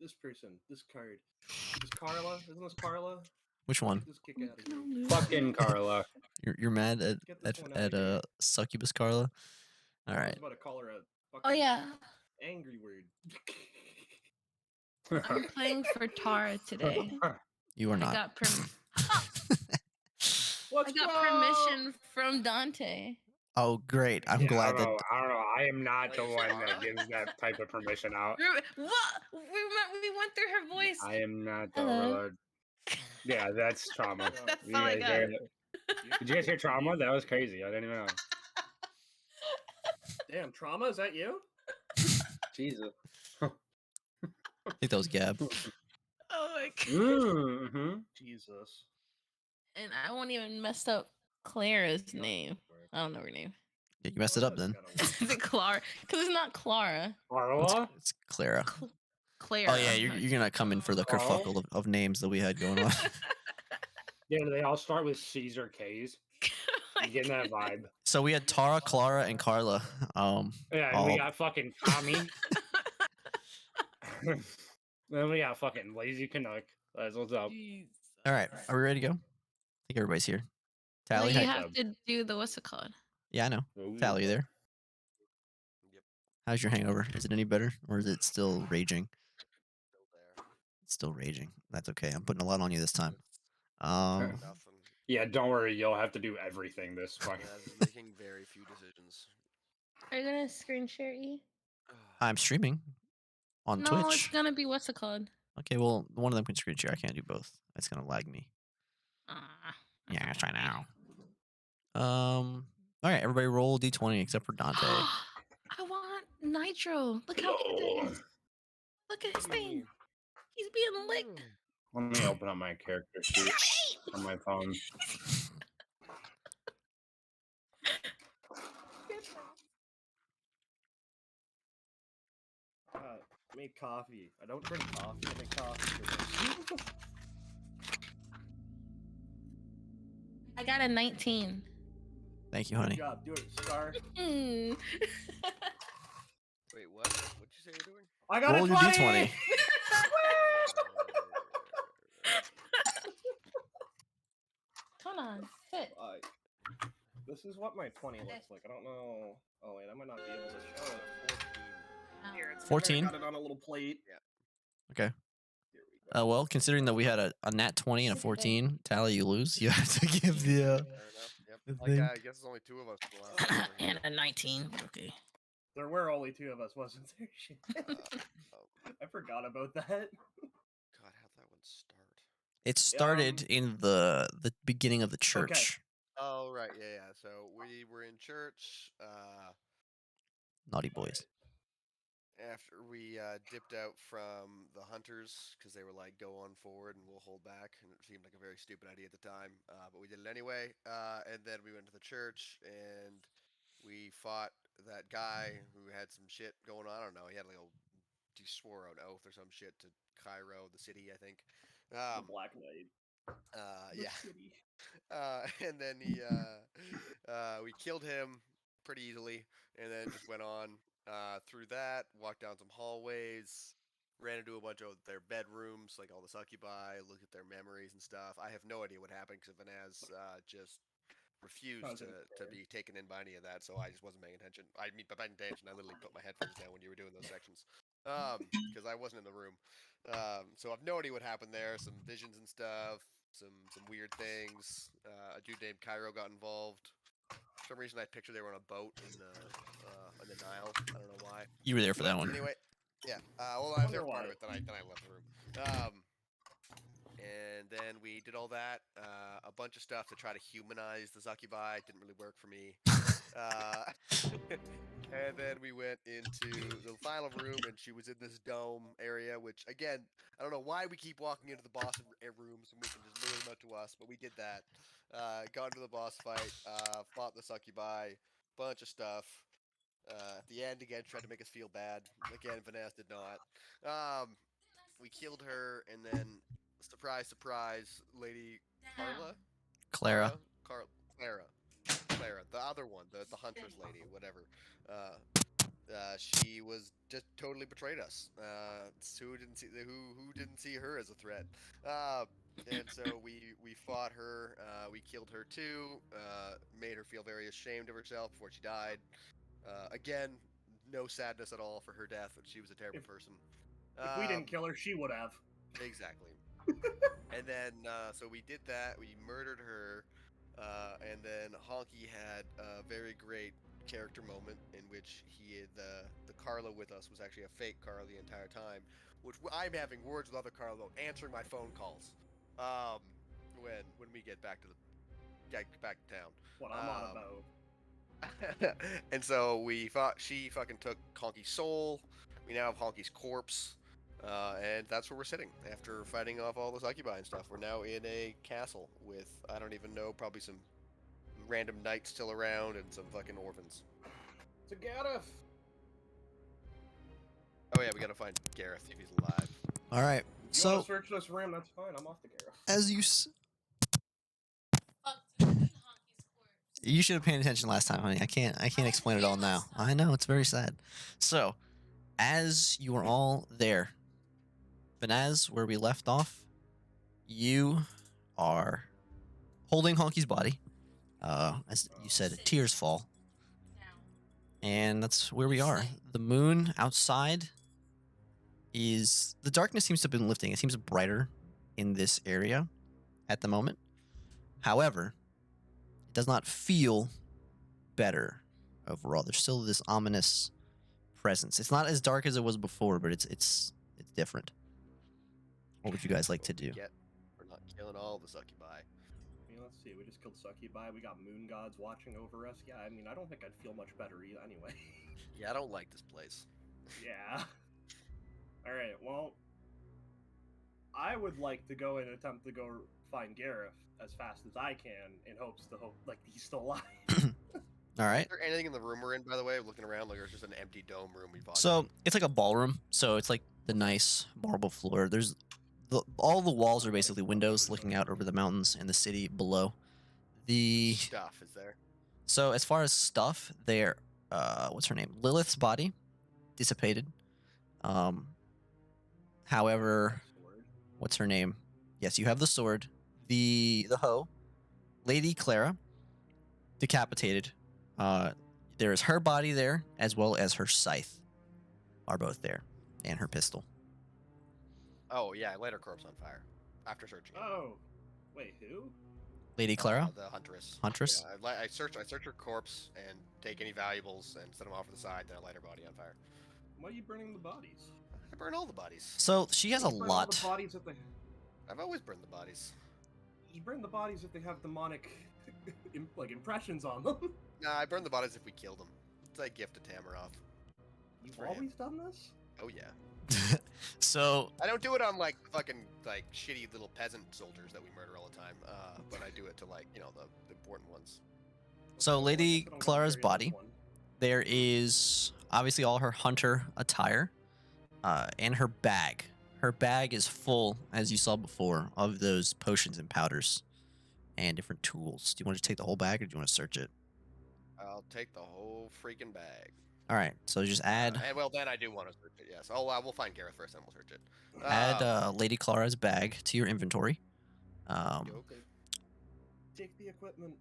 this person, this card. Is Carla? Isn't this Carla? Which one? Get this kick out of here. Fucking Carla. You're mad at Get this one at outta here. Succubus Carla? All I was right. about to call her a fucking Oh yeah, angry word. I'm playing for Tara today. You are I not. got Let's I got go! permission from Dante. Oh, great. I'm glad that. I don't know. I am not the one that gives that type of permission out. What? We went through her voice. I am not the Hello. overlord. Yeah, that's trauma. That's You all I guys got. hear it? Did you guys hear trauma? That was crazy. I didn't even know. Damn, trauma, is that you? Jesus. I think that was Gab. Oh my god. Mm-hmm. Jesus. And I won't even mess up Clara's name. I don't know her name. Yeah, you messed it up then. Is it Clara? Because it's not Clara. Carla? It's Clara. Clara. Oh yeah, you're gonna come in for the kerfuffle of names that we had going on. Yeah, they all start with Caesar K's. You getting that vibe? So we had Tara, Clara, and Carla. Yeah, and we got fucking Tommy. Then we got fucking Lazy Canuck. That's what's up. All right, are we ready to go? I think everybody's here. Well, Tally, you hi. have to do the what's it called? Yeah, I know. Tally, you there? Yep. How's your hangover? Is it any better, or is it still raging? Still there. It's still raging. That's okay. I'm putting a lot on you this time. Nothing. Yeah, don't worry. You'll have to do everything this fucking. Making very few decisions. Are you gonna screen share E? I'm streaming on No, it's Twitch. gonna be what's it called? Okay, well, one of them can screen share. I can't do both. It's gonna lag me. Ah. Yeah, let's try now. All right, everybody roll D20 except for Dante. I want Nitro. Look how cute that is. Look at his thing. He's being licked. Let me open up my character sheet on my phone. Make coffee. I don't drink coffee. I make coffee for this. I got a 19. Thank you, honey. Good job. Do it, Star. Mm. Wait, what? What'd you say you're doing? I got Roll a your 20! D20. Come on, sit. This is what my 20 looks like. I don't know. Oh wait, I might not be able to show it. 14. Here, it's 14? I got it on a little plate. Okay. Here we go. Well, considering that we had a nat 20 and a 14, Tally, you lose. You have to give the. Fair enough. Yep. the Like, thing. I guess there's only two of us. For the last one. And a 19. Okay. There were only two of us, wasn't there? Shit. Oh, I forgot about that. God, how'd that one start? It started in the beginning of the church. Oh, right. Yeah. So we were in church. Naughty boys. After we dipped out from the hunters because they were like, go on forward and we'll hold back. And it seemed like a very stupid idea at the time, but we did it anyway. And then we went to the church and we fought that guy who had some shit going on. I don't know. He had like he swore an oath or some shit to Cairo, the city, I think. The Black Knight. The Yeah. city. And then we killed him pretty easily, and then just went on through that, walked down some hallways, ran into a bunch of their bedrooms, like all the succubi, looked at their memories and stuff. I have no idea what happened because Vanaz just refused to be taken in by any of that, so I just wasn't paying attention. I paying attention. I literally put my headphones down when you were doing those sections because I wasn't in the room. So I've no idea what happened there. Some visions and stuff. Some weird things. A dude named Cairo got involved. For some reason, I pictured they were on a boat in the Nile. I don't know why. You were there for that one. Anyway, yeah. Well, I was there for part of it. Then I left the room. And then we did all that. A bunch of stuff to try to humanize the Succubi. Didn't really work for me. And then we went into the final room, and she was in this dome area, which, again, I don't know why we keep walking into the boss rooms, and we can just lure them out to us, but we did that. Got into the boss fight, fought the Succubi, bunch of stuff. At the end, again, tried to make us feel bad. Again, Vanessa did not. We killed her, and then, surprise, surprise, Lady Carla? Clara. Clara, the other one, the hunter's lady, whatever. she was just totally betrayed us. Who didn't see her as a threat? And so we fought her. We killed her too. Made her feel very ashamed of herself before she died. Again, no sadness at all for her death. She was a terrible person. If we didn't kill her, she would have. Exactly. And then, so we did that. We murdered her, and then Honky had a very great character moment in which the Carlo with us was actually a fake Carlo the entire time, which I'm having words with other Carlo, answering my phone calls. When we get back to town. What I'm on about. And so we fought. She fucking took Honky's soul. We now have Honky's corpse. And that's where we're sitting after fighting off all the succubi and stuff. We're now in a castle with, I don't even know, probably some random knights still around and some fucking orphans. To Gareth. Oh yeah, we gotta find Gareth if he's alive. All right. If you So want to search this room, that's fine. I'm off to Gareth. as you should have paid attention last time, honey. I can't explain it all now. I know it's very sad. So, as you are all there, Vanaz, where we left off, you are holding Honky's body. As you said, tears fall. And that's where we are. The moon outside is... The darkness seems to have been lifting. It seems brighter in this area at the moment. However, it does not feel better overall. There's still this ominous presence. It's not as dark as it was before, but it's different. What would you guys like to do? We're not killing all the succubi. Let's see. We just killed succubi. We got moon gods watching over us. Yeah, I mean, I don't think I'd feel much better anyway. Yeah, I don't like this place. Yeah. All right. Well, I would like to go and attempt to go find Gareth as fast as I can in hopes like he's still alive. All right. Is there anything in the room we're in, by the way? Looking around, like it's just an empty dome room we fought. So it's like a ballroom. So it's like the nice marble floor. There's all the walls are basically windows looking out over the mountains and the city below. The stuff is there. So as far as stuff, there, what's her name? Lilith's body dissipated. However, what's her name? Yes, you have the sword. The hoe, Lady Clara, decapitated. There is her body there, as well as her scythe, are both there, and her pistol. Oh yeah, I light her corpse on fire after searching. Oh, wait, who? Lady Clara, The huntress. Huntress. Yeah, I search her corpse and take any valuables and set them off to the side. Then I light her body on fire. Why are you burning the bodies? I burn all the bodies. So she has a You burn all lot. the bodies if they... I've always burned the bodies. You burn the bodies if they have demonic, like, impressions on them. Nah, I burn the bodies if we kill them. It's like gift to Tamaroth. You've For him. always done this? Oh yeah. So I don't do it on like fucking like shitty little peasant soldiers that we murder all the time. But I do it to like the important ones. So Okay, Lady I guess I don't Clara's carry on this body. one. There is obviously all her hunter attire, and her bag. Her bag is full, as you saw before, of those potions and powders and different tools. Do you want to take the whole bag, or do you want to search it? I'll take the whole freaking bag. All right, so just add And well, then I do want to search it. Yes. Oh, we'll find Gareth first, then we'll search it. add Lady Clara's bag to your inventory. Okay. Take the equipment.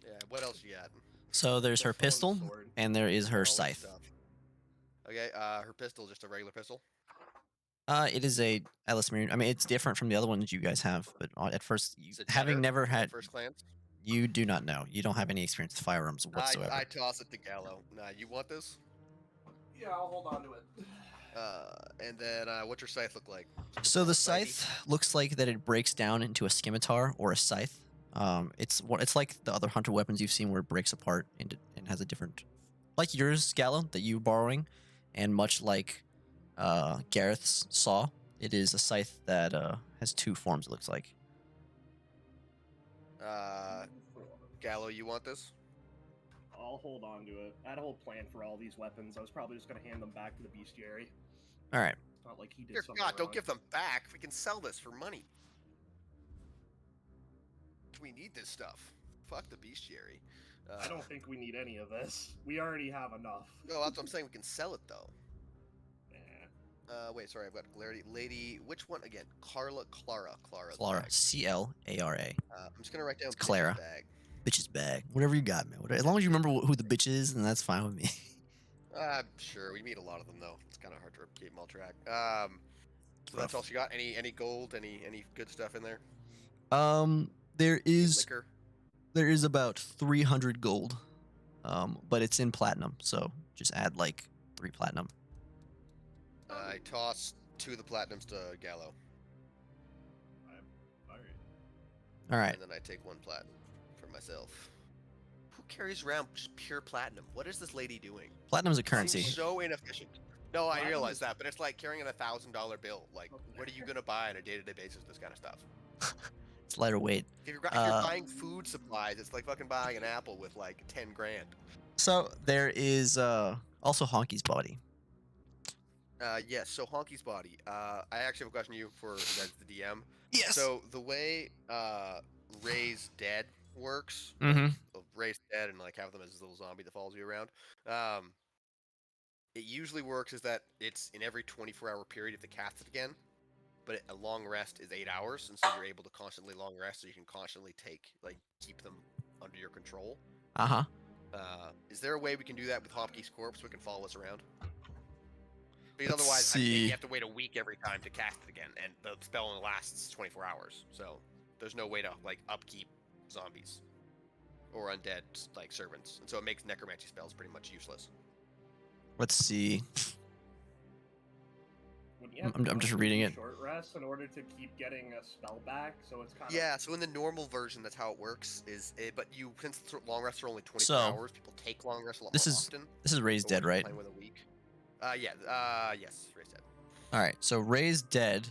Yeah. What else you got? So there's her The phone pistol, sword. and there is All her this scythe. stuff. Okay. Her pistol is just a regular pistol. It is a Atlas Marine. I mean, it's different from the other ones you guys have, but at first, Is it having better never than had, first glance. you do not know. You don't have any experience with firearms whatsoever. I toss it to Gallo. Nah, you want this? Yeah, I'll hold on to it. And then what's your scythe look like? So the Scythe-y? scythe looks like that it breaks down into a scimitar or a scythe. It's like the other hunter weapons you've seen where it breaks apart and has a different, like yours, Gallo, that you're borrowing, and much like Gareth's saw, it is a scythe that has two forms. It looks like. Gallo, you want this? I'll hold on to it. I had a whole plan for all these weapons. I was probably just gonna hand them back to the bestiary. All right. It's not like he did Dear something God, don't wrong. give them back. We can sell this for money. We need this stuff. Fuck the bestiary. I don't think we need any of this. We already have enough. No, that's what I'm saying. We can sell it though. Eh. Wait, sorry, I've got Lady. Which one again? Clara. Clara. Bag. CLARA. I'm just gonna write down It's Clara. Bitch's bag. Bitch's bag. Whatever you got, man. As long as you remember who the bitch is, then that's fine with me. Sure. We meet a lot of them though. It's kind of hard to keep them all track. So that's all she got. Any gold? Any good stuff in there? There is Liquor. there is about 300 gold, but it's in platinum, so just add like 3 platinum. I toss 2 of the platinums to Gallo, Alright. All right. and then I take 1 platinum for myself. Who carries around just pure platinum? What is this lady doing? Platinum's a Seems currency. so inefficient. No, I Platinum realize is- that, but it's like carrying a $1,000 bill. Like, what are you gonna buy on a day-to-day basis? This kind of stuff. It's lighter weight. If you're buying food supplies, it's like fucking buying an apple with like 10 grand. So there is also Honky's body. Yes. So Honky's body. I actually have a question to you for as the DM. Yes. So the way Raise Dead works, Mm-hmm. Raise Dead and like have them as this little zombie that follows you around. It usually works is that it's in every 24-hour period if they cast it again, but a long rest is 8 hours, and so you're able to constantly long rest, so you can constantly keep them under your control. Uh-huh. Is there a way we can do that with Hopkey's corpse so it can follow us around? Because Let's otherwise, see. you have to wait a week every time to cast it again, and the spell only lasts 24 hours. So there's no way to like upkeep zombies or undead like servants, and so it makes necromancy spells pretty much useless. Let's see. Wouldn't you have I'm to just do reading it. Short rest in order to keep getting a spell back, so it's kind Yeah, so in the normal version, that's how it works. But since long rests are only 24 So, hours, people take long rests a lot this more is often. This is Raised So Dead, we're right? playing with a week. Yes, Raised Dead. All right. So Raised Dead,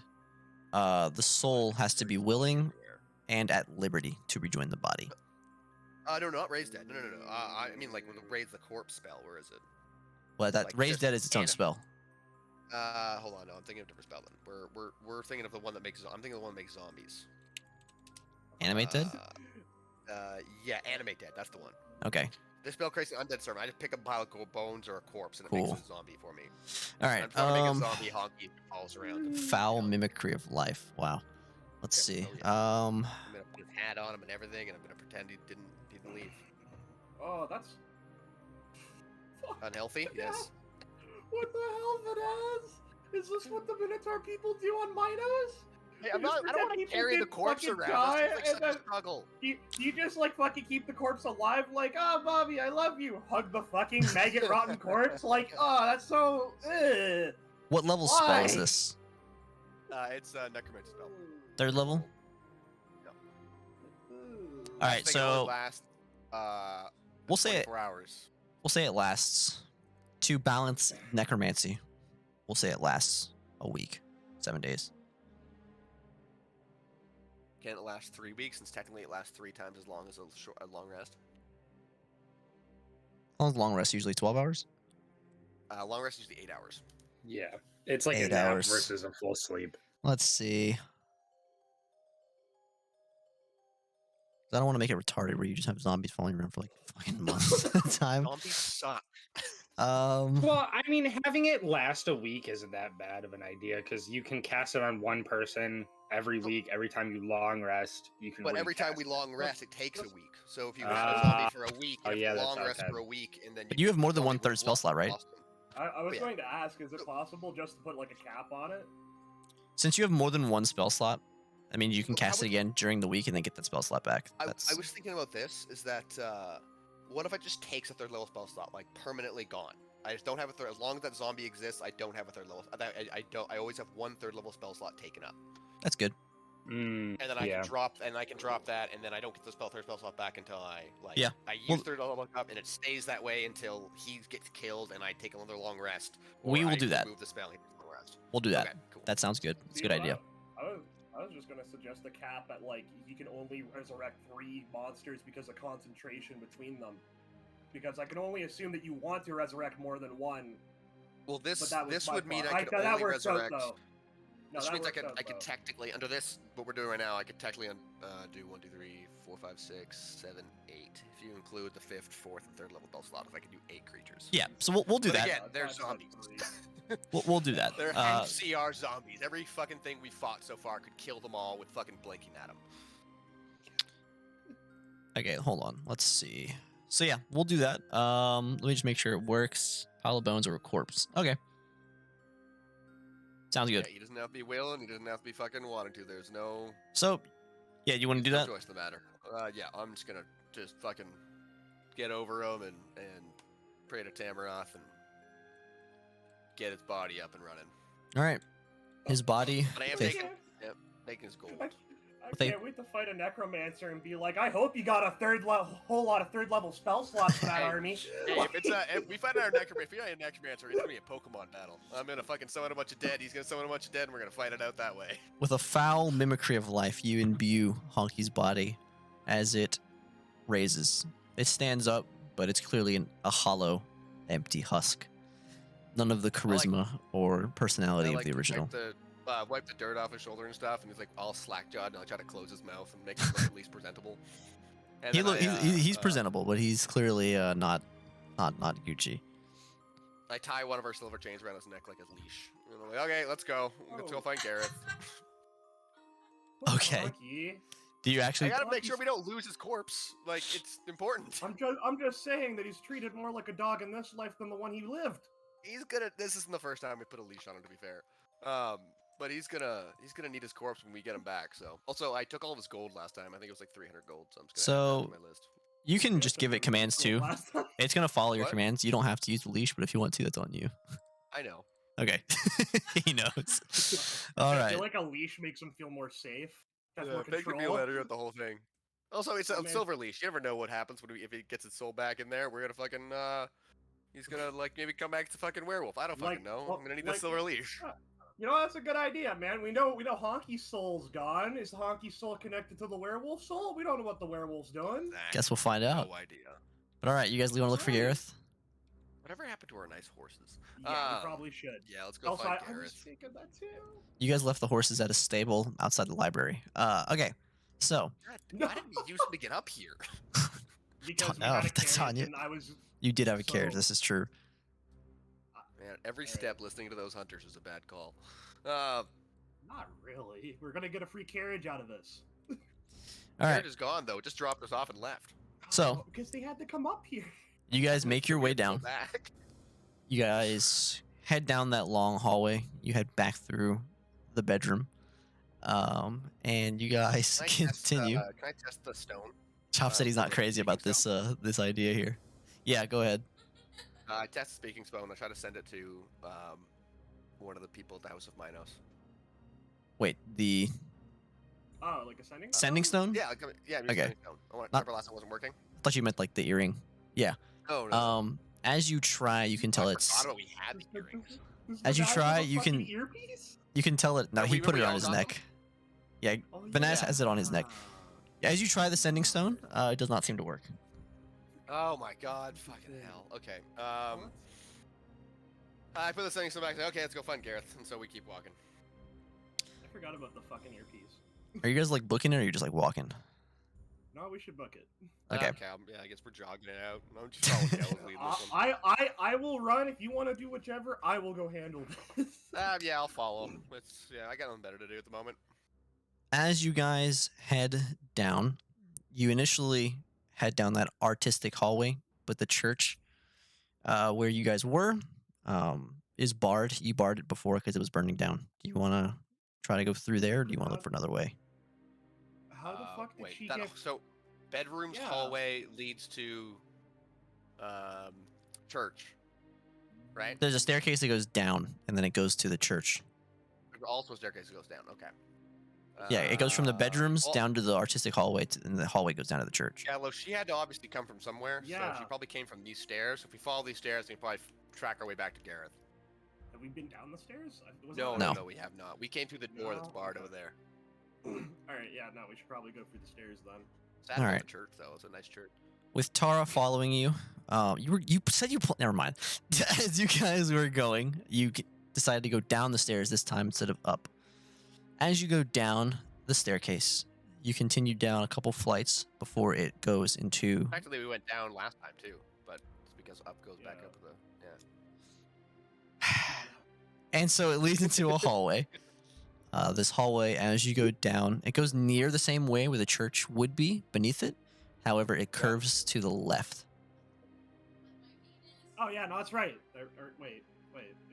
the soul has to be willing and at liberty to rejoin the body. No, not Raised Dead. No. I mean, like when the Raise the Corpse spell. Where is it? Well, that Like, Raised just Dead is its own anim- spell. Hold on. No, I'm thinking of a different spell then. We're thinking of the one that makes. I'm thinking of the one that makes zombies. Animate Dead. Yeah, Animate Dead. That's the one. Okay. This spell creates an undead servant. I just pick up a pile of bones or a corpse, and it Cool. makes a zombie for me. All right. I'm trying to make a zombie honky that follows around. Foul mimicry of life. Wow. Let's Yeah, see. oh, yeah. Um. I'm gonna put his hat on him and everything, and I'm gonna pretend he didn't leave. Oh, that's Fuck. Unhealthy? Yeah. Yes. What the hell, Vanaz? Is this what the Minotaur people do on Minos? Hey, You just I don't want pretend to people carry the didn't corpse fucking around. die, That seems like and such then- a struggle. You just like fucking keep the corpse alive, like, oh, Bobby, I love you. Hug the fucking maggot rotten corpse, like, oh, that's so. Ugh. What level spell is Why? this? It's a necromancy spell. 3rd level. All I right. think it only So lasts, we'll say it. 24 hours. We'll say it lasts to balance necromancy. We'll say it lasts a week, 7 days. Can it last 3 weeks? Since technically it lasts 3 times as long as a long rest. How long's long rest? Usually 12 hours. Long rest is usually 8 hours. Yeah, it's like 8 a nap hours. versus a full sleep. Let's see. I don't want to make it retarded where you just have zombies following around for like fucking months at a time. Zombies suck. Well, I mean, having it last a week isn't that bad of an idea because you can cast it on one person every week. Every time you long rest, you can. But every time recast we it. long rest, it takes a week. So if you have a zombie for a week, oh, you yeah, have to that's long how rest it's for a week, and then But you have more than zombie one third would spell slot, right? lost him. I was Yeah. going to ask, is it possible just to put like a cap on it? Since you have more than one spell slot, I mean, you can Well, how cast it would- again during the week and then get that spell slot back. I That's was thinking about this. Is that what if it just takes a 3rd level spell slot, like permanently gone? I just don't have a third. As long as that zombie exists, I don't have a 3rd level. I don't. I always have 1 3rd level spell slot taken up, that's good. Mm, and then I yeah. can drop. And I can drop that, and then I don't get the 3rd spell slot back until I like. Yeah. I use Well- 3rd level up, and it stays that way until he gets killed, and I take another long rest. We or will I do that. Remove the spell. And he takes a long rest. We'll do that. Okay, cool. That sounds good. It's a See, good what idea. I was just gonna suggest a cap at like he can only resurrect 3 monsters because of concentration between them. Because I can only assume that you want to resurrect more than one. Well, But that was this my would mean thought. I could that only works resurrect. out though. No, Which that means works out, I could though. technically, under this, what we're doing right now, I could technically do 1, 2, 3, 4, 5, 6, 7, 8. If you include the 5th, 4th, and 3rd level spell slots, I could do 8 creatures. Yeah, so we'll do But that. again, they're That's like zombies. 3. We'll do that. They're CR zombies. Every fucking thing we fought so far could kill them all with fucking blinking at them. Okay, hold on. Let's see. So yeah, we'll do that. Let me just make sure it works. Pile of bones or a corpse. Okay. Sounds good. Yeah, he doesn't have to be willing. He doesn't have to be fucking wanting to. There's no. So, yeah, you want to do no that? choice in the matter. Yeah, I'm just gonna fucking get over him and pray to Tamaroth and get his body up and running. All right. His body. But I am Okay. making his gold. I Thank- can't wait to fight a necromancer and be like, I hope you got a whole lot of 3rd level spell slots for that Hey, army. Hey, if we find our necromancer, if we find a necromancer, it's gonna be a Pokemon battle. I'm gonna fucking summon a bunch of dead. He's gonna summon a bunch of dead, and we're gonna fight it out that way. With a foul mimicry of life, you imbue Honky's body as it raises. It stands up, but it's clearly a hollow, empty husk. None of the charisma or personality of the original. Wipe the dirt off his shoulder and stuff, and he's like all slack-jawed, and I try to close his mouth and make him look at least presentable. And He's presentable, but he's clearly not Gucci. I tie one of our silver chains around his neck like a leash. And I'm like, okay, let's go. Let's go Oh. find Gareth. Okay. Honky. Do you I actually? gotta make sure we don't lose his corpse. Like, it's important. I'm just saying that he's treated more like a dog in this life than the one he lived. He's gonna. This isn't the first time we put a leash on him, to be fair. But he's gonna need his corpse when we get him back. So also, I took all of his gold last time. I think it was like 300 gold. So I'm just gonna add that to my list. You can just give it commands too. Last time. It's gonna follow your What? commands. You don't have to use the leash, but if you want to, that's on you. I know. Okay. He knows. All I right. feel like a leash makes him feel more safe. Has more Make me control. feel better at the whole thing. Also, it's a Man. silver leash. You never know what happens if he gets his soul back in there. We're gonna fucking he's gonna like maybe come back to fucking werewolf. I don't fucking Like, know. well, I'm gonna need like- the silver leash. You know, that's a good idea, man. We know Honky's soul's gone. Is Honky's soul connected to the werewolf soul? We don't know what the werewolf's doing. Guess we'll find out. No idea. But all right, you guys want to look for Alright. Gareth? Whatever happened to our nice horses? Yeah, we probably should. Yeah, let's go Also, find I was Gareth. thinking that too. You guys left the horses at a stable outside the library. Okay. So God, No. why didn't we use him to get up here? Because we know, had a that's carriage on you. and I was you did have a carriage. So- This is true. Man, every Alright. step listening to those hunters is a bad call. not really. We're gonna get a free carriage out of this. All Garrett right. is gone though. Just dropped us off and left. So- because they had to come up here. You guys make your way Go down. back. You guys head down that long hallway. You head back through the bedroom. And you guys Can I test, continue. can I test the stone? Chop said he's not with the crazy about speaking this this idea here. Yeah, go ahead. I test the speaking stone. I try to send it to one of the people at the House of Minos. Wait, the Oh, like ascending. sending stone? Yeah, yeah. Okay. Sending stone. I want, Not- remember last time wasn't working? I thought you meant like the earring. Oh no. As you try, you can tell I it's forgot we had the earrings. As you guy try, with a you can- fucking earpiece? you can tell it. No, Yeah, he put we it on all his got them? neck. Yeah, Oh, Vanessa has it on his neck. As you try the sending stone, it does not seem to work. Oh my god, fucking hell. Okay. I put the sending stone back. Okay, let's go find Gareth. And so we keep walking. I forgot about the fucking earpiece. Are you guys like booking it, or are you just like walking? No, we should book it. Okay. Yeah, I guess we're jogging it out. I'm just following Yellow's lead this one. I will run if you want to do whichever. I will go handle this. Yeah, I'll follow. I got nothing better to do at the moment. As you guys head down, you initially head down that artistic hallway, but the church where you guys were is barred. You barred it before because it was burning down. Do you want to try to go through there, or do you want to look for another way? How the fuck did wait, she that- get? So, bedroom's Yeah. hallway leads to church, right? There's a staircase that goes down, and then it goes to the church. Also, a staircase that goes down. Okay. Yeah, it goes from the bedrooms well, down to the artistic hallway, and the hallway goes down to the church. Yeah, well, she had to obviously come from somewhere. So Yeah. she probably came from these stairs. If we follow these stairs, we can probably track our way back to Gareth. Have we been down the stairs? Was No, that- No. no, we have not. We came through the door that's No? barred Okay. over there. All right, yeah, no, we should probably go through the stairs then. Sad All about right. the church, though. It's a nice church. With Tara following you, you said you never mind. As you guys were going, you decided to go down the stairs this time instead of up. As you go down the staircase, you continue down a couple flights before it goes into. Actually, we went down last time too, but it's because up goes back Yeah. up to the. And so it leads into a hallway. This hallway, as you go down, it goes near the same way where the church would be beneath it. However, it curves to the left. Oh yeah, no, that's right. Wait,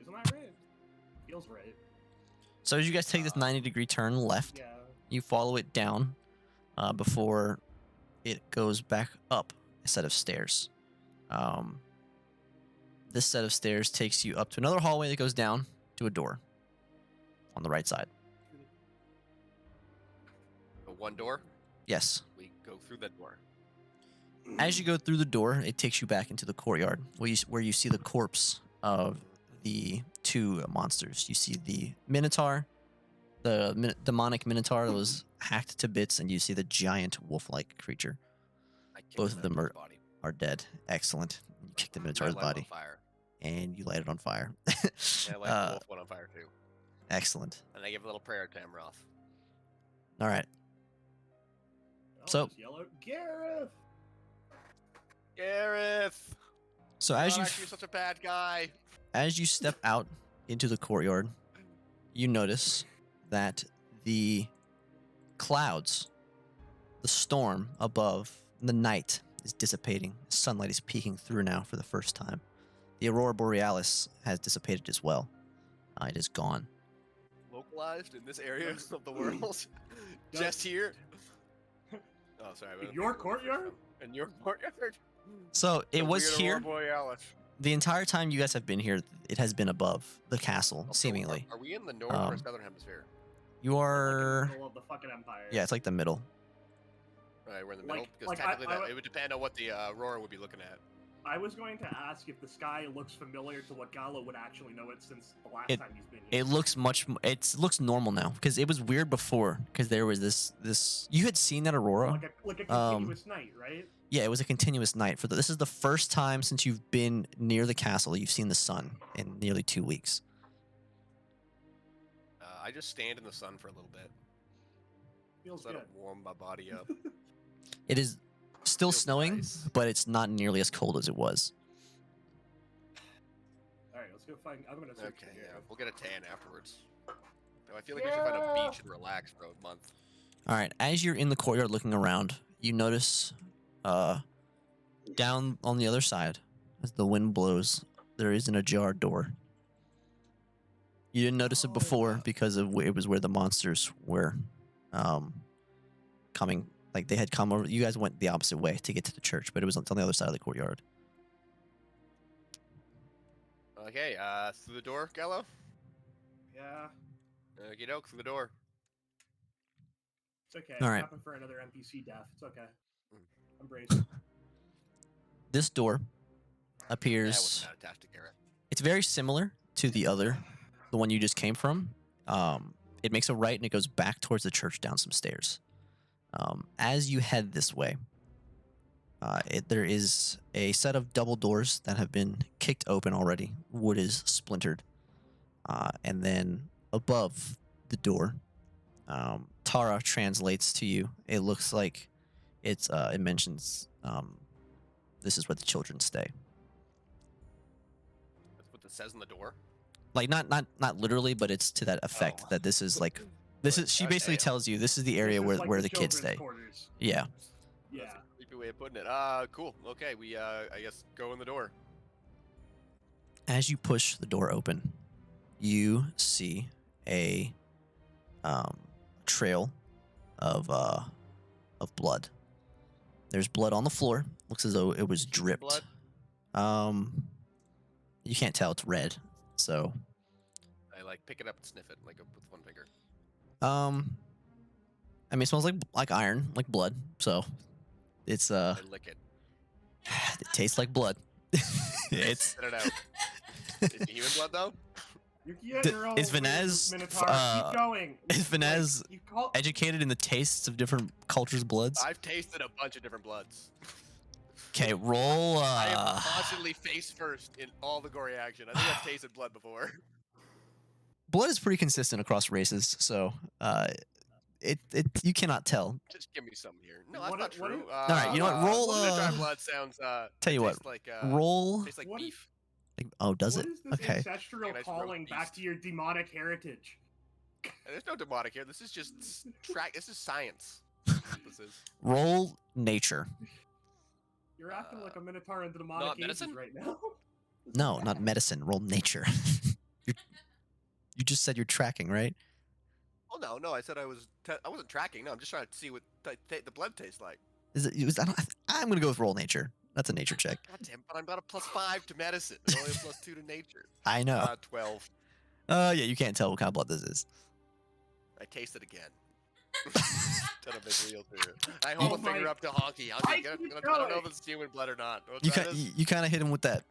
isn't that right? Feels right. So as you guys take this 90-degree turn left, Yeah. you follow it down before it goes back up a set of stairs. This set of stairs takes you up to another hallway that goes down to a door on the right side. The one door. Yes. We go through that door. As you go through the door, it takes you back into the courtyard where you see the corpse of the two monsters. You see the Minotaur, the demonic Minotaur that was hacked to bits, and you see the giant wolf-like creature. I kicked Both of the them Minotaur's body. Are dead. Excellent. You kick the I Minotaur's light it on body, fire. and you light it on fire. And I light the wolf one on fire too. Excellent. And I give a little prayer to Amroth. All right. I'll So- just yell out, Gareth. Gareth. So You're such a bad guy. as you step out into the courtyard, you notice that the clouds, the storm above, the night is dissipating. Sunlight is peeking through now for the first time. The aurora borealis has dissipated as well. It is gone. Localized in this area of the world. Just here. Oh, sorry. I In wasn't your thinking of the first courtyard? one. In your courtyard. So it The was weird here. Aurora Borealis. The entire time you guys have been here, it has been above the castle, Also, seemingly. Are we in the northern or Um, southern hemisphere? You Like in are. the middle of the fucking empire. Yeah, it's like the middle. Right, we're in the like- middle because like, technically I- it would depend on what the Aurora would be looking at. I was going to ask if the sky looks familiar to what Gallo would actually know it since the last It- time he's been here. It looks it looks normal now because it was weird before because there was this. You had seen that aurora. like a um, continuous night, right? Yeah, it was a continuous night. This is the first time since you've been near the castle you've seen the sun in nearly 2 weeks. I just stand in the sun for a little bit. Feels Let good. it warm my body up. It is still Feels snowing, nice. but it's not nearly as cold as it was. All right, let's go find. I'm gonna search Okay, for yeah, Gareth. we'll get a tan afterwards. No, I feel like we should find a beach and relax for a month. All right, as you're in the courtyard looking around, you notice down on the other side, as the wind blows, there is an ajar door. You didn't notice it before because it was where the monsters were coming. Like they had come over. You guys went the opposite way to get to the church, but it was on the other side of the courtyard. Okay, through the door, Gallo? Yeah, Get out through the door. it's okay. All I'm right. happen for another NPC death. It's okay. Mm. I'm braced. This door That appears. wasn't that attached to Gareth. It's very similar to the one you just came from. It makes a right and it goes back towards the church down some stairs. As you head this way, there is a set of double doors that have been kicked open already. Wood is splintered. And then above the door, Tara translates to you. It looks like it mentions this is where the children stay. That's what it says on the door. Like not literally, but it's to that effect Oh. that this is like this is. She basically Okay. tells you this is the area This is where like where the kids children's stay. Quarters. Yeah. Yeah. That's a creepy way of putting it. Cool. Okay, we I guess go in the door. As you push the door open, you see a trail of blood. There's blood on the floor. Looks as though it was Human dripped. blood? You can't tell it's red. So, I like pick it up and sniff it like with one finger. I mean, it smells like iron, like blood. So, it's I lick it. it tastes like blood. It's Spit it out. Is it human blood though? Is Vanez, Minotaur, keep going. is Vanez Like, you call- educated in the tastes of different cultures' bloods? I've tasted a bunch of different bloods. Okay, roll. I am constantly face first in all the gory action. I think I've tasted blood before. blood is pretty consistent across races, so it you cannot tell. Just give me some here. No, that's What not i- what true. i- All right, you know what? Roll. Minotaur blood sounds. Tell you what. tastes like Roll. tastes like What is- beef. Like, oh, does What it? is this Okay. ancestral Nice roast calling back beast. to your demonic heritage? There's no demonic here. This is just This is science. That's what this is. Roll nature. You're acting like a minotaur in the demonic not ages medicine? right now. No, not medicine. Roll nature. You just said you're tracking, right? Oh no! I said I wasn't tracking. No, I'm just trying to see what the blood tastes like. Is it? I'm gonna go with roll nature. That's a nature check. God damn! But I'm got a +5 to medicine, and only a +2 to nature. I know. 12. Yeah, you can't tell what kind of blood this is. I taste it again. Trying to make real through it. I hold a finger my- up to Honky. I Honky, keep I don't know going. if it's human blood or not. What You that is? you kind of hit him with that.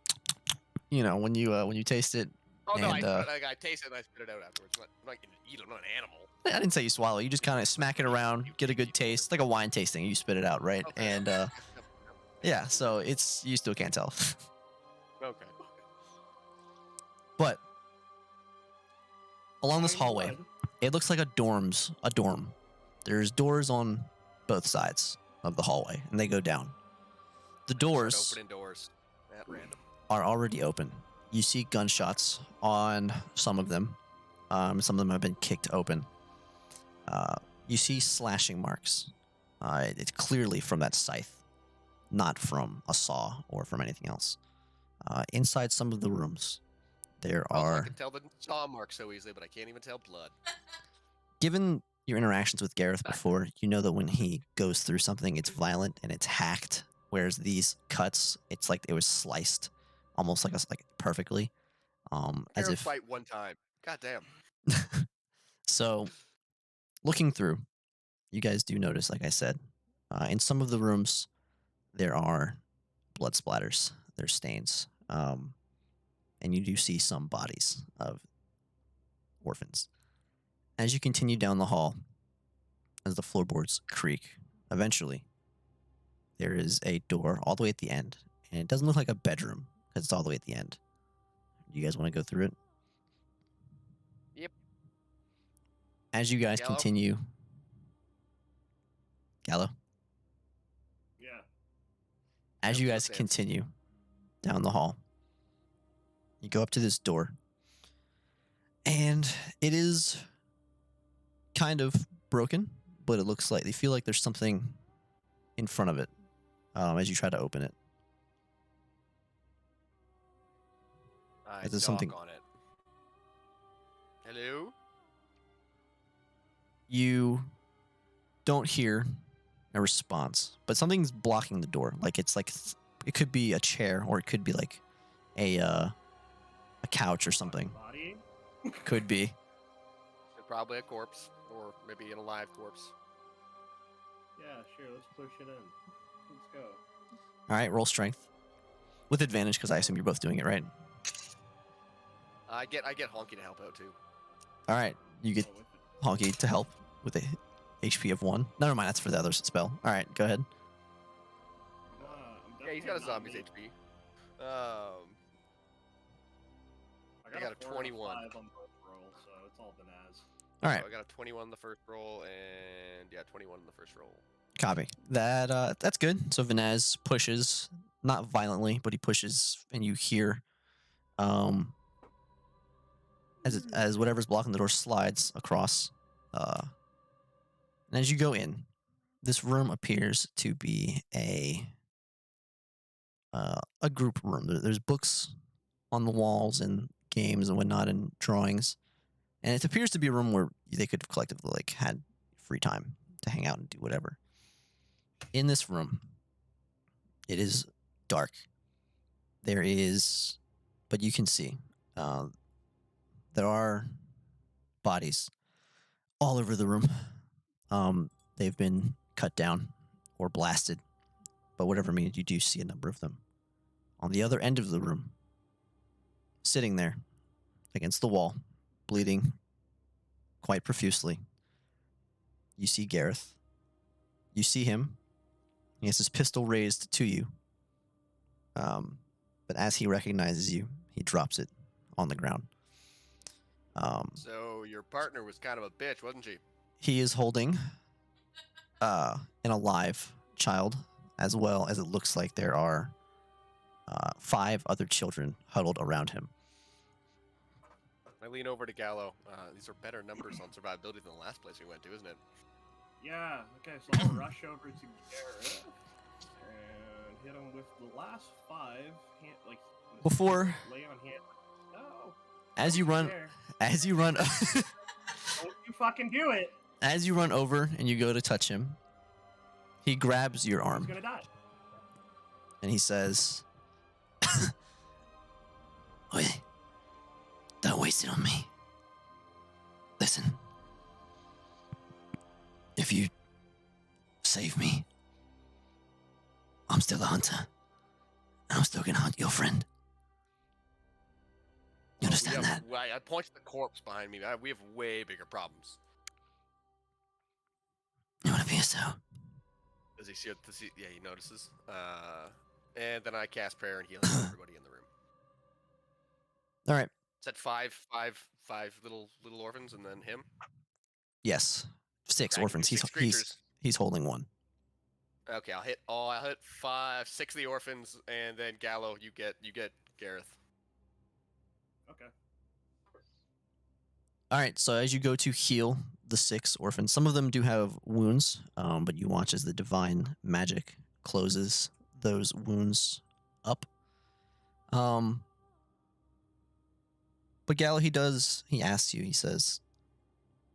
You know, when you taste it. Oh no! and, I taste it and I spit it out afterwards. I'm not gonna eat it. I'm not an animal. I didn't say you swallow. You just kind of smack it around, get a good taste, like a wine tasting. You spit it out, right? Okay. And yeah, so you still can't tell. Okay. But along this Fine hallway, blood. it looks like a dorm. There's doors on both sides of the hallway, and they go down. The doors Opening doors at random. are already open. You see gunshots on some of them. Some of them have been kicked open. You see slashing marks. It's clearly from that scythe, not from a saw or from anything else. Inside some of the rooms, there Also, I are, can tell the saw mark so easily, but I can't even tell blood. given your interactions with Gareth before, you know that when he goes through something, it's violent and it's hacked. Whereas these cuts, it's like it was sliced, almost like perfectly, as Arrow if. fight one time. God damn. So, looking through, you guys do notice, like I said, in some of the rooms, there are blood splatters, there's stains, and you do see some bodies of orphans. As you continue down the hall, as the floorboards creak, eventually, there is a door all the way at the end, and it doesn't look like a bedroom because it's all the way at the end. You guys want to go through it? Yep. As you guys Gallo? continue, Gallo, Yeah. as Yep, you so guys fancy. continue down the hall, you go up to this door, and it is kind of broken, but it looks like you feel like there's something in front of it as you try to open it. I Is there knock something- on it. Hello? You don't hear a response, but something's blocking the door. Like it's like it could be a chair, or it could be like a couch or something. Body. Could be. Probably a corpse, or maybe an alive corpse. Yeah, sure. Let's push it in. Let's go. All right, roll strength with advantage because I assume you're both doing it, right? I get Honky to help out too. All right, you get Go with it. Honky to help with a HP of 1. Never mind, that's for the other spell. All right, go ahead. I'm Yeah, he's got a definitely not zombie's me. HP. I got a 4 and 21. 5 on both rolls, so it's all bananas. All right, So I got a 21 in the first roll, and 21 in the first roll. copy. That's good. So Vinaz pushes, not violently, but he pushes, and you hear, as whatever's blocking the door slides across, and as you go in, this room appears to be a group room. There's books on the walls and games and whatnot and drawings, and it appears to be a room where they could have collectively had free time to hang out and do whatever. In this room, it is dark. There is, but you can see, there are bodies all over the room. They've been cut down or blasted, but whatever means, you do see a number of them. On the other end of the room, sitting there against the wall, bleeding quite profusely, you see Gareth. You see him. He has his pistol raised to you. But as he recognizes you, he drops it on the ground. So your partner was kind of a bitch, wasn't she? He is holding an alive child, as well as it looks like there are 5 other children huddled around him. I lean over to Gallo. These are better numbers on survivability than the last place we went to, isn't it? Yeah. Okay. So I'll rush over to Gareth and hit him with the last 5. Before, Lay on hand. No. as you run, There. as you run, Don't you fucking do it. as you run over and you go to touch him, he grabs your He's arm gonna die. and he says, "Wait, don't waste it on me. Listen, if you save me, I'm still a hunter. And I'm still gonna hunt your friend. You understand that?" I point to the corpse behind me. We have way bigger problems. You wanna be a so? Does he see it? Yeah, he notices. And then I cast prayer and healing on everybody in the room. All right. Is that five little orphans and then him? Yes. 6 Okay, orphans. 6 He's creatures. he's holding one. Okay, I'll hit 6 of the orphans, and then Gallo, you get Gareth. Okay. All right. So as you go to heal the 6 orphans, some of them do have wounds, but you watch as the divine magic closes those wounds up. But Gallo, he asks you, he says,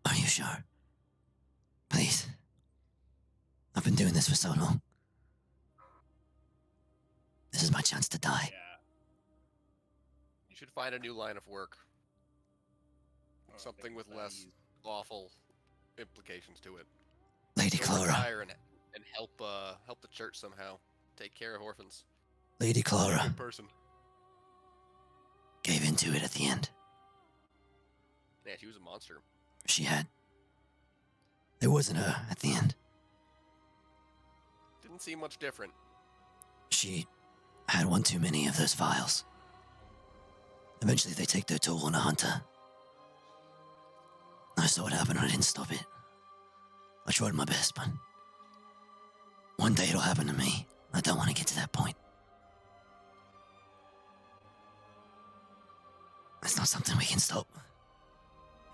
"Are you sure? Please. I've been doing this for so long. This is my chance to die." Yeah. You should find a new line of work. Oh, Something with less awful implications to it. Lady Go Clara. retire and help the church somehow. Take care of orphans. Lady Be a Clara good person. gave into it at the end. Yeah, she was a monster. She had. There wasn't her at the end. Didn't seem much different. She had one too many of those vials. Eventually they take their toll on a hunter. I saw what happened and I didn't stop it. I tried my best, but one day it'll happen to me. I don't want to get to that point. It's not something we can stop.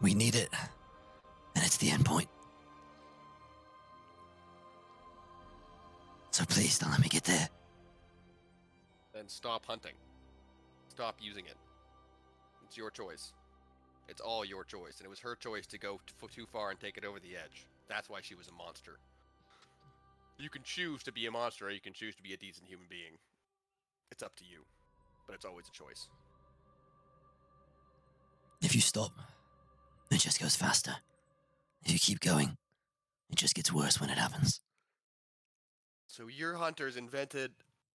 We need it, and it's the end point. So please don't let me get there. Then stop hunting. Stop using it. It's your choice. It's all your choice, and it was her choice to go too far and take it over the edge. That's why she was a monster. You can choose to be a monster, or you can choose to be a decent human being. It's up to you, but it's always a choice. If you stop, it just goes faster. If you keep going, it just gets worse when it happens. So your hunters invented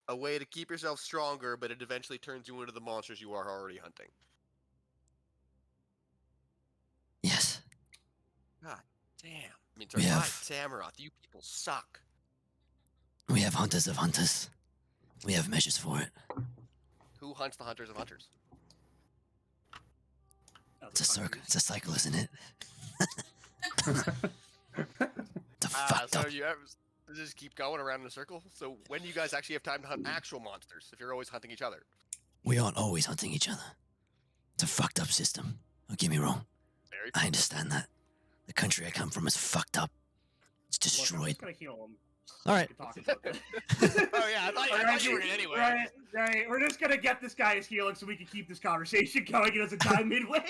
a way to keep yourself stronger, but it eventually turns you into the monsters you are already hunting. Yes. God damn. I mean, We have- Sammeroth, you people suck. We have hunters of hunters. We have measures for it. Who hunts the hunters of hunters? It's a circle. It's a cycle, isn't it? It's a fucked So up. you ever just keep going around in a circle? So when do you guys actually have time to hunt actual monsters if you're always hunting each other? We aren't always hunting each other. It's a fucked up system. Don't get me wrong. Very I understand that. The country I come from is fucked up. It's Look, I'm destroyed. just gonna heal him. All right. We can talk about this. Oh yeah, I thought you were in anyway. Right. We're just gonna get this guy his healing so we can keep this conversation going. He doesn't die midway.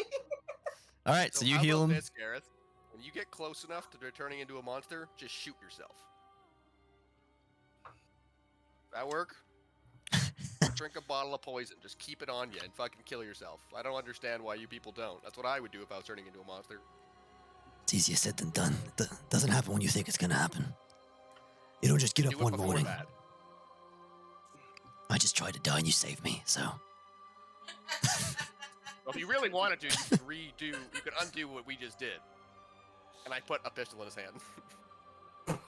All right. So you how heal about him. This, Gareth? When you get close enough to turning into a monster, just shoot yourself. That work? Drink a bottle of poison. Just keep it on you and fucking kill yourself. I don't understand why you people don't. That's what I would do if I was turning into a monster. It's easier said than done. Doesn't happen when you think it's gonna happen. You don't just get up Do it one before morning. that. I just tried to die and you saved me. So Well, if you really wanted to, you could you could undo what we just did. And I put a pistol in his hand.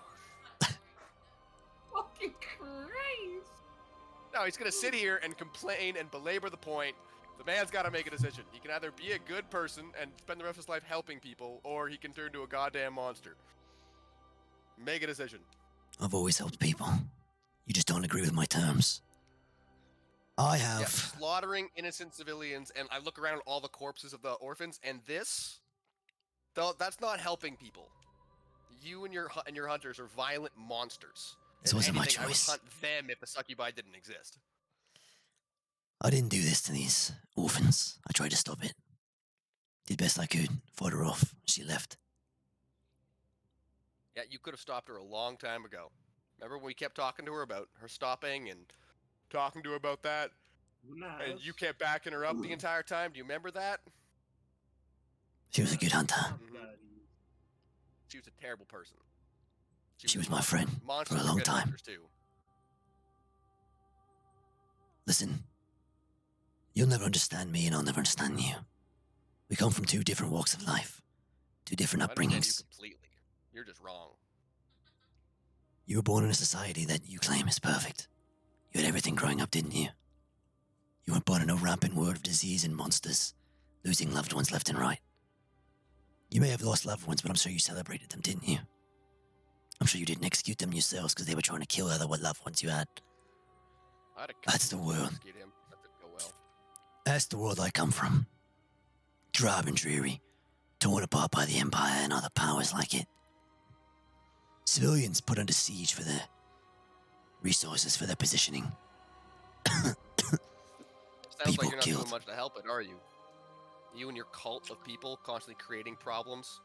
Fucking Christ. No, he's gonna sit here and complain and belabor the point The man's got to make a decision. He can either be a good person and spend the rest of his life helping people, or he can turn into a goddamn monster. Make a decision. I've always helped people. You just don't agree with my terms. I have. Yeah, slaughtering innocent civilians, and I look around at all the corpses of the orphans, and this, though, that's not helping people. You and your hunters are violent monsters. This If wasn't my anything, choice. I would hunt them if the succubi didn't exist. I didn't do this to these orphans. I tried to stop it. Did best I could. Fought her off. She left. Yeah, you could have stopped her a long time ago. Remember when we kept talking to her about her stopping and talking to her about that? And you kept backing her up the entire time. Do you remember that? She was a good hunter. She was a terrible person. She was my friend for a long time. Too. Listen, you'll never understand me and I'll never understand you. We come from two different walks of life, two different I understand you upbringings. completely. You're just wrong. You were born in a society that you claim is perfect. You had everything growing up, didn't you? You weren't born in a rampant world of disease and monsters, losing loved ones left and right. You may have lost loved ones, but I'm sure you celebrated them, didn't you? I'm sure you didn't execute them yourselves because they were trying to kill other loved ones you had. That's the world. That didn't go well. That's the world I come from. Dry and dreary, torn apart by the Empire and other powers like it. Civilians put under siege for their resources, for their positioning. Sounds People like you're not killed. doing much to help it, are you? You and your cult of people constantly creating problems,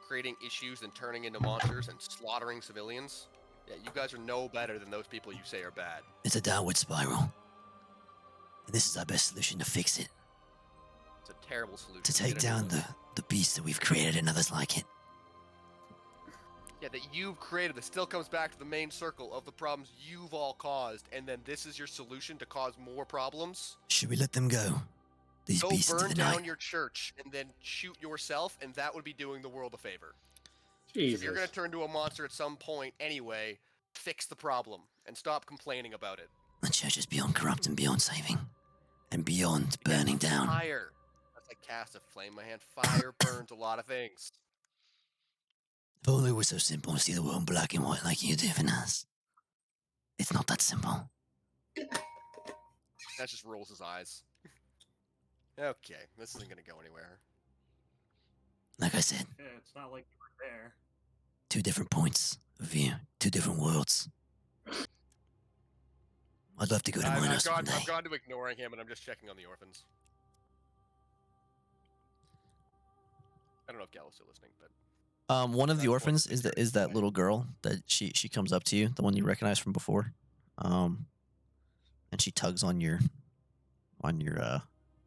creating issues and turning into monsters and slaughtering civilians. Yeah, you guys are no better than those people you say are bad. It's a downward spiral. And this is our best solution to fix it. It's a terrible solution. To take Get a new down one. the beast that we've created and others like it. Yeah, that you've created that still comes back to the main circle of the problems you've all caused, and then this is your solution to cause more problems? Should we let them go? These Go beasts into burn the down night. your church and then shoot yourself, and that would be doing the world a favor. Jesus. If you're going to turn into a monster at some point anyway, fix the problem and stop complaining about it. The church is beyond corrupt and beyond saving. And beyond burning down. Fire. That's like cast a flame in my hand. Fire burns a lot of things. If only it was so simple to see the world in black and white like you do, Vanaz. It's not that simple. That just rolls his eyes. Okay, this isn't going to go anywhere. Like I said, Yeah, it's not like you were there. two different points of view, two different worlds. I'd love to go to I've Minos one gone, day. I've gone to ignoring him, and I'm just checking on the orphans. I don't know if Gallo's still listening, but One of the That's one orphans thing is you're that saying. little girl that she comes up to you, the one you recognize from before, and she tugs on your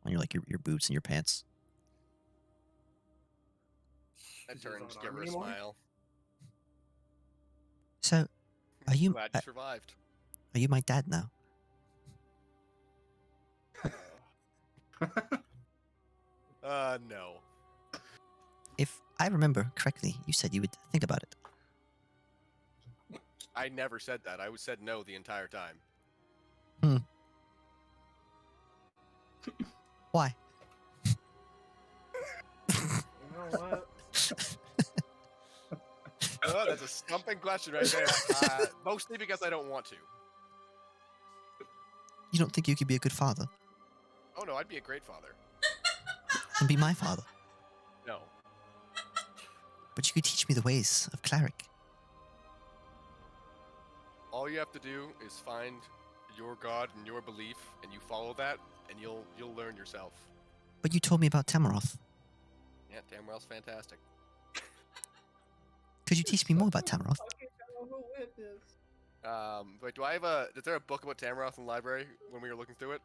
like your boots and your pants. I She's turn and not just give armed her a anymore? smile. So, are you Glad you survived. are you my dad now? No. If I remember correctly, you said you would think about it. I never said that. I said no the entire time. Why? You know what? Oh, that's a stumping question right there. Mostly because I don't want to. You don't think you could be a good father Oh no, I'd be a great father. and be my father? No. But you could teach me the ways of cleric. All you have to do is find your god and your belief, and you follow that, and you'll learn yourself. But you told me about Tamaroth. Yeah, Tamriel's fantastic. Could you teach me more about Tamaroth? Wait, is there a book about Tamroth in the library when we were looking through it?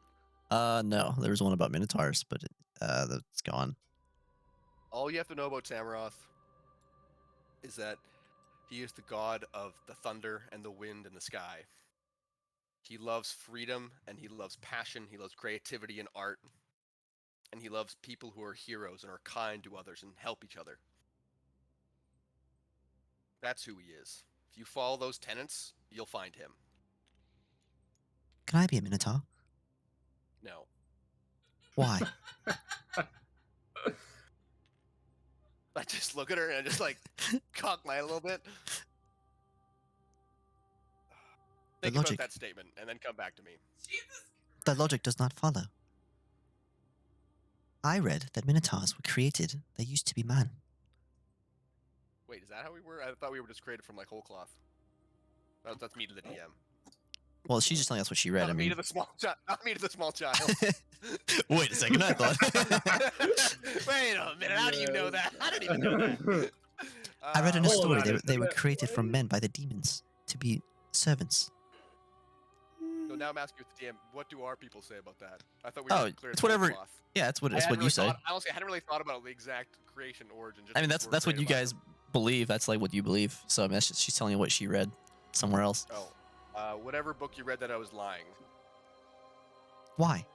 No. There was one about Minotaurs, but that's gone. All you have to know about Tamroth is that he is the god of the thunder and the wind and the sky. He loves freedom and he loves passion. He loves creativity and art. And he loves people who are heroes and are kind to others and help each other. That's who he is. If you follow those tenets, you'll find him. Can I be a Minotaur? No. Why? I just look at her and I just like cock my head a little bit. Think about logic. that statement and then come back to me. The logic does not follow. I read that minotaurs were created. They used to be man. Wait, is that how we were? I thought we were just created from like whole cloth. That's me to the DM. Well, she's just telling us what she read. Not I me mean, to the small child. Not me to the small child. wait a second. I thought. Wait a minute. How do you know that? I didn't even know that. I read in a hold story on they, a they were second. created from men by the demons to be servants. So now I'm asking you, with the DM, what do our people say about that? I thought we Oh, were clear. it's whatever- Cloth. Yeah, that's what I that's hadn't what you really say. thought- honestly, I hadn't really thought about the exact creation origin. Just I mean, because that's we're what you created by guys them. believe. That's like what you believe. So I mean, that's just, she's telling you what she read somewhere else. Oh, whatever book you read that I was lying, Why?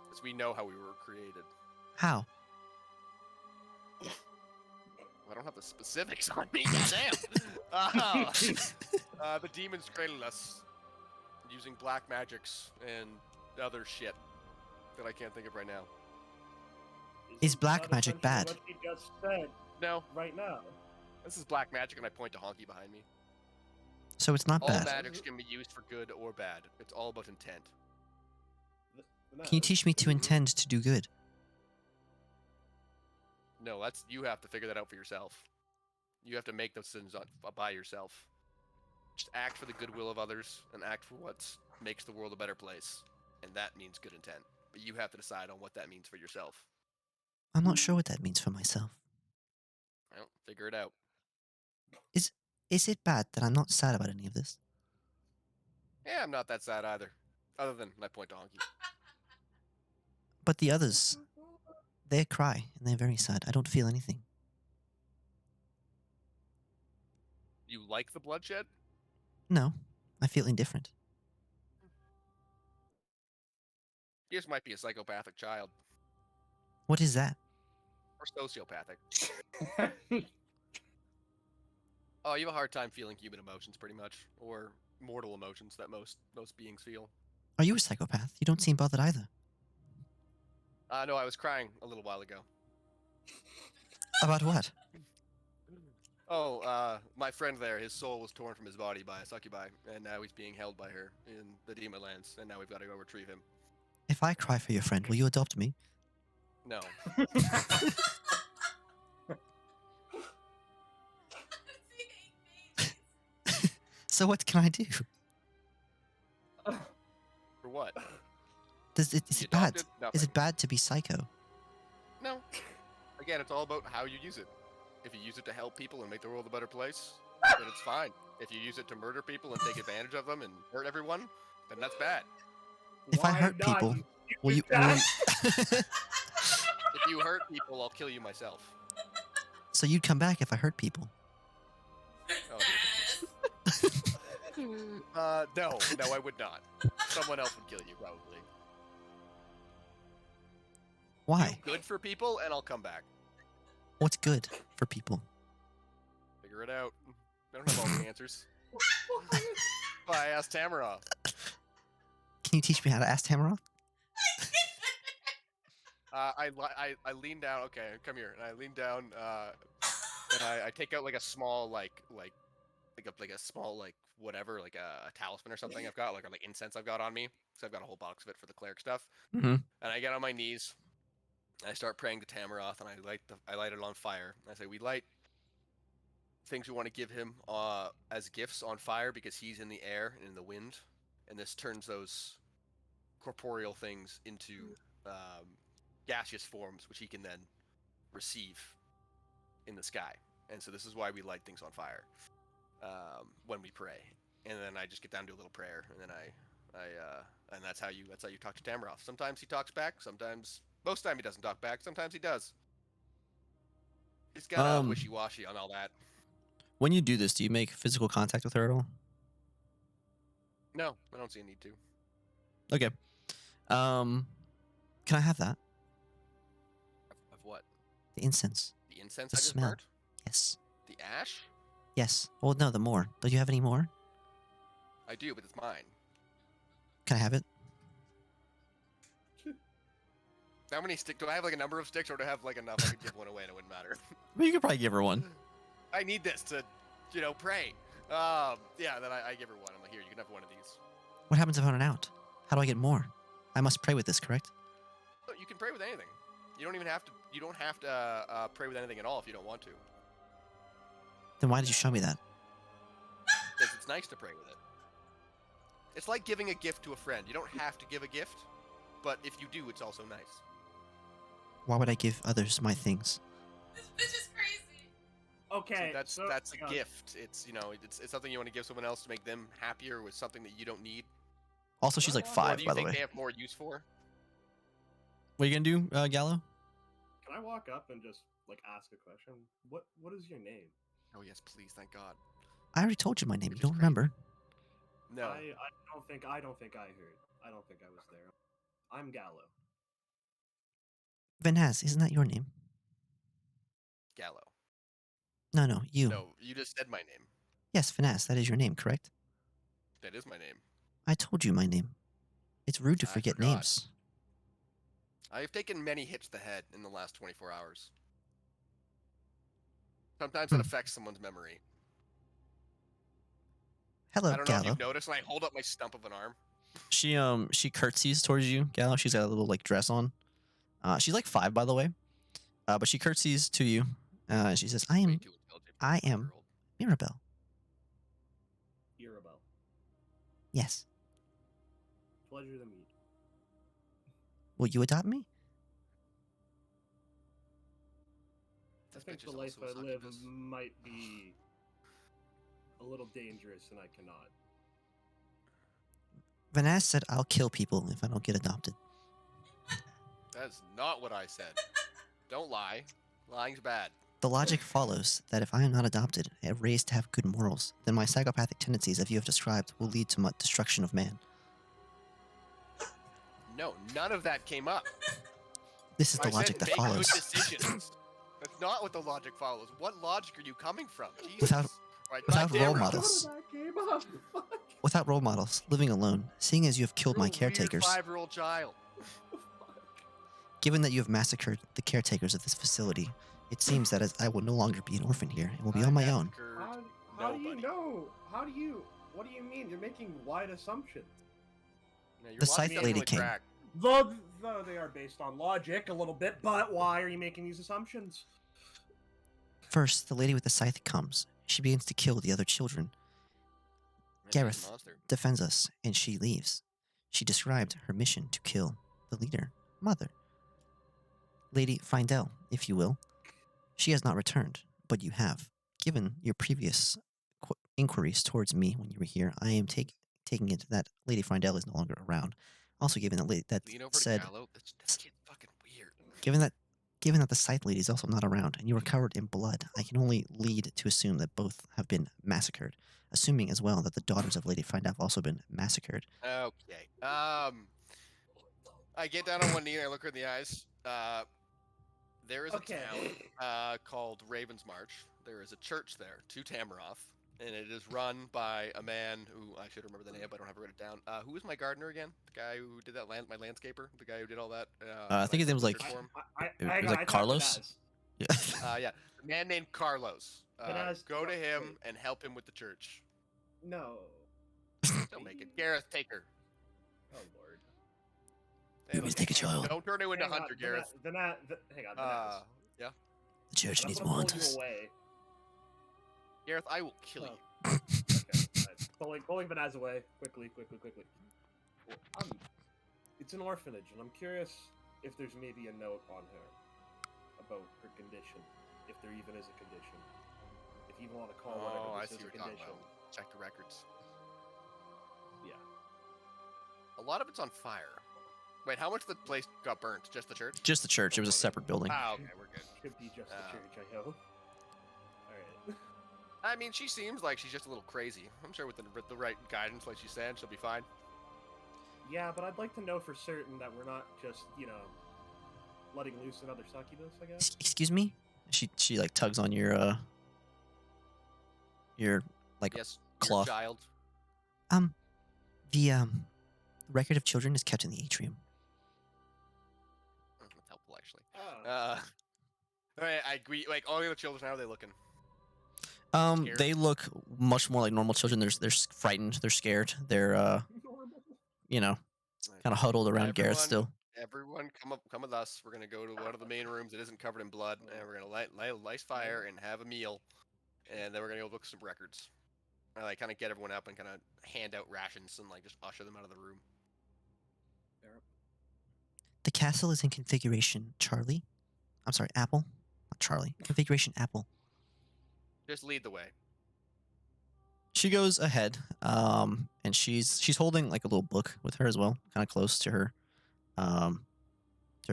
because we know how we were created. How? I don't have the specifics on me. Damn. The demons created us using black magics and other shit that I can't think of right now. Is black Not magic essentially bad? What he just said No, right now. this is black magic, and I point to Honky behind me. So it's not All bad. magics can be used for good or bad. It's all about intent. Can you teach me to intend to do good? No, that's you have to figure that out for yourself. You have to make those decisions by yourself. Just act for the goodwill of others and act for what makes the world a better place, and that means good intent. But you have to decide on what that means for yourself. I'm not sure what that means for myself. Well, figure it out. Is it bad that I'm not sad about any of this? Yeah, I'm not that sad either. Other than I point to Honky. But the others, they cry and they're very sad. I don't feel anything. You like the bloodshed? No, I feel indifferent. You just might be a psychopathic child. What is that? Or sociopathic. Oh, you have a hard time feeling human emotions, pretty much. Or mortal emotions that most beings feel. Are you a psychopath? You don't seem bothered either. No, I was crying a little while ago. About what? Oh, my friend there, his soul was torn from his body by a succubi, and now he's being held by her in the Demon Lands, and now we've got to go retrieve him. If I cry for your friend, will you adopt me? No. So what can I do? For what? Is You it bad? adopted? Is Nothing. it bad to be psycho? No. Again, it's all about how you use it. If you use it to help people and make the world a better place, then it's fine. If you use it to murder people and take advantage of them and hurt everyone, then that's bad. If I Why hurt not, people, you will you? stupid Will If you hurt people, I'll kill you myself. so you'd come back if I hurt people? Oh. No, I would not. Someone else would kill you, probably. Why? Good for people, and I'll come back. What's good for people? Figure it out. I don't have all the answers. Well, I asked Tamara. Can you teach me how to ask Tamaroth? I lean down. Okay, come here. And I lean down. And I take out like a small like a small like whatever like a talisman or something I've got like incense I've got on me. So I've got a whole box of it for the cleric stuff. Mm-hmm. And I get on my knees. And I start praying to Tamaroth, and I light it on fire. I say, we light things we want to give him as gifts on fire because he's in the air and in the wind, and this turns those corporeal things into gaseous forms, which he can then receive in the sky. And so this is why we light things on fire when we pray. And then I just get down to a little prayer, and then and that's how you talk to Tamaroth. Sometimes he talks back. Most of the time he doesn't talk back. Sometimes he does. He's got wishy-washy on all that. When you do this, do you make physical contact with her at all? No, I don't see a need to. Okay. Can I have that? Of what? The incense. The incense The I just smell. burnt? Yes. The ash? Yes. Well, no, the more. Do you have any more? I do, but it's mine. Can I have it? How many sticks? Do I have like a number of sticks, or do I have like enough I could give one away and it wouldn't matter? Well, you could probably give her one. I need this to, pray. Yeah, then I give her one. I'm like, here, you can have one of these. What happens if I run out? How do I get more? I must pray with this, correct? So you can pray with anything. You don't even have to. You don't have to pray with anything at all if you don't want to. Then why did you show me that? Because it's nice to pray with it. It's like giving a gift to a friend. You don't have to give a gift, but if you do, it's also nice. Why would I give others my things? This bitch is crazy. Okay, See, that's a gift. It's it's something you want to give someone else to make them happier with something that you don't need. Also, she's like What 5, What do you by the think way. they have more use for? What are you gonna do, Gallo? Can I walk up and just like ask a question? What is your name? Oh yes, please, thank God. I already told you my name. You Which is don't great. remember? No. I don't think I heard. I don't think I was there. I'm Gallo. Venaz, isn't that your name? Gallo. No, you. No, you just said my name. Yes, Venaz, that is your name, correct? That is my name. I told you my name. It's rude to I forget forgot. names. I've taken many hits to the head in the last 24 hours. Sometimes that affects someone's memory. Hello, I don't know if Gallo. you've noticed, and I hold up my stump of an arm. She curtsies towards you, Gallo. She's got a little like dress on. She's like 5, by the way. But she curtsies to you. She says, Way I too am intelligent for a I am- 5-year-old. Mirabelle. Irabel. Yes. Pleasure to meet. Will you adopt me? I This think bitch the is life also a I live succubus. might be a little dangerous, and I cannot. Venaz said I'll kill people if I don't get adopted. That's not what I said. Don't lie. Lying's bad. The logic follows that if I am not adopted and raised to have good morals, then my psychopathic tendencies, as you have described, will lead to destruction of man. No, none of that came up. This is the I logic said that make follows. good decisions. That's not what the logic follows. What logic are you coming from? Jesus. Without- Right, without goddamn role right. models. How did that game up? Fuck. Without role models, living alone, seeing as you have killed You're my a weird caretakers, 5-year-old child. given that you have massacred the caretakers of this facility, it seems that as I will no longer be an orphan here and will be on my own. massacred How do you nobody. know? What do you mean? You're making wide assumptions. No, your The logic Scythe doesn't Lady really came. track. Though they are based on logic a little bit, but why are you making these assumptions? First, the lady with the scythe comes. She begins to kill the other children, Man, she's a Gareth. monster. defends us, and she leaves. She described her mission to kill the leader, Mother. Lady Findel, if you will. She has not returned, but you have. Given your previous inquiries towards me when you were here, I am taking it that Lady Findel is no longer around. Also, given that Lean over said, to Gallo. This kid's fucking weird. given that the Scythe Lady is also not around and you are covered in blood, I can only lead to assume that both have been massacred. Assuming as well that the daughters of Lady Findel have also been massacred. Okay. I get down on one knee and I look her in the eyes. There is a Okay. town called Raven's March. There is a church there, to Tamaroth, and it is run by a man who I should remember the name, but I don't have it written down. Who was my gardener again? The guy who did that my landscaper? The guy who did all that? I think his name was church like- for him? It was like Carlos? Yeah. Yeah, a man named Carlos. Venaz, Go to him wait. and help him with the church. No. Don't make it. Gareth, take her. Oh lord. You want me to take a child? Don't turn her into Hang on, Hunter, Gareth. Hang on. Venaz. Yeah. The church I'm needs gonna more pull you hunters. away. Gareth, I will kill Oh. you. Okay. Pulling Venaz away. Quickly. Well, it's an orphanage, and I'm curious if there's maybe a note on her about her condition, if there even is a condition. If you even want to call Oh, whatever I this see is what a you're talking condition. about. Check the records. Yeah. A lot of it's on fire. Wait, how much of the place got burnt? Just the church? Just the church. It was a separate building. Ah, okay, we're good. Could be just the church, I hope. Alright. I mean, she seems like she's just a little crazy. I'm sure with the right guidance, like she said, she'll be fine. Yeah, but I'd like to know for certain that we're not just, letting loose another succubus, I guess. Excuse me? She like tugs on your like Yes, cloth. your child. the record of children is kept in the atrium. All right, I agree. Like all the other children, how are they looking? Scared? They look much more like normal children. They're frightened. They're scared. They're you know, kind of huddled around Gareth still. Everyone, come with us. We're gonna go to one of the main rooms that isn't covered in blood, and we're gonna light a nice fire and have a meal, and then we're gonna go look some records. I like kind of get everyone up and kind of hand out rations and like just usher them out of the room. The castle is in configuration Charlie. I'm sorry, Apple. Not Charlie. Configuration Apple. Just lead the way. She goes ahead, and she's holding like a little book with her as well, kind of close to her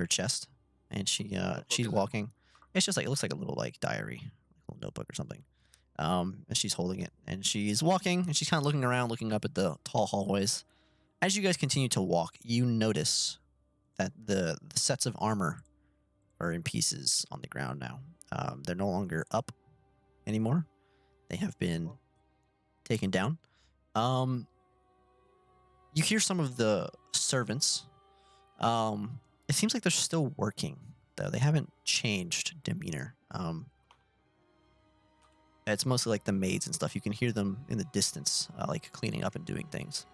chest, and she's is it? walking. It's just like it looks like a little like diary, a little notebook or something. And she's holding it, and she's walking, and she's kind of looking around, looking up at the tall hallways. As you guys continue to walk, you notice that the sets of armor are in pieces on the ground now. They're no longer up anymore. They have been taken down. You hear some of the servants. It seems like they're still working, though. They haven't changed demeanor. It's mostly like the maids and stuff. You can hear them in the distance, like cleaning up and doing things.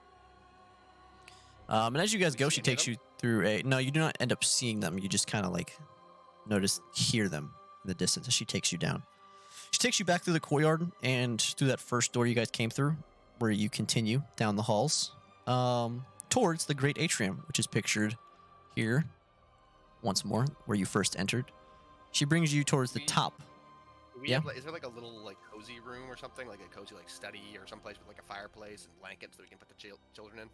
And as you guys go, she takes you through a... No, you do not end up seeing them. You just kind of like hear them in the distance as she takes you down. She takes you back through the courtyard and through that first door you guys came through, where you continue down the halls towards the great atrium, which is pictured here once more, where you first entered. She brings you towards the top. Is there like a little like cozy room or something, like a cozy like study or someplace with like a fireplace and blankets that we can put the children in?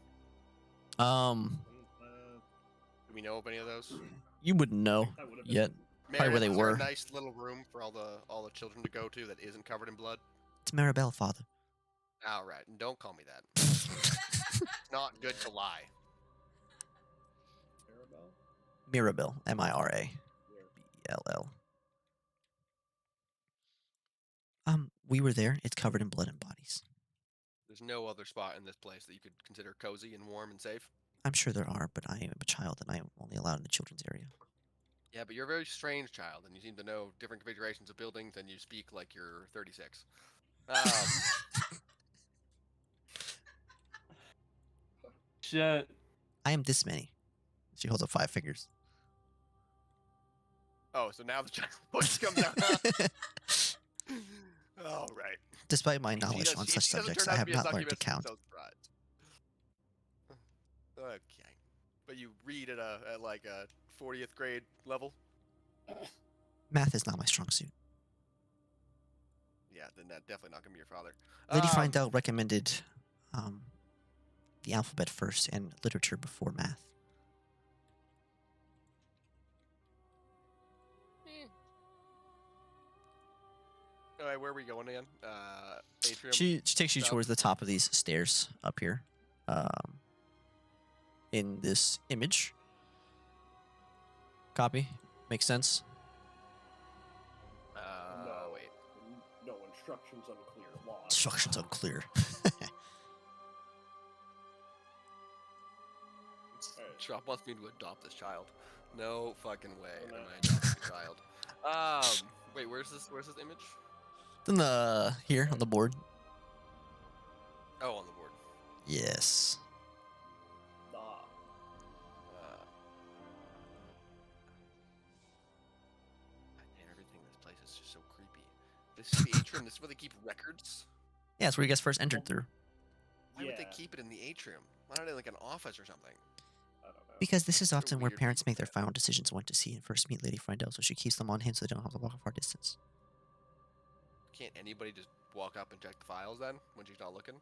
Do we know of any of those? You wouldn't know yet. Probably where they were. A nice little room for all the children to go to that isn't covered in blood. It's Maribel, Father. All right, and don't call me that. It's not good to lie. Mirabelle, Mirabell. We were there. It's covered in blood and bodies. There's no other spot in this place that you could consider cozy and warm and safe? I'm sure there are, but I am a child and I am only allowed in the children's area. Yeah, but you're a very strange child, and you seem to know different configurations of buildings, and you speak like you're 36. Shit. I am this many. She holds up 5 fingers. Oh, so now the child voice comes out. All right. Despite my knowledge on such subjects, I have not learned to count. Okay, but you read at like a 40th grade level. Math is not my strong suit. Yeah, then that's definitely not gonna be your father. Lady Freindel recommended the alphabet first and literature before math. All right, where are we going again? Atrium. She takes you towards the top of these stairs up here. In this image. Copy? Makes sense? Wait. No, instructions unclear. Lost. Instructions unclear. Trump wants me to adopt this child. No fucking way am I adopting a child. Wait, where's this image? Then here on the board. Oh, on the board. Yes. Man, everything in this place is just so creepy. This is the atrium. This is where they keep records. Yeah, that's where you guys first entered through. Why would they keep it in the atrium? Why not in like an office or something? I don't know. Because this is often where weird parents people make their final decisions when to see and first meet Lady Freindel, so she keeps them on hand so they don't have to walk a far distance. Can't anybody just walk up and check the files then when she's not looking?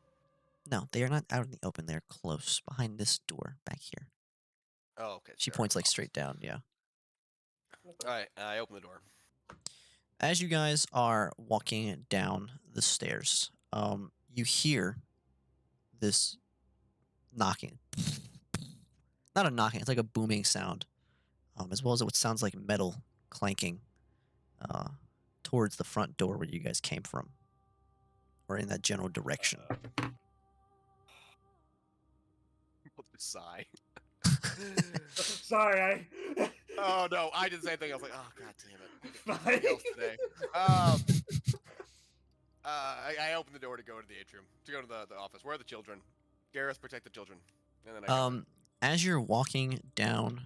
No, they are not out in the open. They're close behind this door back here. Oh, okay. She fair points like enough. straight down, yeah. All right, I open the door. As you guys are walking down the stairs, you hear this knocking. Not a knocking, it's like a booming sound, as well as what sounds like metal clanking towards the front door where you guys came from, or in that general direction. Sigh. Sorry, Oh no, I did the same thing. I was like, oh god damn it. Fine. Something else today. I opened the door to go to the atrium, to go to the office. Where are the children? Garrus, protect the children. And then I go in. As you're walking down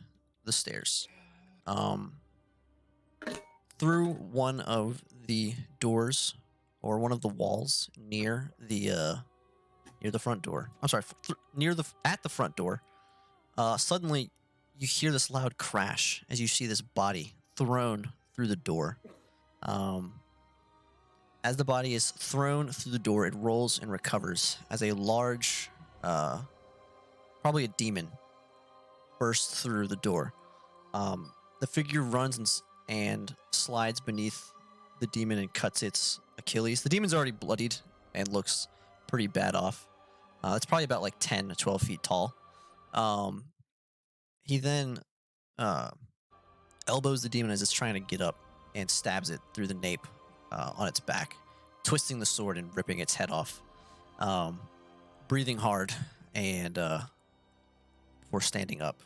the stairs, through one of the doors or one of the walls near the front door. I'm sorry, at the front door. Suddenly, you hear this loud crash as you see this body thrown through the door. As the body is thrown through the door, it rolls and recovers as a large, probably a demon, bursts through the door. The figure runs and slides beneath the demon and cuts its Achilles. The demon's already bloodied and looks pretty bad off. It's probably about like 10 to 12 feet tall. He then elbows the demon as it's trying to get up and stabs it through the nape on its back, twisting the sword and ripping its head off. Breathing hard and before standing up.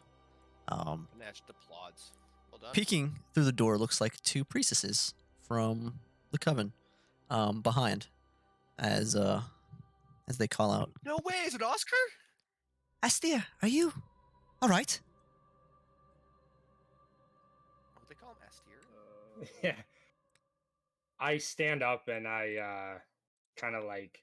Nash applauds. Well done. Peeking through the door looks like two priestesses from the coven behind as they call out, No way, is it Oscar? Astia, are you all right? Oh, they call him Astir. Yeah. I stand up and I kind of like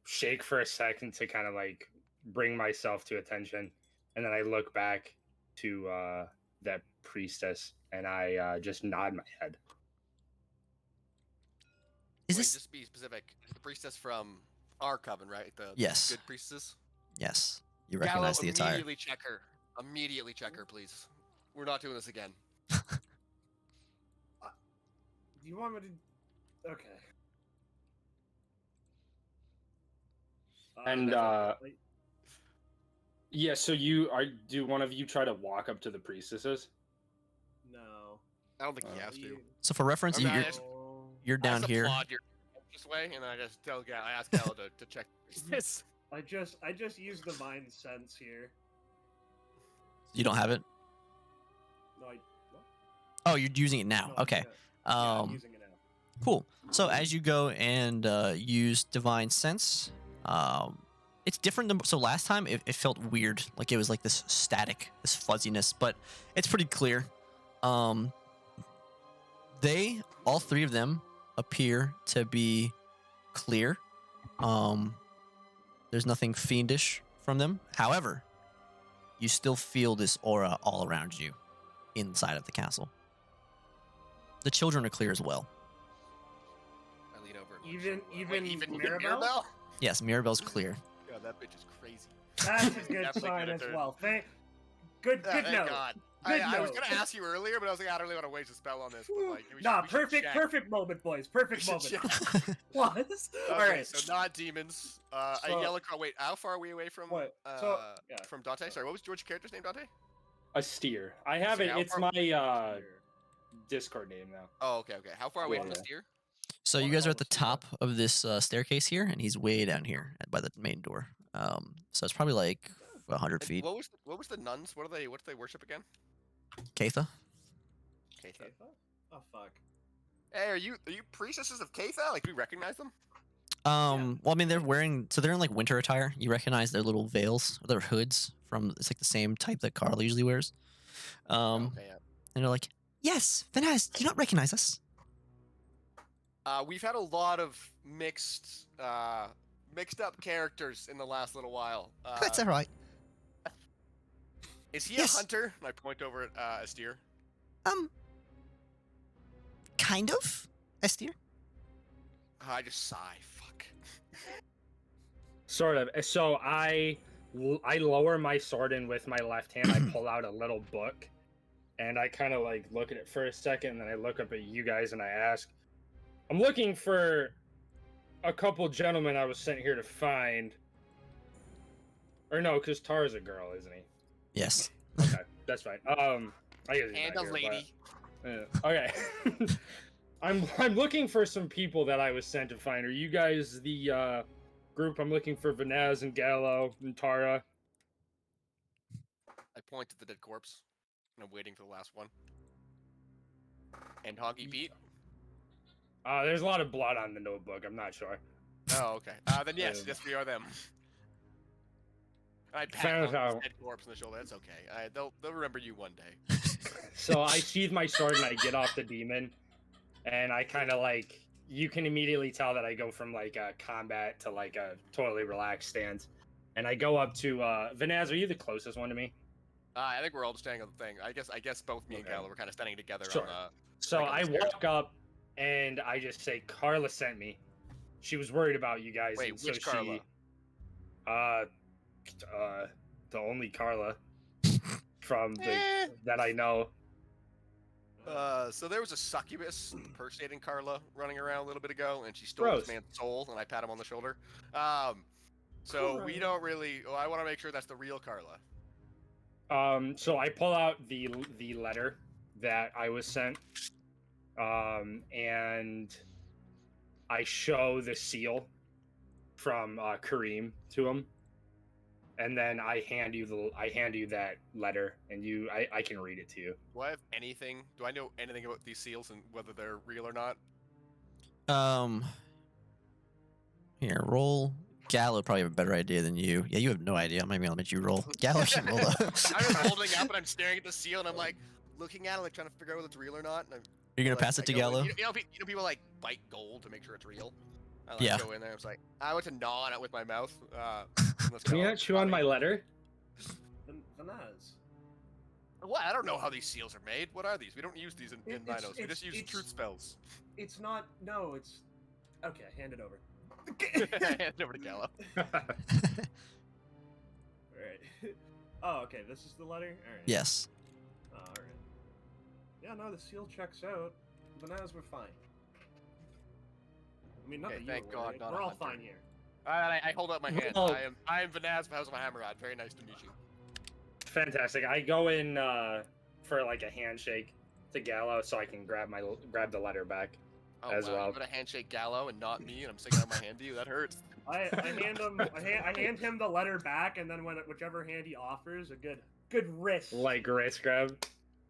shake for a second to kind of like bring myself to attention, and then I look back to that priestess and I just nod my head. Is Wait, this? just be specific. It's the priestess from our coven, right? The Yes. good priestess. Yes, you recognize Gallo, the attire. immediately check her. Immediately check her, please. We're not doing this again. Do you want me to? Okay. And, definitely. Yeah, so do one of you try to walk up to the priestesses? No. I don't think he has to. You- So for reference, I mean, I you're, just- Oh. you're I down just here. applaud your this way, and I just tell I ask Gallo to check the priestess. I just used divine sense here. You don't have it? No, what? Oh, you're using it now. No, Okay. yeah, I'm using it now. Cool. So as you go and use divine sense, it's different than so last time. It felt weird, like it was like this static, this fuzziness, but it's pretty clear. All three of them appear to be clear. There's nothing fiendish from them. However, you still feel this aura all around you inside of the castle. The children are clear as well. I lean over. And Even Wait, even Mirabelle? Yes, Mirabelle's clear. God, that bitch is crazy. That's a good Definitely sign gonna as turn. well. Good Thank note. God. Good I was note. gonna ask you earlier, but I was like, I don't really want to waste a spell on this. But like, we should, Nah, we should check. perfect moment, boys. Perfect We should moment. check. What? Okay, All right. so not demons. A So- yellow crow. Wait, how far are we away from? What? So- yeah. From Dante. Sorry, what's your character's name, Dante? A steer. I have So it. how It's far- my Discord name now. Oh, okay. How far are we from the Yeah. steer? So you What guys are at the else? top of this staircase here, and he's way down here by the main door. So it's probably like 100 And feet. What was the nuns? What do they worship again? Katha? Katha. Katha? Oh fuck. Hey, are you priestesses of Katha? Like, do we recognize them? Well, I mean, they're in like winter attire. You recognize their little veils, or their hoods from, it's like the same type that Carl usually wears. Okay, yeah. And they're like, yes, Vanaz, do you not recognize us? We've had a lot of mixed up characters in the last little while. That's all right. Is he Yes. a hunter? And I point over at Astir. Kind of, Estir. I just sigh. Fuck. Sort of. So I lower my sword in with my left hand. I pull out a little book, and I kind of like look at it for a second, and then I look up at you guys and I ask, "I'm looking for a couple gentlemen I was sent here to find." Or no, because Tara's a girl, isn't he? Yes. Okay, that's fine. I guess he's And not a here, lady. but- okay. I'm looking for some people that I was sent to find. Are you guys the group? I'm looking for Vanaz and Gallo and Tara. point to the dead corpse, and I'm waiting for the last one. And Honky Pete. There's a lot of blood on the notebook. I'm not sure. Oh, okay. Then yes, yes, we are them. I Fair pat enough. the dead corpse on the shoulder. That's okay. They'll remember you one day. So I sheathe my sword and I get off the demon, and I kind of like, you can immediately tell that I go from like a combat to like a totally relaxed stance, and I go up to Vanaz. Are you the closest one to me? I think we're all just standing on the thing. I guess both me and Okay. Gallo were kind of standing together Sure. on So like on I the stairs. walk up and I just say, Carla sent me. She was worried about you guys. Wait, and which so Carla? The only Carla from the Eh. that I know. So there was a succubus impersonating Carla running around a little bit ago, and she stole this Gross. man's soul, and I pat him on the shoulder. So we don't really. Well, I want to make sure that's the real Carla. So I pull out the letter that I was sent, and I show the seal from Kareem to him, and then I hand you that letter, and I can read it to you. Do I have anything? Do I know anything about these seals and whether they're real or not? Here, roll. Gallo would probably have a better idea than you. Yeah, you have no idea. Maybe I'll let you roll. Gallo can roll. I'm just holding up and I'm staring at the seal and I'm like looking at it, like trying to figure out whether it's real or not. And You're gonna like, pass it to I go in- Gallo? You know, people like bite gold to make sure it's real. I like Yeah. go in there. I was like, I went to gnaw on it with my mouth. Let's Can go. you not chew on my letter? Vanaz. What? I don't know how these seals are made. What are these? We don't use these in It's- Minos. We it's- just use it's- truth spells. It's not. No, it's. Okay, hand it over. Hand it over to Gallo. Alright. Oh, okay, this is the letter? Alright. Yes. Alright. Yeah, no, the seal checks out. Vanaz, we're fine. I mean, not Okay, that thank you God, worried. not We're a all hunter. fine here. I hold up my hand. Well- I am Vanaz from House of Hammerad. Very nice to meet you. Fantastic. I go in for like a handshake to Gallo so I can grab the letter back. Oh, As wow. well. You got a handshake Gallo and not me, and I'm sticking out my hand to you. That hurts. I hand him I hand him the letter back, and then whichever hand he offers, a good wrist, Like wrist grab.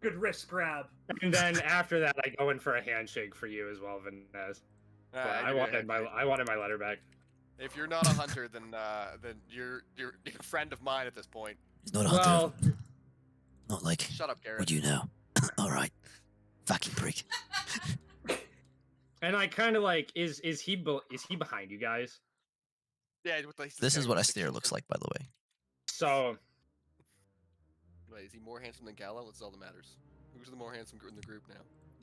good wrist grab. And then after that, I go in for a handshake for you as well, Vanez. But Alright, I give me a wanted my letter back. If you're not a hunter, then you're a friend of mine at this point. He's not a hunter. Well, Not like Shut up, Garrett. what you know. All right. Fucking prick. and I kind of like is he behind you guys? Yeah, with the, This is what the Astaire cute looks one. like, by the way. So Wait, is he more handsome than Gallo? That's all that matters. Who's the more handsome in the group now?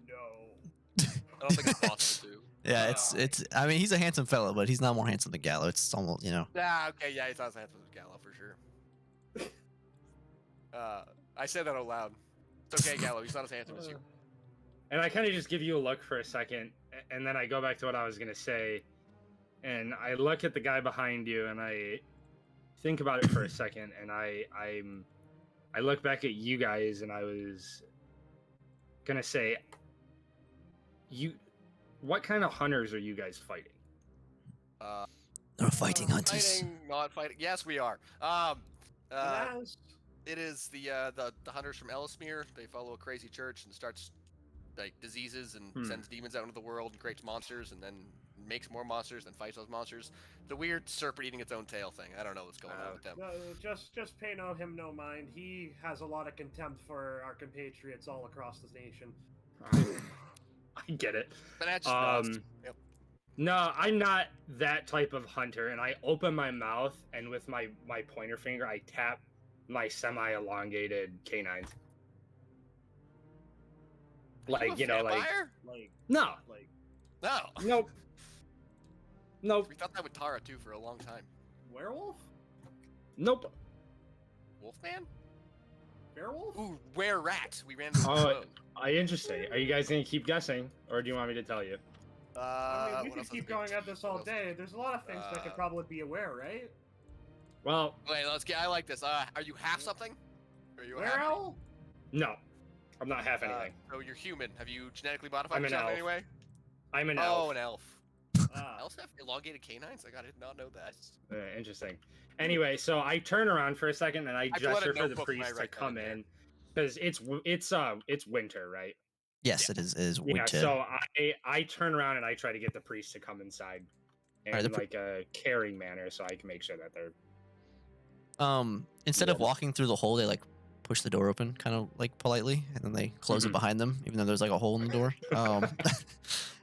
No. I don't think it's possible to. Yeah, it's. I mean, he's a handsome fellow, but he's not more handsome than Gallo. It's almost, you know. Ah, okay, yeah, he's not as handsome as Gallo for sure. I said that out loud. It's okay, Gallo. He's not as handsome as you. and I kind of just give you a look for a second, and then I go back to what I was gonna say, and I look at the guy behind you, and I think about it for a second, and I look back at you guys, and I was gonna say, what kind of hunters are you guys fighting? They're fighting hunters. Fighting, not fighting. Yes, we are. Vanaz, It is the hunters from Ellesmere. They follow a crazy church and starts like diseases and sends demons out into the world and creates monsters and then makes more monsters and fights those monsters. The weird serpent eating its own tail thing. I don't know what's going on with them. just pay him no mind. He has a lot of contempt for our compatriots all across the nation. I get it. But that's just nods. Yep. No, I'm not that type of hunter, and I open my mouth, and with my pointer finger, I tap my semi-elongated canines. Like, you know, like, vampire? Like, no, No. nope, nope, We thought that with Tara too for a long time. werewolf? nope. Wolfman? Werewolf? Ooh, were rat. We ran into the Oh, clone. Interesting. Are you guys gonna keep guessing, or do you want me to tell you? I mean, we what could else keep has going at this all what else? day. There's a lot of things that could probably be aware, right? Well, Wait, let's get. I like this. Are you half something? Are you a half? Werewolf? no, I'm not half anything. So you're human. Have you genetically modified I'm an yourself in elf. any way? I'm an Oh, elf. an elf. Elves have elongated canines? Like, I did not know that. Interesting. Anyway, so I turn around for a second and I I pull out a gesture for the notebook and I priest to write that come in there. in because it's winter, right? Yes, it is Yeah. winter. So I turn around and I try to get the priest to come inside in Alright, like a caring manner, so I can make sure that they're Instead of walking through the hole, they like push the door open, kind of like politely, and then they close it Mhm. behind them, even though there's like a hole in the door.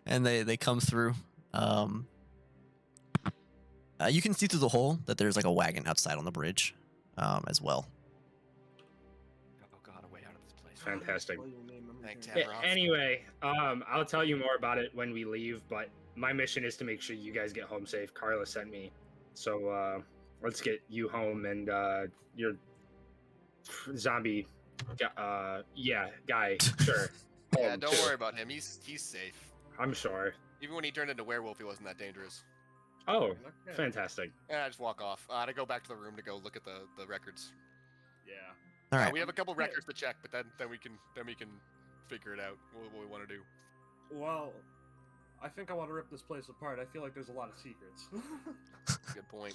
And they come through. You can see through the hole that there's like a wagon outside on the bridge, as well. Oh god, a way out of this place. fantastic. Spell your name, I'm Thank hearing- Tamara. Anyway, I'll tell you more about it when we leave, but my mission is to make sure you guys get home safe. Carla sent me, so let's get you home and your zombie, guy, sure. Yeah, home, don't too. worry about him. He's safe. I'm sure. Even when he turned into werewolf, he wasn't that dangerous. Oh, Okay. fantastic. And I just walk off. To go back to the room to go look at the records. Yeah. All right. We have a couple records to check, but then we can figure it out what we want to do. Well, I think I want to rip this place apart. I feel like there's a lot of secrets. Good point.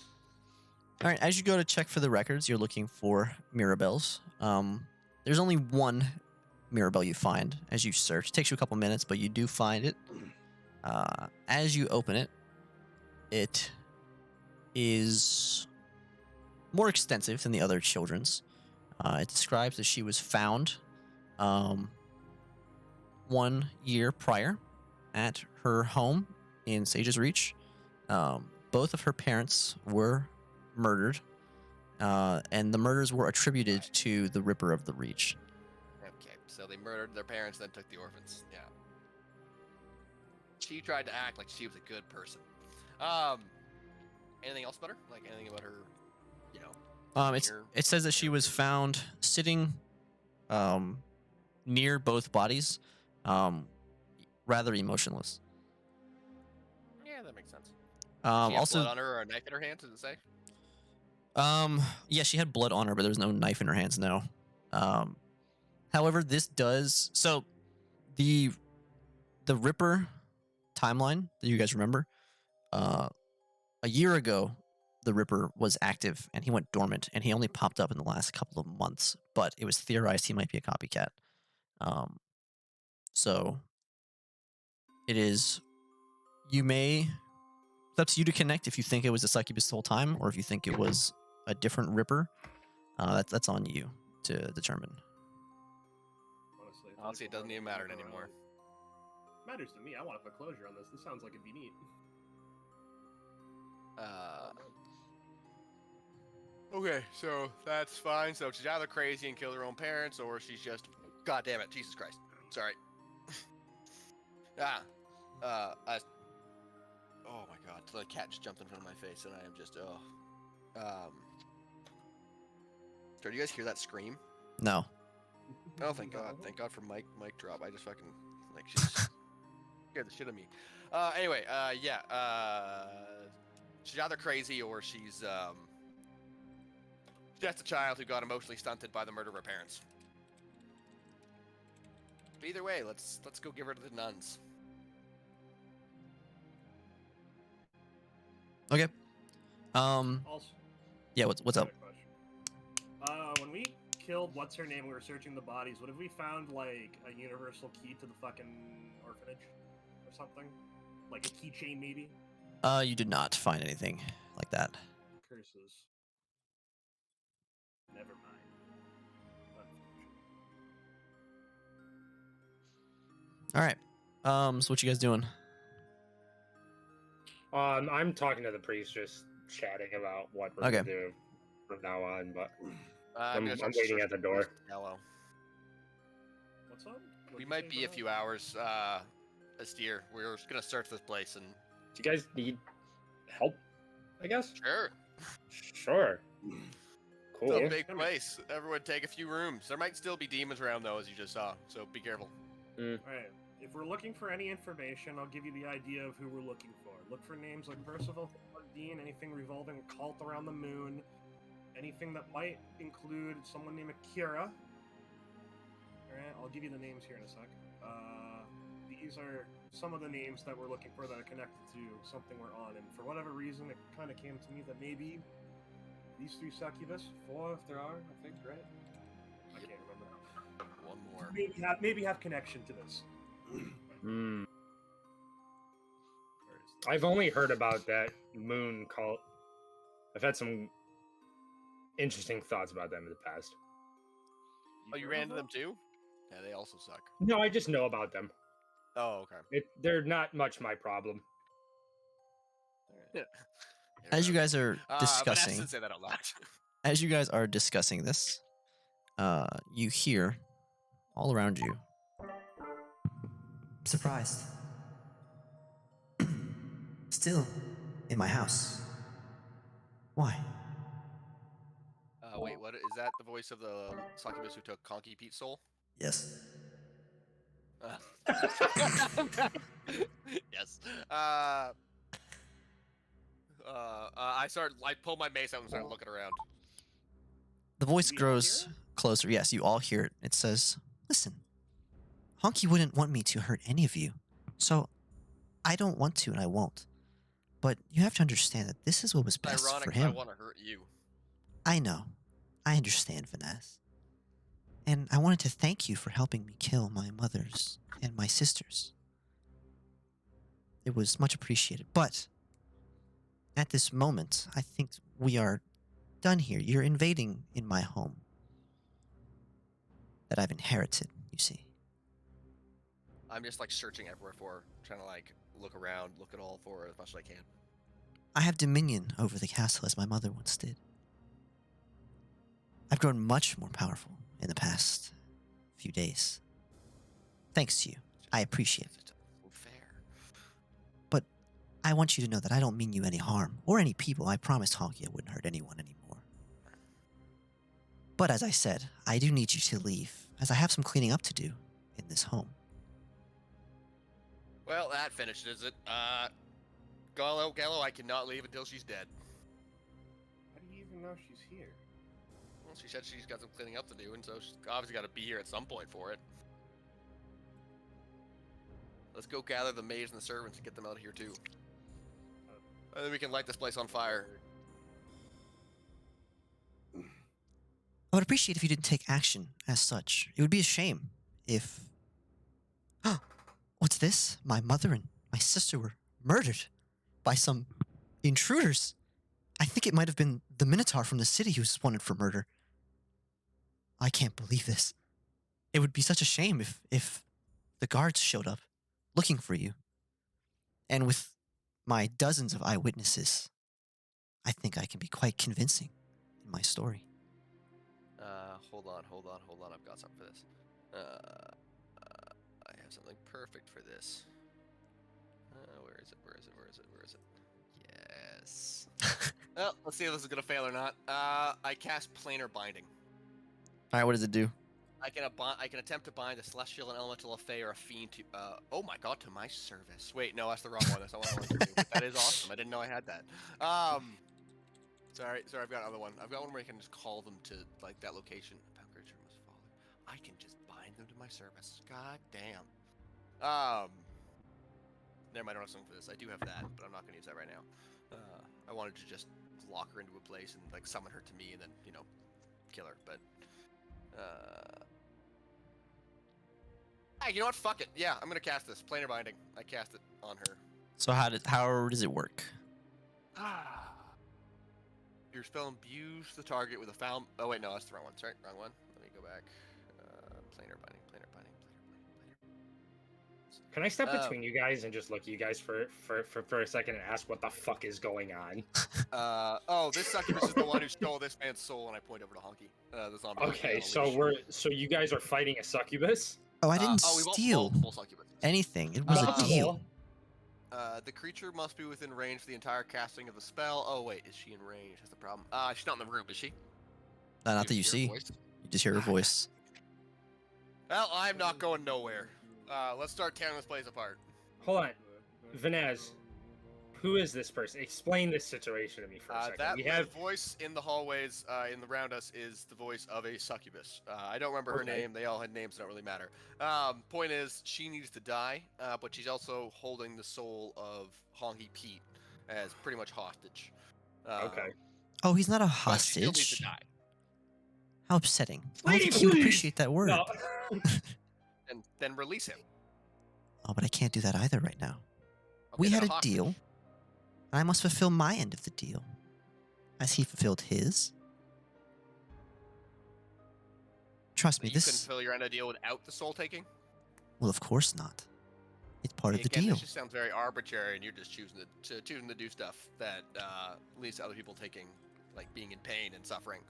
All right. As you go to check for the records, you're looking for Mirabelles. There's only one Mirabelle you find as you search. It takes you a couple minutes, but you do find it. As you open it, it is more extensive than the other children's. It describes that she was found 1 year prior at her home in Sage's Reach. Both of her parents were murdered, and the murders were attributed to the Ripper of the Reach. Okay, so they murdered their parents, then took the orphans. Yeah. She tried to act like she was a good person. Anything else about her? Like anything about her, you know? It says that she was found sitting near both bodies, rather emotionless. Yeah, that makes sense. She had Also, blood on her or a knife in her hand, does it say? yeah, she had blood on her, but there was no knife in her hands. No. However, this does so. The Ripper timeline that you guys remember, a year ago, the Ripper was active and he went dormant, and he only popped up in the last couple of months. But it was theorized he might be a copycat. So it is. You may. It's up to you to connect if you think it was a succubus the whole time, or if you think it was a different Ripper. That's on you to determine. Honestly, it doesn't even matter anymore. Matters to me. I want to put closure on this. This sounds like it'd be neat. Okay, so that's fine. So she's either crazy and killed her own parents, or she's just, God damn it, Jesus Christ. Sorry. Oh my God, the cat just jumped in front of my face, and I am just, So do you guys hear that scream? No. Oh, thank God. Thank God for mic drop. I just fucking, like, she's scared the shit out of me. Anyway, she's either crazy or she's just a child who got emotionally stunted by the murder of her parents. But either way, let's go give her to the nuns. Okay. Also, Yeah. What's I up? had a question. When we killed what's her name, we were searching the bodies. What if we found like a universal key to the fucking orphanage or something? Like a keychain, maybe? You did not find anything like that. Curses. Never mind. All right. So what you guys doing? I'm talking to the priest, just chatting about what we're gonna do from now on. But I'm waiting at the door. Hello. What's up? We might be a few hours, Astir. We're just gonna search this place and... Do you guys need help? I guess. Sure. Sure. Cool. It's a big place. Everyone take a few rooms. There might still be demons around, though, as you just saw, so be careful. Alright. If we're looking for any information, I'll give you the idea of who we're looking for. Look for names like Percival, Dean, anything revolving a cult around the moon, anything that might include someone named Akira. Alright, I'll give you the names here in a sec. The these are some of the names that we're looking for that are connected to something we're on, and for whatever reason, it kind of came to me that maybe these 3 succubus, 4 if there are, I think, right? I can't remember now. One more. Maybe have connection to this. Hmm. Where is this? I've only heard about that moon cult. I've had some interesting thoughts about them in the past. Oh, you heard ran of into them too? Yeah, they also suck. No, I just know about them. Oh, okay. They're not much my problem. As you guys are Vanessa discussing, didn't say that out loud. as you guys are discussing this, you hear all around you. Surprised. Still in my house. Why? Wait, what is that? The voice of the succubus who took Conky Pete's soul? Yes. Yes. I pulled my mace out and started looking around. The voice We all hear grows it? closer. Yes, you all hear it. It says, "Listen, Honky wouldn't want me to hurt any of you, so I don't want to and I won't. But you have to understand that this is what was It's best ironic for 'cause I him." want to hurt you. I know. I understand, Vanessa. And I wanted to thank you for helping me kill my mothers and my sisters. It was much appreciated. But at this moment, I think we are done here. You're invading in my home that I've inherited, you see. I'm just like searching everywhere for, trying to like look around, look at all for it as much as I can. I have dominion over the castle as my mother once did. I've grown much more powerful in the past few days. Thanks to you. I appreciate it. It's unfair. But I want you to know that I don't mean you any harm, or any people. I promised Honky I wouldn't hurt anyone anymore. But as I said, I do need you to leave, as I have some cleaning up to do in this home. Well, that finishes it. Gallo, I cannot leave until she's dead. How do you even know she's here? Well, she said she's got some cleaning up to do, and so she's obviously got to be here at some point for it. Let's go gather the maids and the servants and get them out of here too. And then we can light this place on fire. I would appreciate if you didn't take action as such. It would be a shame if... What's this? My mother and my sister were murdered by some intruders. I think it might have been the Minotaur from the city who was wanted for murder. I can't believe this. It would be such a shame if the guards showed up looking for you. And with my dozens of eyewitnesses, I think I can be quite convincing in my story. Hold on. I've got something for this. I have something perfect for this. Where is it? Yes. Well, let's see if this is gonna fail or not. I cast Planar Binding. All right, what does it do? I can attempt to bind a celestial, an elemental, a fey, or a fiend to. Oh my god, to my service. Wait, no, that's the wrong one. That's not what I wanted to do. But that is awesome. I didn't know I had that. Sorry. I've got another one. I've got one where I can just call them to like that location. Pound creature must follow. I can just bind them to my service. God damn. Never mind. I don't have something for this. I do have that, but I'm not gonna use that right now. I wanted to just lock her into a place and like summon her to me, and then kill her. But hey, you know what? Fuck it. Yeah, I'm gonna cast this Planar Binding. I cast it on her. So how does it work? Your spell imbues the target with a foul. Oh wait, no, that's the wrong one. Sorry, wrong one. Let me go back. Planar binding. Can I step between you guys and just look at you guys for a second and ask what the fuck is going on? This succubus is the one who stole this man's soul, and I point over to Honky. The zombie. Okay, so you guys are fighting a succubus? Oh, I didn't we want steal multiple succubuses. anything. It was a deal. The creature must be within range for the entire casting of the spell. Oh wait, is she in range? That's the problem. She's not in the room, is she? Not that you hear her see. voice? You just hear her voice. Well, I'm not going nowhere. Let's start tearing this place apart. Hold on. Vanez, who is this person? Explain this situation to me for a second. That We have voice in the hallways around us is the voice of a succubus. I don't remember her Okay. name. They all had names that don't really matter. Point is, she needs to die, but she's also holding the soul of Honky Pete as pretty much hostage. Okay. Oh, he's not a But she still needs hostage. to die. How upsetting. I don't Lady, think he would please! appreciate that word. No. And then release him. Oh, but I can't do that either right now. Okay, We then had a hostage. deal, and I must fulfill my end of the deal, as he fulfilled his. Trust So me, you couldn't this. fulfill your end of the deal without the soul taking? Well, of course not. It's part of the Again, deal. this just sounds very arbitrary, and you're just choosing to do stuff that leads to other people taking, like being in pain and suffering.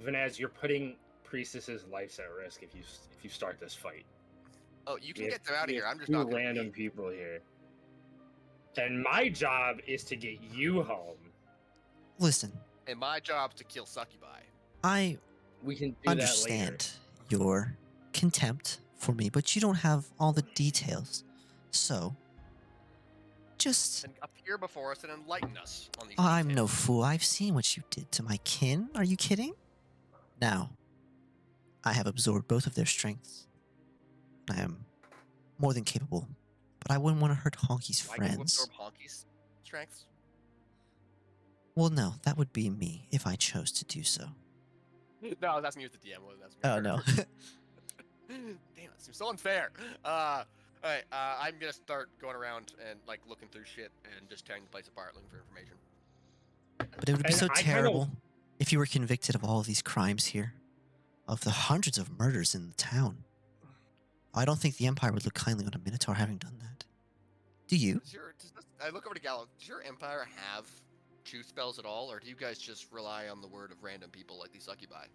Vanaz, you're putting Priestess's life at risk if you start this fight. Oh, you can We get them out of we here. have I'm just two not gonna random leave. people here. And my job is to get you home. Listen, And my job's to kill succubi. I We can do that later. understand your contempt for me, but you don't have all the details. So, just. And appear before us and enlighten us on these. I'm no details. fool. I've seen what you did to my kin. Are you kidding? Now, I have absorbed both of their strengths. I am more than capable, but I wouldn't want to hurt Honky's Why can you friends. absorb Honky's strengths? Well, no, that would be me if I chose to do so. No, I was asking you as the DM. Wasn't asking Oh, her. no. Damn, it seems so unfair. Alright, I'm gonna start going around and like looking through shit and just tearing the place apart, looking for information. But it would be And so I kinda- terrible if you were convicted of all of these crimes here, of the hundreds of murders in the town. I don't think the Empire would look kindly on a Minotaur having done that. Do you? I look over to Gallo. Does your empire have truth spells at all, or do you guys just rely on the word of random people like these succubi?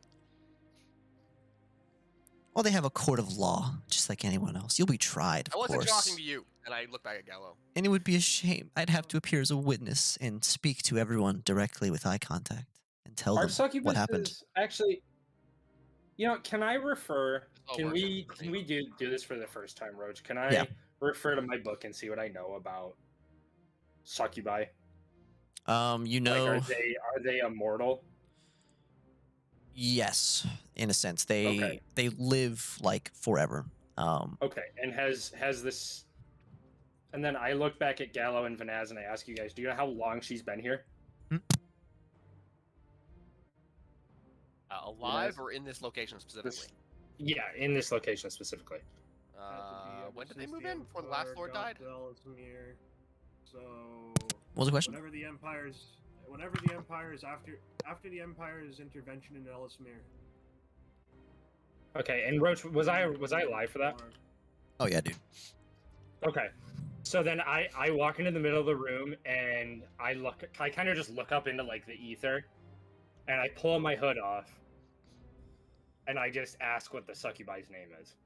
Well, they have a court of law, just like anyone else. You'll be tried, of I wasn't course. talking to you, and I look back at Gallo. And it would be a shame. I'd have to appear as a witness and speak to everyone directly with eye contact and tell Our them succubus what happened. is actually. Can I refer? all Can working we for me. do this for the first time, Roach? Can I Yeah. refer to my book and see what I know about succubi? You know, Like, are they immortal? yes, in a sense, they Okay. they live like forever. Okay, and has this? And then I look back at Gallo and Vanaz and I ask you guys, do you know how long she's been here? Alive Yes. or in this location specifically? Yeah, in this location specifically. When did they move in? Before the last lord died? So What was the question? whenever the empires after the empire's intervention in Ellesmere. Okay, and Roach, was I live for that? Oh yeah, dude. Okay. So then I walk into the middle of the room and I kind of just look up into like the ether and I pull my hood off and I just ask what the succubi's name is.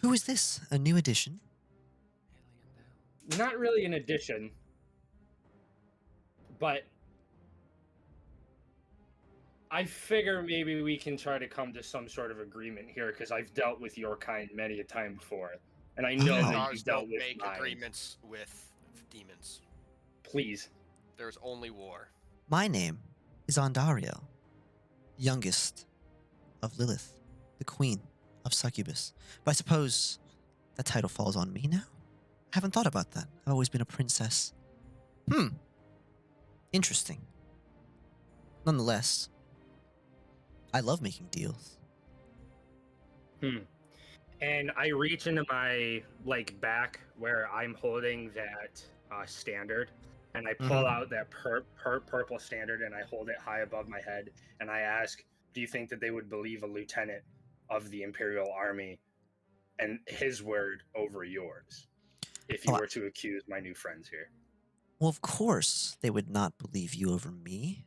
Who is this? A new addition? Not really an addition, but I figure maybe we can try to come to some sort of agreement here because I've dealt with your kind many a time before, and I know Oh. that Stars you've dealt don't with make mine. agreements with demons. Please. There's only war. My name is Ondariel, youngest of Lilith, the queen of Succubus. But I suppose that title falls on me now? I haven't thought about that. I've always been a princess. Interesting. Nonetheless, I love making deals. And I reach into my back where I'm holding that standard, and I pull out that purple standard and I hold it high above my head, and I ask, "Do you think that they would believe a lieutenant of the Imperial Army and his word over yours if you Oh, were to accuse my new friends here?" Well, of course, they would not believe you over me.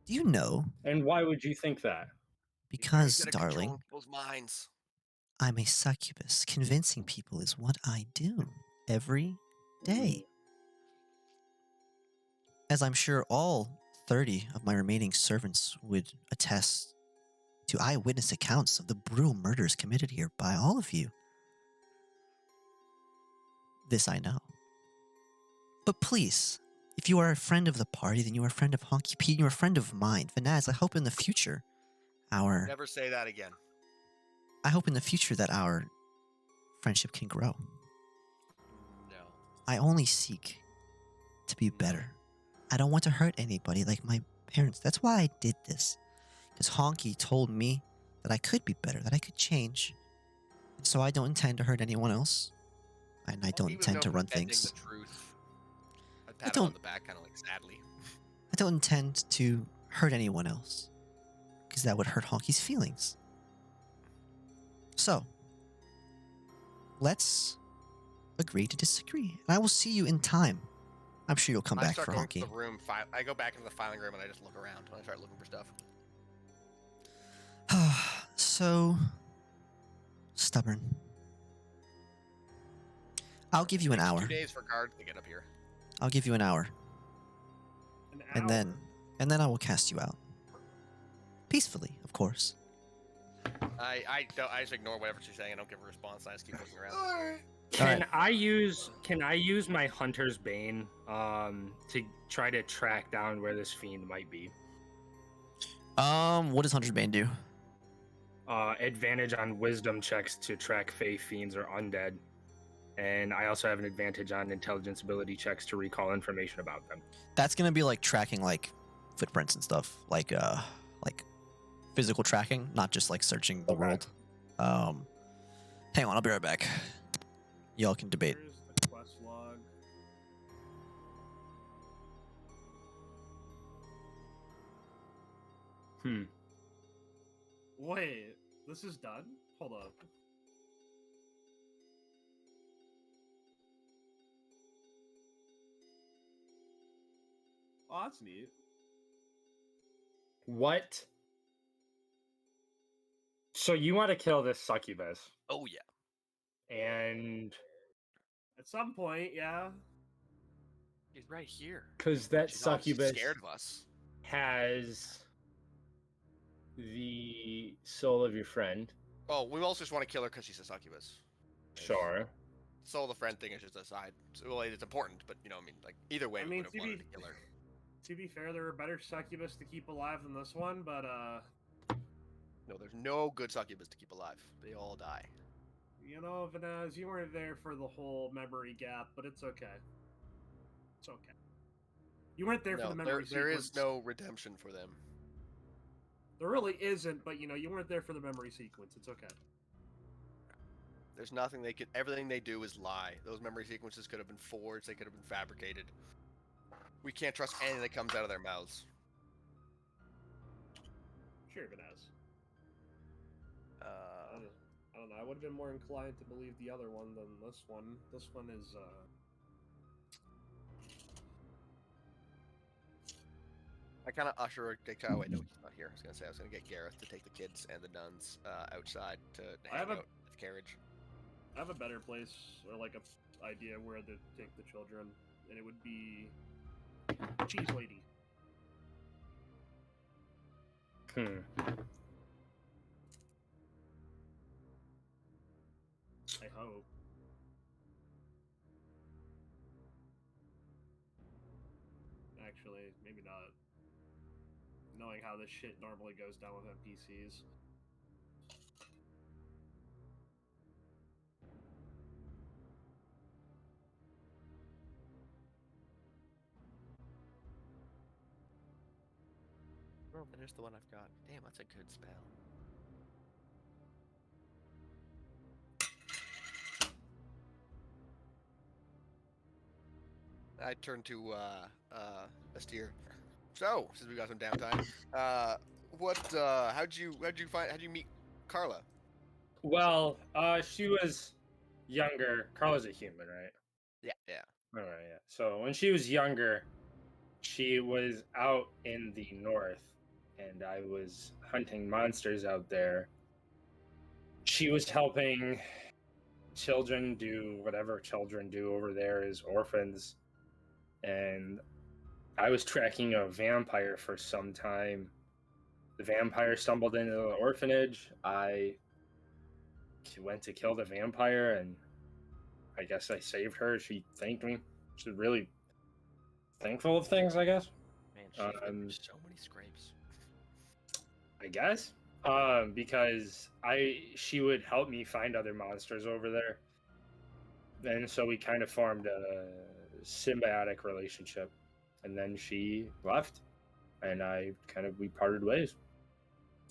Do you know? And why would you think that? Because, He's good at controlling darling, people's minds. I'm a succubus. Convincing people is what I do every day. As I'm sure all 30 of my remaining servants would attest to eyewitness accounts of the brutal murders committed here by all of you. This I know. But please, if you are a friend of the party, then you are a friend of Honky Pete, and you're a friend of mine. Vanaz, I hope in the future Never say that again. that our friendship can grow. No. I only seek to be better. I don't want to hurt anybody like my parents. That's why I did this. Because Honky told me that I could be better, that I could change. And so I don't intend to hurt anyone else. And I don't He was intend known to for run bending things. The truth. I pat him on the back, kind of like sadly. I don't intend to hurt anyone else. Because that would hurt Honky's feelings. So, let's agree to disagree. And I will see you in time. I'm sure you'll come I back start for going Honky. to the room. I go back into the filing room and I just look around and I start looking for stuff. So stubborn. I'll give you an Takes hour. 2 days for guards to get up here. I'll give you an hour. An And hour. then I will cast you out. Peacefully, of course. I just ignore whatever she's saying. I don't give a response. I just keep looking around. Can Alright. I use my Hunter's Bane to try to track down where this fiend might be? What does Hunter's Bane do? Advantage on wisdom checks to track fey fiends or undead. And I also have an advantage on intelligence ability checks to recall information about them. That's gonna be like tracking like footprints and stuff. Like physical tracking, not just like searching the Okay. world. Hang on, I'll be right back. Y'all can debate. Here's the quest log. Wait, this is done? Hold up. Oh, that's neat. What? So you want to kill this succubus, Oh yeah, and At some point, yeah. he's right here. because that She's obviously succubus scared of us. has the soul of your friend. Oh, we also just want to kill her because she's a succubus. Sure. Soul of the friend thing is just a side. Well, it's important, but I mean, like either way, I we mean, would have wanted to kill her. To be fair, there are better succubus to keep alive than this one, but No, there's no good succubus to keep alive. They all die. you know, Vanaz, you weren't there for the whole memory gap, but it's okay. It's okay. You weren't there for No, the memory there is sequence. no redemption for them. There really isn't, but you weren't there for the memory sequence. It's okay. There's nothing they could. Everything they do is lie. Those memory sequences could have been forged. They could have been fabricated. We can't trust anything that comes out of their mouths. Sure, Vanaz. Uh, I don't know. I would have been more inclined to believe the other one than this one. This one is, I kind of usher. Oh wait, no, he's not here. I was gonna say I was gonna get Gareth to take the kids and the nuns outside to hang have a- out with the carriage. I have a better place, or like a idea where to take the children, and it would be Cheese Lady. I hope. Actually, maybe not. Knowing how this shit normally goes down with NPCs. Oh, there's the one I've got. Damn, that's a good spell. I turn to Astir. So, since we got some downtime, how'd you meet Carla? Well, she was younger. Carla's a human, right? Yeah. All right, yeah. So when she was younger, she was out in the north, and I was hunting monsters out there. She was helping children do whatever children do over there as orphans, and I was tracking a vampire for some time. The vampire stumbled into the orphanage. I went to kill the vampire, and I guess I saved her. She thanked me. She's really thankful of things, I guess. Man, she's been Um, through so many scrapes. I guess. Because she would help me find other monsters over there. And so we kind of formed a symbiotic relationship. And then she left. And we parted ways.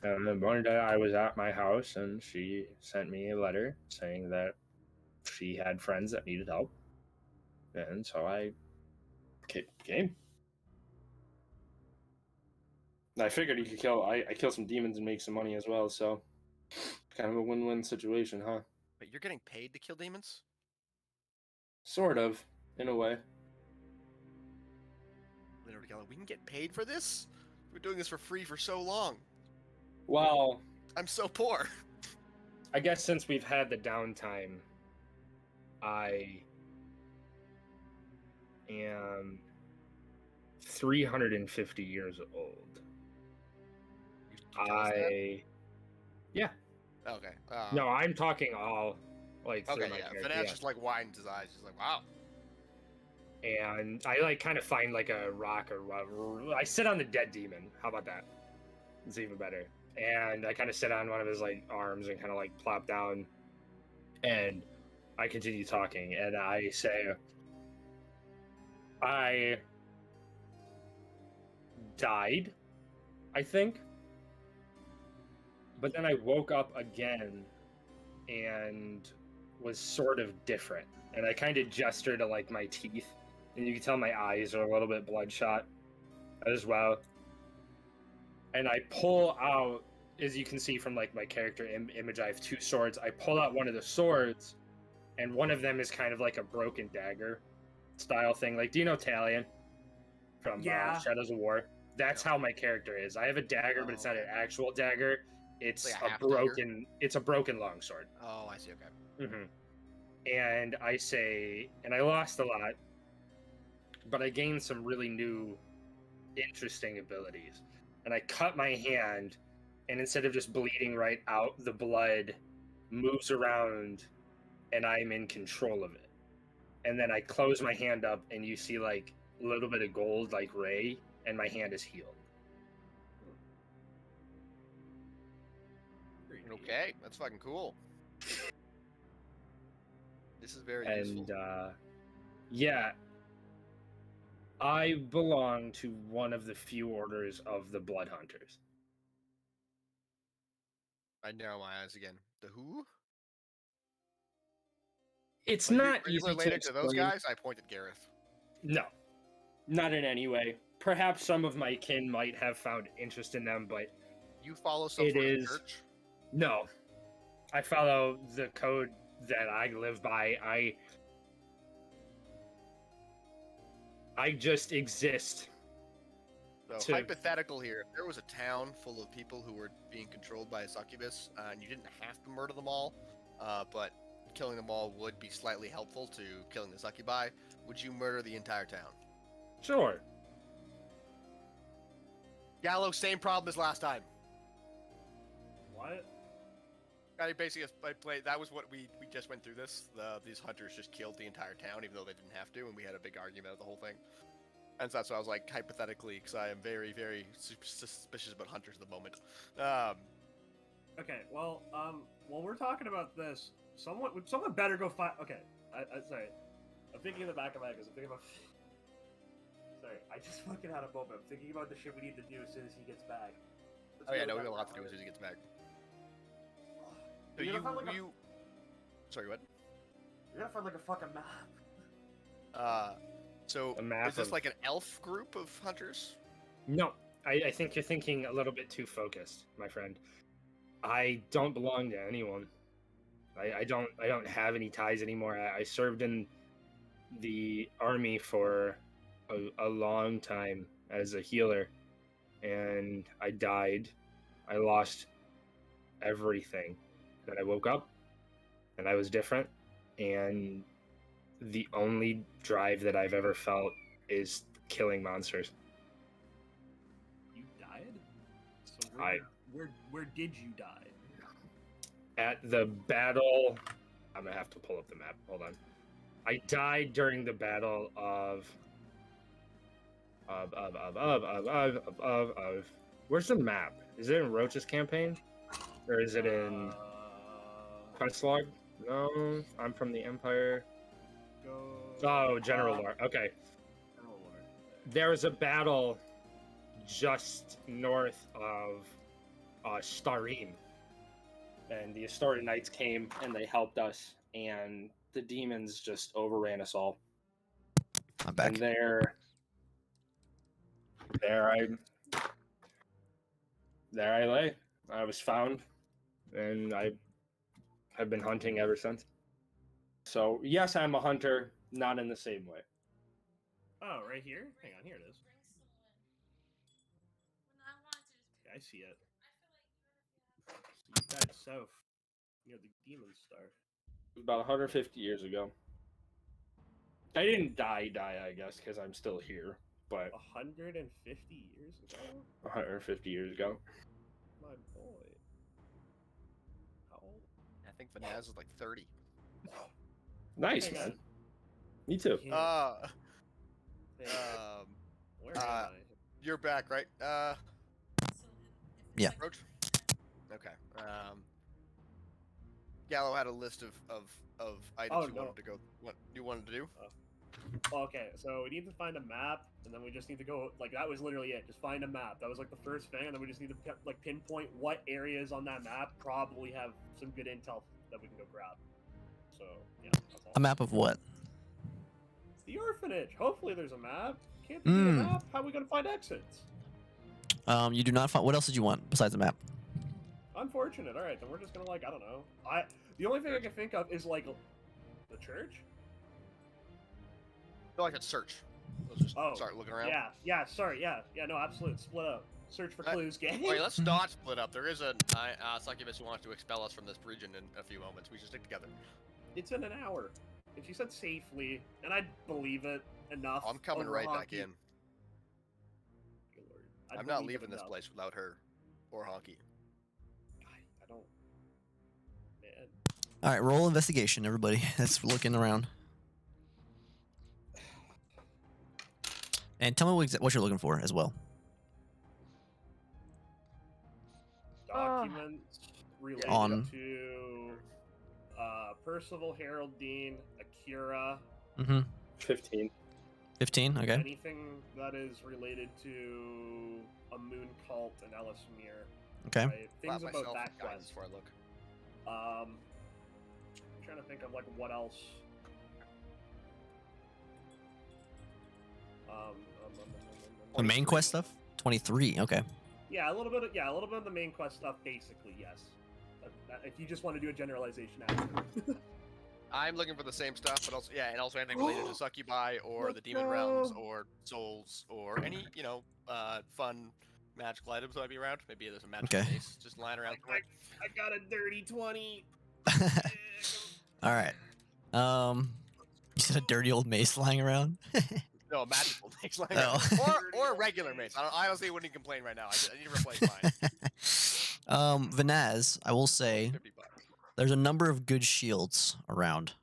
And then one day I was at my house and she sent me a letter saying that she had friends that needed help. And so I came. And I figured I kill some demons and make some money as well, so kind of a win-win situation, huh? But you're getting paid to kill demons? Sort of, in a way. Literally, we can get paid for this? We're doing this for free for so long. Well, I'm so poor. I guess since we've had the downtime, I am 350 years old. You tell us that? Yeah. Okay. No, I'm talking all like through Okay, my yeah. character, Finance yeah. just like widens his eyes. He's like, wow. And I like kind of find like a rock or I sit on the dead demon. How about that? It's even better. And I kind of sit on one of his like arms and kind of like plop down, and I continue talking, and I say, I died, I think, but then I woke up again and was sort of different, and I kind of gesture to like my teeth, and you can tell my eyes are a little bit bloodshot as well. And I pull out, as you can see from like my character image, I have two swords. I pull out one of the swords, and one of them is kind of like a broken dagger style thing. Like, do you know Talion from Yeah. Shadows of War? That's how my character is. I have a dagger, but it's not an actual dagger. It's Like a a half broken. dagger? It's a broken longsword. Oh, I see. Okay. And I say, and I lost a lot, but I gained some really new, interesting abilities. And I cut my hand, and instead of just bleeding right out, the blood moves around, and I'm in control of it. And then I close my hand up, and you see like a little bit of gold, like ray, and my hand is healed. Okay, that's fucking cool. This is very useful. And yeah, I belong to one of the few orders of the Blood Hunters. I narrow my eyes again. The who? It's Are you- not are you easy to related to those explain. guys? I pointed Gareth. No, not in any way. Perhaps some of my kin might have found interest in them, but You follow some It sort of is- church? no. I follow the code that I live by. I just exist. So to- hypothetical here, if there was a town full of people who were being controlled by a succubus, and you didn't have to murder them all, but killing them all would be slightly helpful to killing the succubi, would you murder the entire town? Sure. Gallo, same problem as last time. What? I basically played. That was what we just went through. These hunters just killed the entire town, even though they didn't have to, and we had a big argument of the whole thing. And so that's why I was like, hypothetically, because I am very, very suspicious about hunters at the moment. Okay, well, while we're talking about this, someone better go find. Okay, I sorry, I'm thinking in the back of my head because I'm thinking about. Sorry, I just fucking had a moment. I'm thinking about the shit we need to do as soon as he gets back. Let's Oh yeah, go no, we back got a lot to now. do as soon as he gets back. So You're gonna find, like, you. Sorry, what? You're gonna find like a fucking map. So A map is this of- like an elf group of hunters? No, I think you're thinking a little bit too focused, my friend. I don't belong to anyone. I don't have any ties anymore. I served in the army for a long time as a healer, and I died. I lost everything. Then I woke up, and I was different, and the only drive that I've ever felt is killing monsters. You died. So I- where did you die? At the battle, I'm gonna have to pull up the map. Hold on. I died during the battle of. Where's the map? Is it in Roach's campaign, or is it in Questlog? No, I'm from the Empire. Oh, General Lore. Okay. General Lore. There was a battle just north of Starim, and the Astartes Knights came and they helped us, and the demons just overran us all. I'm back. And there I lay. I was found, and I have been hunting ever since. So yes, I'm a hunter, not in the same way. Oh, right here? Hang on, here it is. Yeah, I see it. So you died south near the Demon Star. It was about 150 years ago. I didn't die, I guess, because I'm still here. But 150 years ago? 150 years ago. My boy. How old? I think Vanaz is like 30. Nice, Hang man. on. Me too. Can't think. Where am I? You're back, right? Yeah. Roach? Okay. Gallo had a list of items Oh, you no. wanted to go. What you wanted to do? Okay, so we need to find a map, and then we just need to go, like, that was literally it. Just find a map. That was, like, the first thing, and then we just need to, like, pinpoint what areas on that map probably have some good intel that we can go grab. So, yeah, that's all. A map of what? It's the orphanage. Hopefully there's a map. Can't there be a map? How are we gonna find exits? You do not find. What else did you want besides the map? Unfortunate. Alright, then we're just gonna, like, I don't know. The only thing I can think of is, like, the church? I feel like it's search. Let's just Oh, start looking around. Yeah, sorry, yeah, no, absolutely. Split up. Search for clues, gang. Wait, let's not split up. There is a succubus who wants to expel us from this region in a few moments. We should stick together. It's in an hour. And she said safely, and I believe it enough. I'm coming over right back Honky. in. Good lord. I I'm not believe it leaving this enough. place without her or Honky. I don't. Man. All right, roll investigation, everybody. That's looking around. And tell me what you're looking for as well. Documents related On- to Percival, Harold Dean, Akira, Mm-hmm. 15. 15. Okay. anything that is related to a moon cult and Ellismere. Okay. Right? Things Slap about myself that in guidance quest. before I look. I'm trying to think of like what else. The main quest stuff. 23. Okay. Yeah, a little bit. A little bit of the main quest stuff, basically. Yes. If you just want to do a generalization after. I'm looking for the same stuff, but also and also anything related to succubi or the demon realms or souls or any fun magical items that might be around. Maybe there's a magical Okay. case just lying around somewhere. I got a dirty 20. All right. You said a dirty old mace lying around. No, a magical mace lying Oh. around. Or a regular mace. I honestly wouldn't complain right now. I need to replace mine. Vanaz, I will say 50 bucks. there's a number of good shields around.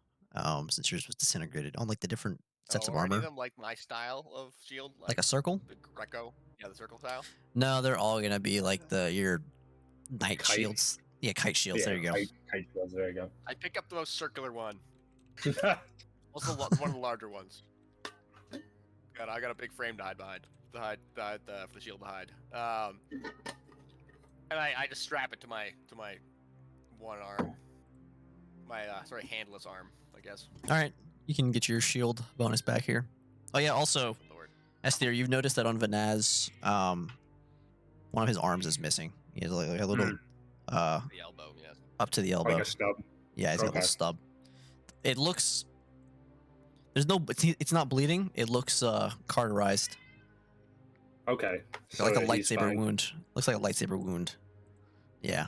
Since yours was disintegrated on like the different sets of Are any armor, them like my style of shield? like a circle. the Greco? Yeah, the circle style. No, they're all gonna be like your knight Kite. shields. Yeah, kite shields. there you go. Kite shields, there you go. I pick up the most circular one. Also, one of the larger ones. I got a big frame to hide behind. For the shield to hide. And I just strap it to my one arm. My handless arm, I guess. All right, you can get your shield bonus back here. Oh yeah, also, The word. Esther, you've noticed that on Vanaz, one of his arms is missing. He has like a little, The elbow, yes. up to the elbow. Like a stub. Yeah, he's got a Okay. little stub. It looks. There's no. It's not bleeding. It looks cauterized. Okay. Like a he's lightsaber fine. wound. Looks like a lightsaber wound. Yeah.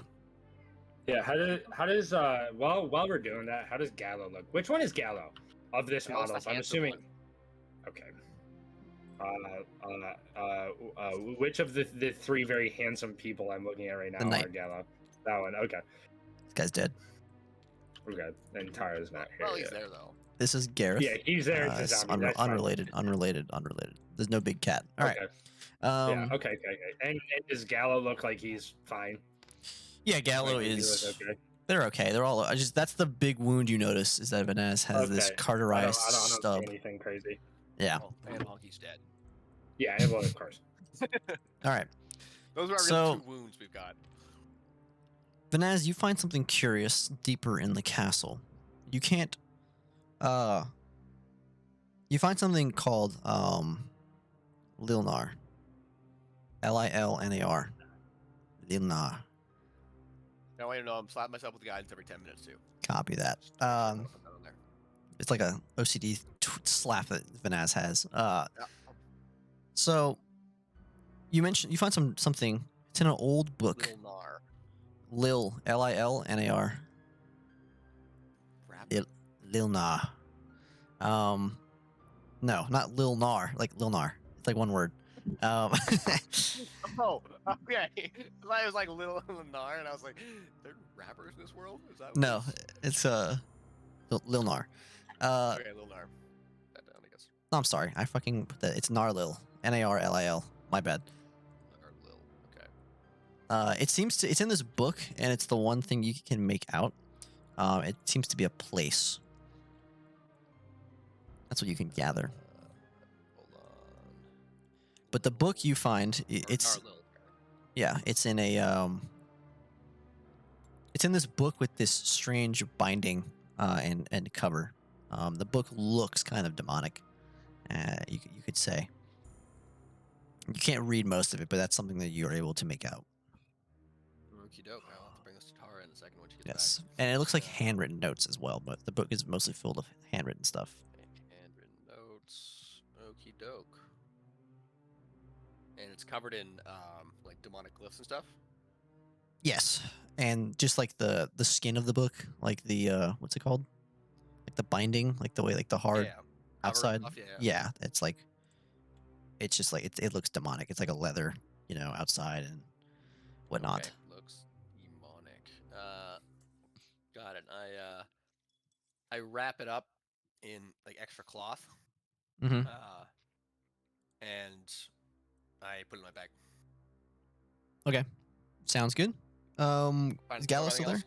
Yeah, how does while we're doing that, how does Gallo look? Which one is Gallo of this Gallo's the model? I'm handsome assuming. one. Okay. Which of the three very handsome people I'm looking at right now The knight. are Gallo? That one. Okay. This guy's dead. Okay, and Tara's not here. Well, he's yet. there though. This is Gareth. Yeah, he's there. It's a It's zombie. That's fine. unrelated. There's no big cat. All right. Okay. Um, Yeah. Okay. And does Gallo look like he's fine? yeah, Gallo Like, he is. looks okay. They're okay. They're all. That's the big wound you notice is that Vanaz has this Okay. cauterized I don't stub. see anything crazy. Yeah. Oh, and Honky's dead. Yeah, well, of course. All right. Those are our So- 2 wounds we've got. Vanaz, you find something curious deeper in the castle. You can't. You find something called Lilnar. Lilnar. Lilnar. Now I know I'm slapping myself with guidance every 10 minutes too. Copy that. Just to make sure I know what I'm doing there. It's like a OCD slap that Vanaz has. Yeah. So you mentioned you find something. It's in an old book. Little Nar. Lil Lilnar. Rap. Lilnar. No, not Lil Nar, like Lil Nar. It's like one word. Oh, okay. I was like Little Nar, and I was like, there are rappers in this world? Is that what no, it's- it's Lil Nar. Okay, Lil Nar. That down, I guess. I'm sorry, I fucking put that. It's Narlil. Narlil. My bad. Or Lil. Okay. It seems to. It's in this book, and it's the one thing you can make out. It seems to be a place. That's what you can gather. Hold on. But the book you find, it's Nar Lil. yeah, it's in a it's in this book with this strange binding and cover. The book looks kind of demonic. You could say. You can't read most of it, but that's something that you're able to make out. Okie doke. I'll have to bring this to Tara in a second when she gets Yes, back. and it looks like handwritten notes as well, but the book is mostly filled of handwritten stuff. Handwritten notes. Okie doke. And it's covered in like demonic glyphs and stuff. Yes, and just like the skin of the book, like the what's it called? Like the binding, like the way like the hard Yeah. Cover and outside. stuff, yeah. Yeah, it's like it's just like it looks demonic. It's like a leather, outside and whatnot. Okay, looks demonic. Got it. I wrap it up in like extra cloth. Mm-hmm. And I put it in my bag. Sounds good. Fine, Is Gallo anything still there? else?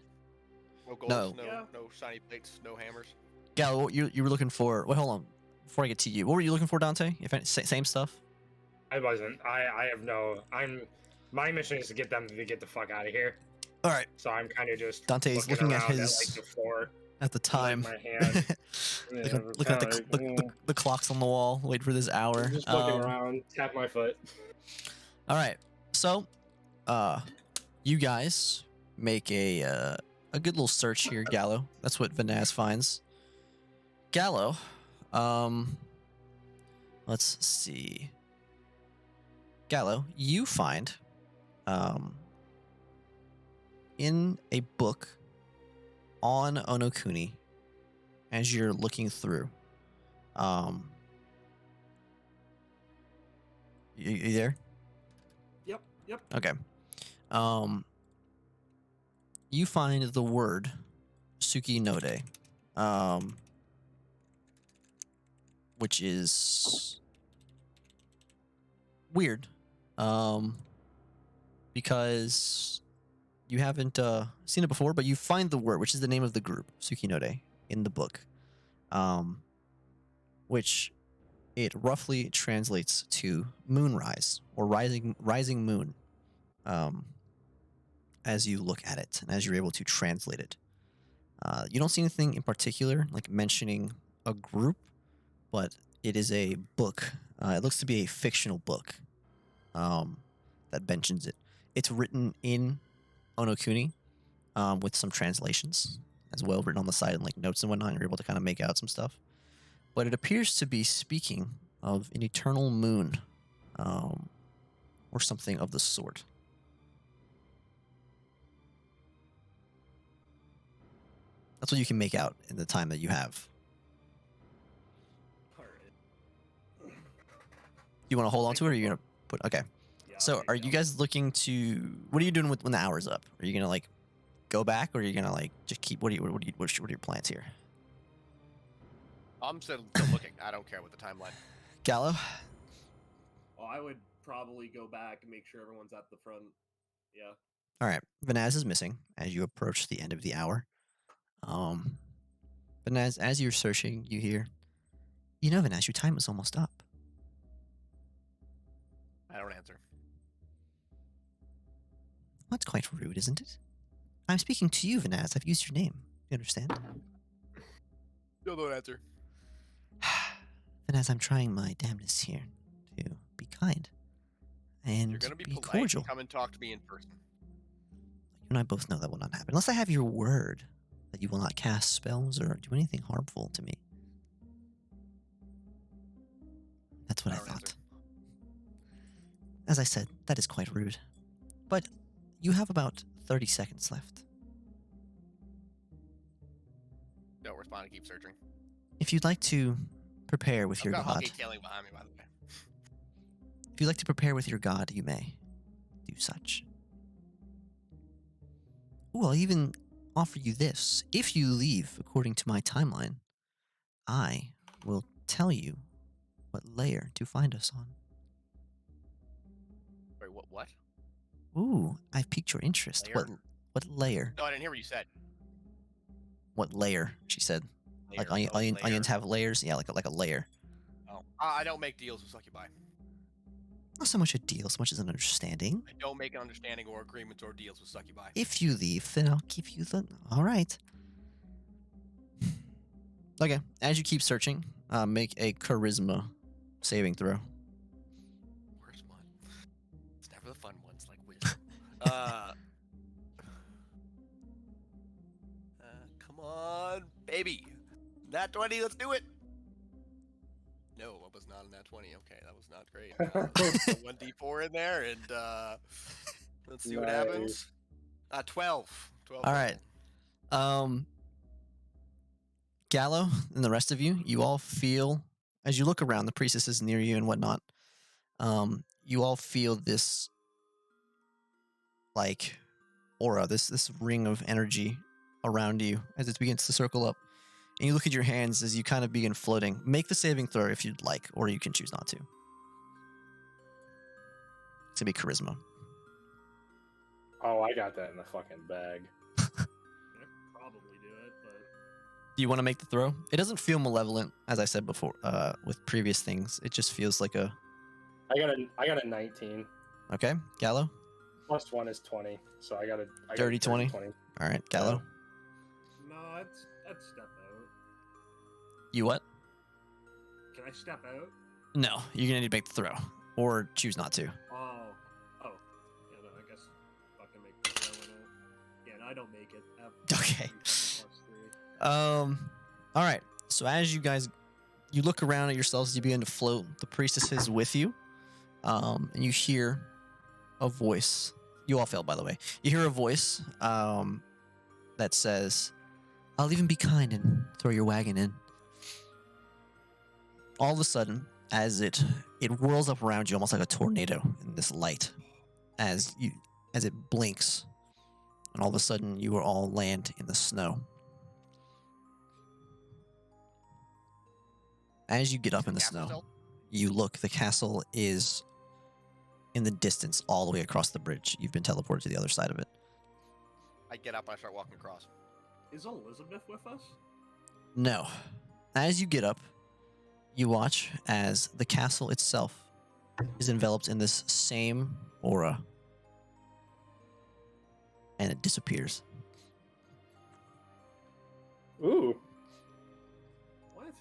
No golds, No. no, Yeah. no shiny plates, no hammers. Gallo, what you were looking for? Wait, hold on. Before I get to you, what were you looking for, Dante? If same stuff. I wasn't. I have no. My mission is to get them to get the fuck out of here. All right. So I'm kind of just. Dante's looking at around his like the floor. at the time. my hand. looking at the clocks on the wall. Wait for this hour. Just looking around. Tap my foot. All right. So, you guys make a good little search here, Gallo. That's what Vanaz finds. Gallo, let's see. Gallo, you find, in a book on Onokuni, as you're looking through, you there? Yep. Okay. You find the word Suki Node, which is weird, because you haven't seen it before, but you find the word, which is the name of the group, Suki Node, in the book, which it roughly translates to moonrise or rising moon. As you look at it and as you're able to translate it, you don't see anything in particular like mentioning a group, but it is a book. It looks to be a fictional book that mentions it. It's written in Onokuni with some translations as well, written on the side and like notes and whatnot. You're able to kind of make out some stuff, but it appears to be speaking of an eternal moon, or something of the sort. That's what you can make out in the time that you have. Alright. You want to hold on to it, or are you gonna put? Okay. Yeah, So, I'll are take you that. guys looking to? What are you doing when the hour's up? Are you gonna like go back, or are you gonna like just keep? What are your plans here? I'm still looking. I don't care with the timeline. Gallo. Well, I would probably go back and make sure everyone's at the front. Yeah. All right, Vanaz is missing as you approach the end of the hour. Vanaz, as you're searching, you hear, you know, Vanaz, your time is almost up. I don't answer. That's quite rude, isn't it? I'm speaking to you, Vanaz. I've used your name. You understand? Still don't answer. Vanaz, I'm trying my damnedest here to be kind and You're gonna be polite. cordial. Come and talk to me in person. You and I both know that will not happen unless I have your word that you will not cast spells or do anything harmful to me. That's what I don't thought. answer. As I said, that is quite rude. But you have about 30 seconds left. Don't respond and keep searching. If you'd like to prepare with I've your got god, Huggy tailing behind me, by the way. if you'd like to prepare with your god, you may do such. Ooh, I'll even offer you this. If you leave according to my timeline, I will tell you what layer to find us on. Wait, what? Ooh, I've piqued your interest. Layer? What layer? No, I didn't hear what you said. What layer? She said. Like Layer, onions have layers. Yeah, like a layer. Oh. I don't make deals with Succubi. Not so much a deal, so much as an understanding. I don't make an understanding or agreements or deals with Succubi. If you leave, then I'll give you the. All right. Okay. As you keep searching, make a charisma saving throw. Worst one. It's never the fun ones like wisdom. Come on, baby. Nat 20, let's do it. No, it was not a nat 20. Okay, that was not great. 1d4 in there, and let's see what happens. 12. 12. All right. Gallo and the rest of you, you all feel as you look around, the priestesses near you and whatnot. You all feel this like aura, this ring of energy around you as it begins to circle up. And you look at your hands as you kind of begin floating. Make the saving throw if you'd like, or you can choose not to. It's gonna be charisma. Oh, I got that in the fucking bag. Probably do it, but Do you want to make the throw? It doesn't feel malevolent, as I said before, with previous things. It just feels like a. I got a 19. Okay, Gallo. Plus 1 is 20, so I got a Dirty 20? All right, Gallo. no, I'd step out. You what? Can I step out? No, you're gonna need to make the throw, or choose not to. Oh. Yeah, no, I guess fucking make the throw in it. Yeah, no, I don't make it. I have Okay. 3+3. All right. So as you guys, you look around at yourselves as you begin to float. The priestess is with you, and you hear a voice. You all failed, by the way. You hear a voice that says, "I'll even be kind and throw your wagon in." All of a sudden, as it whirls up around you, almost like a tornado in this light, as it blinks, and all of a sudden you are all land in the snow. As you get up in the Castle snow, still? you look. The castle is in the distance, all the way across the bridge. You've been teleported to the other side of it. I get up and I start walking across. Is Elizabeth with us? No. As you get up, you watch as the castle itself is enveloped in this same aura. And it disappears. Ooh, What?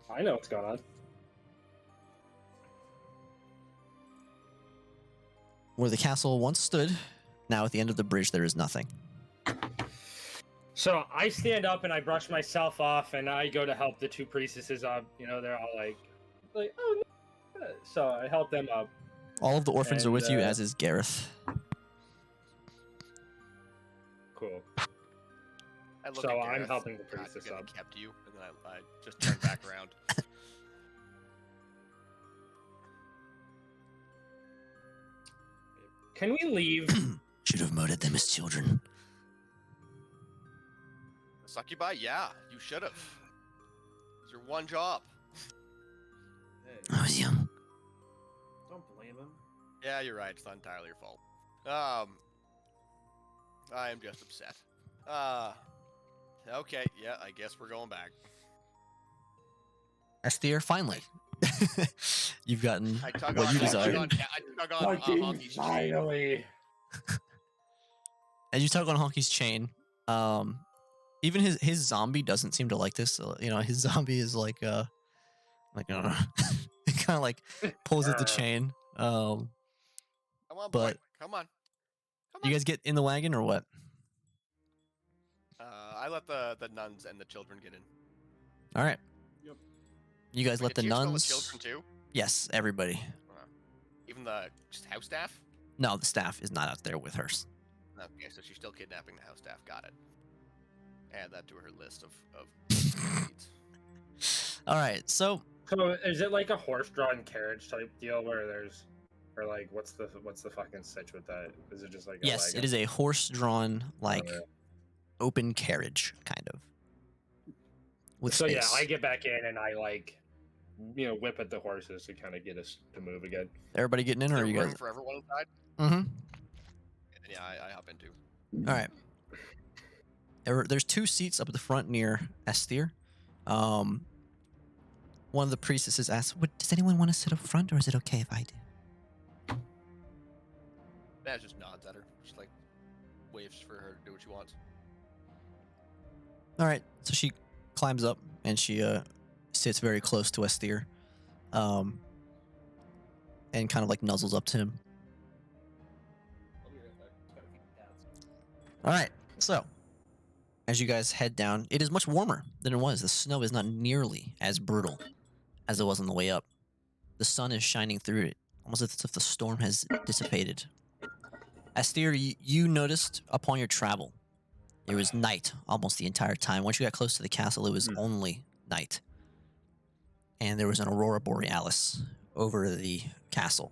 I know what's going on. Where the castle once stood, now at the end of the bridge there is nothing. So I stand up and I brush myself off and I go to help the two priestesses up. You know, they're all like, oh no. So I help them up. All of the orphans are with you, And, as is Gareth. Cool. I look So at I'm Gareth, helping the God, priestess gonna up. kept you, and then I just turn back around. Can we leave? Should have murdered them as children. Succubi? Yeah, you should have. It's your one job. Hey, I was young. don't blame him. Yeah, you're right. It's not entirely your fault. I am just upset. Okay, yeah, I guess we're going back. Esthir, finally. You've gotten I tug what on, you I desire. tug on Fucking Honky's chain. finally. As you tug on Honky's chain, even his zombie doesn't seem to like this. You know, his zombie is like it kind of like pulls at the chain. Come on, boy. But- Come on. Come You on. guys get in the wagon or what? I let the nuns and the children get in. All right. Yep. You guys Wait, let the did you steal nuns. children too? Yes, everybody. Even the just house staff? No, the staff is not out there with hers. Okay, so she's still kidnapping the house staff. Got it. Add that to her list of needs. All right. So So is it like a horse-drawn carriage type deal where there's, or like what's the fucking stitch with that? Is it just like a yes, wagon? it is a horse-drawn like Okay. open carriage kind of. With So yeah, space. I get back in and I like, whip at the horses to kind of get us to move again. Everybody getting in, or Is are there you room guys? for everyone inside? Mm-hmm. And yeah, I hop into. All right. There's 2 seats up at the front near Esthir. One of the priestesses asks, "Does anyone want to sit up front, or is it okay if I do?" That just nods at her. Just like waves for her to do what she wants. All right. So she climbs up and she sits very close to Esthir, and kind of like nuzzles up to him. I'll be right back. Just gotta feed the cats. All right. So as you guys head down, it is much warmer than it was. The snow is not nearly as brutal as it was on the way up. The sun is shining through it, almost as if the storm has dissipated. Esthir, you noticed upon your travel, it was night almost the entire time. Once you got close to the castle, it was only night. And there was an aurora borealis over the castle.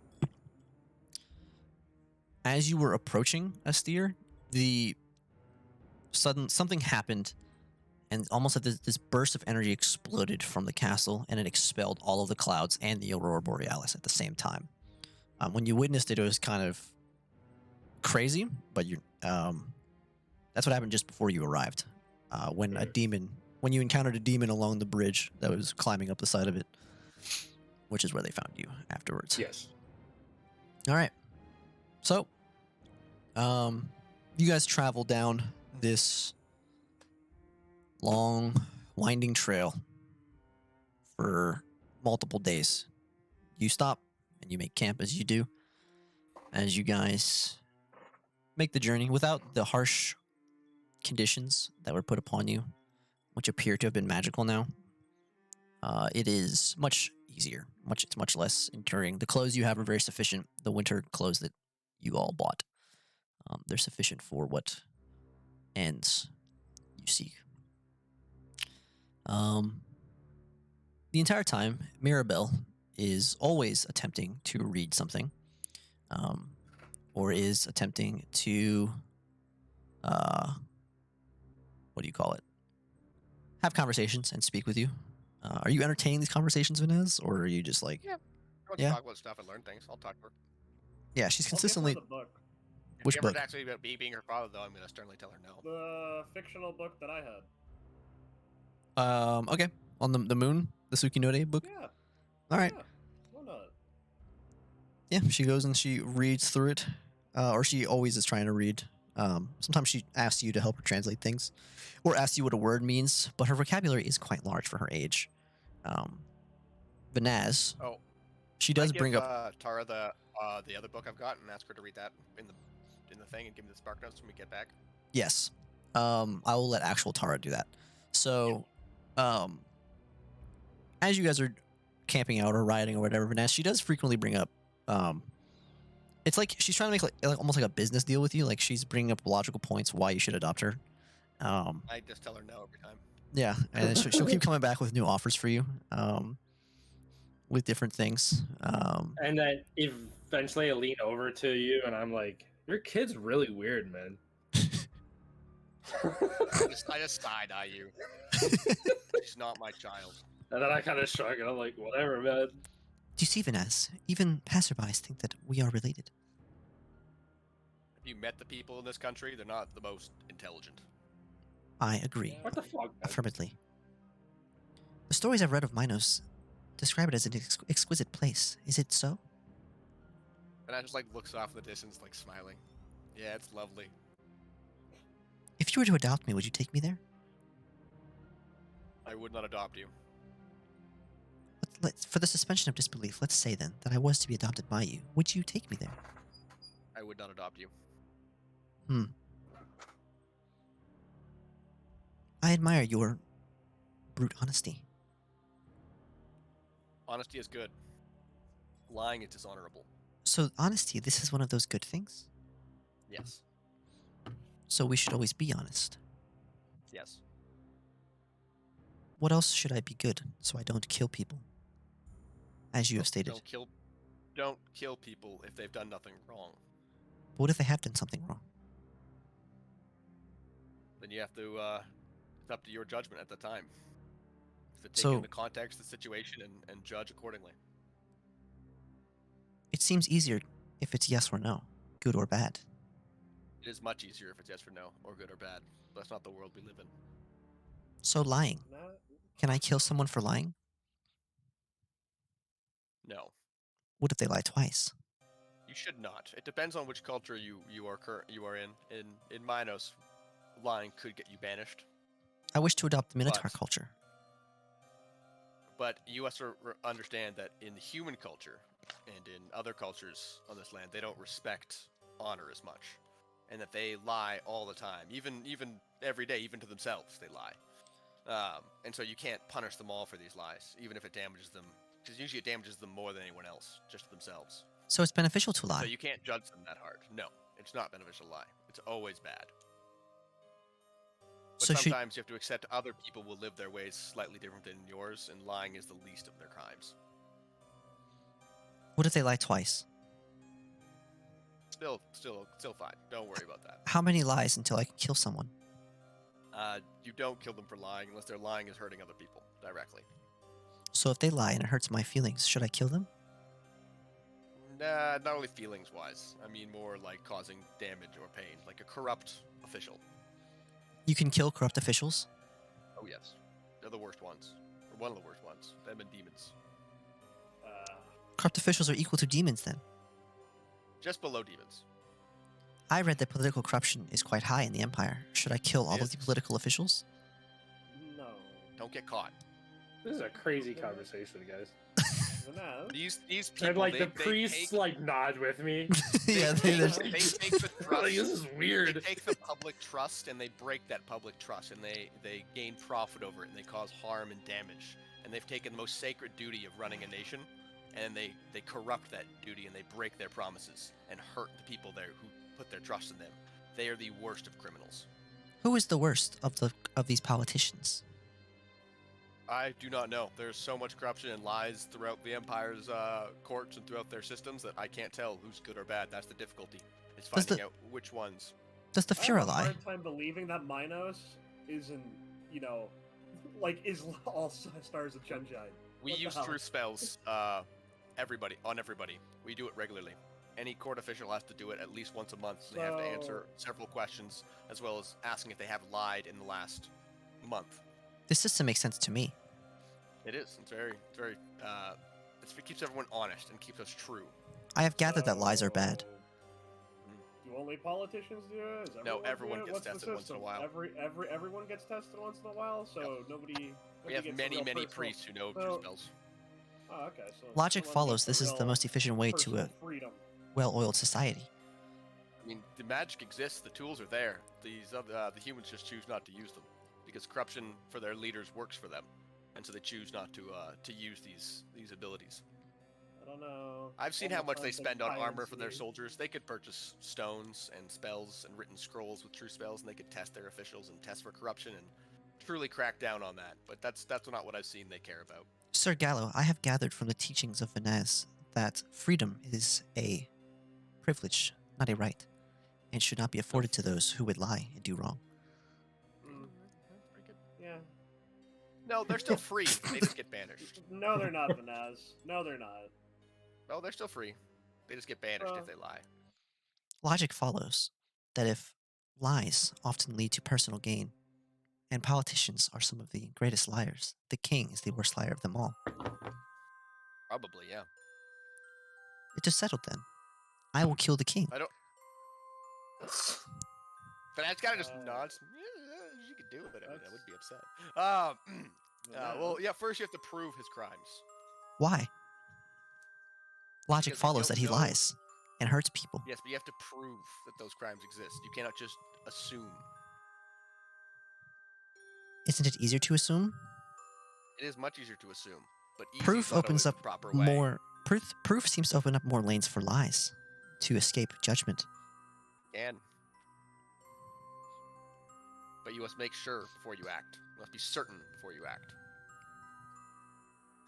As you were approaching Esthir, something happened, and almost like this burst of energy exploded from the castle, and it expelled all of the clouds and the aurora borealis at the same time. When you witnessed it, it was kind of crazy, but that's what happened just before you arrived. When you encountered a demon along the bridge that was climbing up the side of it, which is where they found you afterwards. Yes. All right. So, you guys travel down this long, winding trail for multiple days. You stop and you make camp as you do. As you guys make the journey without the harsh conditions that were put upon you, which appear to have been magical now, it is much easier. It's much less enduring. The clothes you have are very sufficient. The winter clothes that you all bought, they're sufficient for what ends you seek. The entire time, Mirabelle is always attempting to read something, or is attempting to, what do you call it? Have conversations and speak with you. Are you entertaining these conversations, Vanessa, or are you just like, I want Yeah. to talk about stuff and learn things. I'll talk to her. yeah, she's I'll give her consistently. the book. If Which she ever book? asks me about me being her father, though, I'm going to sternly tell her no. The fictional book that I had. Okay, on the moon, the Tsukinode book. Yeah. All right. Yeah. Why not? Yeah, she goes and she reads through it, or she always is trying to read. Sometimes she asks you to help her translate things, or asks you what a word means, but her vocabulary is quite large for her age. Vanaz, Oh, she does I bring give, up. Tara the other book I've got and ask her to read that in the thing and give me the spark notes when we get back. Yes, I will let actual Tara do that. So, as you guys are camping out or riding or whatever, Vanessa, she does frequently bring up. It's like she's trying to make like almost like a business deal with you. Like she's bringing up logical points why you should adopt her. I just tell her no every time. Yeah, and then she'll keep coming back with new offers for you, with different things. And then eventually I lean over to you and I'm like, Your kid's really weird, man. I just side-eye you. She's not my child. And then I kind of shrug, and I'm like, whatever, man. Do you see, Vanaz? Even passerbys think that we are related. Have you met the people in this country? They're not the most intelligent. I agree. What the fuck, man? Affirmatively. The stories I've read of Minos describe it as an exquisite place. Is it so? And I just like looks off in the distance, like smiling. Yeah, it's lovely. If you were to adopt me, would you take me there? I would not adopt you. For the suspension of disbelief, let's say then that I was to be adopted by you. Would you take me there? I would not adopt you. I admire your brute honesty. Honesty is good. Lying is dishonorable. So, honesty, this is one of those good things? Yes. So we should always be honest. Yes. What else should I be good so I don't kill people? As you have stated. Don't kill people if they've done nothing wrong. But what if they have done something wrong? Then you have to, it's up to your judgment at the time. To take So- into context the situation and judge accordingly. It seems easier if it's yes or no, good or bad. It is much easier if it's yes or no, or good or bad. But that's not the world we live in. So lying. Nah, Can I kill someone for lying? No. What if they lie twice? You should not. It depends on which culture you are in. In Minos, lying could get you banished. I wish to adopt the Minotaur But- culture. But you have to understand that in human culture and in other cultures on this land, they don't respect honor as much, and that they lie all the time, even every day, even to themselves, they lie. And so you can't punish them all for these lies, even if it damages them, because usually it damages them more than anyone else, just themselves. So it's beneficial to lie. So you can't judge them that hard. No, it's not beneficial to lie. It's always bad. But So should, sometimes you have to accept other people will live their ways slightly different than yours, and lying is the least of their crimes. what if they lie twice? Still fine. Don't worry about that. How many lies until I can kill someone? You don't kill them for lying unless their lying is hurting other people directly. So if they lie and it hurts my feelings, should I kill them? Nah, not only feelings-wise. I mean more like causing damage or pain, like a corrupt official. You can kill corrupt officials? Oh yes, they're the worst ones, or one of the worst ones. Them and demons, Corrupt officials are equal to demons then. just below demons. I read that political corruption is quite high in the Empire. Should I kill all of the Yes. political officials? no. Don't get caught. This is a crazy conversation, guys. Vanaz? These people, And like they, the they priests take, like nod with me. yeah, they, there's- they take the trust. Like, this is They weird. take the public trust and they break that public trust, and they gain profit over it, and they cause harm and damage. And they've taken the most sacred duty of running a nation, and they corrupt that duty, and they break their promises and hurt the people there who put their trust in them. They are the worst of criminals. Who is the worst of these politicians? I do not know. There's so much corruption and lies throughout the Empire's courts and throughout their systems that I can't tell who's good or bad. That's the difficulty. It's Does finding out which ones. Does the I Fuhrer have a lie? hard time believing that Minos isn't, is all stars of Chunjai. We What the use hell? truth spells, everybody. We do it regularly. Any court official has to do it at least once a month. They have to answer several questions, as well as asking if they have lied in the last month. This system makes sense to me. It is. It's very, it keeps everyone honest and keeps us true. I have gathered that lies are bad. So, Do only politicians do it? Is No, do everyone it? gets What's the tested once in a system? while. Everyone gets tested once in a while, so nobody. We nobody have gets a many, real many personal- priests who know so- truth spells. Oh, okay. So Logic someone follows gets this is the real most efficient way to personal a freedom. well-oiled society. I mean, the magic exists. The tools are there. These other, the humans just choose not to use them because corruption for their leaders works for them, and so they choose not to use these abilities. I don't know. I've seen how Almost much they sounds like spend on armor for their piracy. soldiers. They could purchase stones and spells and written scrolls with true spells, and they could test their officials and test for corruption and truly crack down on that. But that's not what I've seen they care about. Sir Gallo, I have gathered from the teachings of Vanaz that freedom is a privilege, not a right. and should not be afforded to those who would lie and do wrong. Mm, yeah. No, they're still free. They just get banished. No, they're not, Vanaz. No, they're not. No, they're still free. They just get banished if they lie. Logic follows that if lies often lead to personal gain, and politicians are some of the greatest liars, the king is the worst liar of them all. Probably, yeah. It is settled then. I will kill the king. I don't. But that's kind of just nods. Yeah, you could do it. I mean, I would be upset. Well, yeah. First, you have to prove his crimes. Why? Logic Because we follows don't that he know- lies and hurts people. Yes, but you have to prove that those crimes exist. You cannot just assume. Isn't it easier to assume? It is much easier to assume, but easy Proof is not opens always up the proper way. more. Proof seems to open up more lanes for lies to escape judgment. And but you must make sure before you act. You must be certain before you act.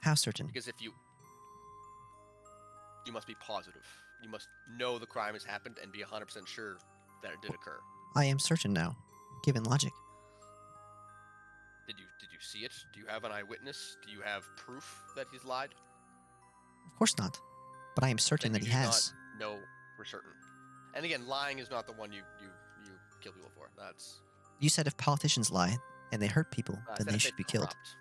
How certain? Because if you must be positive. You must know the crime has happened and be 100% sure that it did occur. I am certain now, given logic. Did you see it? Do you have an eyewitness? Do you have proof that he's lied? Of course not. But I am certain Then that you he do has. not know for certain. And again, lying is not the one you kill people for. That's You said if politicians lie and they hurt people, I then said they if should be killed. corrupt.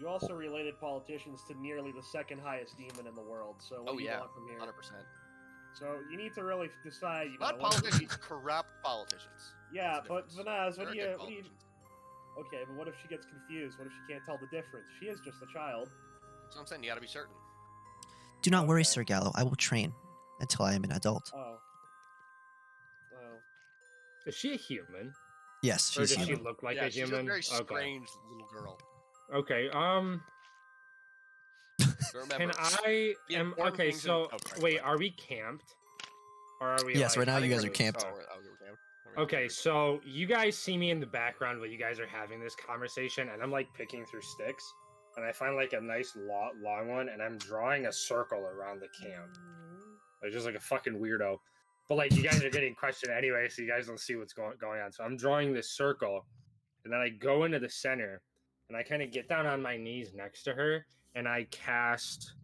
You also related politicians to nearly the second highest demon in the world. So what Oh do you yeah, want from here? 100%. So you need to really decide. You know, Not what- politicians, corrupt politicians. Yeah, That's the but difference. Vanaz, There what are do you? good What do you? politicians. Okay, but what if she gets confused? What if she can't tell the difference? She is just a child. That's what I'm saying. You gotta be certain. Do not worry, Okay. Sir Gallo. I will train until I am an adult. Oh. Oh. Is she a human? Yes, Or she's does she human. look like yeah, a she's human? a very Okay. strange little girl. Okay. But Can remember, I? the Am, important okay. things in- So oh, sorry, wait, go ahead. are we camped? Or are we? Yes, like, right now I you think guys we're are camped. Oh, Okay, so you guys see me in the background while you guys are having this conversation, and I'm like picking through sticks, and I find like a nice long one, and I'm drawing a circle around the camp. Like just like a fucking weirdo. But like you guys are getting questioned anyway, so you guys don't see what's going on. So I'm drawing this circle, and then I go into the center, and I kind of get down on my knees next to her, and I cast.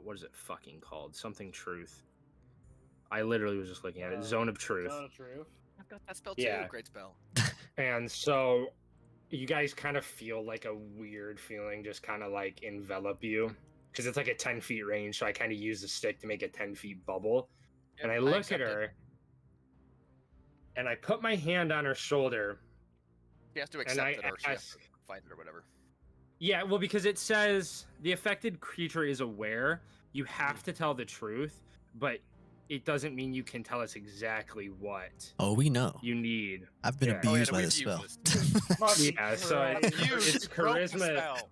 What is it fucking called? Something truth. I literally was just looking at it. Zone of truth. Zone of truth. I've got that spell too. Yeah. Great spell. And so you guys kind of feel like a weird feeling just kind of like envelop you because it's like a 10 feet range. So I kind of use the stick to make a 10 feet bubble. And I look at accept it. her and I put my hand on her shoulder. She has to And accept I it or she has ask, to fight it or whatever. yeah, well, because it says the affected creature is aware. You have to tell the truth, but it doesn't mean you can tell us exactly what Oh, we know. you need. I've been Yeah. abused Oh, yeah, by we've this spell. Fucking Yeah, so Christ. it's broke the charisma. spell.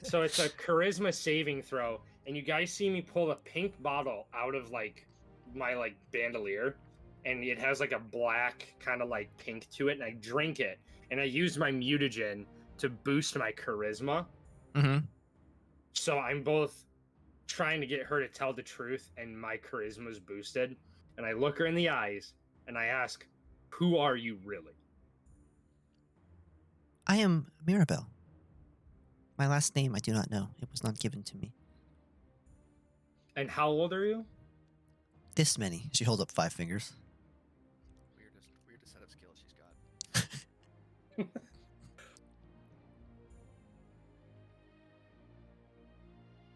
So it's a charisma saving throw, and you guys see me pull a pink bottle out of like my like bandolier, and it has like a black kind of like pink to it, and I drink it, and I use my mutagen to boost my charisma. hmm So I'm both trying to get her to tell the truth, and my charisma is boosted. And I look her in the eyes, and I ask, "Who are you really?" I am Mirabelle. My last name I do not know. It was not given to me. And how old are you? This many. She holds up 5 fingers. Weirdest set of skills she's got.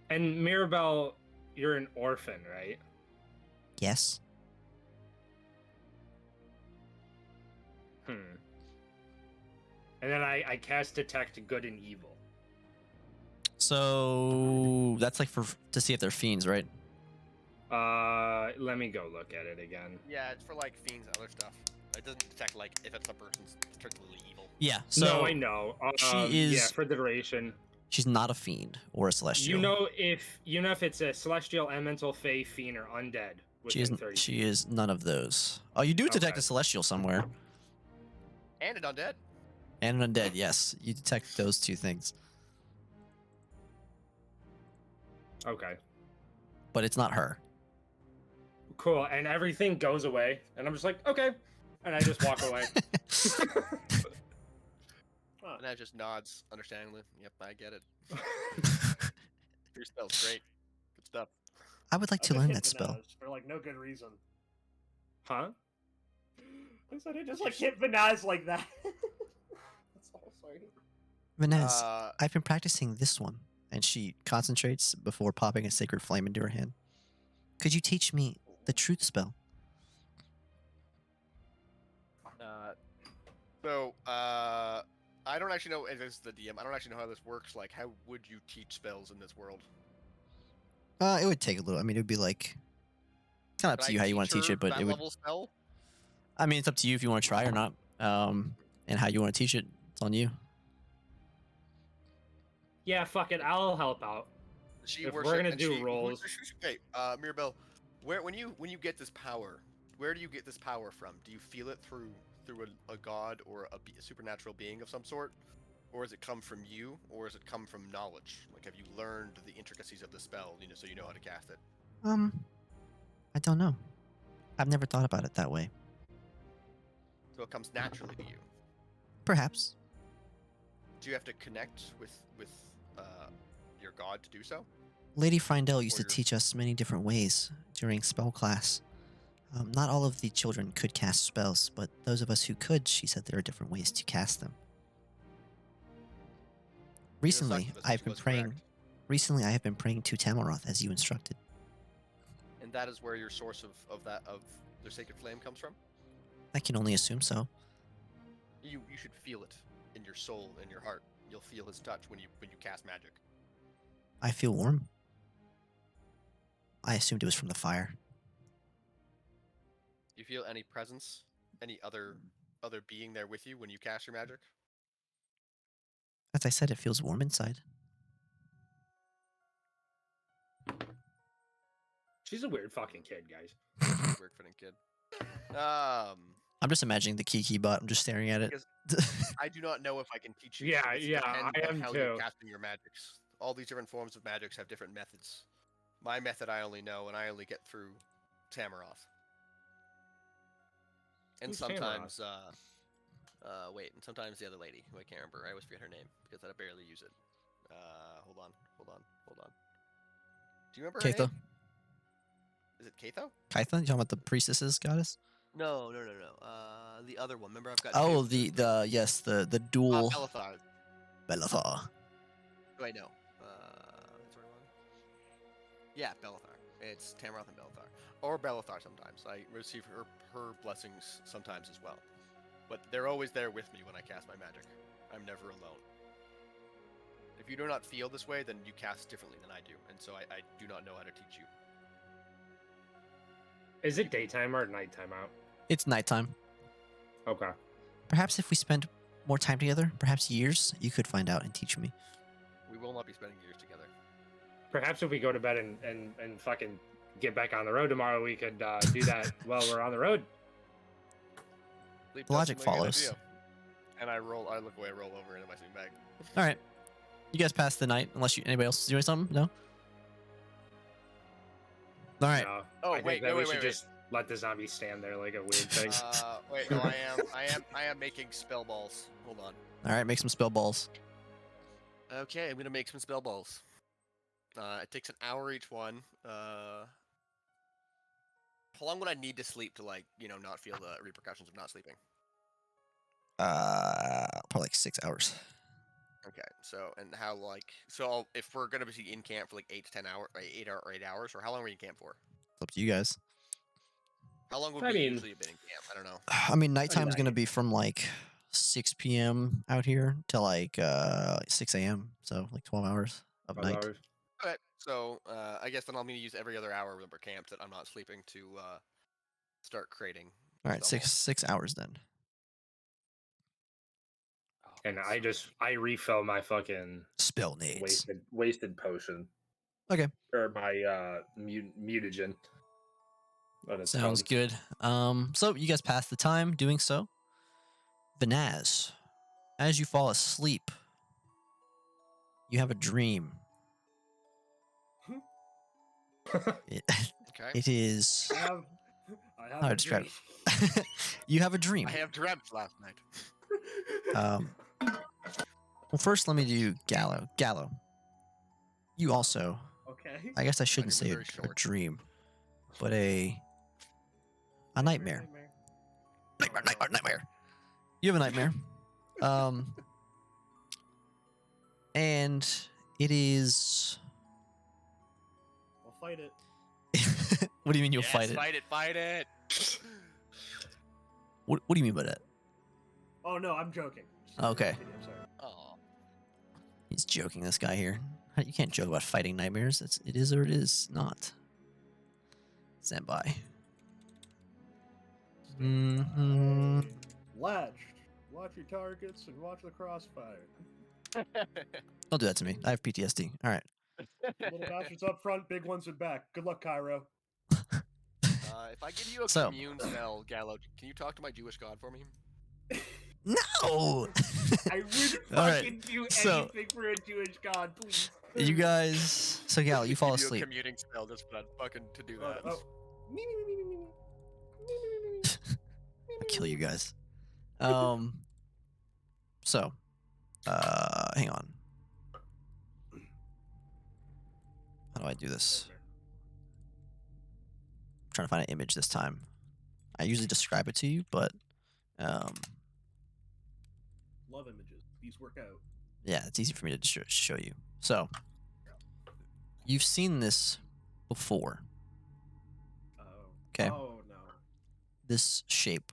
And Mirabelle, you're an orphan, right? Yes. And then I cast detect good and evil. So that's like for to see if they're fiends, right? Let me go look at it again. Yeah, it's for like fiends and other stuff. It doesn't detect like if it's a person's particularly evil. Yeah. So No, I know. she Yeah, is- for the duration. she's not a fiend or a celestial. You know if it's a celestial, elemental, fey, fiend, or undead. she within is 30 she is none of those. Oh, you do detect Okay. a celestial somewhere. And an undead. And an undead, yes. You detect those 2 things. Okay. But it's not her. cool, and everything goes away, and I'm just like, okay, and I just walk away. And I just nods understandingly. Yep, I get it. Your spell's great. Good stuff. I would like I to just learn hit that spell. Vanaz for like no good reason. Huh? I said I just like hit Vanaz like that. That's all. Sorry. Vanez, Uh, I've been practicing this one. And she concentrates before popping a sacred flame into her hand. Could you teach me the truth spell? I don't actually know. This is the DM. I don't actually know how this works. Like, how would you teach spells in this world? It would take a little. I mean, it would be like kind of up Could to I you how you want to teach her it, but that it would. level spell? I mean, it's up to you if you want to try or not, and how you want to teach it. It's on you. Yeah, fuck it. I'll help out. She If we're worship- gonna and do she- rolls- Okay, Mirabelle, when you get this power, where do you get this power from? Do you feel it through a god or a supernatural being of some sort, or does it come from you, or does it come from knowledge? Like, have you learned the intricacies of the spell, so you know how to cast it? I don't know. I've never thought about it that way. So it comes naturally to you. Perhaps. Do you have to connect with your god to do so? Lady Frindell used to Or your- teach us many different ways during spell class. Not all of the children could cast spells, but those of us who could, she said there are different ways to cast them. Recently, succubus, I've she been was praying. correct. Recently, I have been praying to Tamaroth as you instructed. And that is where your source of the sacred flame comes from. I can only assume so. You should feel it in your soul, in your heart. You'll feel his touch when you cast magic. I feel warm. I assumed it was from the fire. Do you feel any presence, any other being there with you when you cast your magic? As I said, it feels warm inside. She's a weird fucking kid, guys. Weird fitting kid. Um, I'm just imagining the Kiki bot. I'm just staring at it. I do not know if I can teach you. Yeah, It yeah, depends I on am how you're too. casting your magics. All these different forms of magics have different methods. My method I only know, and I only get through Tamaroth. And Who's sometimes, and sometimes the other lady, who I can't remember. I always forget her name because I barely use it. Hold on. Do you remember her Keitha. name? Is it Keitho? Keitha? You talking about the priestess's goddess? No. The other one. Remember, I've got. Oh, two. the dual Bellathar. Bellathar. Do I know? That's the right one. Yeah, Bellathar. It's Tamaroth and Bellathar, or Bellathar sometimes. I receive her blessings sometimes as well, but they're always there with me when I cast my magic. I'm never alone. If you do not feel this way, then you cast differently than I do, and so I do not know how to teach you. Is it daytime or nighttime out? It's nighttime. Okay. Perhaps if we spend more time together, perhaps years, you could find out and teach me. We will not be spending years together. Perhaps if we go to bed and fucking get back on the road tomorrow, we could do that while we're on the road. Sleep The logic doesn't make an follows. idea. And I look away, roll over into my sleeping bag. All right. You guys pass the night, unless anybody else is doing something? No? All right. No, Oh, I think wait, that we wait, should wait. just let the zombie stand there like a weird thing. Wait, no, I am making spell balls. Hold on. All right, make some spell balls. Okay, I'm gonna make some spell balls. It takes an hour each one. How long would I need to sleep to not feel the repercussions of not sleeping? Probably like 6 hours. Okay, so if we're gonna be in camp for like 8 to 10 hours, 8 hours, or how long were you in camp for? It's up to you guys. How long would I we mean- usually have been in camp? I don't know. I mean, nighttime's night. going to be from like 6 p.m. out here till like 6 a.m. So like 12 hours of 12 night. hours. Okay, so I guess then I'm gonna use every other hour when we're camped that I'm not sleeping to start creating. All right, spell balls. 6 hours then. And I refill my fucking Spell nades. wasted potion. Okay. Or my mutagen. What it's Sounds called. good. So you guys pass the time doing so. Vanaz, as you fall asleep, you have a dream. It, Okay. it is. I have How do I a describe dream. it? You have a dream. I have dreamt last night. Well, first let me do Gallo. Gallo, you also. Okay. I guess I shouldn't dreams are say very a short. dream, but a nightmare. Nightmare. You have a nightmare. And it is. I'll fight it. What do you mean you'll Yes, fight it? Fight it. What do you mean by that? Oh no, I'm joking. Okay. I'm sorry. Oh. He's joking, this guy here. You can't joke about fighting nightmares. It is or it is not. Stand by. Mm-hmm. Latched. Watch your targets and watch the crossfire. Don't do that to me. I have PTSD. All right. Little bastards up front, big ones in back. Good luck, Cairo. If I give you a So- commune spell, Gallo, can you talk to my Jewish god for me? No! I would All right, fucking do so- anything for a Jewish god, please. You guys. So, Gal, you fall Give you a asleep. commuting spell just for that fucking to do Oh, that. oh. Me, me, me, me, me, me. Me, me, me, me. I'll kill you guys. So, hang on. How do I do this? I'm trying to find an image this time. I usually describe it to you, but Love images. These work out. yeah, it's easy for me to show you. So, you've seen this before. Oh. Okay. Oh no. This shape.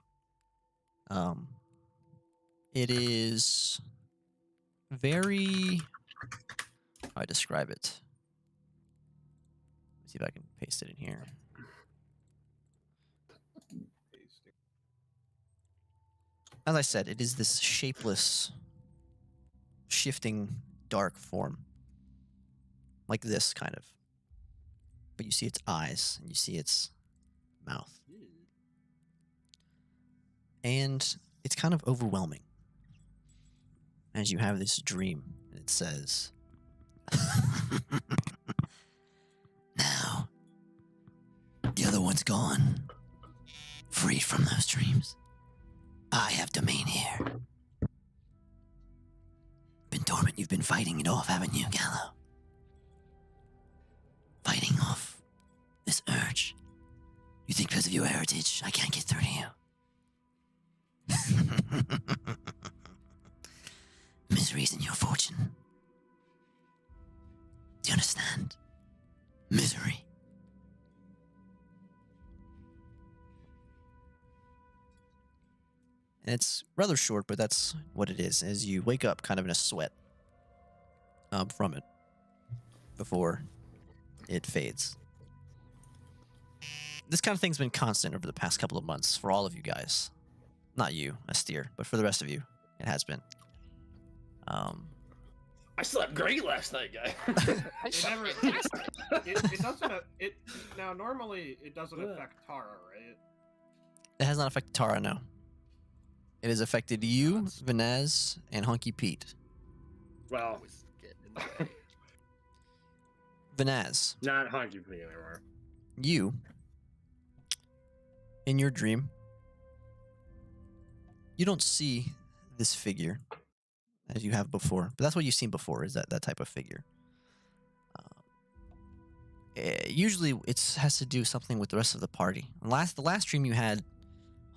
It is very. How do I describe it? Let's see if I can paste it in here. Pasting. As I said, it is this shapeless, shifting, dark form. Like this, kind of. But you see its eyes, and you see its mouth. And it's kind of overwhelming. As you have this dream, and it says, now, the other one's gone. Freed from those dreams. I have domain here. Been dormant, you've been fighting it off, haven't you, Gallo? Fighting off this urge. You think because of your heritage, I can't get through to you? Misery's in your fortune. Do you understand? Misery. And it's rather short, but that's what it is. As you wake up kind of in a sweat from it before it fades. This kind of thing's been constant over the past couple of months for all of you guys. Not you, Astir, but for the rest of you, it has been. I slept great last night, guy. It never. It doesn't. It now normally it doesn't affect Tara, right? It has not affected Tara, no. It has affected you, Vinaz, and Hunky Pete. Well, Was getting in the way. Vinaz, not Hunky Pete anymore. you, in your dream, you don't see this figure as you have before, but that's what you've seen before, is that type of figure. Usually it has to do something with the rest of the party. The last dream you had,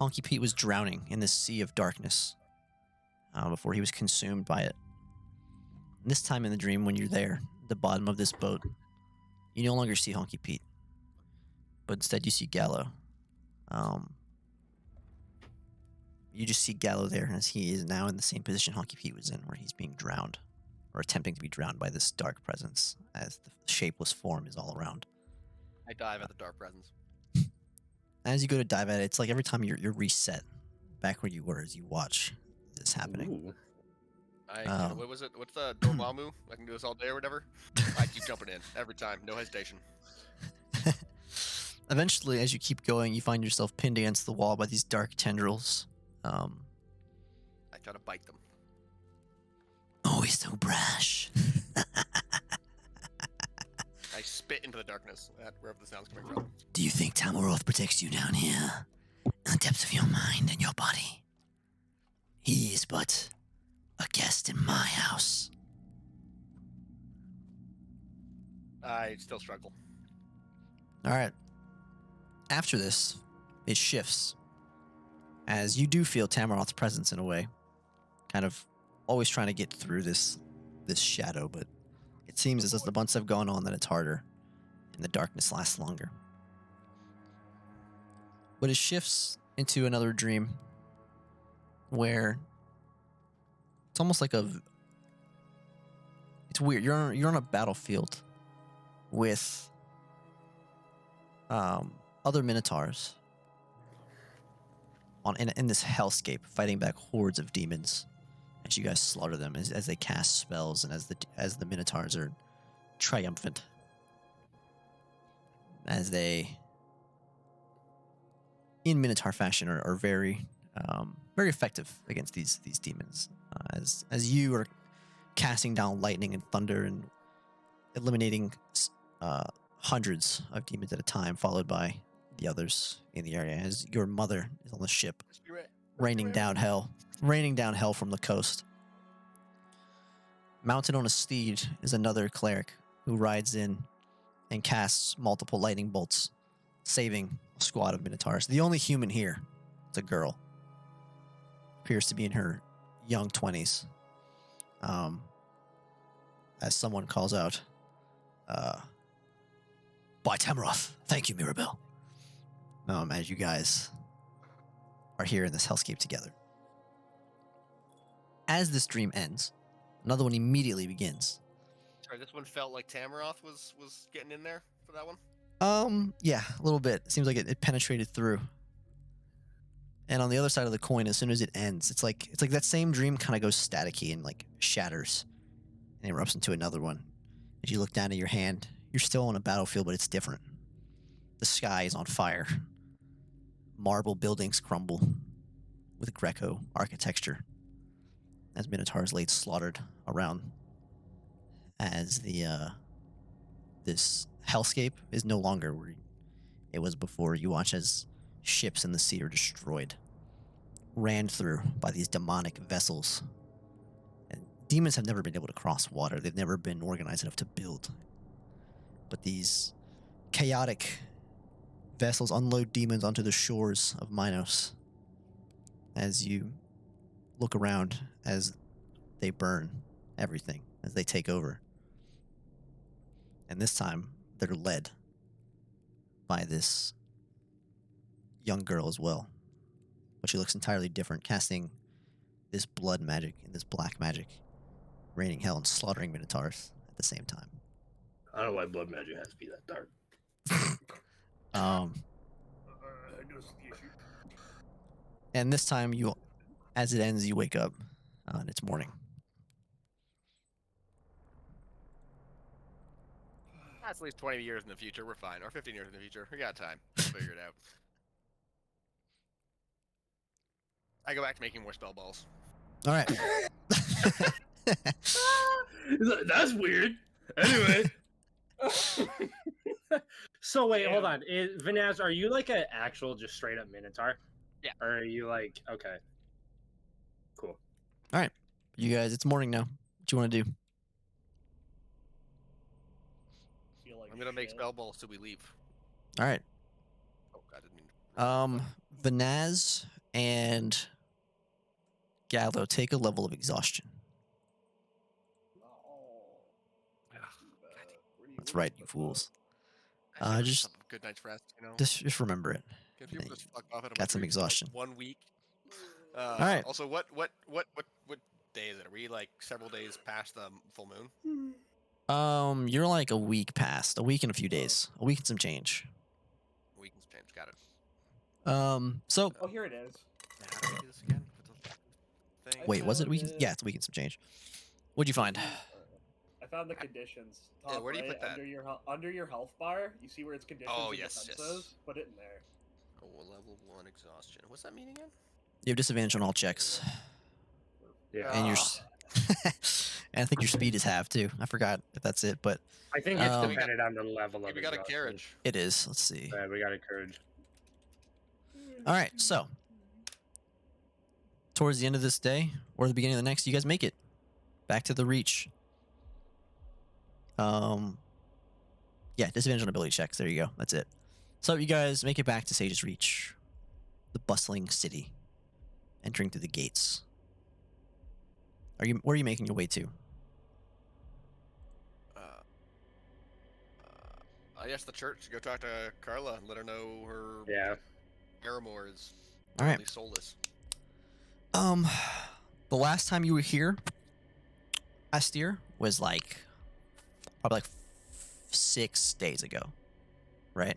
Honky Pete was drowning in this sea of darkness before he was consumed by it. And this time in the dream, when you're there, at the bottom of this boat, you no longer see Honky Pete, but instead you see Gallo. You just see Gallo there as he is now in the same position Honky Pete was in, where he's being drowned, or attempting to be drowned by this dark presence, as the shapeless form is all around. I dive at the dark presence. As you go to dive at it, it's like every time you're reset back where you were as you watch this happening. Ooh. What was it? What's the Dormammu? I can do this all day or whatever. I keep jumping in every time, no hesitation. Eventually, as you keep going, you find yourself pinned against the wall by these dark tendrils. I try to bite them. Always so brash. I spit into the darkness at wherever the sound's coming from. Do you think Tamaroth protects you down here, in the depths of your mind and your body? He is but a guest in my house. I still struggle. All right. After this, it shifts. As you do feel Tamaroth's presence in a way. Kind of always trying to get through this shadow, but it seems as the months have gone on that it's harder and the darkness lasts longer. But it shifts into another dream where it's almost like it's weird. You're on a battlefield with other minotaurs in this hellscape, fighting back hordes of demons as you guys slaughter them as they cast spells and as the minotaurs are triumphant, as they in minotaur fashion are very very effective against these demons, as you are casting down lightning and thunder and eliminating hundreds of demons at a time, followed by the others in the area, as your mother is on the ship raining down hell from the coast. Mounted on a steed is another cleric who rides in and casts multiple lightning bolts, saving a squad of minotaurs. The only human here is a girl. Appears to be in her young 20s. As someone calls out, by Tamaroth, thank you, Mirabelle. As you guys are here in this hellscape together. As this dream ends, another one immediately begins. Sorry, this one felt like Tamaroth was getting in there for that one? Yeah, a little bit. It seems like it penetrated through. And on the other side of the coin, as soon as it ends, it's like that same dream kind of goes staticky and like shatters and erupts into another one. As you look down at your hand, you're still on a battlefield, but it's different. The sky is on fire. Marble buildings crumble with Greco architecture as minotaurs lay slaughtered around. As this hellscape is no longer where it was before. You watch as ships in the sea are destroyed, ran through by these demonic vessels. And demons have never been able to cross water. They've never been organized enough to build. But these chaotic vessels unload demons onto the shores of Minos. As you look around, as they burn everything, as they take over. And this time, they're led by this young girl as well. But she looks entirely different, casting this blood magic and this black magic, raining hell and slaughtering minotaurs at the same time. I don't know why blood magic has to be that dark. And this time, as it ends, you wake up, and it's morning. That's at least 20 years in the future. We're fine. Or 15 years in the future. We got time. We'll figure it out. I go back to making more spell balls. All right. That's weird. Anyway. So wait, hold on. Vinaz, are you like an actual just straight up minotaur? Yeah. Or are you like, okay. Cool. All right. You guys, it's morning now. What you want to do? I'm gonna make spell balls till we leave. All right. Oh, I didn't mean to... Vinaz and Gallo, take a level of exhaustion. That's right, you fools. I just- have a good night's rest, you know? Just remember it. Can people just fuck off at got some exhaustion. 1 week. Alright. Also, what day is it? Are we like several days past the full moon? You're like a week past. A week and a few days. A week and some change. A week and some change. Got it. So Oh, here it is. How do we do this again? With the thing? wait, was it a week? found it. Yeah, it's a week and some change. What'd you find? I found the conditions. Yeah, Top where do you right, put that? Under your health bar, you see where it's conditions Oh, and yes, defenses? Put it in there. Oh, level 1 exhaustion. What's that mean again? You have disadvantage on all checks, Yeah. and you're And I think your speed is half too. I forgot if that's it, but I think it's Um, dependent on the level Hey, of we got a exhaustion. carriage. it is. Let's see. Yeah, we got a courage. All right, so towards the end of this day or the beginning of the next, you guys make it back to the Reach. Yeah, disadvantage on ability checks. There you go. That's it. So you guys make it back to Sage's Reach, the bustling city, entering through the gates. Where are you making your way to? I guess the church. Go talk to Carla and let her know her Yeah. paramour is All right. totally soulless. The last time you were here, Astir, was like probably like 6 days ago, right?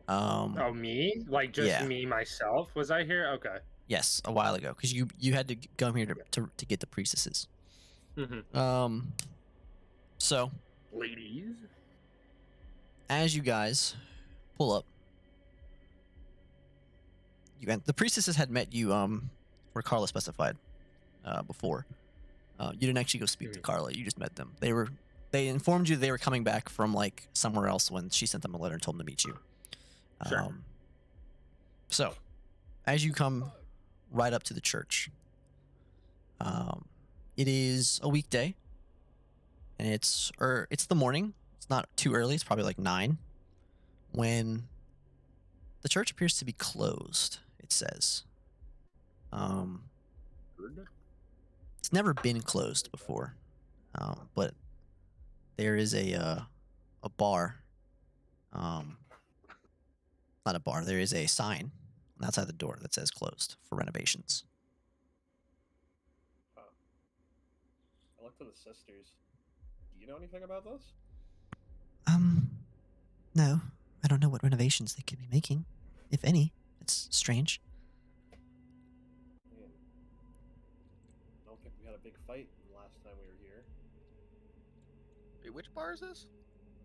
Oh, me? Like just Yeah. me myself? Was I here? Okay. Yes, a while ago, because you had to come here to get the priestesses. Mm-hmm. So Ladies. as you guys pull up, the priestesses had met you where Carla specified before. You didn't actually go speak to Carla. You just met them. They informed you they were coming back from like somewhere else when she sent them a letter and told them to meet you. Sure. So as you come right up to the church, it is a weekday, and it's the morning. It's not too early. It's probably like 9 when the church appears to be closed. It says, it's never been closed before, but there is a bar. Not a bar. There is a sign outside the door that says closed for renovations. I look to the sisters. Do you know anything about this? No, I don't know what renovations they could be making, if any. It's strange. Man, I don't think we had a big fight the last time we were here. Wait, which bar is this?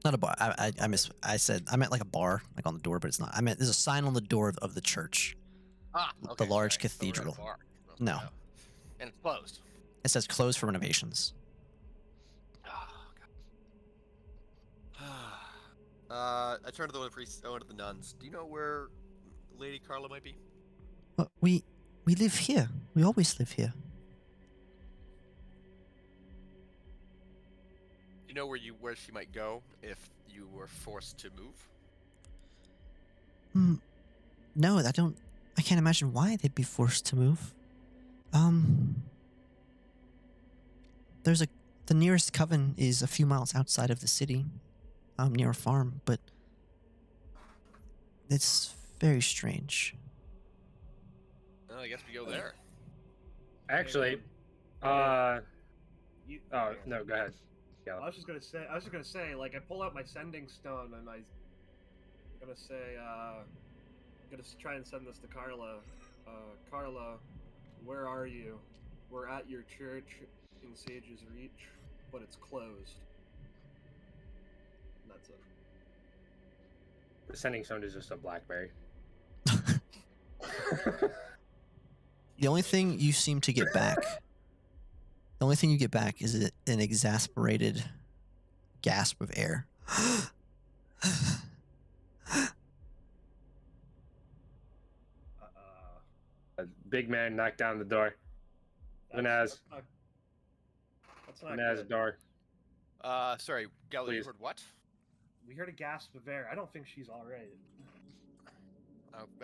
Not a bar. I meant like a bar, like on the door, but it's not. I meant there's a sign on the door of the church. Ah, The okay, large sorry. So we're at a cathedral. bar. No. Yeah. And it's closed. It says closed for renovations. I turned to the priests, to the nuns. Do you know where Lady Carla might be? Well, we live here. We always live here. Do you know where she might go if you were forced to move? No, I can't imagine why they'd be forced to move. The nearest coven is a few miles outside of the city, near a farm, but it's very strange. Well, I guess we go there. Actually, You, oh no, go ahead. I was just gonna say, like, I pull out my sending stone and I'm gonna say, I'm gonna try and send this to Carla. Carla, where are you? We're at your church in Sage's Reach, but it's closed. And that's it. The sending stone is just a blackberry. The only thing you seem to get back, is an exasperated gasp of air. A big man knocked down the door. Vanaz. That's not Vanaz good. door. Sorry, Gally, you Please. heard what? We heard a gasp of air. I don't think she's all right.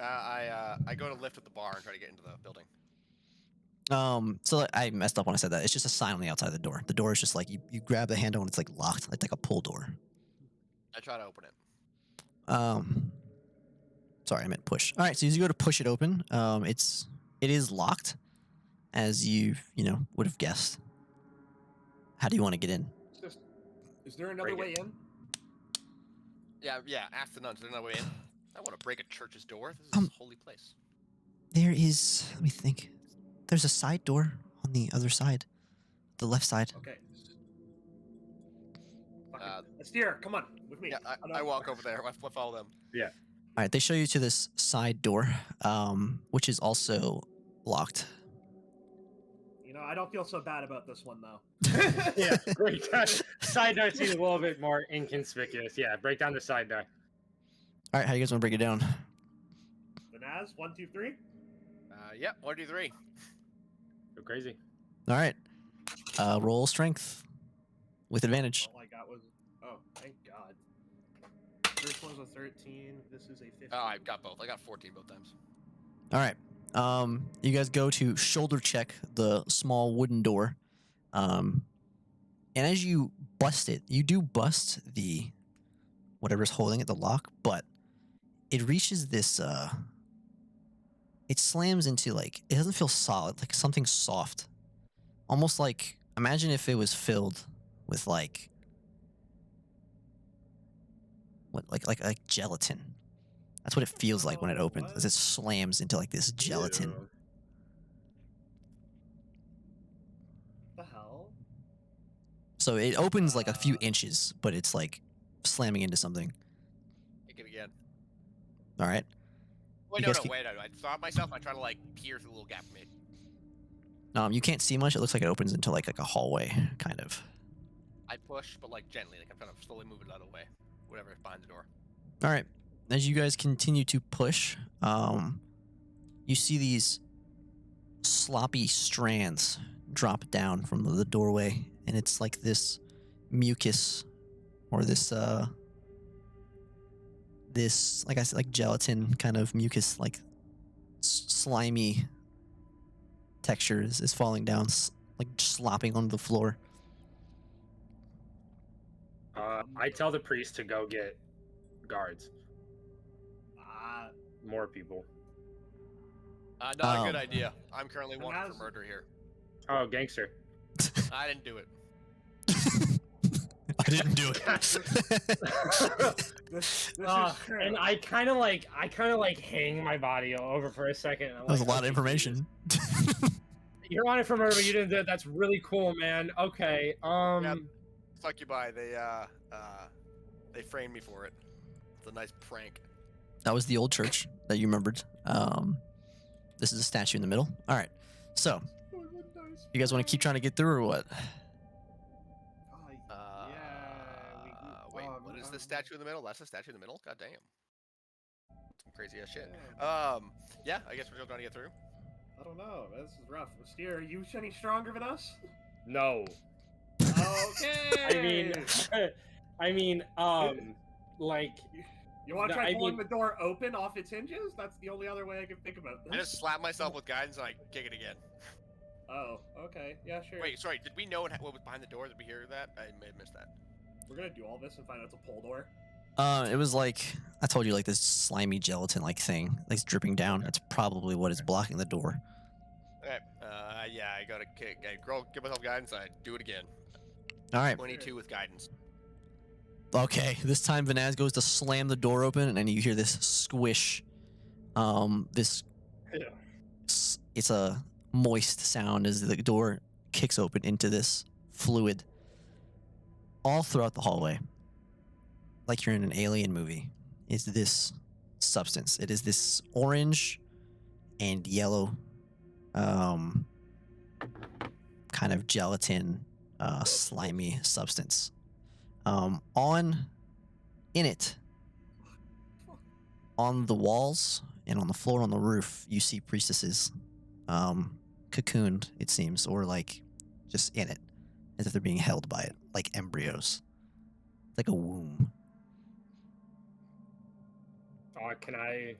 I go to lift at the bar and try to get into the building. So I messed up when I said that. It's just a sign on the outside of the door. The door is just like you grab the handle and it's like locked. It's like a pull door. I try to open it. Sorry, I meant push. All right, so as you go to push it open, it is locked, as you would have guessed. How do you want to get in? Is there another Break way it. in? Yeah. Ask the nuns. There's no way in. I want to break a church's door. This is a holy place. There is, let me think. There's a side door on the other side, the left side. Okay. Astir, come on with me. Yeah, I walk over there. I follow them. All right, they show you to this side door, which is also locked. I don't feel so bad about this one though. Yeah, great. Side dart seems a little bit more inconspicuous. Yeah, break down the side dart. All right, how you guys want to break it down? Banaz, 1, 2, 3. Yep. 1, 2, 3. Go crazy. All right. Roll strength with advantage. All I got was. Oh, thank God. First one was a 13. This is a 15. Oh, I got both. I got 14 both times. All right. You guys go to shoulder check the small wooden door. And as you bust it, you do bust the whatever's holding it, the lock, but it reaches this it slams into like it doesn't feel solid, like something soft. Almost like imagine if it was filled with like like gelatin. That's what it feels like when it opens, as it slams into like this gelatin. Ew. The hell? So it opens like a few inches, but it's like slamming into something. Kick it again. All right. Wait, You no, guys no, wait. I stop myself. I try to like peer through the little gap made. You can't see much. It looks like it opens into like a hallway, kind of. I push, but like gently. Like I'm trying to slowly move it out of the way. Whatever's behind the door. All right. As you guys continue to push, you see these sloppy strands drop down from the doorway, and it's like this mucus, or this like I said, like gelatin kind of mucus, like slimy texture is falling down, like slopping onto the floor. I tell the priest to go get guards. Uh, More people. Not a good idea. I'm currently wanted for murder here. Oh, gangster. I didn't do it. I didn't do it. this is true. And I kind of like hang my body over for a second. That was a lot of information. You're wanted for murder, but you didn't do it. That's really cool, man. Okay. Fuck you, bye. They framed me for it. It's a nice prank. That was the old church that you remembered. This is a statue in the middle. All right. So, you guys want to keep trying to get through or what? Wait, what is the statue in the middle? That's the statue in the middle? God damn. Some crazy ass shit. Yeah, I guess we're still trying to get through. I don't know. This is rough. Steer, are you any stronger than us? No. Okay. I mean, like. You want to No, try I pulling mean- the door open off its hinges? That's the only other way I can think about this. I just slap myself with guidance and I kick it again. Oh, okay. Yeah, sure. Wait, sorry, did we know what was behind the door? Did we hear that? I may have missed that. We're gonna do all this and find out it's a pull door. It was like I told you, like this slimy gelatin-like thing, like it's dripping down. That's probably what is blocking the door. Okay, yeah, I gotta kick. I give myself guidance. I do it again. All right. 22 with guidance. Okay. This time, Vanaz goes to slam the door open, and you hear this squish. This. Yeah. It's a moist sound as the door kicks open into this fluid. All throughout the hallway, like you're in an alien movie, is this substance. It is this orange and yellow, kind of gelatin, slimy substance. In it, on the walls and on the floor, on the roof, you see priestesses, cocooned, it seems, or like just in it, as if they're being held by it, like embryos, like a womb. Can I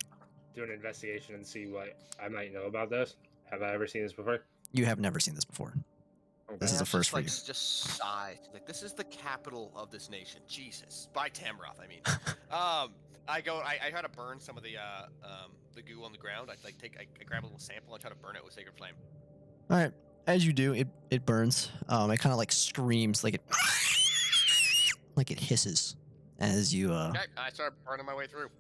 do an investigation and see what I might know about this? Have I ever seen this before? You have never seen this before. Okay. This is a Perhaps first just, for like, you. Just sigh. Like, this is the capital of this nation. Jesus. By Tamroth, I mean. I try to burn some of the goo on the ground. I grab a little sample and try to burn it with Sacred Flame. All right. As you do, it burns. It kind of like screams, like it hisses as you. Okay, I start burning my way through.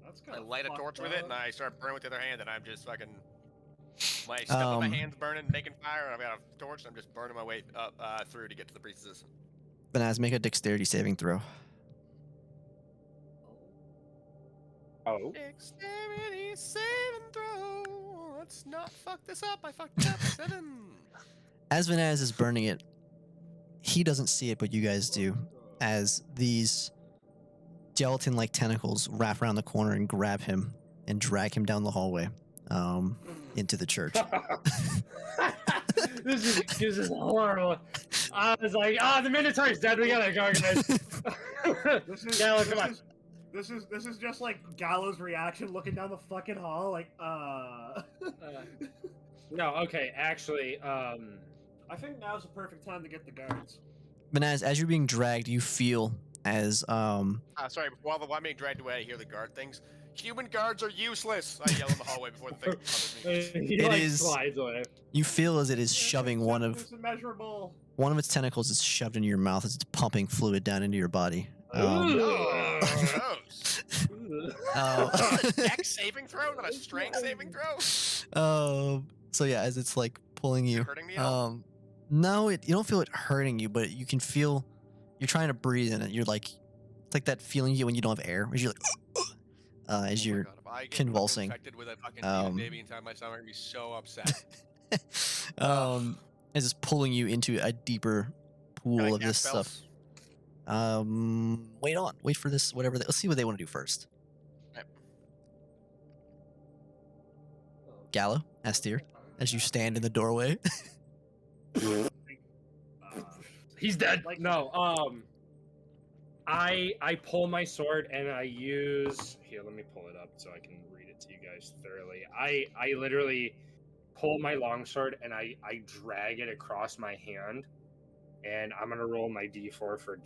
That's I kind of light a torch with it, and I start burning with the other hand, and I'm just fucking. My stuff in my hands burning, making fire, and I've got a torch, and I'm just burning my way up through to get to the priestesses. Banaz, make a dexterity saving throw. Oh. Dexterity saving throw. Let's not fuck this up. I fucked up 7. As Vanaz is burning it, he doesn't see it, but you guys do, as these gelatin-like tentacles wrap around the corner and grab him and drag him down the hallway into the church. This is horrible. I was like, the Minotaur's dead. We gotta go, guys. Gallo, come on. This is just like Gallo's reaction, looking down the fucking hall, like, No, okay, actually, I think now's the perfect time to get the guards. Vanaz, as you're being dragged, you feel as Sorry, while I'm being dragged away, I hear the guard things. Human guards are useless! I yell in the hallway before the thing covers me. he It like is- slides away. you feel as it is shoving one of immeasurable. its tentacles is shoved into your mouth as it's pumping fluid down into your body. Oh, gross. Dex saving throw, not a strength saving throw? So yeah, as it's like pulling you. Hurting me at all? No, you don't feel it hurting you, but you can feel you're trying to breathe in it. You're like, it's like that feeling you get when you don't have air, as you're like, as Oh my you're God, if I get convulsing. infected with a fucking demon baby inside my stomach, I'd be so upset. as it's pulling you into a deeper pool Can I of this cast stuff. spells? Wait for this. Whatever. Let's see what they want to do first. Right. Gallo, Astir, as you stand in the doorway. He's dead. Like- No, I pull my sword and I use here. Let me pull it up so I can read it to you guys thoroughly. I literally pull my longsword and I drag it across my hand, and I'm gonna roll my d4 for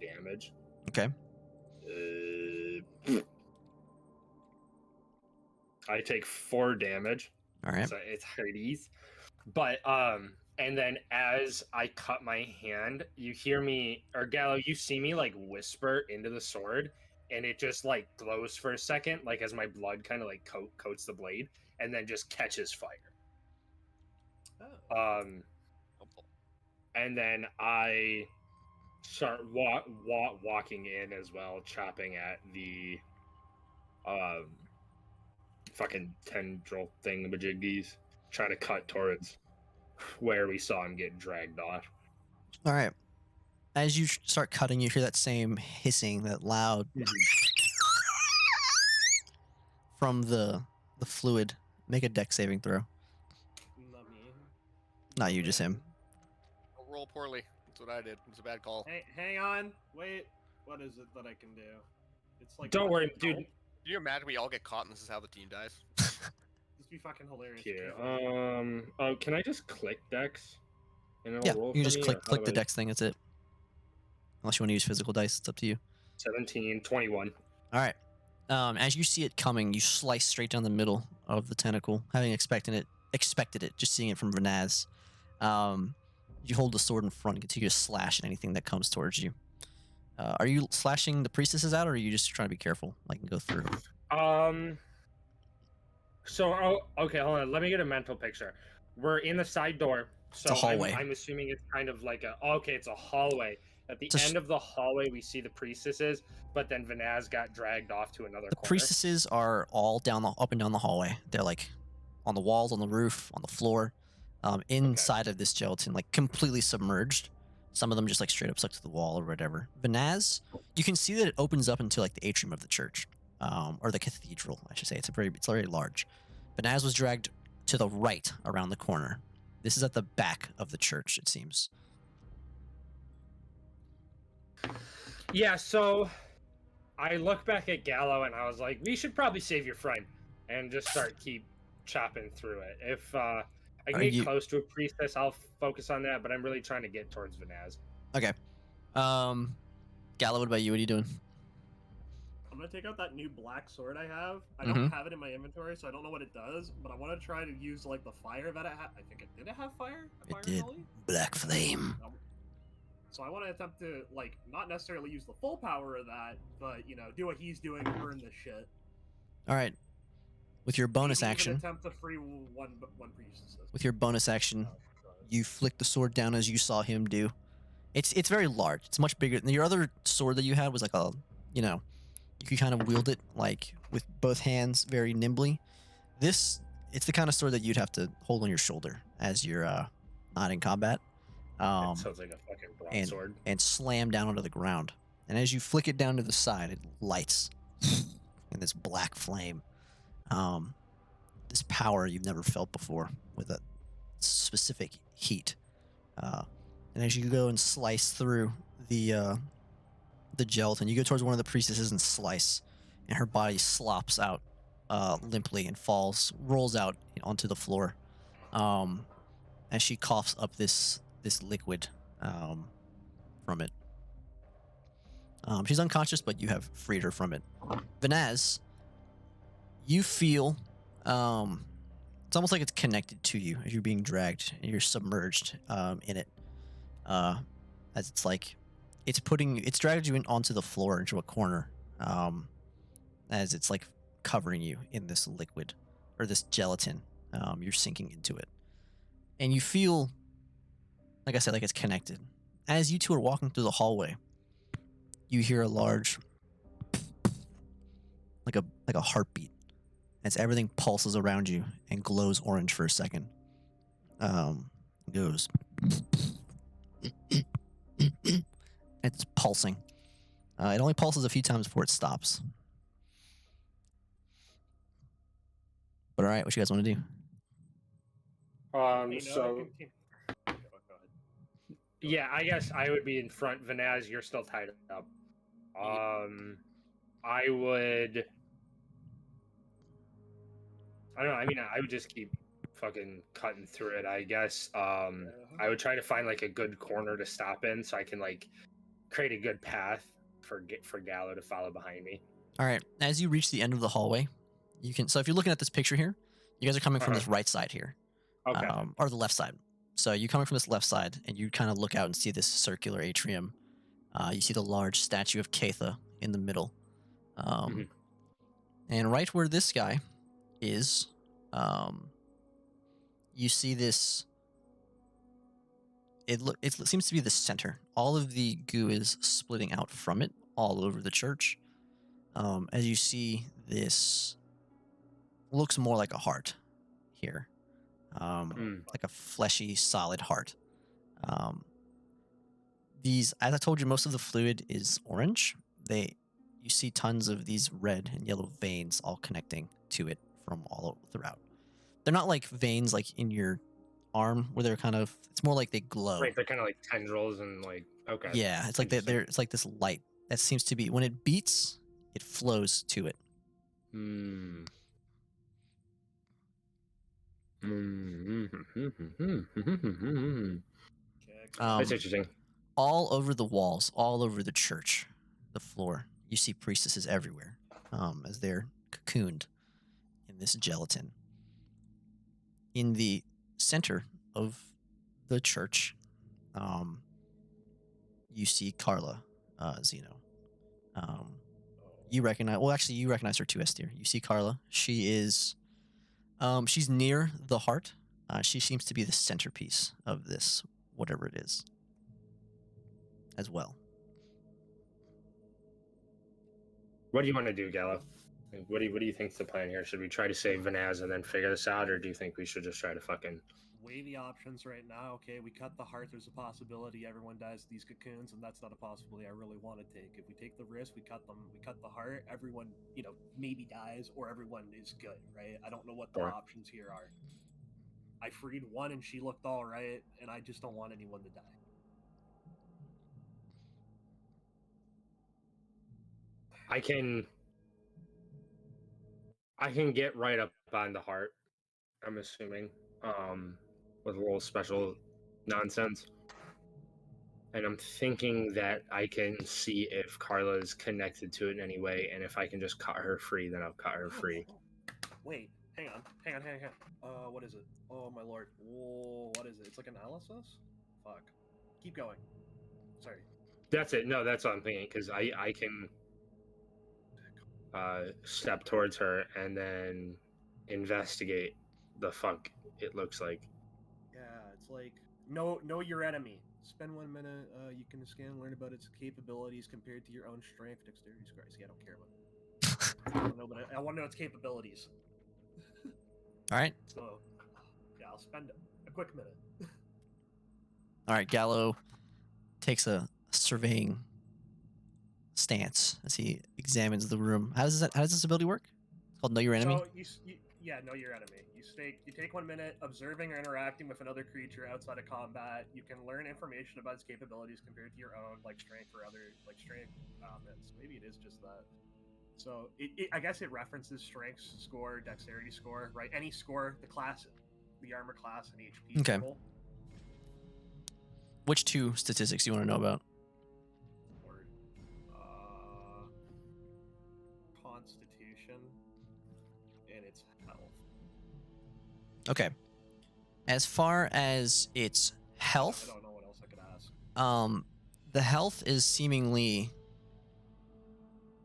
damage. Okay. I take 4 damage. All right. So it's Hades. But and then as I cut my hand, you hear me, or Gallo, you see me like whisper into the sword, and it just like glows for a second, like as my blood kind of like coats the blade, and then just catches fire. And then I start walking in as well, chopping at the fucking tendril thingamajiggies, trying to cut towards where we saw him get dragged off. All right. As you start cutting, you hear that same hissing, that loud from the fluid. Make a dex saving throw. Not me. Not you, just him. I'll roll poorly. That's what I did. It's a bad call. Hey, hang on. Wait. What is it that I can do? It's like. Don't worry, dude. Can you imagine we all get caught and this is how the team dies? This be fucking hilarious. Yeah. Oh, can I just click Dex? And it'll Yeah, roll you for just me, click or how the do I- dex thing. That's it. Unless you want to use physical dice, it's up to you. 17, 21. All right. As you see it coming, you slice straight down the middle of the tentacle, having expected it, just seeing it from Vanaz. You hold the sword in front and continue to slash at anything that comes towards you. Are you slashing the priestesses out, or are you just trying to be careful, like and go through? Okay, hold on. Let me get a mental picture. We're in the side door. So a hallway. I'm assuming it's kind of like it's a hallway. At the It's a sh- end of the hallway, we see the priestesses, but then Vanaz got dragged off to another The corner. priestesses are all up and down the hallway. They're like on the walls, on the roof, on the floor, inside of this gelatin, like completely submerged. Some of them just like straight up stuck to the wall or whatever. Vanaz, you can see that it opens up into like the atrium of the church, or the cathedral, I should say. It's very large. Vanaz was dragged to the right around the corner. This is at the back of the church, it seems. Yeah, so I look back at Gallo and I was like, we should probably save your friend and just keep chopping through it. If I can Are get you- close to a priestess, I'll focus on that, but I'm really trying to get towards Vanaz. Okay. Gallo, what about you? What are you doing? I'm gonna take out that new black sword I have. I Mhm. don't have it in my inventory, so I don't know what it does. But I want to try to use like the fire that I have. I think did it have fire? A It fire did. volley? Black flame. So I want to attempt to like not necessarily use the full power of that, but do what he's doing, burn this shit. All right. With your bonus Maybe even action, attempt to free one priestess. with your bonus action, you flick the sword down as you saw him do. It's very large. It's much bigger than your other sword that you had was like you could kind of wield it like with both hands very nimbly. It's the kind of sword that you'd have to hold on your shoulder as you're not in combat. It sounds like a fucking broadsword. And slam down onto the ground. And as you flick it down to the side, it lights in this black flame. This power you've never felt before with a specific heat. And as you go and slice through the gelatin, you go towards one of the priestesses and slice, and her body slops out limply and rolls out onto the floor. As she coughs up this liquid from it. She's unconscious, but you have freed her from it. Vanaz, you feel it's almost like it's connected to you as you're being dragged and you're submerged in it. As it's dragged you onto the floor into a corner, as it's like covering you in this liquid or this gelatin. You're sinking into it, and you feel, like I said, like it's connected. As you two are walking through the hallway, you hear a large, like a heartbeat, as everything pulses around you and glows orange for a second. Goes. It's pulsing. It only pulses a few times before it stops. But all right, what you guys want to do? So yeah, I guess I would be in front. Vanaz, you're still tied up. I would. I don't know. I mean, I would just keep fucking cutting through it. I guess. I would try to find like a good corner to stop in, so I can like create a good path for Gallo to follow behind me. All right. As you reach the end of the hallway, you can. So if you're looking at this picture here, you guys are coming from this right side here, Okay. or the left side. So you're coming from this left side, and you kind of look out and see this circular atrium. You see the large statue of Katha in the middle, and right where this guy is, you see this. It seems to be the center. All of the goo is splitting out from it all over the church. As you see, this looks more like a heart here, like a fleshy, solid heart. As I told you, most of the fluid is orange. You see tons of these red and yellow veins all connecting to it from all throughout. They're not like veins like in your arm where they're kind of. It's more like they glow. Right, they're kind of like tendrils and like. Okay. Yeah, it's like it's like this light that seems to be when it beats, it flows to it. That's interesting. All over the walls, all over the church, the floor, you see priestesses everywhere, as they're cocooned in this gelatin. In the center of the church, you see Carla, Zeno. You recognize her too, Estir. You see Carla. She is, she's near the heart. She seems to be the centerpiece of this, whatever it is, as well. What do you want to do, Gallo? What do you think's the plan here? Should we try to save Vanaz and then figure this out, or do you think we should just try to fucking weigh the options right now? Okay, we cut the heart. There's a possibility everyone dies to these cocoons, and that's not a possibility I really want to take. If we take the risk, we cut the heart. Everyone, maybe dies, or everyone is good, right? I don't know what the options here are. I freed one, and she looked all right, and I just don't want anyone to die. I can get right up on the heart, I'm assuming, with a little special nonsense. And I'm thinking that I can see if Carla is connected to it in any way, and if I can just cut her free, then I'll cut her free. Wait, hang on. What is it? Oh, my lord. Whoa, what is it? It's like analysis? Fuck. Keep going. Sorry. That's it. No, that's what I'm thinking, because I can step towards her and then investigate the fuck it looks like. Yeah, it's like know your enemy. Spend 1 minute. You can scan and learn about its capabilities compared to your own strength, dexterity, scries. Yeah, I don't care about it. I don't know, but I want to know its capabilities. All right. So, yeah, I'll spend a quick minute. All right, Gallo takes a surveying stance as he examines the room. How does this ability work? It's called Know Your Enemy. So yeah, know your enemy. You take 1 minute observing or interacting with another creature outside of combat. You can learn information about its capabilities compared to your own, like strength or other like strength. Maybe it is just that. So I guess it references strength score, dexterity score, right? Any score, the class, the armor class, and HP Okay. level. Which 2 statistics do you want to know about? Or, Constitution and its health. Okay. As far as its health, I don't know what else I could ask. the health is seemingly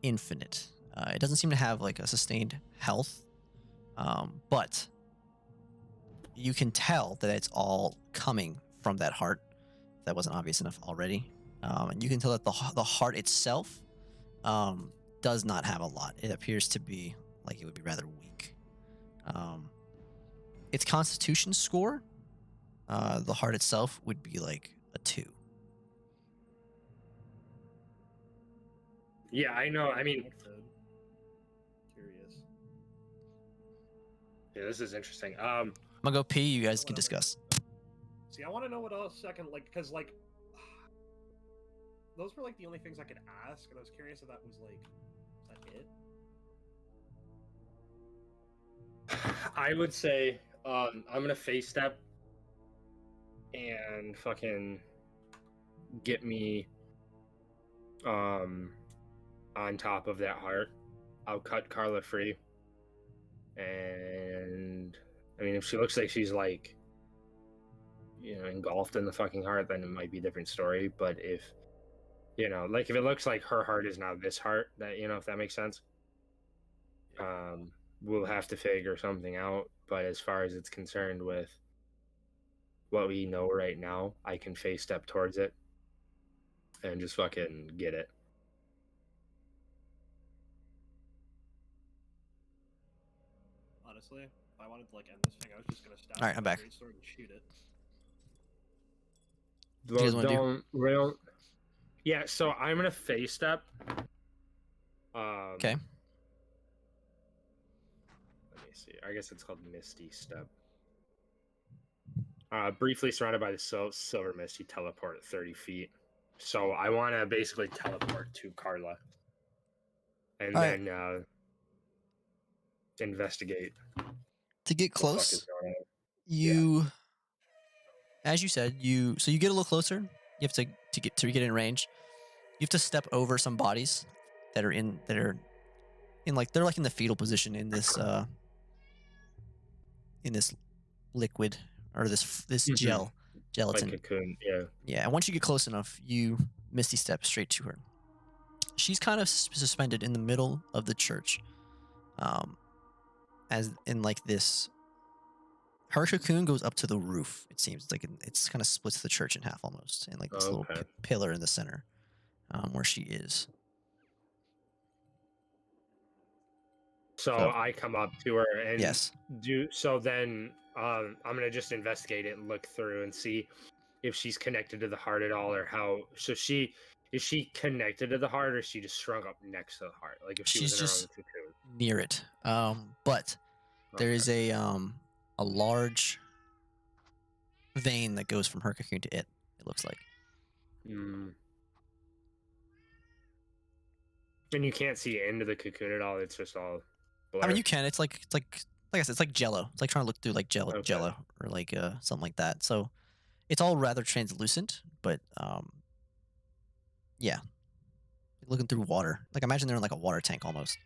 infinite. It doesn't seem to have like a sustained health, but you can tell that it's all coming from that heart. If that wasn't obvious enough already, and you can tell that the heart itself does not have a lot. It appears to be like it would be rather weak. Its Constitution score, the heart itself would be like a 2. Yeah, I know. I mean, Curious. yeah, this is interesting. I'm gonna go pee. You guys can discuss. See, I want to know what else I can like, because like those were like the only things I could ask, and I was curious if that was like, is that it? I would say I'm gonna face step and fucking get me on top of that heart. I'll cut Carla free, and I mean, if she looks like she's like, you know, engulfed in the fucking heart, then it might be a different story. But if, you know, like if it looks like her heart is now this heart, that, you know, if that makes sense, we'll have to figure something out. But as far as it's concerned with what we know right now, I can face step towards it and just fucking get it. Honestly, if I wanted to like end this thing, I was just gonna stab. All right, I'm back. Great sword and shoot it. What do you guys wanna do? Yeah, so I'm gonna face step. Okay. Let me see. I guess it's called Misty Step. Briefly surrounded by the silver mist, you teleport 30 feet. So I want to basically teleport to Carla, and All right. then investigate. To get what the fuck close, is going on. you, as you said, you get a little closer. You have to get in range. You have to step over some bodies that are in like they're like in the fetal position in this liquid or this Mhm. gelatin. Like cocoon, yeah. Yeah, and once you get close enough, you misty step straight to her. She's kind of suspended in the middle of the church, as in like this. Her cocoon goes up to the roof. It seems like it's kind of splits the church in half almost, and like this little Okay. pillar in the center, where she is. So I come up to her and Yes. then I'm gonna just investigate it and look through and see if she's connected to the heart at all, or how. So is she connected to the heart, or is she just shrunk up next to the heart? Like if she She's was in her just own cocoon. near it. But there is a large vein that goes from her cocoon to it. It looks like. Mm. And you can't see into the cocoon at all. It's just all blur. I mean, you can. It's like I said, it's like Jello. It's like trying to look through like Jello, Okay. Jello, or like something like that. So it's all rather translucent, but yeah, looking through water. Like imagine they're in like a water tank almost,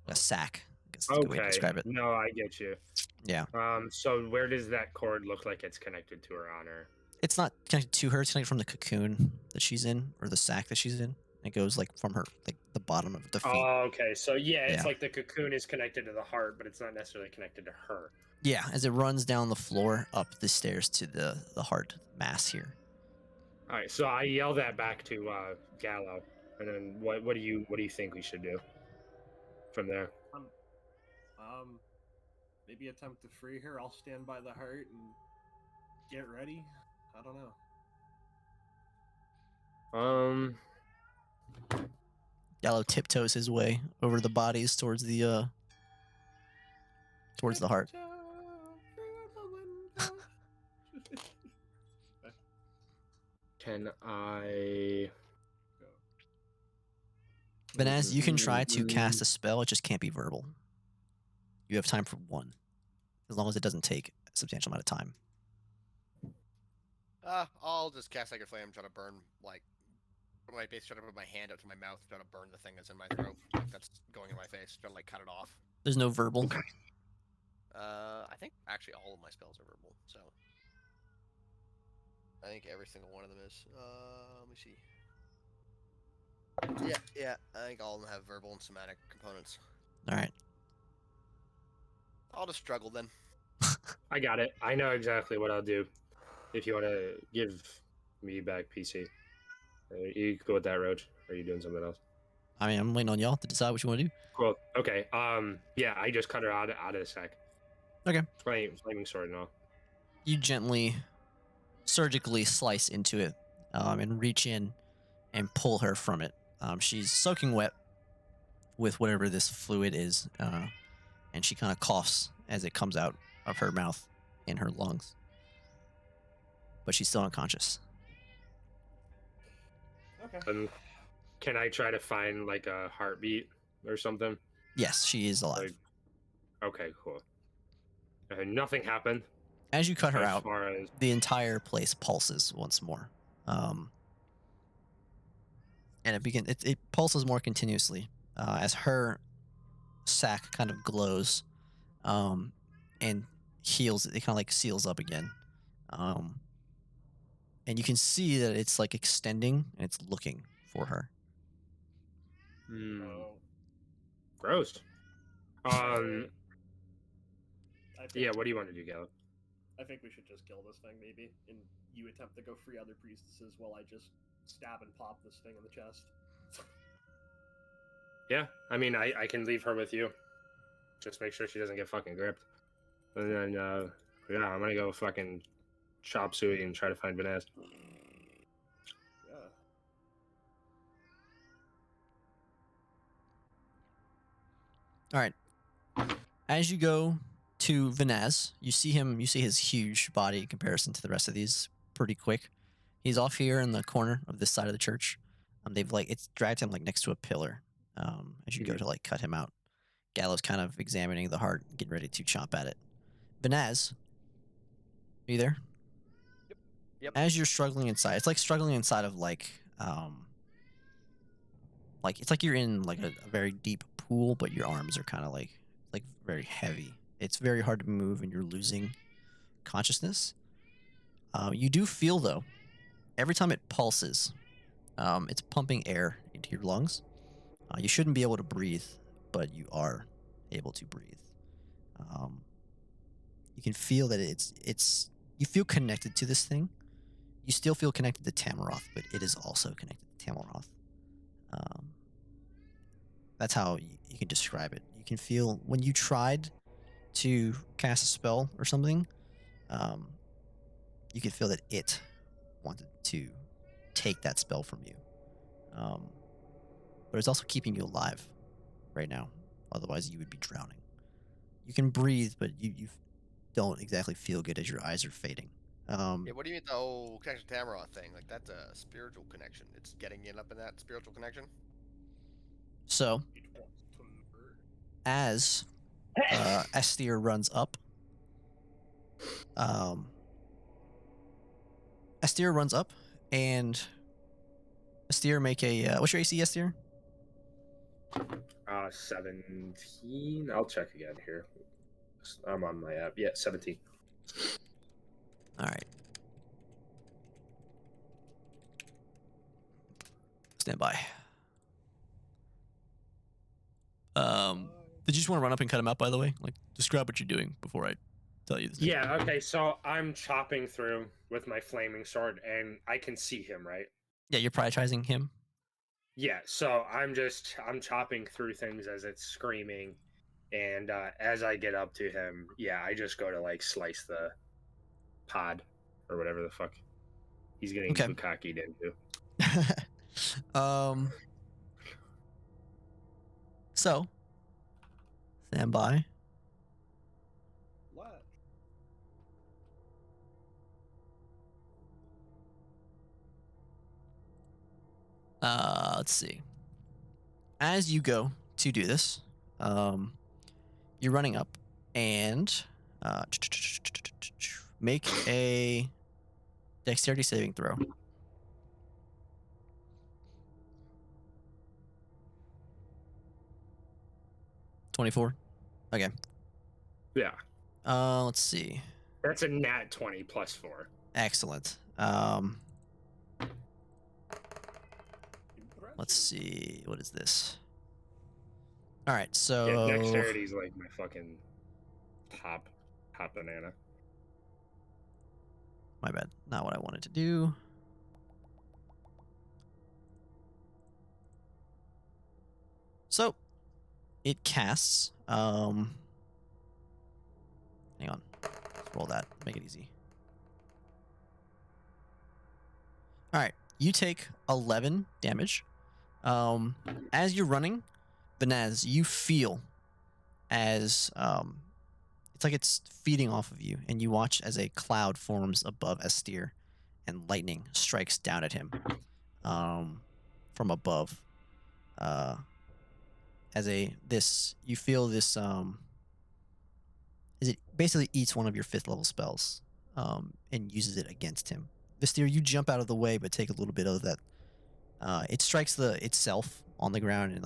a sack. I guess that's a good way to describe it. No, I get you. Yeah. So where does that cord look like it's connected to her on her? It's not connected to her. It's connected from the cocoon that she's in, or the sack that she's in. It goes like from her, like the bottom of the feet. Oh, okay. So yeah, it's Yeah. like the cocoon is connected to the heart, but it's not necessarily connected to her. Yeah, as it runs down the floor up the stairs to the heart mass here. All right. So I yell that back to Gallo, and then what do you think we should do from there? Maybe attempt to free her. I'll stand by the heart and get ready. I don't know. Um, Gallo tiptoes his way over the bodies towards the heart. can I? Vanaz, you can try to cast a spell. It just can't be verbal. You have time for one, as long as it doesn't take a substantial amount of time. I'll just cast Sacred Flame, try to burn, like, basically try to put my hand up to my mouth, try to burn the thing that's in my throat, like, that's going in my face, try to, like, cut it off. There's no verbal. I think actually all of my spells are verbal, so. I think every single one of them is. Let me see. Yeah, I think all of them have verbal and somatic components. All right. I'll just struggle then. I got it. I know exactly what I'll do. If you want to give me back PC, you go with that, Roach. Or are you doing something else? I mean, I'm waiting on y'all to decide what you want to do. Cool. Okay. Yeah, I just cut her out of the sack. Okay. Flaming sword and all. You gently, surgically slice into it, and reach in and pull her from it. She's soaking wet with whatever this fluid is, and she kind of coughs as it comes out of her mouth in her lungs. But she's still unconscious. Okay. Can I try to find like a heartbeat or something? Yes, she is alive. Okay, cool. Nothing happened. As you cut her as out, far as the entire place pulses once more. And it pulses more continuously as her sac kind of glows and heals. It kind of like seals up again. And you can see that it's like extending and it's looking for her. Oh, Gross. I think, Yeah, what do you want to do, Gallo? I think we should just kill this thing, maybe, and you attempt to go free other priestesses while I just stab and pop this thing in the chest. Yeah, I mean, I can leave her with you. Just make sure she doesn't get fucking gripped. And then, yeah, I'm gonna go fucking chop suey and try to find Vanessa. Yeah. All right. As you go to Vanaz, you see his huge body in comparison to the rest of these pretty quick. He's off here in the corner of this side of the church. It's dragged him like next to a pillar. As you go to like cut him out, Gallo's kind of examining the heart, getting ready to chomp at it. Vanaz, are you there? Yep. As you're struggling inside, it's like struggling inside of like it's like you're in like a very deep pool, but your arms are kind of like very heavy. It's very hard to move, and you're losing consciousness. You do feel though, every time it pulses, it's pumping air into your lungs. You shouldn't be able to breathe, but you are able to breathe. You can feel that you feel connected to this thing. You still feel connected to Tamaroth, but it is also connected to Tamaroth. That's how you can describe it. You can feel when you tried to cast a spell or something, you could feel that it wanted to take that spell from you. But it's also keeping you alive right now. Otherwise, you would be drowning. You can breathe, but you don't exactly feel good as your eyes are fading. Yeah, what do you mean the whole connection to Tamaroth thing? Like, that's a spiritual connection. It's getting in up in that spiritual connection? So, It wants to murder. as Estir runs up, Estir runs up, and Estir make a... what's your AC, Estir? 17. I'll check again here. I'm on my app. Yeah, 17. All right. Stand by. Did you just want to run up and cut him out, by the way? Like, describe what you're doing before I tell you this. Yeah, okay, so I'm chopping through with my flaming sword, and I can see him, right? Yeah, you're prioritizing him. Yeah, so I'm chopping through things as it's screaming, and as I get up to him, yeah, I just go to like slice the pod or whatever the fuck he's getting Okay. bukkakied into. So, stand by. What? Let's see. As you go to do this, you're running up and make a dexterity saving throw. $24. Okay. Yeah. Let's see. That's a nat 20 plus 4. Excellent. Let's see. What is this? All right. So Yeah, dexterity's like my fucking top banana. my bad. Not what I wanted to do. So it casts. Hang on. Let's roll that. Make it easy. All right. You take 11 damage. As you're running, Banaz, you feel as it's like it's feeding off of you, and you watch as a cloud forms above Estir, and lightning strikes down at him from above. You feel this as it basically eats one of your 5th level spells and uses it against him. Vestir, you jump out of the way, but take a little bit of that. It strikes itself on the ground, and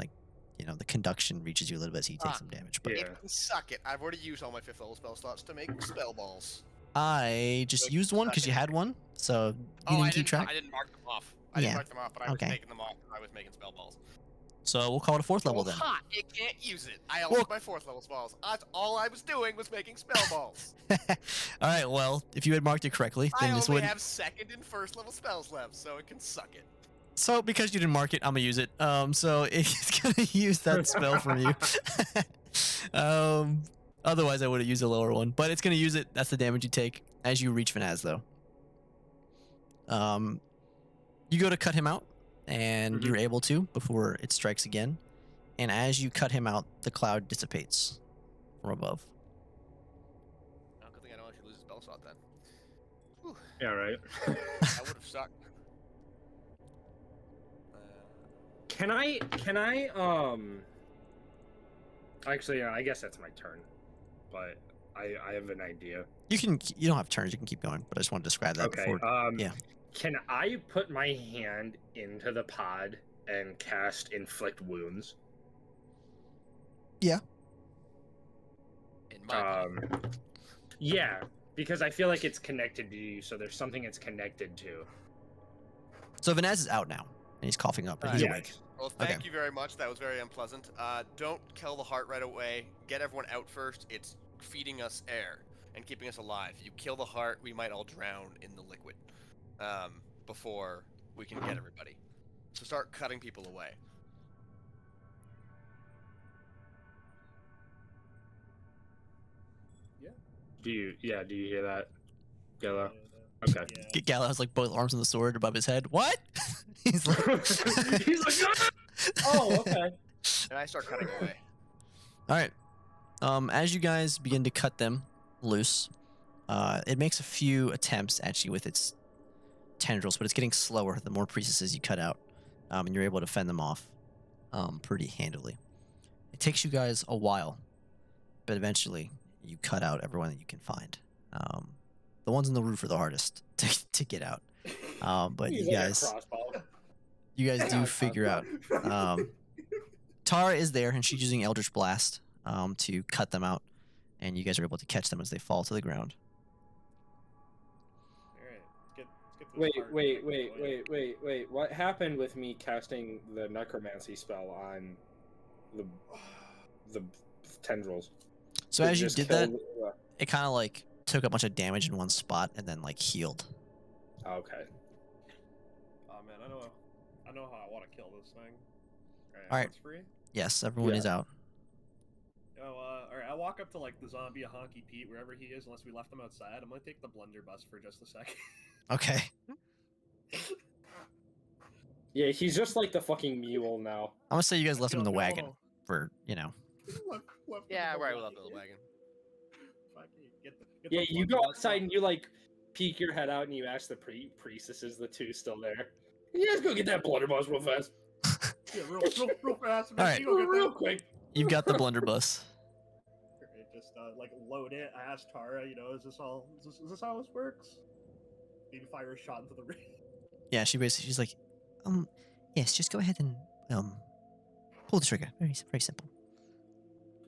the conduction reaches you a little bit, so you take some damage. But Yeah. It can suck it. I've already used all my 5th level spell slots to make spell balls. I just Like, used one because suck you it. had one, so you I didn't keep track. I didn't mark them off. I Yeah. didn't mark them off, but I was Okay. making them off. I was making spell balls. So we'll call it a 4th level Oh, then. hot! It can't use it. I also Well- my 4th level spells. That's all I was doing was making spell balls. All right. Well, if you had marked it correctly, I then this only would. have 2nd and 1st level spells left, so it can suck it. So because you didn't mark it, I'm gonna use it. So it's gonna use that spell from you. Otherwise I would have used a lower one, but it's gonna use it. That's the damage you take as you reach Vanaz, though. You go to cut him out, and you're able to before it strikes again. And as you cut him out, the cloud dissipates from above. Oh, good thing I don't actually lose a spell slot then. Yeah, right. That would have sucked. Can I actually, I guess that's my turn. But I have an idea. You don't have turns. You can keep going, but I just want to describe that Okay. before. yeah. Can I put my hand into the pod and cast inflict wounds? Yeah. In my opinion. Yeah, because I feel like it's connected to you, so there's something it's connected to. So Vanaz is out now, and he's coughing up, and he's Yeah. awake. Well, thank Okay. you very much. That was very unpleasant. Don't kill the heart right away. Get everyone out first. It's feeding us air and keeping us alive. You kill the heart, we might all drown in the liquid before we can get everybody. So start cutting people away. Do you hear that, Gela? Yeah. Okay. Yeah. Gallo has like both arms on the sword above his head. What? He's like, He's like, "Ah!" Oh, okay. And I start cutting away. all right. As you guys begin to cut them loose, it makes a few attempts at you with its tendrils, but it's getting slower the more priestesses you cut out, and you're able to fend them off pretty handily. It takes you guys a while, but eventually you cut out everyone that you can find. The ones on the roof are the hardest to get out, but He's you like a guys crossbow. do figure out. Tara is there, and she's using Eldritch Blast to cut them out, and you guys are able to catch them as they fall to the ground. Alright, let's get those hard Wait. What happened with me casting the necromancy spell on the tendrils? So Did as it you just did kill that, the- it kind of like took a bunch of damage in one spot and then like healed. Okay. Oh man, I know how I want to kill this thing. Alright. It's free. Yes, everyone is out. Alright, I walk up to like the zombie Honky Pete, wherever he is, unless we left him outside. I'm gonna take the blunderbuss for just a second. Okay. Yeah, he's just like the fucking mule now. I'm gonna say you guys left him in the Feel- wagon oh, for left Yeah, him in right. We'll have the little wagon. Fuck it, get the Yeah, you go blunderbuss outside out. and you like peek your head out and you ask the priestesses, the two still there. You guys go get that blunderbuss real fast. Yeah, real fast. All right. You go get Real that. quick. you've got the blunderbuss. Alright, just like load it. I asked Tara, you know, is this how this works? Maybe fire a shot into the ring. Yeah, she's like, Yes, just go ahead and pull the trigger. Very very simple.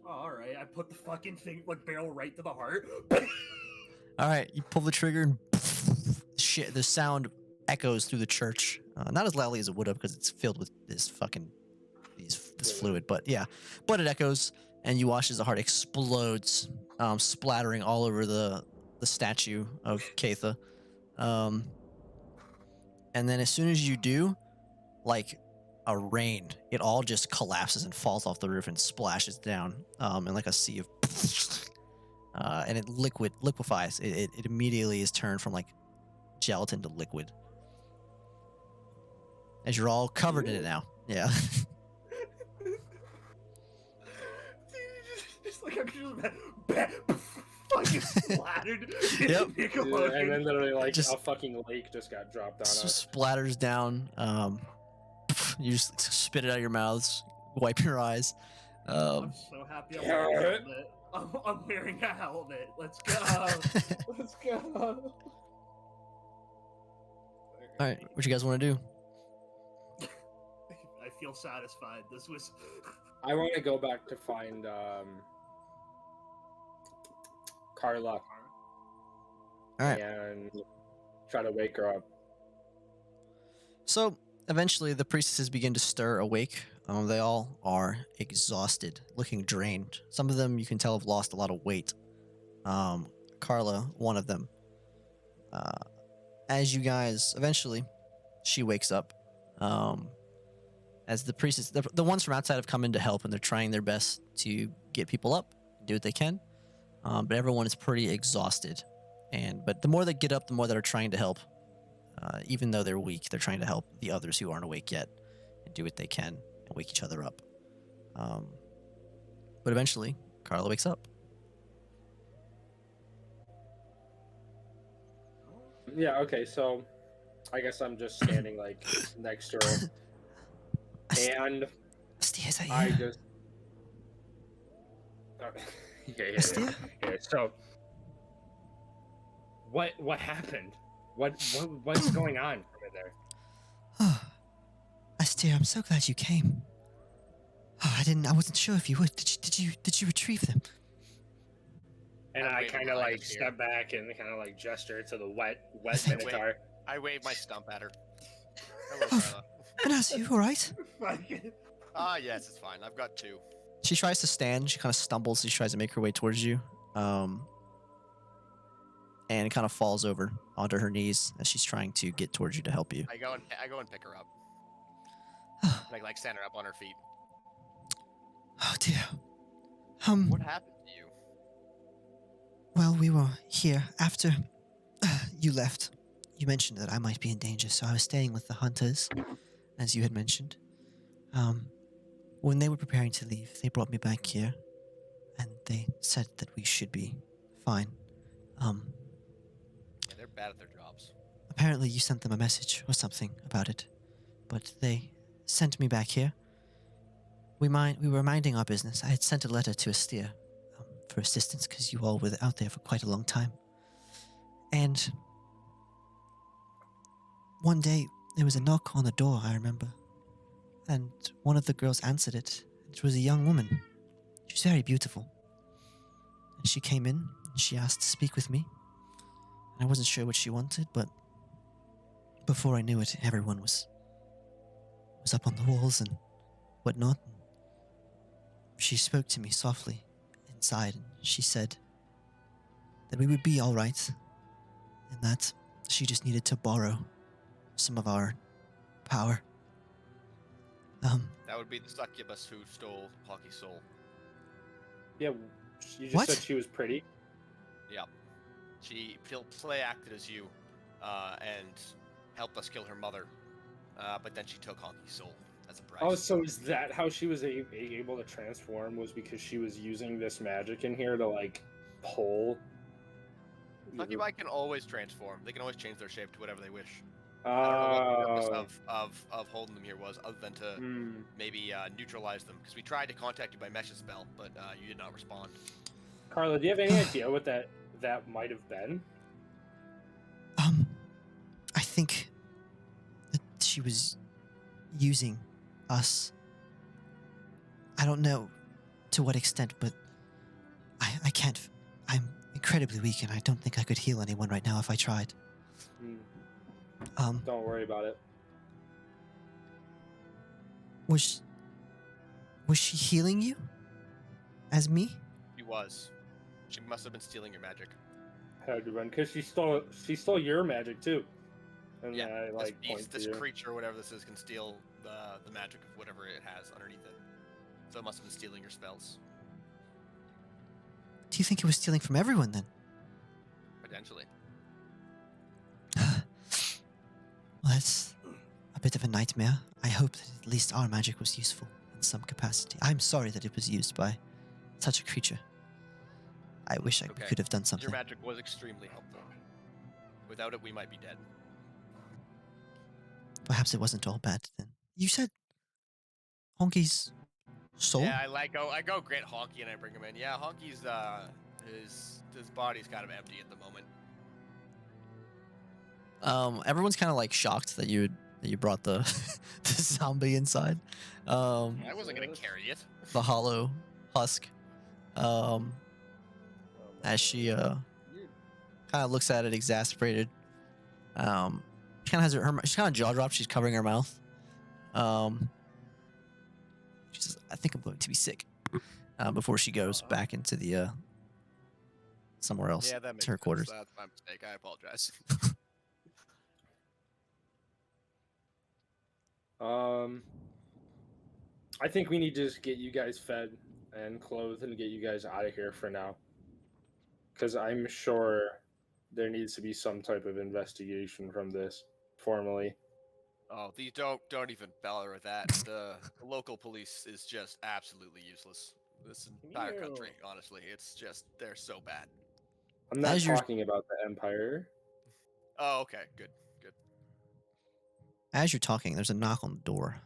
Oh, all right. I put the fucking thing like barrel right to the heart. all right, you pull the trigger and shit. The sound echoes through the church. Not as loudly as it would have because it's filled with this fluid, but yeah, but it echoes, and you watch as the heart explodes, splattering all over the statue of Katha. And then as soon as you do, like a rain, it all just collapses and falls off the roof and splashes down in like a sea of and it liquefies. It immediately is turned from like gelatin to liquid as you're all covered in it now. Yeah. just like I'm just fucking splattered. Yep. And then literally like Just- a fucking lake just got dropped on us. Splatters down. You just spit it out of your mouths, wipe your eyes. I'm so happy I'm wearing a helmet. I'm wearing a helmet. Let's go. Let's go. All right, what you guys want to do? I feel satisfied. This was. I want to go back to find Carla All right. and try to wake her up. So eventually, the priestesses begin to stir awake. They all are exhausted, looking drained. Some of them you can tell have lost a lot of weight. Carla, one of them. As you guys eventually, she wakes up. As the priestess, the ones from outside have come in to help, and they're trying their best to get people up, do what they can. But everyone is pretty exhausted, but the more they get up, the more that are trying to help. Even though they're weak, they're trying to help the others who aren't awake yet and do what they can and wake each other up. But eventually, Carla wakes up. Yeah, okay, so I guess I'm just standing like next to her. And Astia, is that I you? just yeah. So what happened? What's going on over there? Oh, Astia, I'm so glad you came. Oh, I wasn't sure if you would. Did you retrieve them? And I'm I waving kind of my like hand here. step back and kind of like gesture to the wet Wait. minotaur. I wave my stump at her. Hello, Carla. Vanessa, you alright? Fucking. Ah, yes, it's fine. I've got two. She tries to stand. She kind of stumbles. She tries to make her way towards you, and kind of falls over onto her knees as she's trying to get towards you to help you. I go and pick her up. Like stand her up on her feet. Oh dear. What happened to you? Well, we were here after you left. You mentioned that I might be in danger, so I was staying with the hunters, as you had mentioned. When they were preparing to leave, they brought me back here, and they said that we should be fine. Yeah, they're bad at their jobs. Apparently you sent them a message or something about it, but they sent me back here. We were minding our business. I had sent a letter to Astia for assistance because you all were out there for quite a long time. And one day there was a knock on the door, I remember. And one of the girls answered it. It was a young woman. She was very beautiful. And she came in and she asked to speak with me. And I wasn't sure what she wanted, but before I knew it, everyone was up on the walls and whatnot. She spoke to me softly inside, and she said that we would be all right, and that she just needed to borrow some of our power. That would be the succubus who stole Pocky's soul. Yeah, you just What? said she was pretty. Yep. She play acted as you, and helped us kill her mother. but then she took Honky's soul as a prize. Oh, so is that how she was able to transform? Was because she was using this magic in here to like pull? Succubi can always transform. They can always change their shape to whatever they wish. I don't know what the purpose of holding them here was, other than to maybe neutralize them. Because we tried to contact you by message spell, but you did not respond. Carla, do you have any idea what that might have been? I think that she was using us. I don't know to what extent, but I can't. I'm incredibly weak, and I don't think I could heal anyone right now if I tried. Don't worry about it. Was she healing you? As me? She was. She must have been stealing your magic. Had to run because she stole your magic too. And Yeah, I, like, this creature, whatever this is, can steal the magic of whatever it has underneath it. So it must have been stealing your spells. Do you think it was stealing from everyone then? Potentially. Well, that's a bit of a nightmare. I hope that at least our magic was useful in some capacity. I'm sorry that it was used by such a creature. I wish I Okay. could have done something. Your magic was extremely helpful. Without it, we might be dead. Perhaps it wasn't all bad then. You said Honky's soul? Yeah, I go get Honky and I bring him in. Yeah, Honky's his body's kind of empty at the moment. Everyone's kind of like shocked that you brought the the zombie inside. I wasn't gonna carry it. The hollow husk. As she kind of looks at it, exasperated. She kind of has she's kind of jaw dropped. She's covering her mouth. She says, "I think I'm going to be sick." Before she goes back into the somewhere else Yeah, that makes to her sense. quarters. That's my mistake. I apologize. I think we need to just get you guys fed and clothed and get you guys out of here for now. Because I'm sure there needs to be some type of investigation from this formally. Oh, these don't even bother with that. The local police is just absolutely useless. This entire country, honestly, it's just they're so bad. I'm not As you're- talking about the Empire. Oh, okay, good. As you're talking, there's a knock on the door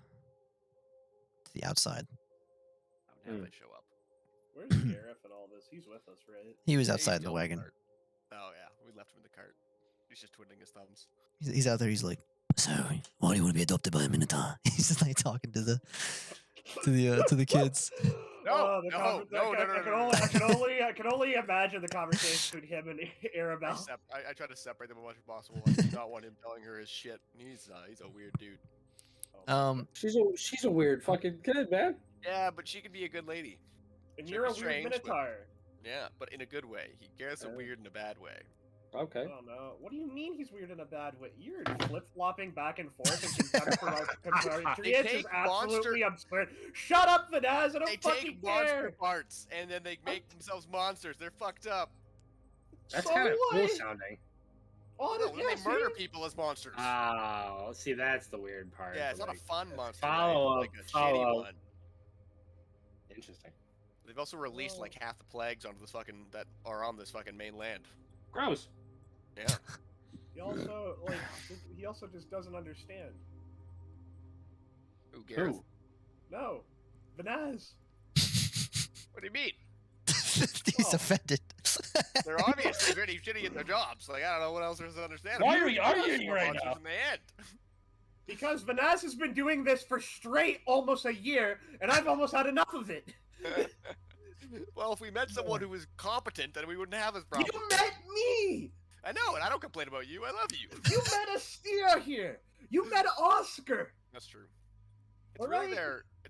to the outside. How did they show up? Where's Gareth and all this? He's with us, right? He was He's outside in the still wagon. cart. Oh yeah, we left him in the cart. He's just twiddling his thumbs. He's out there. He's like, "So, why do you want to be adopted by a minotaur?" He's just like talking to the kids. No, the no, conver- no, no, I no, I can only imagine the conversation between him and Arabelle. I try to separate them as much as possible. I do not want him telling her his shit. He's a weird dude. She's a weird fucking kid, man. Yeah, but she could be a good lady. And Should you're be a weird strange, but- minotaur. Yeah, but in a good way. He gets weird in a bad way. Okay. I don't know. What do you mean he's weird in a bad way? You're flip-flopping back and forth and contempt for our compatriots is take absolutely absurd. Shut up, Vanaz! I They don't fucking take monster care! parts and then they make themselves monsters. They're fucked up. That's So kind of what? cool sounding. Oh, No, yeah, they murder see? people as monsters. Oh, see, that's the weird part. Yeah, it's but, not a like, fun monster. follow right? up, Like a follow shitty up. one. Interesting. They've also released like half the plagues onto this fucking that are on this fucking mainland. Gross. Yeah. He also just doesn't understand. Who, Gareth? Who? No. Vanaz. What do you mean? He's Oh. offended. They're obviously pretty shitty at their jobs. Like I don't know what else there is to understand. Why I'm are we sure arguing more right monsters now? In the end. Because Vanaz has been doing this for straight almost a year, and I've almost had enough of it. Well, if we met someone who was competent, then we wouldn't have this problem. You met me! I know, and I don't complain about you. I love you. You met a steer here! You met Oscar! That's true. It's Alright.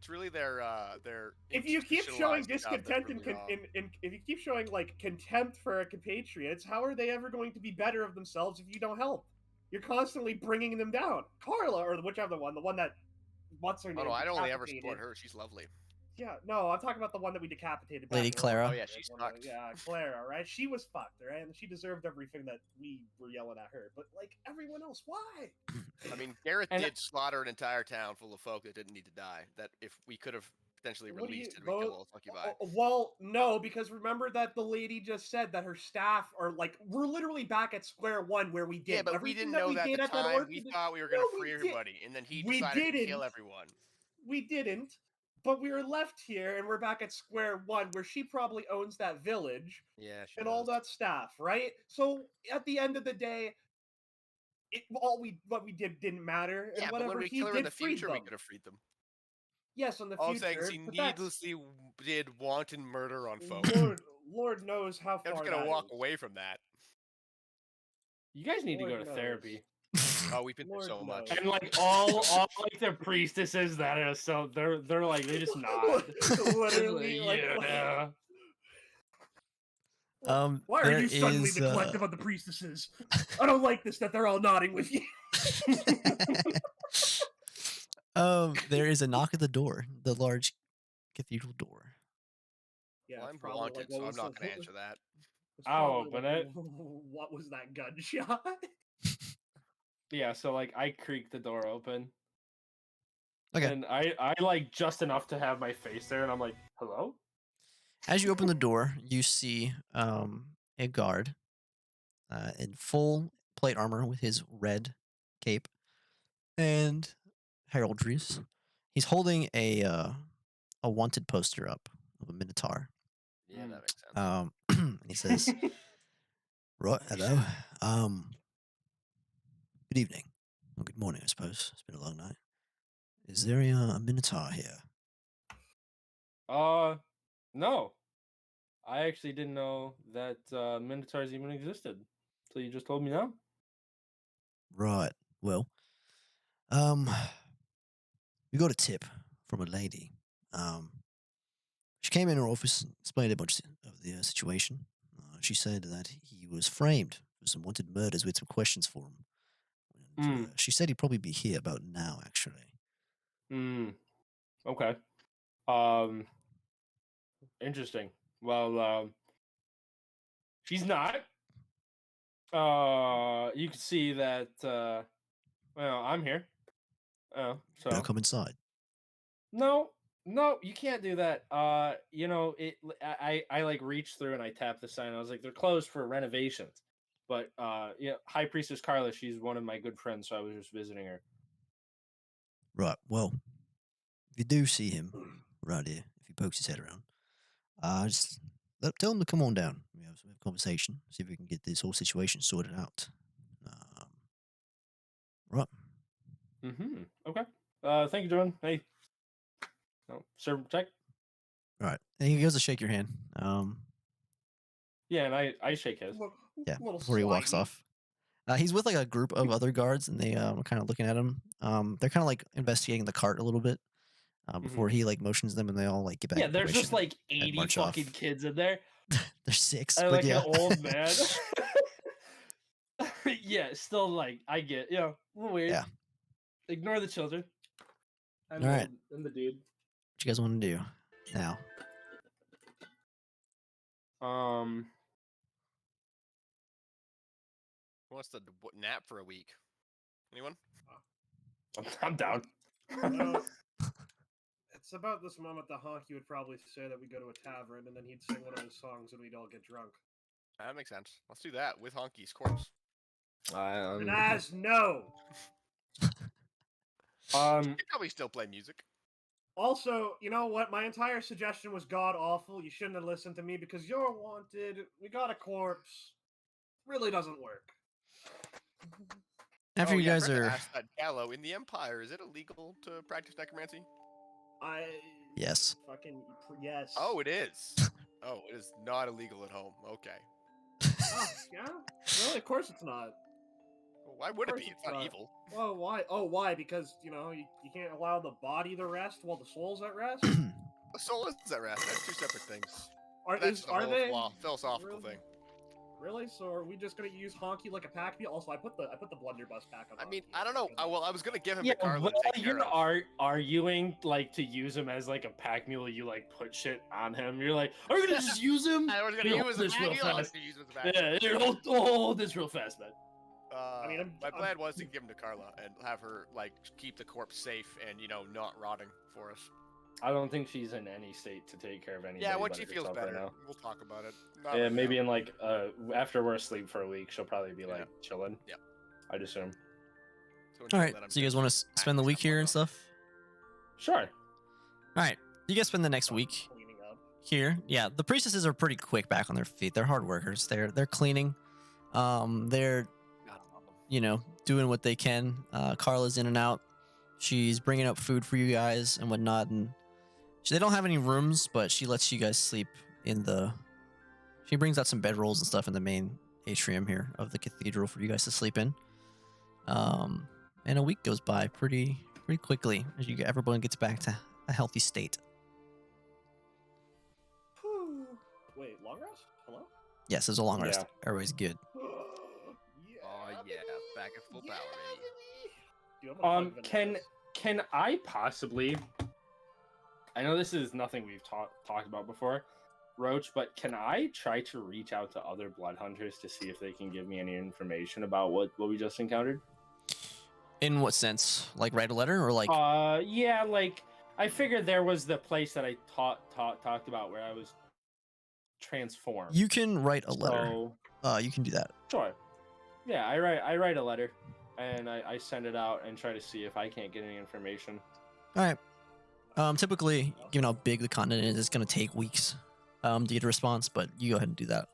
really their If you keep showing institutionalized stuff that's discontent really wrong. if you keep showing like contempt for our compatriots, how are they ever going to be better of themselves if you don't help? You're constantly bringing them down. Carla, or whichever one, the one that what's her name? Oh no, I'd only ever decapitated. support her. She's lovely. Yeah, no, I'm talking about the one that we decapitated. Lady back in Clara? Oh, yeah, she One of sucked. yeah, Clara, right? She was fucked, right? And she deserved everything that we were yelling at her. But like everyone else, why? I mean, Gareth And- did slaughter an entire town full of folk that didn't need to die. That if we could have potentially What do you- released, it, we kill all succubi. Well, no, because remember that the lady just said that her staff are like we're literally back at square one where we did. Yeah, but we everything didn't know we that at did the at that time. We orphanage. thought we were going No, to we free did- everybody, and then he we decided to kill didn't. everyone. We didn't, but we were left here and we're back at square one where she probably owns that village Yeah, she and all does. that staff, right? So at the end of the day, what we did didn't matter, and Yeah, but whatever when we he kill her in did the freed future, we them. could have freed them. Yes, in the All I'm future. saying is he but that's- needlessly did wanton murder on folk. Lord knows how I'm far. just gonna that walk is. away from that. You guys need to go Lord to knows. therapy. Oh, we've been through Lord so much. knows. And like all like the priestesses that are so they're like they just nod. Literally, like, yeah. why are there you suddenly is, the collective of the priestesses? I don't like this that they're all nodding with you. there is a knock at the door, the large cathedral door. Yeah, Well, it's I'm probably wanted, like, so what I'm was not the- gonna answer that. it's I'll probably open like, it. What was that gunshot? Yeah, so like I creak the door open. Okay. And I like just enough to have my face there and I'm like, hello? As you open the door, you see a guard in full plate armor with his red cape and heraldries. He's holding a wanted poster up of a minotaur. Yeah, Mm. that makes sense. And he says, "Right, hello. Good evening. Well, good morning, I suppose. It's been a long night. Is there a minotaur here?" No. I actually didn't know that minotaurs even existed. So you just told me now? Right. Well, we got a tip from a lady. She came in her office and explained a bunch of the situation. She said that he was framed for some wanted murders. We had some questions for him. And, she said he'd probably be here about now, actually. Okay. Interesting. Well, she's not. You can see that well, I'm here. Oh, Better so come inside. no, you can't do that. You know, I like reach through and I tap the sign. I was like, they're closed for renovations. But yeah, High Priestess Carla, she's one of my good friends, so I was just visiting her. Right. Well, if you do see him around here, if he pokes his head around, just tell him to come on down. We have some conversation. See if we can get this whole situation sorted out. Right. Mm-hmm. Okay. Thank you, John. Hey. No, sir, check. All right. And he goes to shake your hand. Yeah, and I shake his. Yeah. Little Before he walks slimy. off. He's with like a group of other guards, and they are kind of looking at him. They're kind of like investigating the cart a little bit before he like motions them, and they all like get back. Yeah, in there's just formation like and 80 march fucking off. kids in there. There's 6, I but like yeah. an old man. Yeah, still like I get, you know, a little weird. Yeah. Ignore the children. I'm All right. I'm the dude. What you guys want to do now? Who wants to nap for a week? Anyone? I'm down. Well, it's about this moment that Honky would probably say that we go to a tavern and then he'd sing one of his songs and we'd all get drunk. That makes sense. Let's do that with Honky's corpse. And as no. You could probably still play music. Also, you know what? My entire suggestion was god awful. You shouldn't have listened to me because you're wanted. We got a corpse. Really doesn't work. After Oh, you yeah, I guys forgot to are ask that Gallo, in the Empire, is it illegal to practice necromancy? yes. Fucking yes. Oh, it is. Oh, it is not illegal at home. Okay. Oh, yeah? Really? Of course it's not. Well, why would it course be? it's It's not not. evil. Oh, why? Oh, why? Because, you know, you can't allow the body to rest while the soul's at rest? The soul is at rest. That's two separate things. That's just a Are whole they? philosophical Really? thing. Really? So are we just gonna use Honky like a pack mule? Also, I put the blunderbuss pack on. I mean, Honky. I don't know. Well, I was gonna give him Yeah, to Carla while to take care you're of. arguing like to use him as like a pack mule, you like put shit on him. You're like, are we gonna just use him? I was gonna Here, use hold his this real pack mule. I was fast. gonna use him as a pack Yeah, here, hold this real fast, man. mean, my plan was to give him to Carla and have her like keep the corpse safe and not rotting for us. I don't think she's in any state to take care of anybody. Yeah, when but she feels herself better, right now. we'll talk about it. Not Yeah, right maybe now. in like after we're asleep for a week, she'll probably be like chilling. Yep. I'd assume. All So until right. then, I'm So you guys just want to spend the packing week here and whatnot. stuff? Sure. All right. You guys spend the next week Cleaning up. here. Yeah, the priestesses are pretty quick back on their feet. They're hard workers. They're cleaning. They're God, I love 'em. doing what they can. Carla's in and out. She's bringing up food for you guys and whatnot. And they don't have any rooms, but she lets you guys sleep in the. She brings out some bedrolls and stuff in the main atrium here of the cathedral for you guys to sleep in. And a week goes by pretty quickly as everyone gets back to a healthy state. Wait, long rest? Hello? Yes, there's a long rest. Yeah. Everybody's good. Yeah, Oh yeah, back at full yeah, power, baby. baby. Dude, I'm gonna plug Vanessa. Can I possibly? I know this is nothing we've talked about before, Roach, but can I try to reach out to other blood hunters to see if they can give me any information about what we just encountered? In what sense? Like write a letter or like? Yeah, like I figured there was the place that I talked about where I was transformed. You can write a letter. So, You can do that. sure. Yeah, I write a letter and I send it out and try to see if I can't get any information. All right. Typically, given how big the continent is, it's gonna take weeks to get a response, but you go ahead and do that.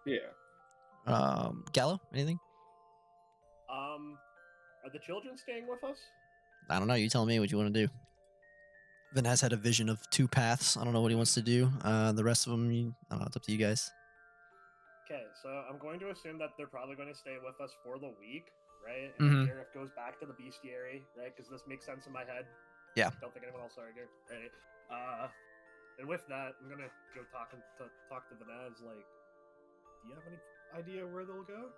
Yeah. Gallo, anything? Are the children staying with us? I don't know. You tell me what you want to do. Vanaz had a vision of 2 paths. I don't know what he wants to do. The rest of them, I don't know. It's up to you guys. Okay, so I'm going to assume that they're probably going to stay with us for the week, right? Mhm. And Gareth goes back to the bestiary, right? Because this makes sense in my head. Yeah. Don't think anyone else will argue, right? And with that, I'm gonna go talk to Vanaz. Like, do you have any idea where they'll go?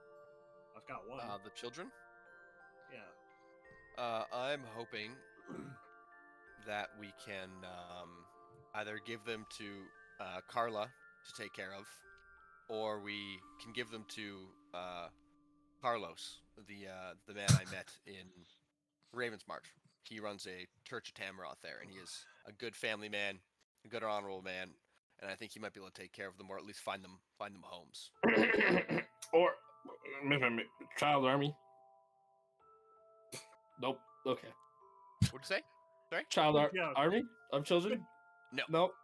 I've got one. The children. Yeah. I'm hoping that we can either give them to Carla to take care of, or we can give them to Carlos, the man I met in Raven's March. He runs a Church of Tamroth there, and he is a good family man, a good honorable man, and I think he might be able to take care of them, or at least find them homes. Or child army. Nope. Okay. What'd you say? Sorry? Child Yeah. army of children. No. Nope.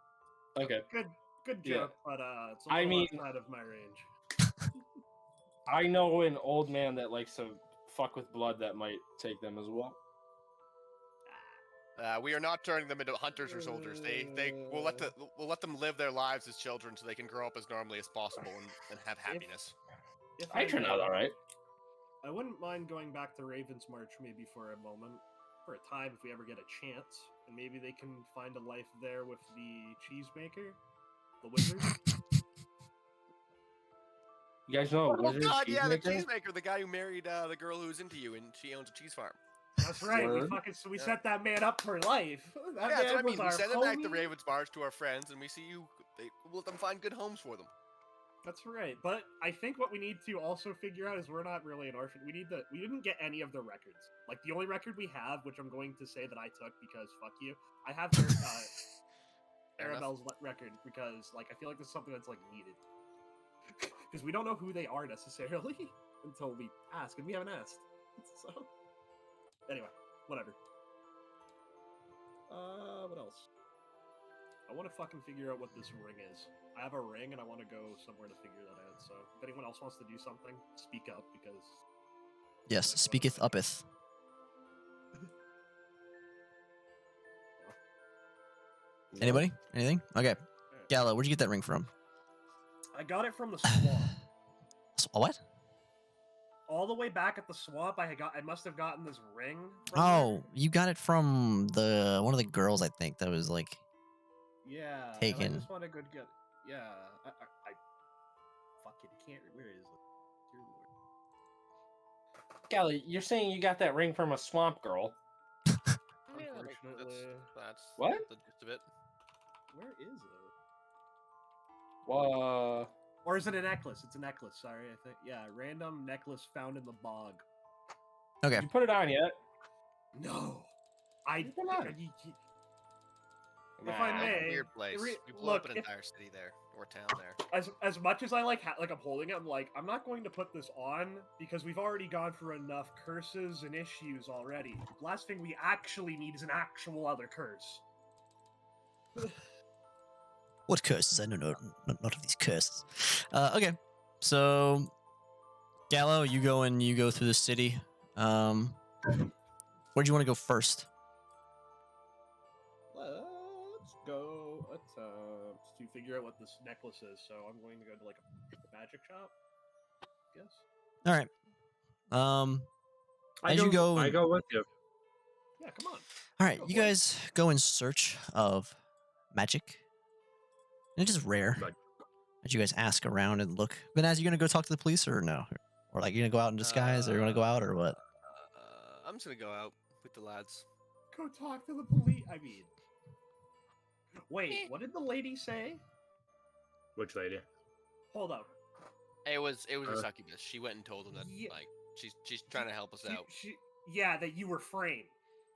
Okay. Good Yeah. joke, but it's a I little mean- outside of my range. I know an old man that likes to fuck with blood that might take them as well. We are not turning them into hunters or soldiers. We'll let them live their lives as children, so they can grow up as normally as possible and have happiness. If I turned may, out all right. I wouldn't mind going back to Raven's March maybe for a moment, for a time if we ever get a chance, and maybe they can find a life there with the cheesemaker, the wizard. You guys know a Oh wizard God, yeah, the cheesemaker? cheesemaker, the guy who married the girl who's into you, and she owns a cheese farm. That's right. Word. We Yeah. set that man up for life. That Yeah, that's man what I mean. was We our send them back to homie. Raven's March to our friends, and we see you. We'll let them find good homes for them. That's right. But I think what we need to also figure out is we're not really an orphan. We didn't get any of the records. Like the only record we have, which I'm going to say that I took because fuck you. I have their Fair enough. Aramel's record because like I feel like this is something that's like needed. Because we don't know who they are necessarily until we ask, and we haven't asked. So anyway, whatever. What else? I want to fucking figure out what this ring is. I have a ring, and I want to go somewhere to figure that out. So if anyone else wants to do something, speak up because. Yes, speaketh uppeth. Anybody? Anything? Okay. Gallo, where'd you get that ring from? I got it from the swamp. What? All the way back at the swamp, I must have gotten this ring. From Oh, you got it from one of the girls, I think, that was like. there. Yeah. and Taken. I just want to go get. Yeah. I fuck. it. Can't. Where is it? Dear Lord. Gally, you're saying you got that ring from a swamp girl? Unfortunately. That's What? the gist of it. Where is it? Or is it a necklace? It's a necklace. Sorry, I think. Yeah, random necklace found in the bog. Okay. Did you put it on yet? No, Come on. If I Nah. may, Weird place. re- We blew up look, an if- entire city there or town there. as much as I like I'm holding it, I'm like, I'm not going to put this on because we've already gone through enough curses and issues already. The last thing we actually need is an actual other curse. What curses? I don't know. Not of these curses. Okay. So, Gallo, you go through the city. Where do you want to go first? Let's go attempt to figure out what this necklace is. So I'm going to go to like a magic shop. Guess. All right. I As you go I and- go with you. Yeah, come on. All right, Go you for it. guys go in search of magic. And it's just rare. Like- As you guys ask around and look. But as you gonna go talk to the police or no? Or like you gonna go out in disguise or you wanna go out or what? I'm just gonna go out with the lads. Go talk to the police. I mean, wait, what did the lady say? Which lady? Hold up. It was a Uh, succubus. She went and told him that Yeah. like she's trying to help us out. Yeah, that you were framed.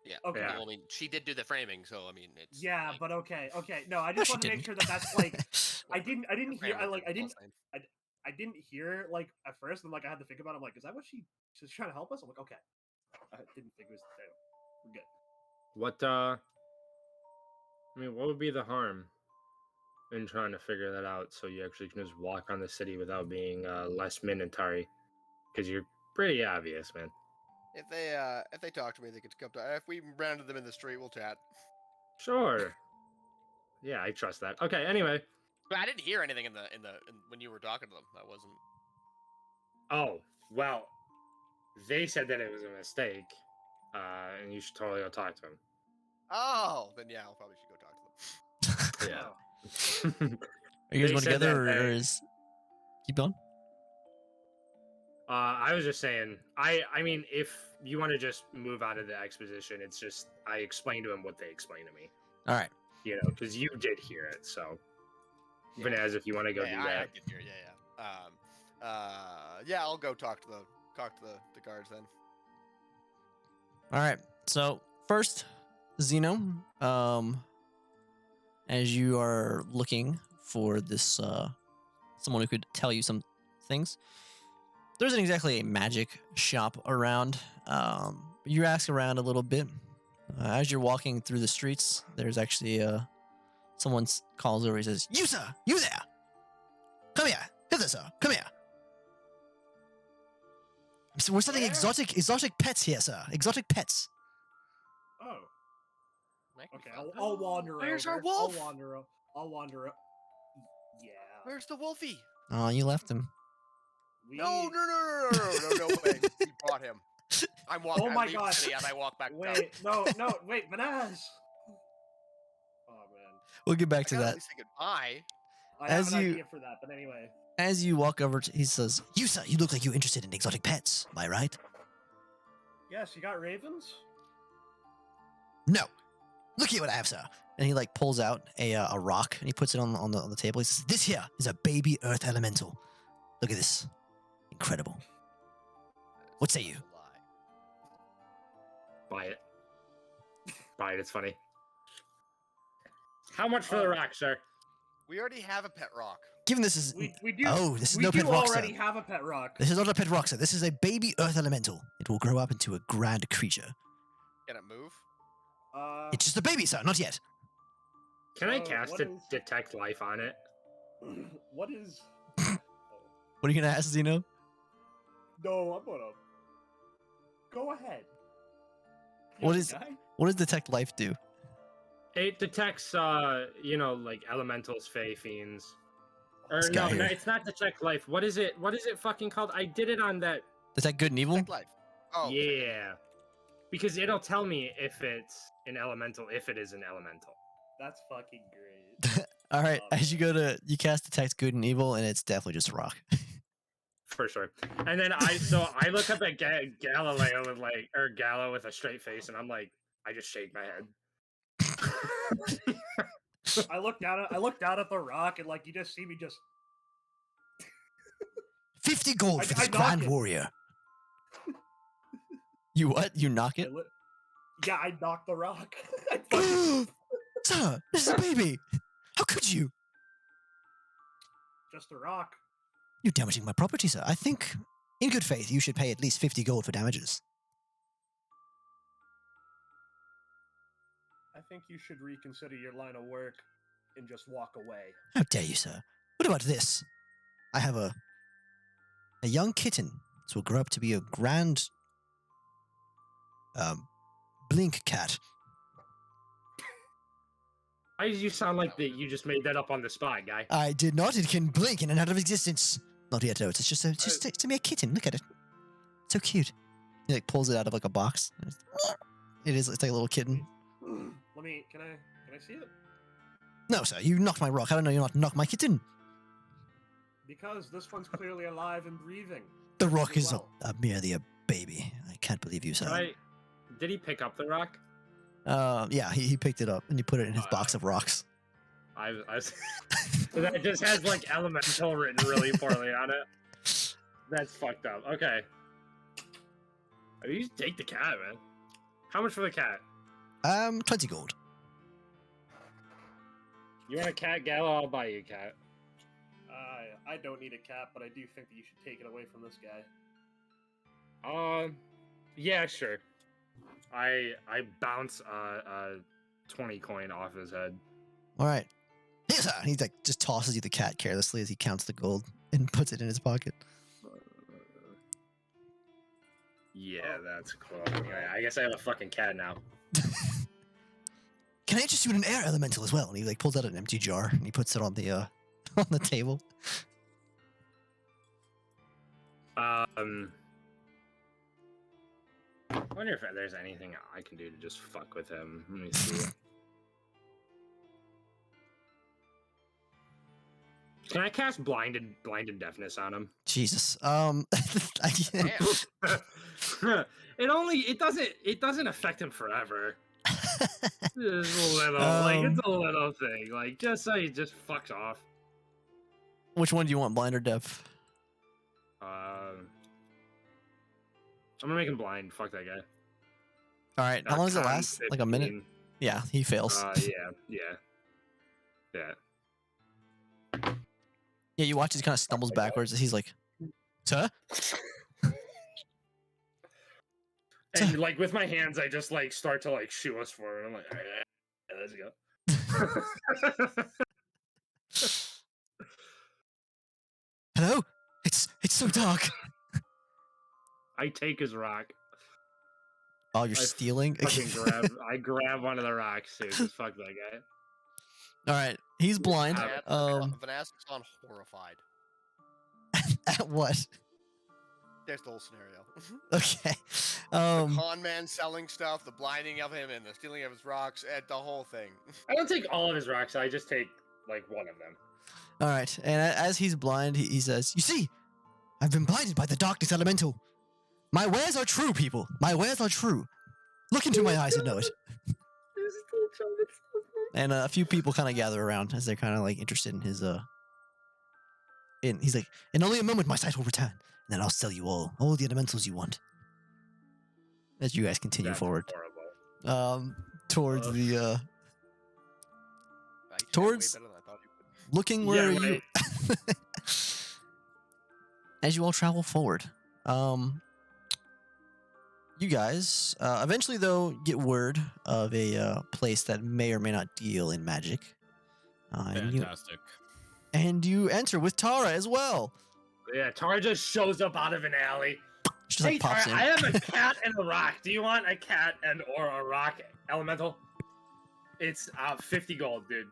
Yeah. Okay. Yeah. Well, I mean, she did do the framing, so I mean, it's Yeah, like, but okay. No, I No, just she want to make didn't. sure that that's like I whatever. didn't hear. Framing I is didn't. all same. I didn't hear like at first, and like I had to think about it. I'm like, is that what she's trying to help us? I'm like, okay. I didn't think it was the same. We're good. What I mean, what would be the harm in trying to figure that out so you actually can just walk on the city without being less minatory? Because you're pretty obvious, man. If they talk to me, they could come to. If we ran into them in the street, we'll chat. Sure. Yeah, I trust that. Okay, anyway. But I didn't hear anything in when you were talking to them. I wasn't. Oh, well, they said that it was a mistake, and you should totally go talk to them. Oh, then yeah, I'll probably should go talk to them. Yeah. Oh. Are you guys They going said together that or they- is keep going? I was just saying, I mean, if you want to just move out of the exposition, it's just, I explained to him what they explained to me, All right. you know, because you did hear it, so. Yeah. Vanez, if you want to go Yeah, do I that. did hear. Yeah. Yeah, I'll go talk to the guards then. All right. So first, Zeno, as you are looking for this someone who could tell you some things, there isn't exactly a magic shop around. You ask around a little bit. As you're walking through the streets, there's actually someone calls over. He says, "You sir, you there? Come here, hither, sir. Come here. So we're selling Where? exotic pets here, sir. Exotic pets." Oh. Make me Okay. fun. I'll wander Where's over. our wolf? I'll wander up. Yeah. Where's the wolfie? Oh, you left him. No way. We brought him. I'm walking. Oh I my leave the God. city as I walk back down. Wait, wait, Manaz. Oh man, We'll get back I to gotta that. at least say goodbye. I As have an you- idea for that, but anyway. As you walk over, he says, "You sir, you look like you're interested in exotic pets. Am I right?" Yes, you got ravens. No. Look here what I have, sir. And he like pulls out a rock and he puts it on the table. He says, "This here is a baby earth elemental. Look at this, incredible." What say you? That's a lie. Buy it. Buy it, it's funny. How much for the rock, sir? We already have a pet rock. Given this is We do. oh, this is we no do pet rock, sir. already have a pet rock. This is not a pet rock, sir. This is a baby earth elemental. It will grow up into a grand creature. Can it move? It's just a baby, sir. Not yet. Can I So, cast what it is- detect life on it? What is? What are you gonna ask, Zeno? No, I'm gonna. Go ahead. What Young is- guy. What does detect life do? It detects, you know, like elementals, fae, fiends. Or This guy no, here. it's not detect life. What is it? What is it fucking called? I did it on that. Detect good and evil. Detect life. Oh, Yeah, because it'll tell me if it's an elemental, if it is an elemental. That's fucking great. All right. Um, As you cast detect good and evil, and it's definitely just a rock. for sure. And then I look up at Galileo with Gallo with a straight face, and I'm like, I just shake my head. I looked down at the rock, and like you just see me just 50 gold for I this knock grand it. warrior. You what? You knock it? Yeah, I knocked the rock. I fucking- Sir, this is a baby. How could you? just a rock. You're damaging my property, sir. I think, in good faith, you should pay at least 50 gold for damages. I think you should reconsider your line of work and just walk away. How dare you, sir? What about this? I have a young kitten. This will grow up to be a grand blink cat. Why did you sound like that? You just made that up on the spot, guy. I did not. It can blink in and out of existence. Not yet, though. It's just it's a mere kitten. Look at it. So cute. He like pulls it out of like a box. It's like a little kitten. Can I see it? No, sir. You knocked my rock. I don't know you not knocked my kitten. Because this one's clearly alive and breathing. The rock Pretty is well. merely a baby. I can't believe you, sir. Right? Did he pick up the rock? Yeah, he picked it up and he put it in his box of rocks. That just has like elemental written really poorly on it. That's fucked up. Okay. You just take the cat, man. How much for the cat? 20 gold. You want a cat, Gallo? I'll buy you a cat. I don't need a cat, but I do think that you should take it away from this guy. Yeah, sure. I bounce a 20 coin off his head. All right. Yes, sir. He like just tosses you the cat carelessly as he counts the gold and puts it in his pocket. Yeah, that's cool. Anyway, I guess I have a fucking cat now. Can I interest you in an air elemental as well? And he like pulls out an empty jar and he puts it on the on the table. I wonder if there's anything I can do to just fuck with him. Let me see. Can I cast blinded deafness on him? Jesus. It doesn't affect him forever. It's a little it's a little thing. Like just so he just fucks off. Which one do you want, blind or deaf? I'm gonna make him blind. Fuck that guy. All right. How long does it last? Like a minute? 15. Yeah, he fails. Yeah. Yeah, you watch as he kind of stumbles backwards as he's like, "Sir?" And like with my hands, I just like start to like shoe us forward. I'm like, all right, let's go. Hello? It's so dark. I take his rock. Oh, you're I stealing? I grab one of the rocks too. Just fuck that guy. All right, he's blind. Vanessa is on horrified. At what? There's the whole scenario. Okay. The con man selling stuff, the blinding of him, and the stealing of his rocks, and the whole thing. I don't take all of his rocks. I just take like one of them. All right, and as he's blind, he says, "You see, I've been blinded by the darkness elemental. My wares are true, people. My wares are true. Look into my eyes and know it." And a few people kind of gather around as they're kind of like interested in his he's like, "In only a moment, my sight will return, and then I'll sell you all the elementals you want." As you guys continue That's forward, horrible. towards Ugh. the Right, Towards- way better than I thought he would. looking where Yeah, you as you all travel forward, you guys eventually though get word of a place that may or may not deal in magic, Fantastic. and you enter with Tara as well. Yeah, Tara just shows up out of an alley. She just like pops Tara, in. I have a cat and a rock. Do you want a cat or a rock elemental? It's 50 gold, dude.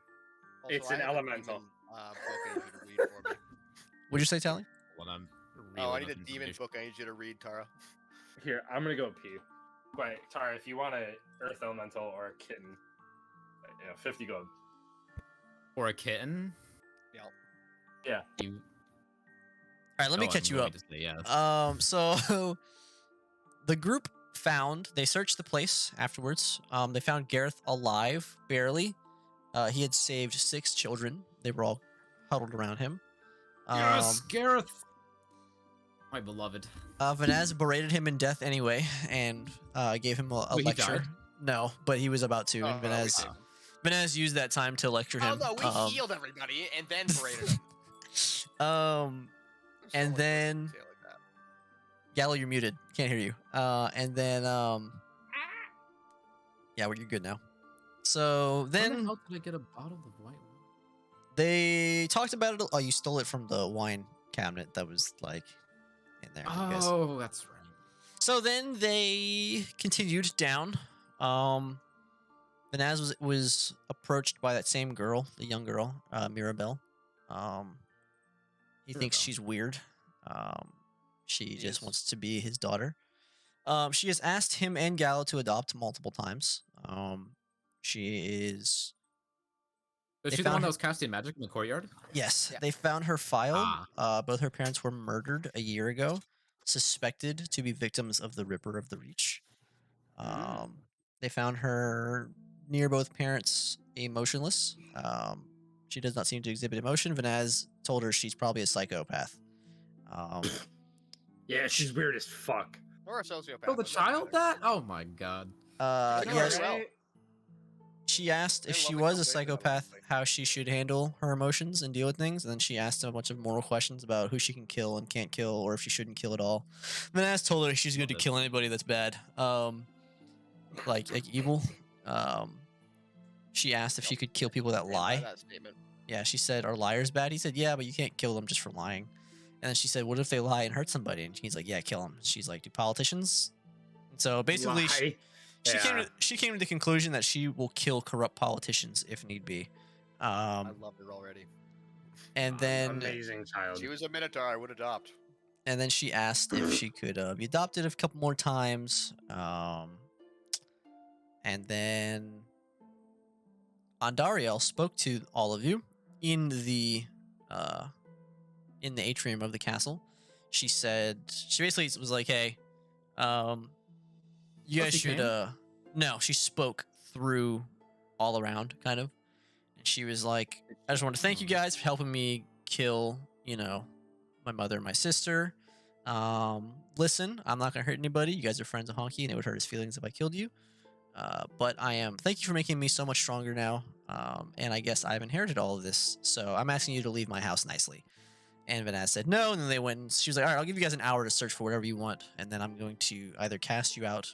Also, It's an I have a elemental. demon, book I need you to read for me. What'd you say, Tally? When I'm Oh, I reeling need a up demon information. book I need you to read, Tara. Here, I'm gonna go pee. Wait, Tara, if you want a earth elemental or a kitten, 50 gold. For a kitten? Yep. Yeah. You... All right, let me Oh, catch I'm you going up. to say yes. So the group they searched the place afterwards. They found Gareth alive, barely. He had saved 6 children. They were all huddled around him. Yes, Gareth, my beloved. Vanaz berated him in death anyway, and gave him a Wait, he lecture. died? No, but he was about to, and Oh, we Vanaz, saved him. Vanaz used that time to lecture Oh him. no, we healed everybody and then paraded them. And then Gallo, you're muted. Can't hear you. And then yeah, well, you're good now. So Where the then hell did I get a bottle of white wine? they talked about it. Oh, you stole it from the wine cabinet that was like in there. I guess. Oh, that's right. So then they continued down. Vanaz was approached by that same girl, the young girl, Mirabelle. He thinks Mirabelle. she's weird. She just Yes. wants to be his daughter. She has asked him and Gallo to adopt multiple times. She is Is They she the one found that her- was casting magic in the courtyard? yes. Yeah. They found her file. Ah. Both her parents were murdered a year ago, suspected to be victims of the Ripper of the Reach. They found her near both parents, emotionless. She does not seem to exhibit emotion. Vanaz told her she's probably a psychopath. Yeah, she's weird as fuck. Or a sociopath. Oh, the it doesn't child matter. that? Oh my god. I know, yes, right? she asked if They're she lovely was a conversation, psychopath, obviously. how she should handle her emotions and deal with things. And then she asked a bunch of moral questions about who she can kill and can't kill, or if she shouldn't kill at all. Vanaz told her she's good to Love it. kill anybody that's bad, like evil. She asked if she could kill people that Stand by lie. That statement. Yeah, she said, "Are liars bad?" He said, "Yeah, but you can't kill them just for lying." And then she said, "What if they lie and hurt somebody?" And he's like, "Yeah, kill them." She's like, "Do politicians?" And so basically, Lie. she came to the conclusion that she will kill corrupt politicians if need be. I love her already. And then Amazing child. She was a Minotaur. I would adopt. and then she asked if she could be adopted a couple more times. And then Andariel spoke to all of you in the atrium of the castle. She said she basically was like, "Hey, you guys she should came? no." She spoke through all around, kind of, and she was like, "I just want to thank you guys for helping me kill, my mother and my sister. Listen, I'm not gonna hurt anybody. You guys are friends of Honky, and it would hurt his feelings if I killed you. But thank you for making me so much stronger now. And I guess I've inherited all of this, so I'm asking you to leave my house nicely." And Vanaz said no, and then they went, and she was like, "All right, I'll give you guys an hour to search for whatever you want, and then I'm going to either cast you out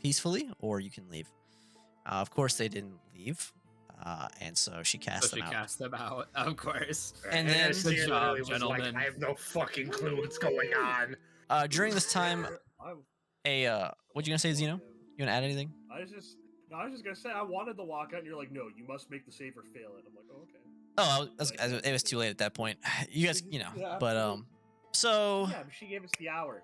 peacefully, or you can leave." Of course, they didn't leave, and so she cast So she them out. cast them out, of course. And then- Esther Good job, literally was like, gentlemen. I have no fucking clue what's going on. During this time, what you gonna say, Zeno? You wanna add anything? I was just gonna say I wanted to walk out, and you're like, "No, you must make the save or fail it." I'm like, "Oh, okay." Oh, it was too late at that point. You guys, Yeah, but so Yeah, but she gave us the hour.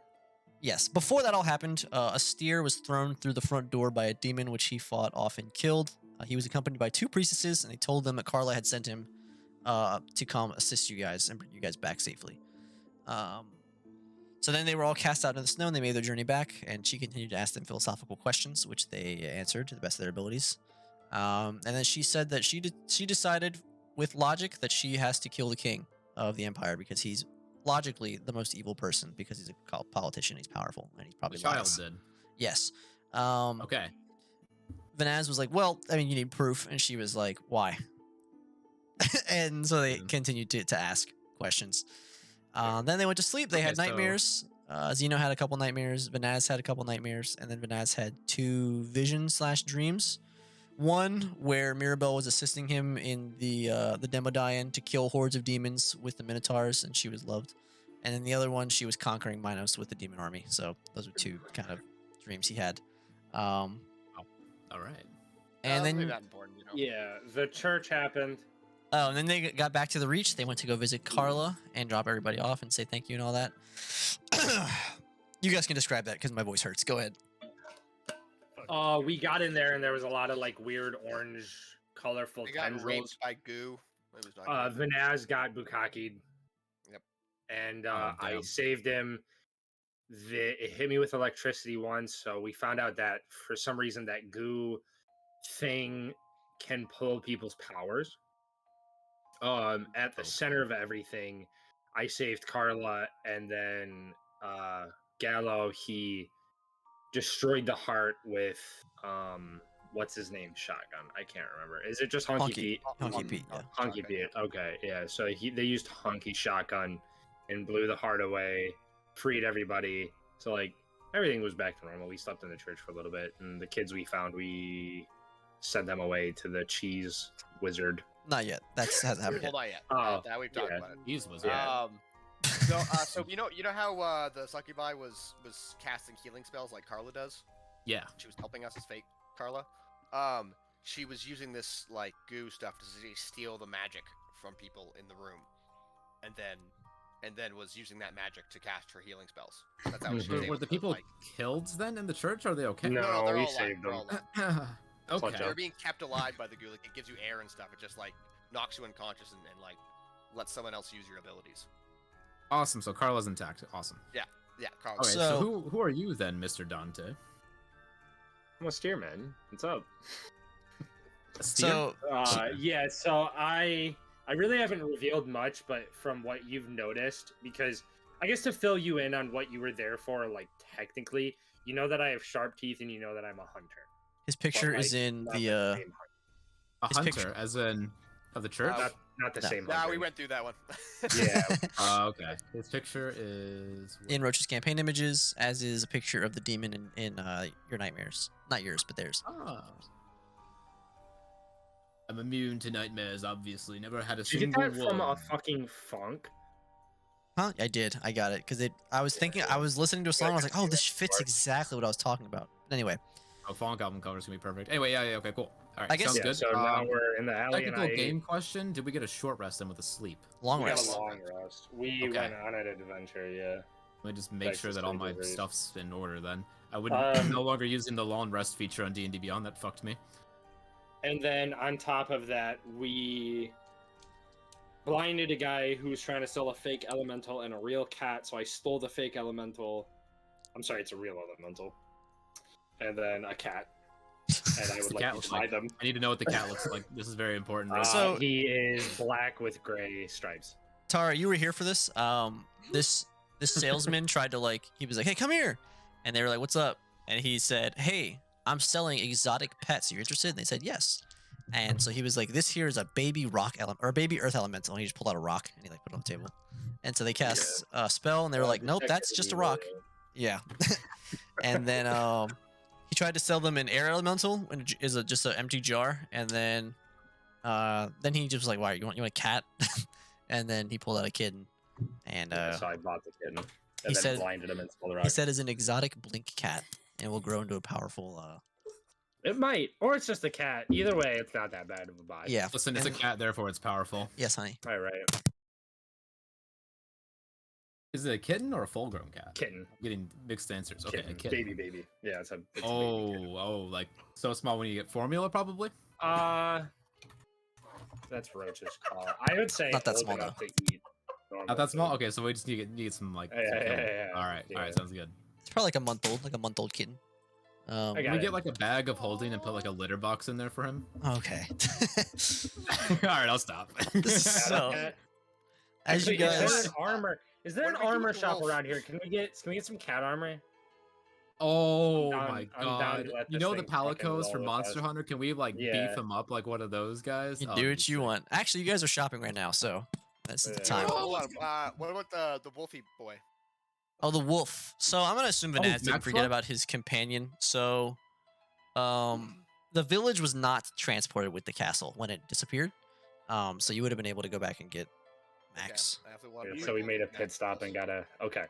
yes, before that all happened, a steer was thrown through the front door by a demon, which he fought off and killed. He was accompanied by 2 priestesses, and they told them that Carla had sent him to come assist you guys and bring you guys back safely. So then they were all cast out into the snow, and they made their journey back, and she continued to ask them philosophical questions, which they answered to the best of their abilities. And then she said that she decided with logic that she has to kill the king of the empire because he's logically the most evil person because he's a politician, he's powerful, and he's The probably child lies. did. Yes. Okay. Vanaz was like, "Well, I mean, you need proof," and she was like, "Why?" And so they Mhm. continued to ask questions. Then they went to sleep. They had Okay, so- nightmares. Zeno had a couple nightmares. Vanaz had a couple nightmares, and then Vanaz had 2 visions/dreams. One where Mirabelle was assisting him in the Demodian to kill hordes of demons with the Minotaurs, and she was loved. And then the other one, she was conquering Minos with the demon army. So those were 2 kind of dreams he had. All right. And Maybe then not important, Yeah, the church happened. and then they got back to the Reach. They went to go visit Carla and drop everybody off and say thank you and all that. You guys can describe that because my voice hurts. Go ahead. We got in there and there was a lot of like weird orange, colorful They got tendrils. raped by goo. It was not good. Vanaz got bukakied. Yep. and Oh, I damn. saved him. It hit me with electricity once, so we found out that for some reason that goo thing can pull people's powers. At the Oh. center of everything, I saved Carla, and then Gallo, he destroyed the heart with what's his name shotgun. I can't remember. Is it just Honky Honky. Pete? Honky Pete, yeah. Honky Shotgun, Pete. Okay, yeah. So they used Honky shotgun and blew the heart away, freed everybody. So like everything was back to normal. We slept in the church for a little bit, and the kids we found, we sent them away to the cheese wizard. Not yet. That's hasn't happened yet. Hold on yet. Oh, That we've talked yeah. about it. He's was Yeah. So you know how the succubi was casting healing spells like Carla does? Yeah. She was helping us as fake Carla. She was using this like goo stuff to steal the magic from people in the room, and then was using that magic to cast her healing spells. That's how she was Were able the to, people like, killed then in the church? Are they okay? No, they're we all alive, saved they're them. all alive. Okay. They're being kept alive by the goo. Like it gives you air and stuff. It just like knocks you unconscious and like lets someone else use your abilities. Awesome. So Carla's intact. Awesome. Yeah, Carla. Okay. So, So- who are you then, Mr. Dante? I'm a steerman. What's up? A steer? So Yeah, so I really haven't revealed much, but from what you've noticed, because I guess to fill you in on what you were there for, like technically, you know that I have sharp teeth and you know that I'm a hunter. his picture But, is like, in not the same a his hunter, picture- as in of the church. not the No. same Nah, hunter. we went through that one. Yeah. Okay. His picture is in Roach's campaign images, as is a picture of the demon in your nightmares. Not yours, but theirs. Oh. I'm immune to nightmares. Obviously, never had a Did you get single that from a one. fucking funk? Huh? I did. I got it because I was thinking. I was listening to a song. I was like, oh, this fits exactly what I was talking about. But anyway, Oh, Funk album cover's gonna be perfect. Anyway, yeah, okay, cool. All right, I guess- sounds Yeah, good. so now we're in the alley and Technical I game question: did we get a short rest and with a sleep? long we got rest. a long rest. We Okay. went on an adventure, yeah. Let me just make Texas sure that all my deliveries. stuff's in order. Then I would Um, no longer using the long rest feature on D&D Beyond. That fucked me. And then on top of that, we blinded a guy who was trying to sell a fake elemental and a real cat, so I stole the fake elemental. I'm sorry, it's a real elemental. And then a cat. And I What's would the like cat to look buy like? them. I need to know what the cat looks like. This is very important. Rose. So- He is black with gray stripes. Tara, you were here for this. This salesman tried to he was like, hey, come here, and they were like, what's up? And he said, hey, I'm selling exotic pets. Are you interested? And they said yes. And so he was like, this here is a baby rock element or a baby earth elemental. And he just pulled out a rock and he put it on the table. And so they cast a spell and they were like, nope, that's just a rock. Yeah. And then he tried to sell them an air elemental, which is just an empty jar. And then he just was like, why, you want a cat? And then he pulled out a kitten. And So I bought the kitten. And he then said- blinded him and stole the rock. he said is an exotic blink cat and will grow into a powerful It might. Or it's just a cat. Either way, it's not that bad of a buy. yeah. Listen, it's a and- cat, therefore it's powerful. Yes, honey. Right, right. Is it a kitten or a full-grown cat? Kitten. I'm getting mixed answers. Okay, a Kitten. kitten. Baby. Yeah, it's a baby kitten. Oh, like so small when you get formula, probably. That's Roach's call. I would say Not that old small, enough to eat. normal Not that small. food. Okay, so we just need some like. Yeah, some yeah, film. yeah, All right, yeah. sounds good. It's probably like a month old kitten. I Can got we it. get like a bag of holding and put like a litter box in there for him? Okay. All right, I'll stop. This is Cat so. cat. As you Actually, is there guys, an armor? Is there What an do we do armor with the shop wolf? around here? Can we get some cat armor? Oh I'm down- my I'm down god! to let You this know the thing fucking Palicos roll from with Monster us. Hunter? Can we like Yeah. beef them up like one of those guys? you Oh, do that'd what be you sick. want. Actually, you guys are shopping right now, so that's the Yeah. time. Hold on. What about the Wolfie boy? Oh, the wolf. So I'm gonna assume Oh, Vanaz didn't forget Maxwell? about his companion. So, the village was not transported with the castle when it disappeared. So you would have been able to go back and get Max. Okay, I have to walk Yeah, quick so we one made a with pit Max stop and first. got a. Okay.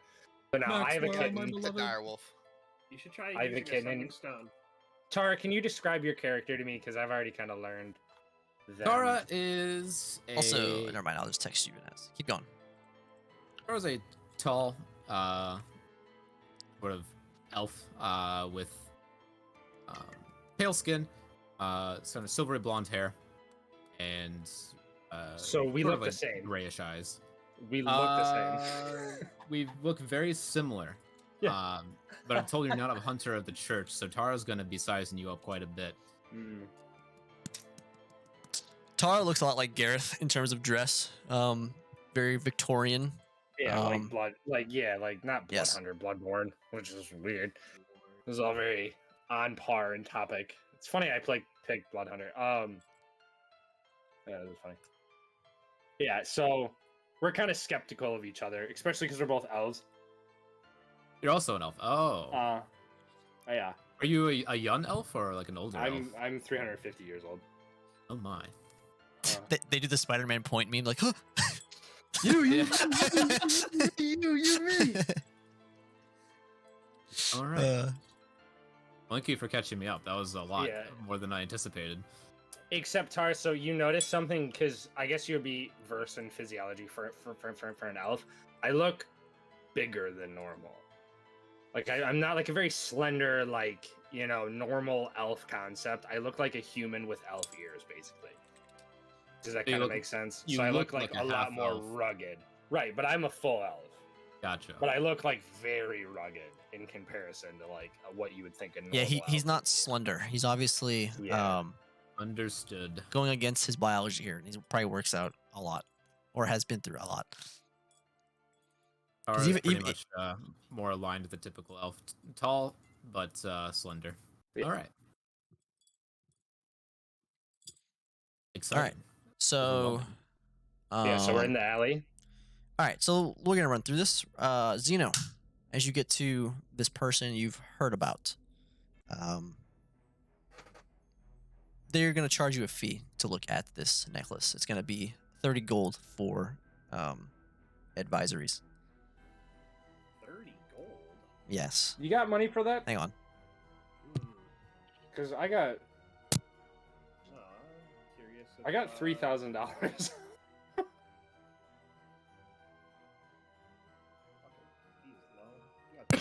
So now I have a Maxwell, kitten. my It's a beloved. dire wolf. You should try I have a using a kitten. summoning stone. Tara, can you describe your character to me? Because I've already kind of learned. Them. Tara is a Also, never mind. I'll just text you, Vanaz. Keep going. Tara's a tall, sort of elf, with pale skin, sort of silvery blonde hair, and So we sort look of the like same. grayish eyes. we look the same. We look very similar. Yeah. But I'm told you're not a hunter of the church, so Tara's gonna be sizing you up quite a bit. Mm. Tara looks a lot like Gareth in terms of dress. Very Victorian. Yeah, like Um, blood, like yeah, like not Blood yes. Hunter, Bloodborne, which is weird. It was all very on par in topic. It's funny I picked Blood Hunter. Yeah, it was funny. Yeah, so we're kind of skeptical of each other, especially because we're both elves. You're also an elf. Oh. Yeah, Are you a young elf or like an older elf? I'm 350 years old. Oh my. They do the Spider-Man point meme like, huh? You, You, me. All right. Thank you for catching me up. That was a lot Yeah. more than I anticipated. Except Tar, so you noticed something because I guess you'd be versed in physiology for an elf. I look bigger than normal. Like I'm not like a very slender, like normal elf concept. I look like a human with elf ears, basically. Does that You kind of look- make sense? you So I look look like like a a lot half more elf. rugged, right? But I'm a full elf. Gotcha. But I look like very rugged in comparison to like what you would think a normal Yeah, he's elf not would be. slender. He's obviously Yeah. Understood. going against his biology here. He probably works out a lot, or has been through a lot. Tara is even- pretty even- much more aligned with the typical elf. Tall, but slender. Yeah. All right. Exciting. So, Overwhelming. Yeah, so we're in um, the alley. all right, so we're gonna run through this. Zeno, as you get to this person you've heard about, they're gonna charge you a fee to look at this necklace. It's gonna be 30 gold for advisories. 30 gold. Yes. You got money for that? Hang on. Hmm. Because I got I'm curious. I got $3,000.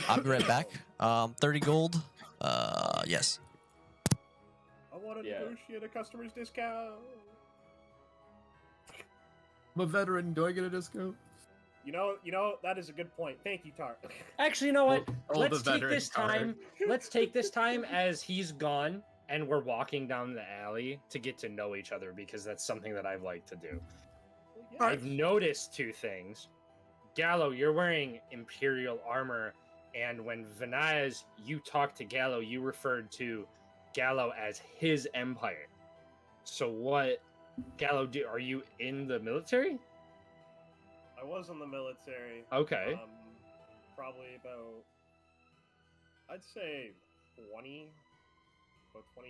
I'll be right back. 30 gold. Yes. I want to Yeah. negotiate a customer's discount. I'm a veteran. Do I get a discount? You know, that is a good point. Thank you, Tar. Actually, you know what? Oh, Let's the take veteran this card. time. Let's take this time as he's gone and we're walking down the alley to get to know each other because that's something that I've liked to do. I've noticed two things. Gallo, you're wearing Imperial armor, and when Venaz, you talked to Gallo, you referred to Gallo as his empire. So what, Gallo, are you in the military? I was in the military. Okay. Probably about, I'd say 20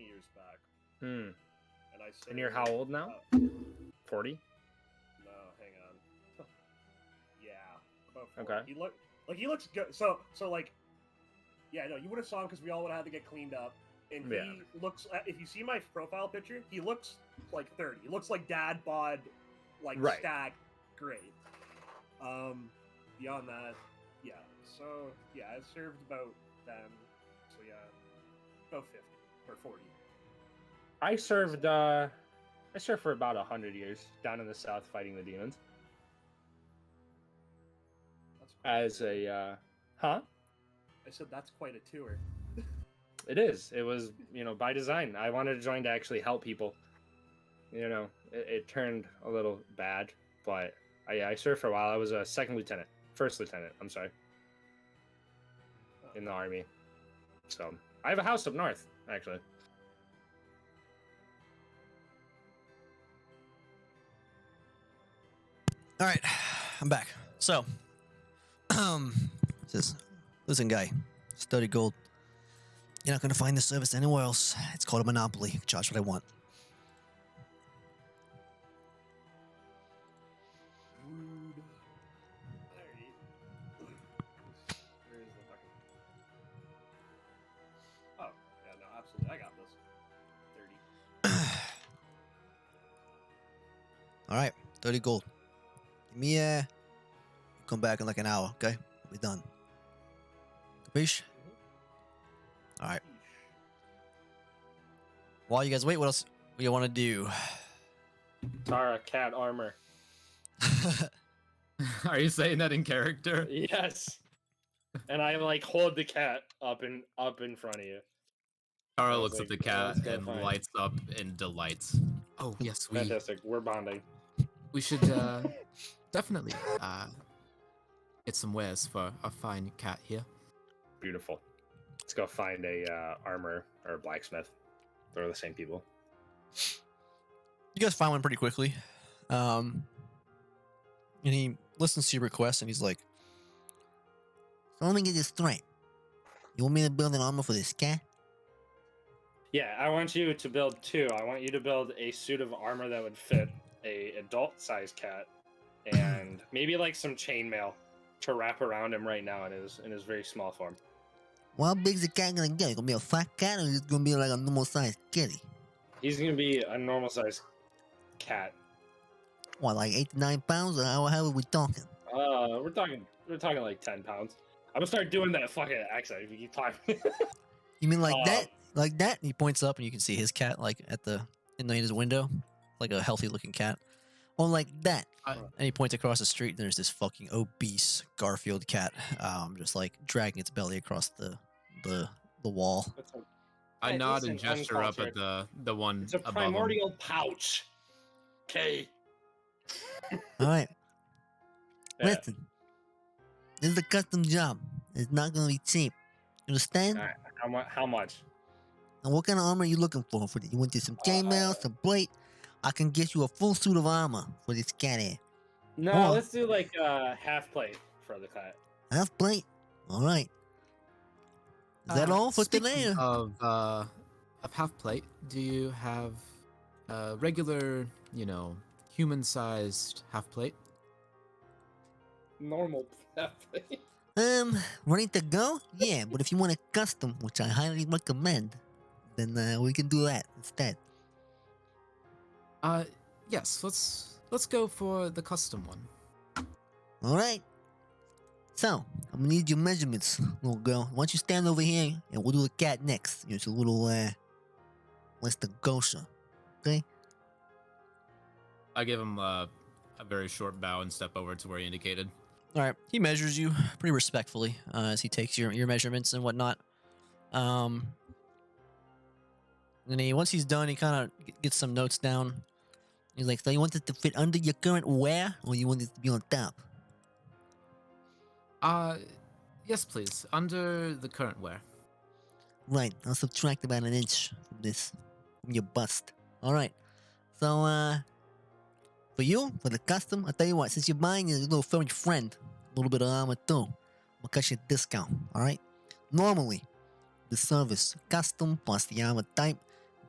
years back. Hmm. And I And you're how old now? 40? No, hang on. Yeah, about 40. Okay. He looks good. So like, yeah, no, you would have saw him because we all would have had to get cleaned up. And Yeah. he looks. If you see my profile picture, he looks like 30. He looks like dad bod, like Right. stag, great. Beyond that, yeah. So yeah, I served about then. So yeah, about 50 or 40. I served for about 100 years down in the south fighting the demons. That's quite As a huh? I said that's quite a tour. It is. It was, by design. I wanted to join to actually help people. It turned a little bad, but I served for a while. I was a first lieutenant, I'm sorry, in the army. So I have a house up north, actually. All right, I'm back. So, says, listen, guy, it's 30 gold. You're not gonna find this service anywhere else. It's called a monopoly. Charge what I want. Rude. Alright. Where is the fucking... Oh, yeah, no, absolutely. I got this. 30. All right, 30 gold. Give me come back in like an hour, okay? We'll be done. Capiche? All right. While you guys wait, what else do you want to do? Tara, cat armor. Are you saying that in character? Yes. And I like hold the cat up in front of you. Tara I was looks at like, the "Oh, cat let's go and find-" lights up in delight. Oh yes, Fantastic. We're bonding. we should definitely get some wares for a fine cat here. Beautiful. Let's go find a armor or a blacksmith. They're the same people. You guys find one pretty quickly. And he listens to your request and he's like, So let me get this straight. You want me to build an armor for this cat? Yeah, I want you to build two. I want you to build a suit of armor that would fit a adult-sized cat, and maybe like some chainmail to wrap around him right now in his very small form. Well, how big's the cat gonna get? Gonna be a fat cat or is it gonna be like a normal sized kitty? He's gonna be a normal-sized cat. What, like 8 to 9 pounds? Or how are we talking? We're talking like 10 pounds. I'm gonna start doing that fucking accent if you keep talking. You mean like that? like that? And he points up and you can see his cat like in his window, like a healthy looking cat. Or like that? And he points across the street and there's this fucking obese Garfield cat, just like dragging its belly across the wall. I Hey, nod listen, and gesture up at uncultured. the one It's a above him. primordial pouch. Okay. Alright, Yeah. listen. This is a custom job. It's not gonna be cheap. You understand? Alright, how much? And what kind of armor are you looking for? You want some chainmail, some plate? I can get you a full suit of armor for this cat here. No, Oh. let's do like half plate for the cat. Half plate? Alright. Is that all for today? Speaking of half plate, do you have a regular, human-sized half plate? Normal half plate. Ready to go? Yeah, but if you want a custom, which I highly recommend, then we can do that instead. Yes, let's go for the custom one. Alright. So, I'm gonna need your measurements, little girl. Why don't you stand over here and we'll do the cat next. It's a little less the gosha. Okay? I give him a very short bow and step over to where he indicated. All right, he measures you pretty respectfully as he takes your measurements and whatnot. And once he's done, he kind of gets some notes down. He's like, "So you want it to fit under your current wear, or you want it to be on top?" Yes, please. Under the current wear. Right. I'll subtract about an inch from your bust. All right. So, for you, for the custom, I'll tell you what. Since you're buying a little furry friend, a little bit of armor too, I'll cut you a discount. All right. Normally, the service custom plus the armor type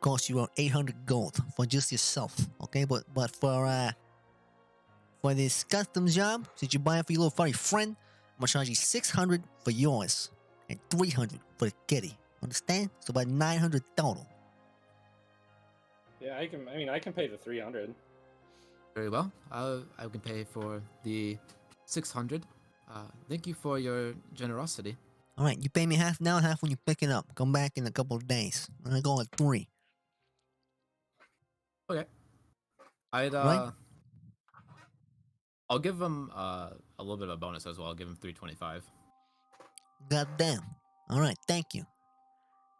costs you around 800 gold for just yourself. Okay, but for this custom job, since you're buying for your little furry friend, I'm gonna charge you 600 for yours and 300 for the kitty. Understand? So about 900 total. Yeah, I can pay the 300. Very well. I can pay for the 600. Thank you for your generosity. All right, you pay me half now, half when you pick it up. Come back in a couple of days. I go at 3. Okay. I'd Right. I'll give him a little bit of a bonus as well. I'll give him 325. Goddamn. All right, thank you.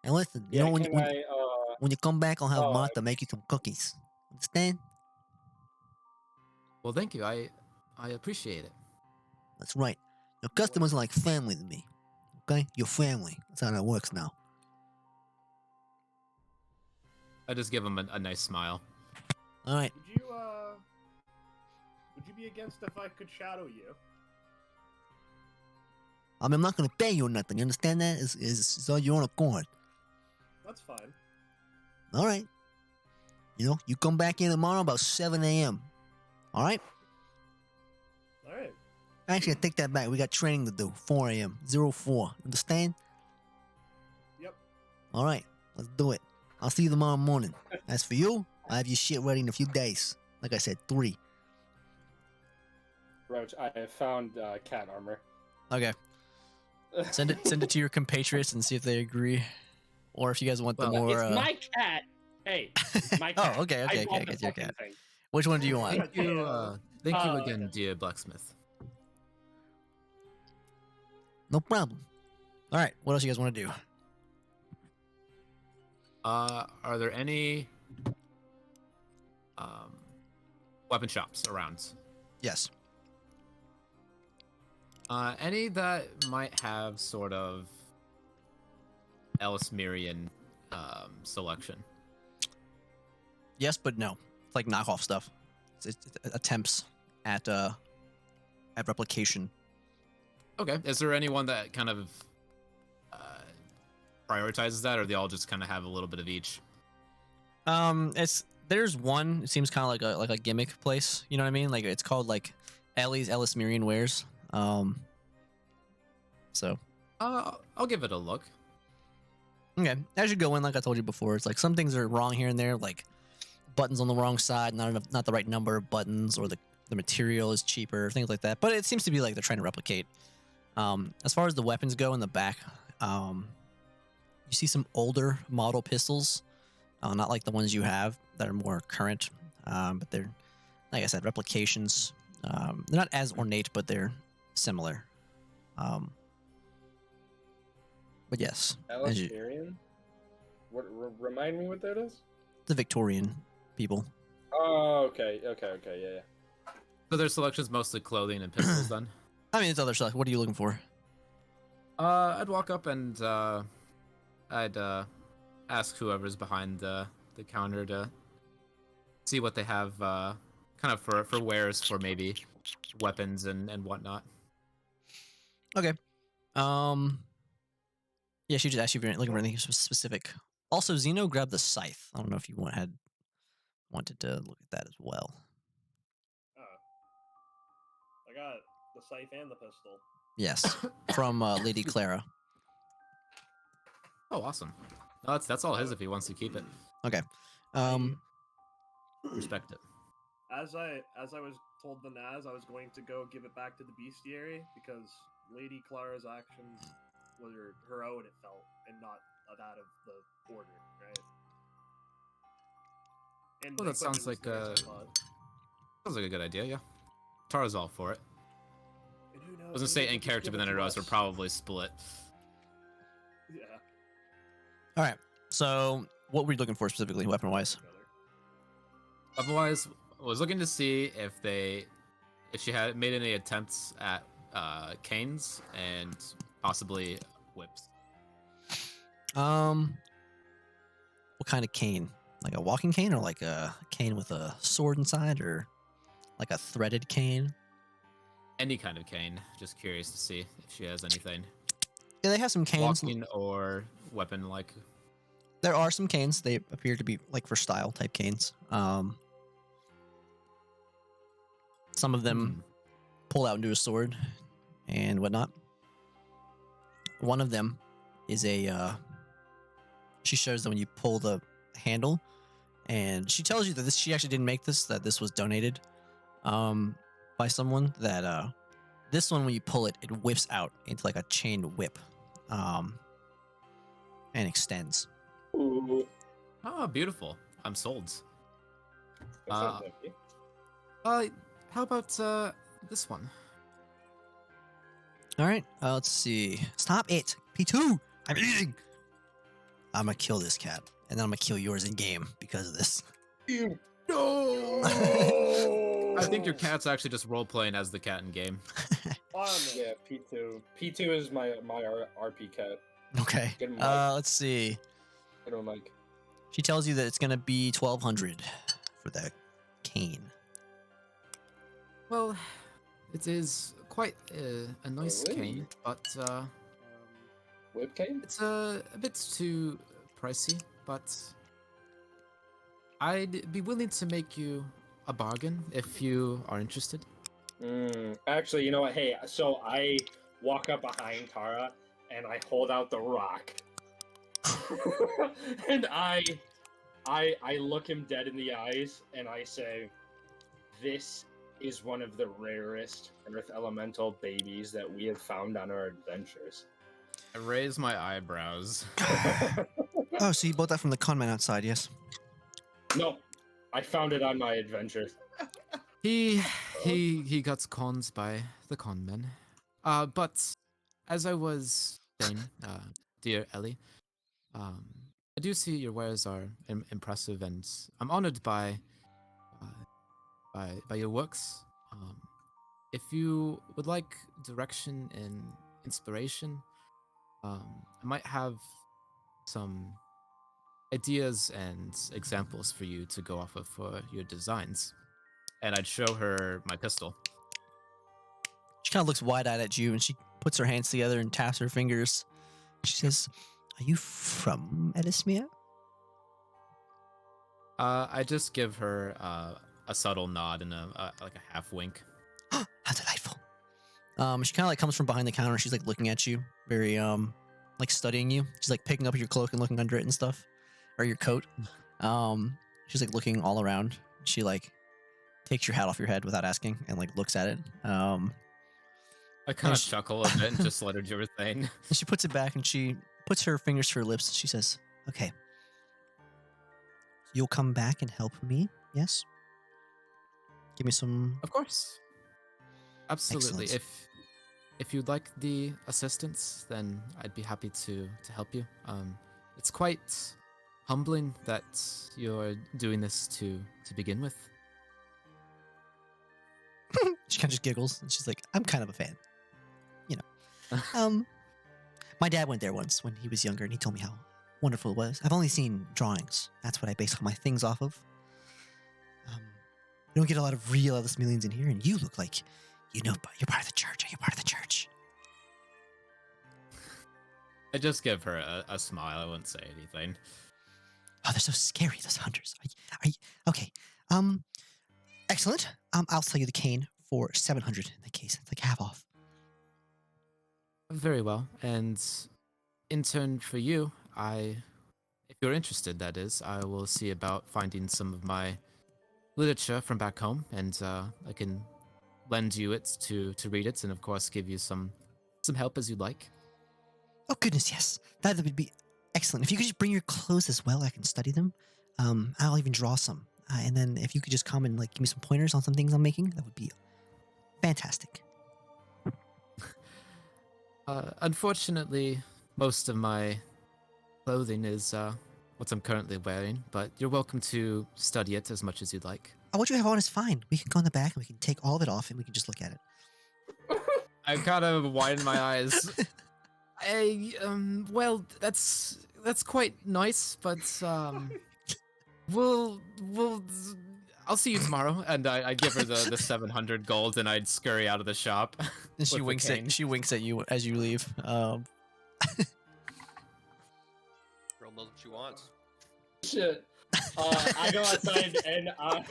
And listen, you Yeah, know when you come back, I'll have Oh, Martha make you some cookies. Understand? Well, thank you. I appreciate it. That's right. Your customers are like family to me. Okay, your family. That's how that works now. I just give him a nice smile. All right. Would you be against if I could shadow you? I mean, I'm not gonna pay you or nothing. You understand that? It's all your own accord. That's fine. All right. You come back in tomorrow about 7 a.m. All right? All right. Actually, I take that back. We got training to do. 4 a.m. 04. Understand? Yep. All right. Let's do it. I'll see you tomorrow morning. As for you, I have your shit ready in a few days. Like I said, 3. Roach, I have found cat armor. Okay, send it to your compatriots and see if they agree, or if you guys want the Well, more. It's my cat. Hey, my cat. okay, I bought I the get your fucking cat. thing. Which one do you want? Thank you. Thank you Uh, again, dear blacksmith. No problem. All right, what else you guys want to do? Are there any weapon shops around? Yes. Any that might have sort of Elismirian selection? Yes, but no. It's like knockoff stuff. It's attempts at replication. Okay. Is there anyone that kind of prioritizes that, or they all just kind of have a little bit of each? There's one. It seems kind of like a gimmick place. You know what I mean? Like it's called like Ellie's Elismirian Wares. So. I'll give it a look. Okay. As you go in, like I told you before, it's like some things are wrong here and there, like buttons on the wrong side, not the right number of buttons, or the material is cheaper, things like that. But it seems to be like they're trying to replicate. As far as the weapons go in the back, you see some older model pistols, not like the ones you have that are more current, but they're, like I said, replications. They're not as ornate, but they're similar. But yes, Elismirian? What? Remind me what that is? the Victorian people. Oh, okay, yeah. So their selection's mostly clothing and pistols then? I mean, it's other stuff. What are you looking for? I'd walk up and I'd ask whoever's behind the counter to see what they have kind of for wares for maybe weapons and whatnot. Okay. Yeah, she just asked you if you're looking for anything specific. Also, Zeno grabbed the scythe. I don't know if you wanted to look at that as well. I got the scythe and the pistol. Yes, from Lady Clara. Oh, awesome. No, that's all his if he wants to keep it. Okay. Respect it. As I was told the Naz, I was going to go give it back to the bestiary because Lady Clara's actions were her own, it felt, and not that of the order, right? And Well, that sounds like sounds like a good idea. Yeah, Tara's all for it. I was gonna say in character, but then I realized we're probably split. Yeah. All right. So, what were you looking for specifically, weapon-wise? Otherwise, I was looking to see if she had made any attempts at canes and possibly whips. What kind of cane? Like a walking cane, or like a cane with a sword inside, or like a threaded cane? Any kind of cane. Just curious to see if she has anything. Yeah, they have some canes. Walking or weapon-like. There are some canes. They appear to be like for style type canes. Some of them pull out into a sword and whatnot. One of them is she shows that when you pull the handle, and she tells you that she actually didn't make this, that this was donated by someone, that this one, when you pull it, it whips out into like a chain whip and extends. Ooh. Oh, beautiful. I'm sold. That sounds lovely. How about this one? All right, let's see. Stop it, P2. I'm eating. I'm gonna kill this cat, and then I'm gonna kill yours in game because of this. No. I think your cat's actually just role playing as the cat in game. Yeah, P2. P2 is my RP cat. Okay. Get him, Mike. Let's see. Get him, Mike. She tells you that it's gonna be 1,200 for that cane. Well, it is quite a nice Really? cane, but Whip cane? it's a bit too pricey. But I'd be willing to make you a bargain if you are interested. Actually, you know what? Hey, so I walk up behind Tara and I hold out the rock, and I look him dead in the eyes and I say, "This is one of the rarest Earth Elemental babies that we have found on our adventures." I raise my eyebrows. Oh, so you bought that from the conman outside, yes? No, I found it on my adventures. He got cons by the conmen. But as I was saying, dear Ellie, um, I do see your wares are impressive, and I'm honored by your works. If you would like direction and inspiration, I might have some ideas and examples for you to go off of for your designs. And I'd show her my pistol. She kind of looks wide-eyed at you, and she puts her hands together and taps her fingers. She says, "Are you from Edismere?" I just give her a subtle nod and like a half wink. How delightful. She kind of like comes from behind the counter. She's like looking at you, very like studying you. She's like picking up your cloak and looking under it and stuff, or your coat. She's like looking all around. She like takes your hat off your head without asking and like looks at it. I kind of she- chuckle a bit and just let her do her thing. And she puts it back and she puts her fingers to her lips. She says, "Okay, you'll come back and help me, yes? Give me some." Of course. Absolutely. Excellent. If you'd like the assistance, then I'd be happy to help you. It's quite humbling that you're doing this to begin with. She kind of just giggles and she's like, "I'm kind of a fan, you know." My dad went there once when he was younger, and he told me how wonderful it was. I've only seen drawings. That's what I base all my things off of. We don't get a lot of real Ellis Millions in here, and you look like you're part of the church. Are you part of the church? I just give her a smile. I wouldn't say anything. Oh, they're so scary, those hunters. Okay. Excellent. I'll sell you the cane for 700 in that case. It's like half off. Very well. And in turn for you, if you're interested, that is, I will see about finding some of my literature from back home, and I can lend you it to read it, and of course give you some help as you'd like. Oh, goodness, yes. That would be excellent. If you could just bring your clothes as well, I can study them. I'll even draw some. And then if you could just come and like give me some pointers on some things I'm making, that would be fantastic. Unfortunately, most of my clothing is what I'm currently wearing, but you're welcome to study it as much as you'd like. Oh, what you have on is fine. We can go in the back and we can take all of it off and we can just look at it. I kind of widen my eyes. Well, that's quite nice, but I'll see you tomorrow. And I give her the 700 gold, and I'd scurry out of the shop. And she with the winks cane. at you as you leave. Girl knows what she wants. Shit. I go outside and I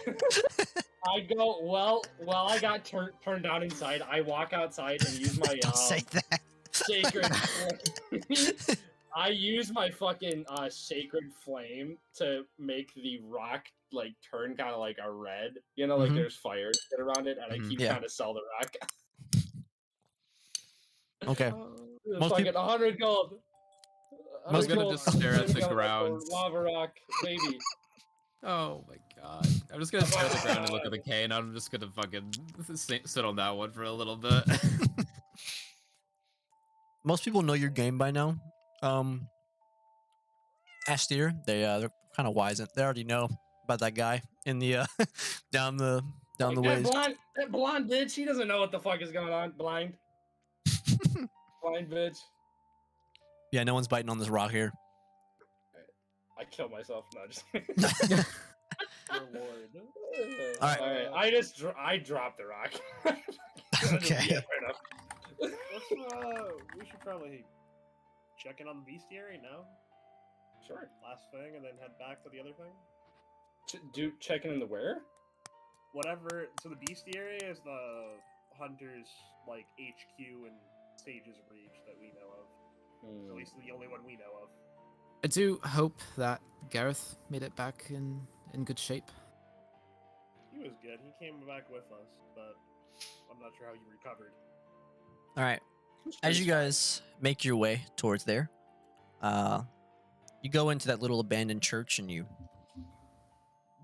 go well. I got turned down inside. I walk outside and use my Don't say that. sacred. I use my fucking sacred flame to make the rock like turn kind of like a red. You know, like Mhm. there's fire around it, and I Mhm. keep Yeah. trying to sell the rock. Okay. Most Fucking people- 100 gold. Most 100 gonna gold, just stare at 100 the gold for ground. Lava rock, baby. Oh my god. I'm just gonna stare at the ground and look at the cane. I'm just gonna fucking sit on that one for a little bit. Most people know your game by now. Astir, they're kind of wise. They already know about that guy in the down the Like, ways. that blonde bitch, she doesn't know what the fuck is going on. Blind bitch. Yeah, no one's biting on this rock here. I killed myself. No, just. Dear Lord. All right. Alright, I dropped the rock. Okay. Yeah, fair enough. We should probably check in on the bestiary now. Sure. Last thing, and then head back to the other thing. Checking in the where? Whatever. So the bestiary is the hunters like HQ and Sage's Reach that we know of. At least the only one we know of. I do hope that Gareth made it back in good shape. He was good. He came back with us, but I'm not sure how he recovered. All right. As you guys make your way towards there, you go into that little abandoned church and you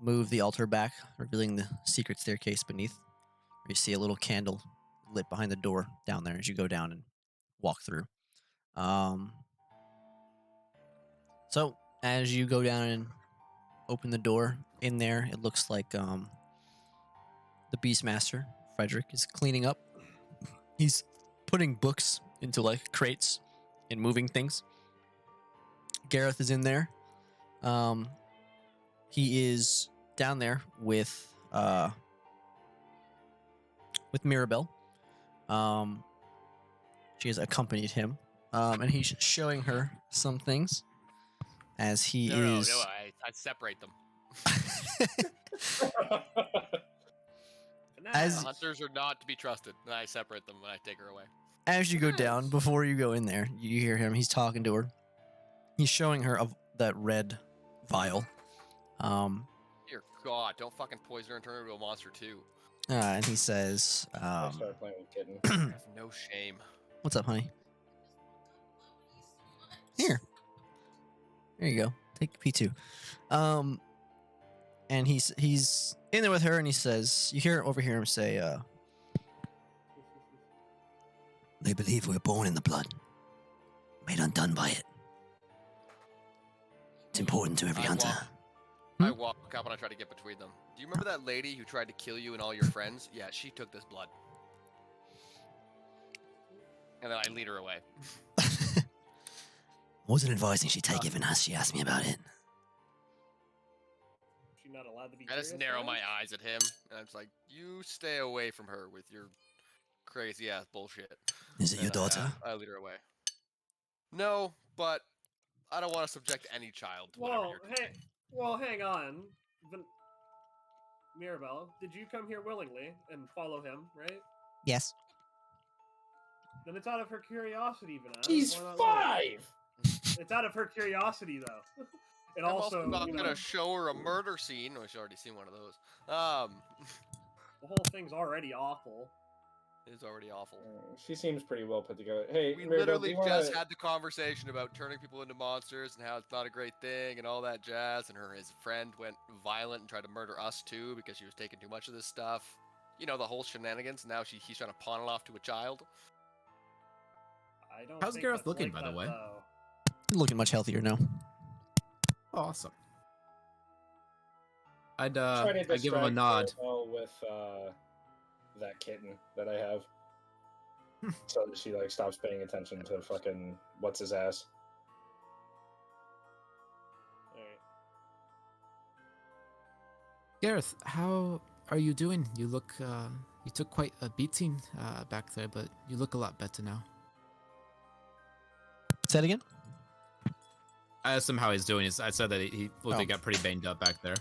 move the altar back, revealing the secret staircase beneath. You see a little candle lit behind the door down there as you go down and walk through. So as you go down and open the door, in there it looks like the Beastmaster Frederick is cleaning up. He's putting books into like crates and moving things. Gareth is in there. He is down there with Mirabelle. She has accompanied him, and he's showing her some things as he No, is. I separate them. As- The hunters are not to be trusted. And I separate them when I take her away. As you go down, before you go in there, you hear him. He's talking to her. He's showing her that red vial. Dear God, don't fucking poison her and turn her into a monster too. And he says, I started playing with kitten. I have no shame. "What's up, honey? Here. There you go. Take P2." And he's in there with her, and he says, you overhear him say, "They believe we're born in the blood, made undone by it. It's important to every hunter." I walk up and I try to get between them. Do you remember that lady who tried to kill you and all your friends? Yeah, she took this blood. And then I lead her away. Wasn't advising she take it, Vanessa. She asked me about it. She's not allowed to be. I just curious narrow now? my eyes at him, and I'm just like, you stay away from her with your crazy ass bullshit. Is it your And daughter? I lead her away. No, but I don't want to subject any child to whatever you're Hang on. Mirabelle, did you come here willingly and follow him, right? Yes. Then it's out of her curiosity, Vanessa. He's Why not let her? 5. It's out of her curiosity, though. And I'm also, also not you know, gonna show her a murder scene. Oh, she's already seen one of those. the whole thing's already awful. It's already awful. She seems pretty well put together. Hey, We Mirabelle, literally do you just wanna- had the conversation about turning people into monsters and how it's not a great thing and all that jazz. And his friend went violent and tried to murder us too because she was taking too much of this stuff. You know, the whole shenanigans. Now he's trying to pawn it off to a child. I don't. How's think Gareth that's looking, like by the that, way? though. He's looking much healthier now. Awesome. I'd Try to give him a distract nod. Mirabelle with that kitten that I have, so that she like stops paying attention to fucking what's his ass. Alright. Gareth, how are you doing? You look, you took quite a beating back there, but you look a lot better now. Say it again. I asked him how he's doing. I said that he looked like he got pretty banged up back there,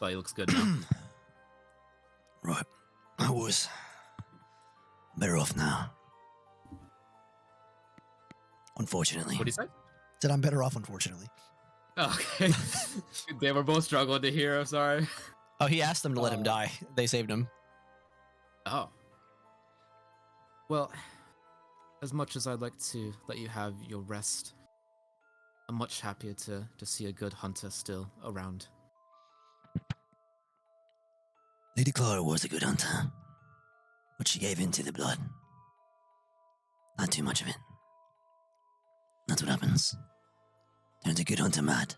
but he looks good now. Right. I was better off now. Unfortunately. What do you say? Said I'm better off, unfortunately. Okay. They were both struggling to hear. I'm sorry. Oh, he asked them to let him die. They saved him. Oh. Well, as much as I'd like to let you have your rest, I'm much happier to see a good hunter still around. Lady Clara was a good hunter, but she gave in to the blood. Not too much of it. That's what happens. Turns a good hunter mad.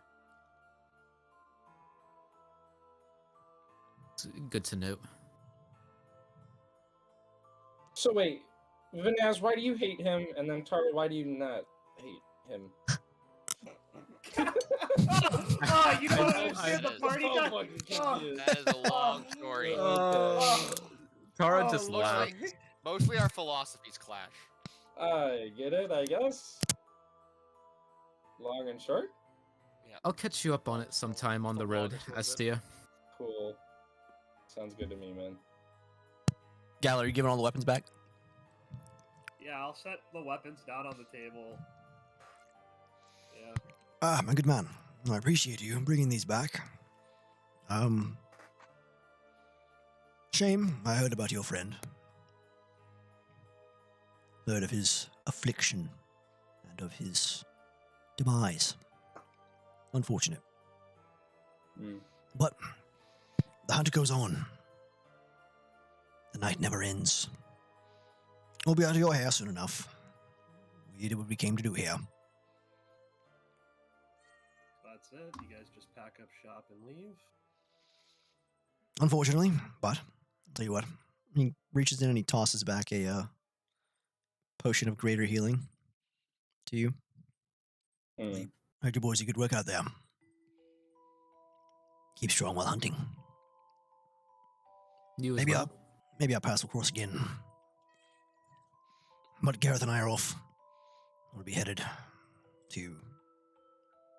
It's good to know. So wait, Vanaz, why do you hate him? And then Tara, why do you not hate him? Oh, you don't understand the I- party so guy? fucking Oh. confused. That is a long story. Tara Oh, just Lord. laughed. Mostly our philosophies clash. I get it, I guess. Long and short? I'll catch you up on it sometime on the road, Astia. Cool. Sounds good to me, man. Gal, are you giving all the weapons back? Yeah, I'll set the weapons down on the table. Yeah. Ah, my good man. I appreciate you bringing these back. Shame, I heard about your friend. Heard of his affliction and of his demise. Unfortunate. Mm. But the hunt goes on. The night never ends. We'll be out of your hair soon enough. We did what we came to do here. That's it. You guys just pack up shop and leave. Unfortunately, but I'll tell you what. He reaches in and he tosses back a potion of greater healing to you. Mm. Heard you boys did good work out there. Keep strong while hunting. You as Maybe well. I'll pass across again. But Gareth and I are off. We'll be headed to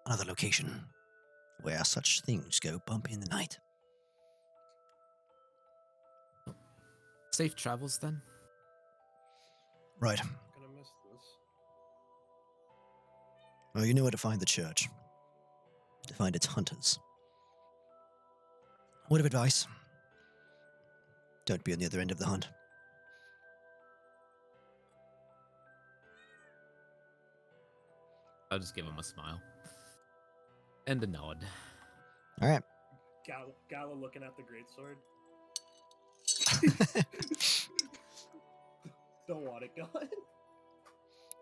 another location where such things go bumpy in the night. Safe travels then. Right. Gonna miss this. Well, you know where to find the church. To find its hunters. Word of advice. Don't be on the other end of the hunt. I'll just give him a smile. And a nod. All right. Gala looking at the greatsword. Don't want it gone.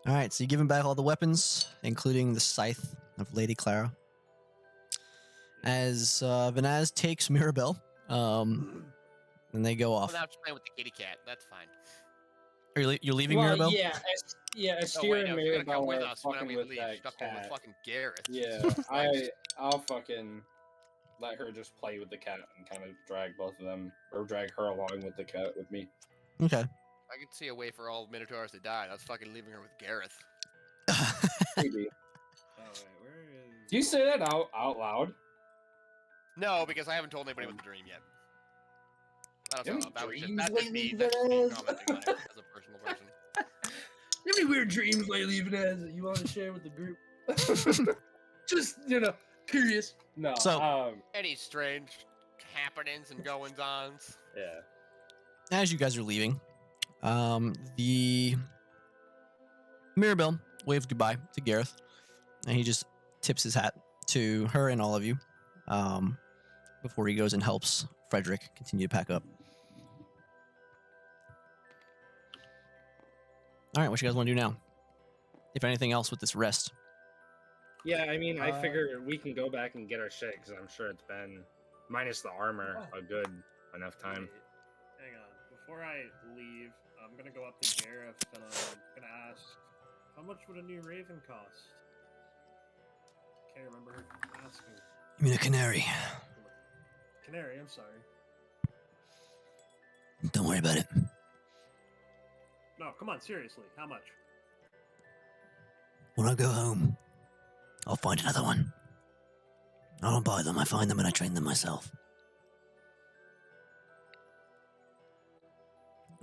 All right, so you give him back all the weapons, including the scythe of Lady Clara. As Vanaz takes Mirabelle, and they go Oh, off. now I'm just playing with the kitty cat. That's fine. Are you you're leaving Well, Mirabelle? yeah, Oh, Astir wait, and no, you're gonna come Mirabelle with are us when fucking we with leave. that Stuck in with cat. fucking Gareth. Yeah, I'll fucking let her just play with the cat and kind of drag both of them, or drag her along with the cat with me. Okay. I can see a way for all Minotaurs to die. That's fucking leaving her with Gareth. Maybe. Oh wait, where is? Do you say that out loud? No, because I haven't told anybody with the dream yet. I don't You have know. That was dreams that's just lately, me. That's just me Vanessa? commenting on it as a personal person. You have any weird dreams lately, Vanessa, that you want to share with the group? Just, curious. No, So- Any strange happenings and goings-ons? yeah. As you guys are leaving, the Mirabelle waves goodbye to Gareth, and he just tips his hat to her and all of you before he goes and helps Frederick continue to pack up. All right, what you guys want to do now? If anything else with this rest. Yeah, I mean, I Uh, figure we can go back and get our shit, because I'm sure it's been, minus the armor, a good enough time. Wait, hang on. Before I leave, I'm gonna go up to Gareth and I'm gonna ask, how much would a new raven cost? Can't remember her asking. You mean a canary? Canary, I'm sorry. Don't worry about it. No, come on, seriously. How much? When I go home, I'll find another one. I don't buy them, I find them and I train them myself.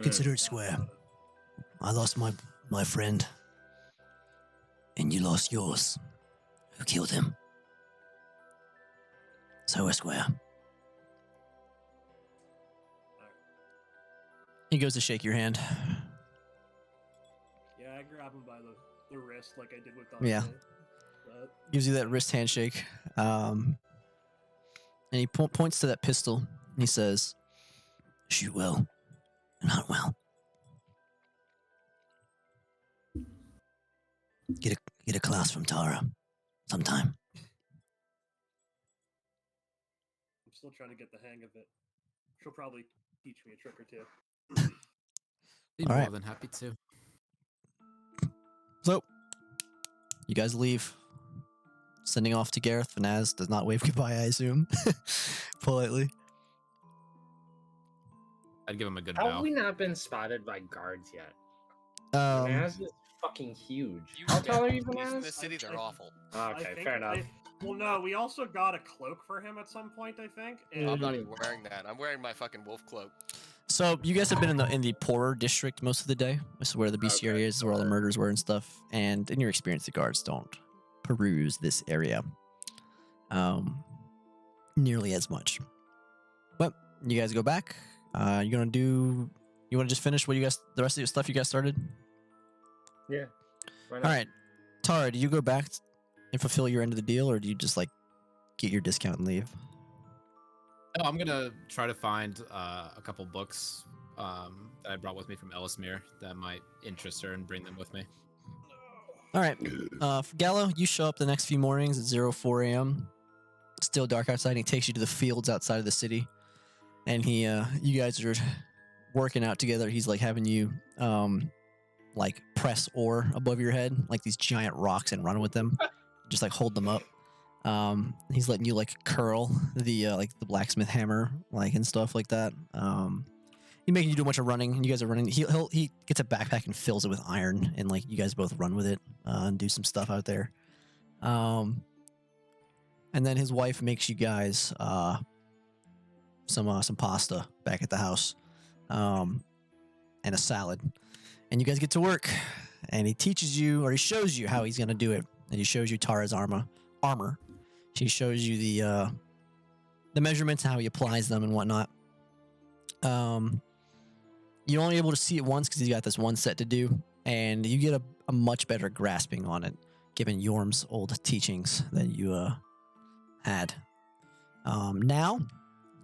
Consider it square. I lost my friend. And you lost yours. Who killed him? So we're square. He goes to shake your hand. Yeah, I grab him by the wrist like I did with Dante. Yeah. But Gives you that wrist handshake. And he points to that pistol. And he says, shoot well and hunt well. Get a class from Tara sometime. I'm still trying to get the hang of it. She'll probably teach me a trick or two. Be All more right. than happy to. So, you guys leave. Sending off to Gareth. Vanaz does not wave goodbye, I assume. Politely. I'd give him a good How bow. have we not been spotted by guards yet? Um, Vanaz is fucking huge. You How get tall are you, police in Vanaz? this city, they're awful. Okay, fair enough. Well, no, we also got a cloak for him at some point, I think. And I'm not even wearing that. I'm wearing my fucking wolf cloak. so you guys have been in the poorer district most of the day. This is where the bestiary Okay, is, where all the murders were and stuff. And in your experience, the guards don't peruse this area nearly as much. But you guys go back. You want to just finish what you guys, the rest of your stuff you guys started? Yeah. Why not? All right, Tara, do you go back and fulfill your end of the deal, or do you just like get your discount and leave? No, I'm gonna try to find a couple books that I brought with me from Ellismere that might interest her and bring them with me. All right. For Gallo, you show up the next few mornings at 04 a.m. Still dark outside. And he takes you to the fields outside of the city, and you guys are working out together. He's like having you, like press ore above your head, like these giant rocks, and run with them. Just like hold them up. He's letting you like curl the blacksmith hammer, like and stuff like that. He's making you do a bunch of running, and you guys are running. He gets a backpack and fills it with iron, and like you guys both run with it and do some stuff out there. And then his wife makes you guys some pasta back at the house, and a salad, and you guys get to work. And he teaches you, or he shows you how he's gonna do it, and he shows you Tara's armor. She shows you the measurements, how he applies them, and whatnot. You're only able to see it once because he's got this one set to do, and you get a much better grasping on it, given Yorm's old teachings that you had. Now,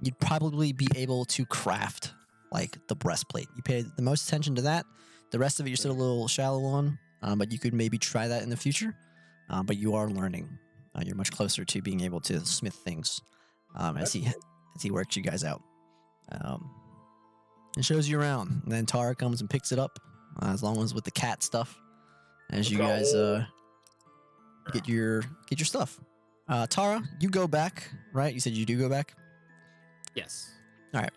you'd probably be able to craft like the breastplate. You pay the most attention to that. The rest of it you're still a little shallow on, but you could maybe try that in the future. But you are learning. You're much closer to being able to smith things as he works you guys out. And shows you around. And then Tara comes and picks it up, as long as with the cat stuff, as you guys get your stuff. Tara, you go back, right? You said you do go back? Yes. All right.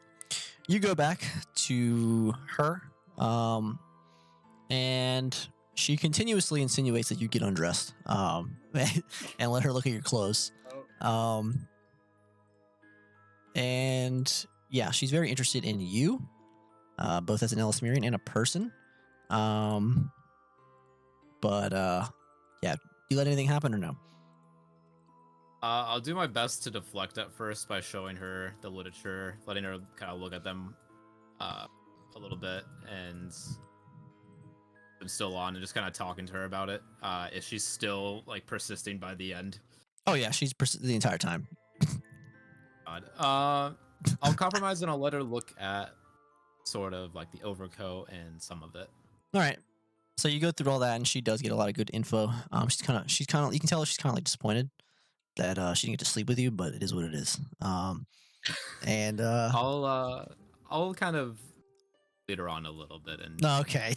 You go back to her, and she continuously insinuates that you get undressed, and let her look at your clothes. And yeah, she's very interested in you, both as an Elismirian and a person. But yeah, you let anything happen or no? I'll do my best to deflect at first by showing her the literature, letting her kind of look at them a little bit, and I'm still on, and just kind of talking to her about it. If she's still like persisting by the end. Oh yeah, she's the entire time. God. I'll compromise and I'll let her look at sort of like the overcoat and some of it. All right. So you go through all that, and she does get a lot of good info. She's kind of, you can tell she's kind of like disappointed that she didn't get to sleep with you, but it is what it is. And I'll kind of lead her on a little bit, and okay.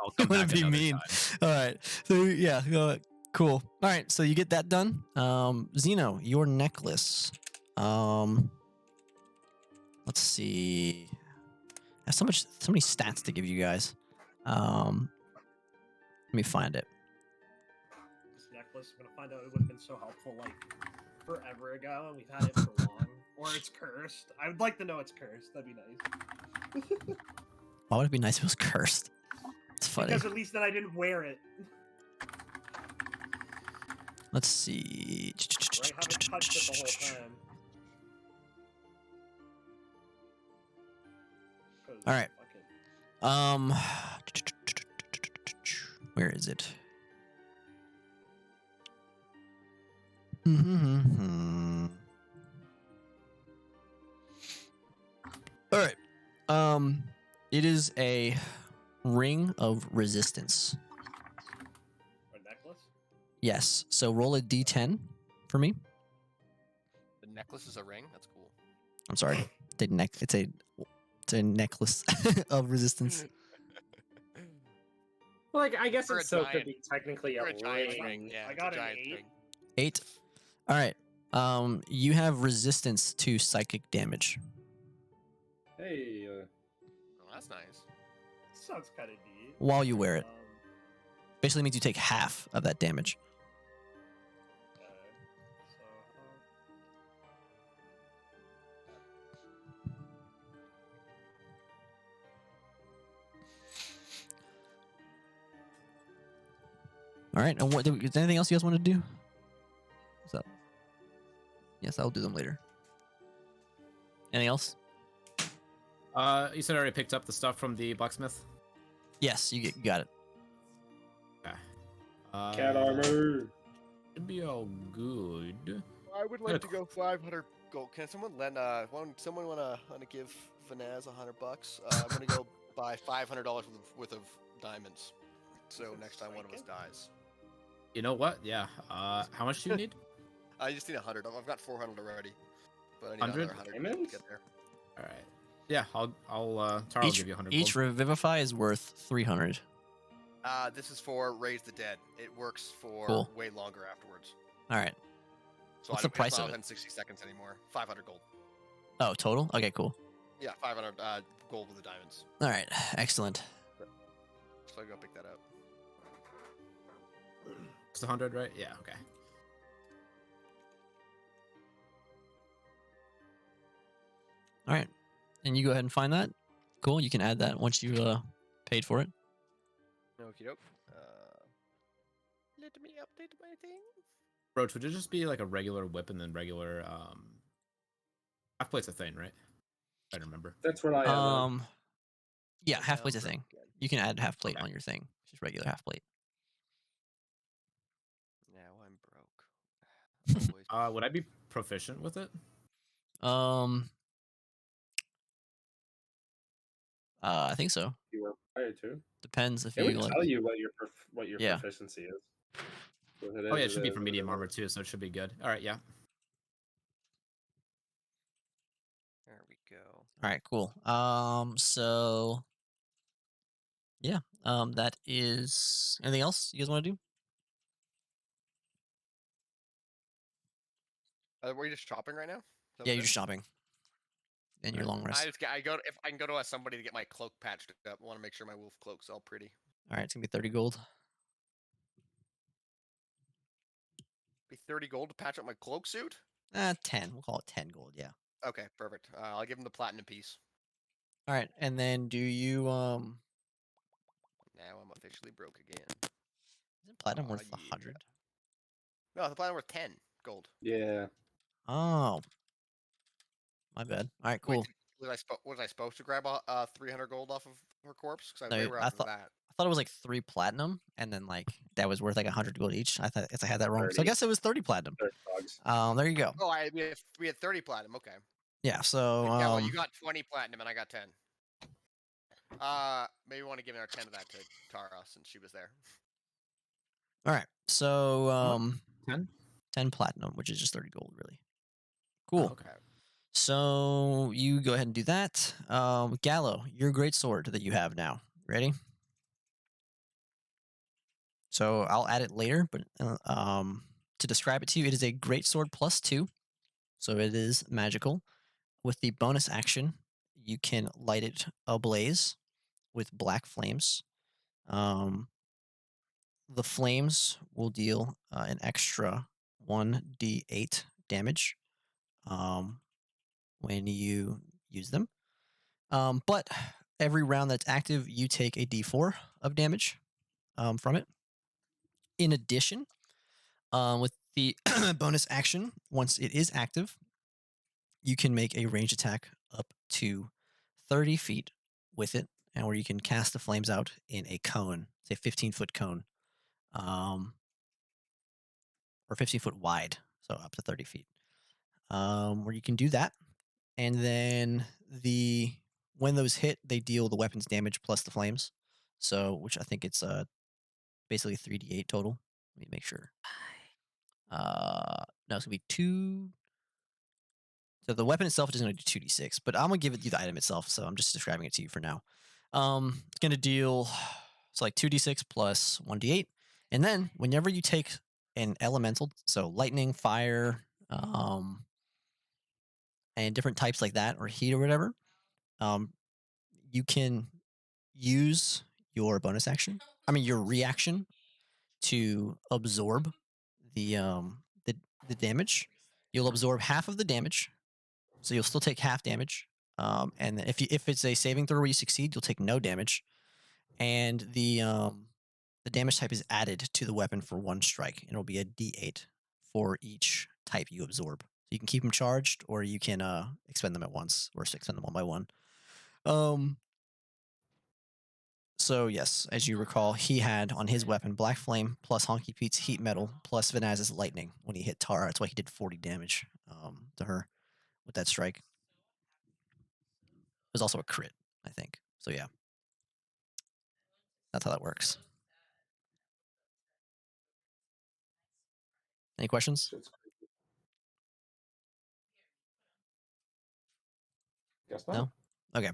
I'll come Wouldn't back be another mean. time. All right. So yeah, cool. All right. So you get that done. Zeno, your necklace. Let's see. I have so many stats to give you guys. Let me find it. This necklace, I'm gonna find out it would have been so helpful like forever ago, and we've had it for long. Or it's cursed. I would like to know it's cursed. That'd be nice. Why would it be nice if it was cursed? It's funny. Because at least then I didn't wear it. Let's see. Or I haven't touched it the whole time. All right. Fuck it. Where is it? All right. It is a ring of resistance. A necklace? Yes. So roll a d10 for me. The necklace is a ring. That's cool. I'm sorry. It's a necklace of resistance. Well, like, I guess For it a still giant- could be technically a For a giant ring. ring. Yeah, I it's got a an giant 8. ring. 8. All right. You have resistance to psychic damage. Hey, Oh, that's nice. Sounds kind of neat. While you wear it. Basically means you take half of that damage. Okay. So, All right. And is there anything else you guys want to do? What's up? Yes, I'll do them later. Anything else? You said I already picked up the stuff from the blacksmith? Yes, you got it. Okay. cat armor. Should be all good. I would like to go 500 gold. Can someone lend? Someone wanna give Vanaz $100? I'm gonna go buy $500 worth of diamonds. So next time one of us dies. You know what? Yeah. How much do you need? I just need 100. I've got 400 already, but I need 100? another 100 to Diamonds? get there. All right. Yeah, Tara will Each give you 100 each gold. revivify is worth 300. This is for Raise the Dead. It works for Cool. way longer afterwards. All right. So What's the price it's of not it? within 60 seconds anymore. 500 gold. Oh, total? Okay, cool. Yeah, 500 gold with the diamonds. All right, excellent. So I go pick that up. It's 100, right? Yeah. Okay. All right, and you go ahead and find that. Cool. You can add that once you paid for it. Okie doke. Let me update my thing. Roach, would it just be like a regular whip and then regular half plate's a thing, right? I don't remember. That's what I have. Yeah, And half now plate's a broke thing. again. You can add half plate Okay. on your thing. Just regular half plate. Now I'm broke. Always. Would I be proficient with it? I think so. You were prior to. Depends if It you would like. tell you what your Yeah. proficiency is. So if Oh yeah, it is, should be is, for if medium isn't. armor too, so it should be good. All right, yeah. There we go. All right, cool. So yeah, that is anything else you guys want to do? Were you just shopping right now? Is that Yeah, what you're it just is? shopping. And your Alright. long rest. If I can go to somebody to get my cloak patched up. I want to make sure my wolf cloak's all pretty. All right, it's gonna be 30 gold. Be 30 gold to patch up my cloak suit. 10. We'll call it 10 gold. Yeah. Okay, perfect. I'll give him the platinum piece. All right, and then do you Now I'm officially broke again. Isn't platinum Aw, worth yeah. 100? No, the platinum worth 10 gold. Yeah. Oh, my bad. All right, cool. Wait, was I supposed to grab 300 gold off of her corpse? Because No, we were I after thought- that. I thought it was like 3 platinum, and then like that was worth like 100 gold each. I guess I had that wrong. So I 30. guess it was 30 platinum. They're dogs. There you go. Oh, we had 30 platinum. Okay. Yeah. So Yeah, well, you got 20 platinum and I got 10. Maybe we want to give her 10 of that to Tara since she was there. all right. So 10? 10 platinum, which is just 30 gold, really. Cool. Okay. So you go ahead and do that. Gallo, your great sword that you have now. Ready? So I'll add it later, but to describe it to you, it is a great sword +2. So it is magical. With the bonus action, you can light it ablaze with black flames. The flames will deal an extra 1d8 damage when you use them. But every round that's active, you take a d4 of damage from it. In addition, with the bonus action, once it is active, you can make a ranged attack up to 30 feet with it, and where you can cast the flames out in a cone, say 15-foot cone, or 15-foot wide, so up to 30 feet, where you can do that. And then when those hit, they deal the weapon's damage plus the flames. So, which I think it's basically 3d8 total. Let me make sure. No, it's gonna be 2. So the weapon itself is gonna do 2d6, but I'm gonna give you the item itself. So I'm just describing it to you for now. It's gonna deal like 2d6 plus 1d8, and then whenever you take an elemental, so lightning, fire, and different types like that, or heat or whatever, you can use your bonus action. I mean your reaction to absorb the damage. You'll absorb half of the damage, so you'll still take half damage. And if it's a saving throw where you succeed, you'll take no damage. And the damage type is added to the weapon for 1 strike, and it'll be a d8 for each type you absorb. So you can keep them charged, or you can expend them at once, or expend them one by one. So yes, as you recall, he had on his weapon Black Flame plus Honky Pete's Heat Metal plus Vanaz's Lightning when he hit Tara. That's why he did 40 damage to her with that strike. It was also a crit, I think. So yeah, that's how that works. Any questions? Shit's creepy. Guess not. No? Okay.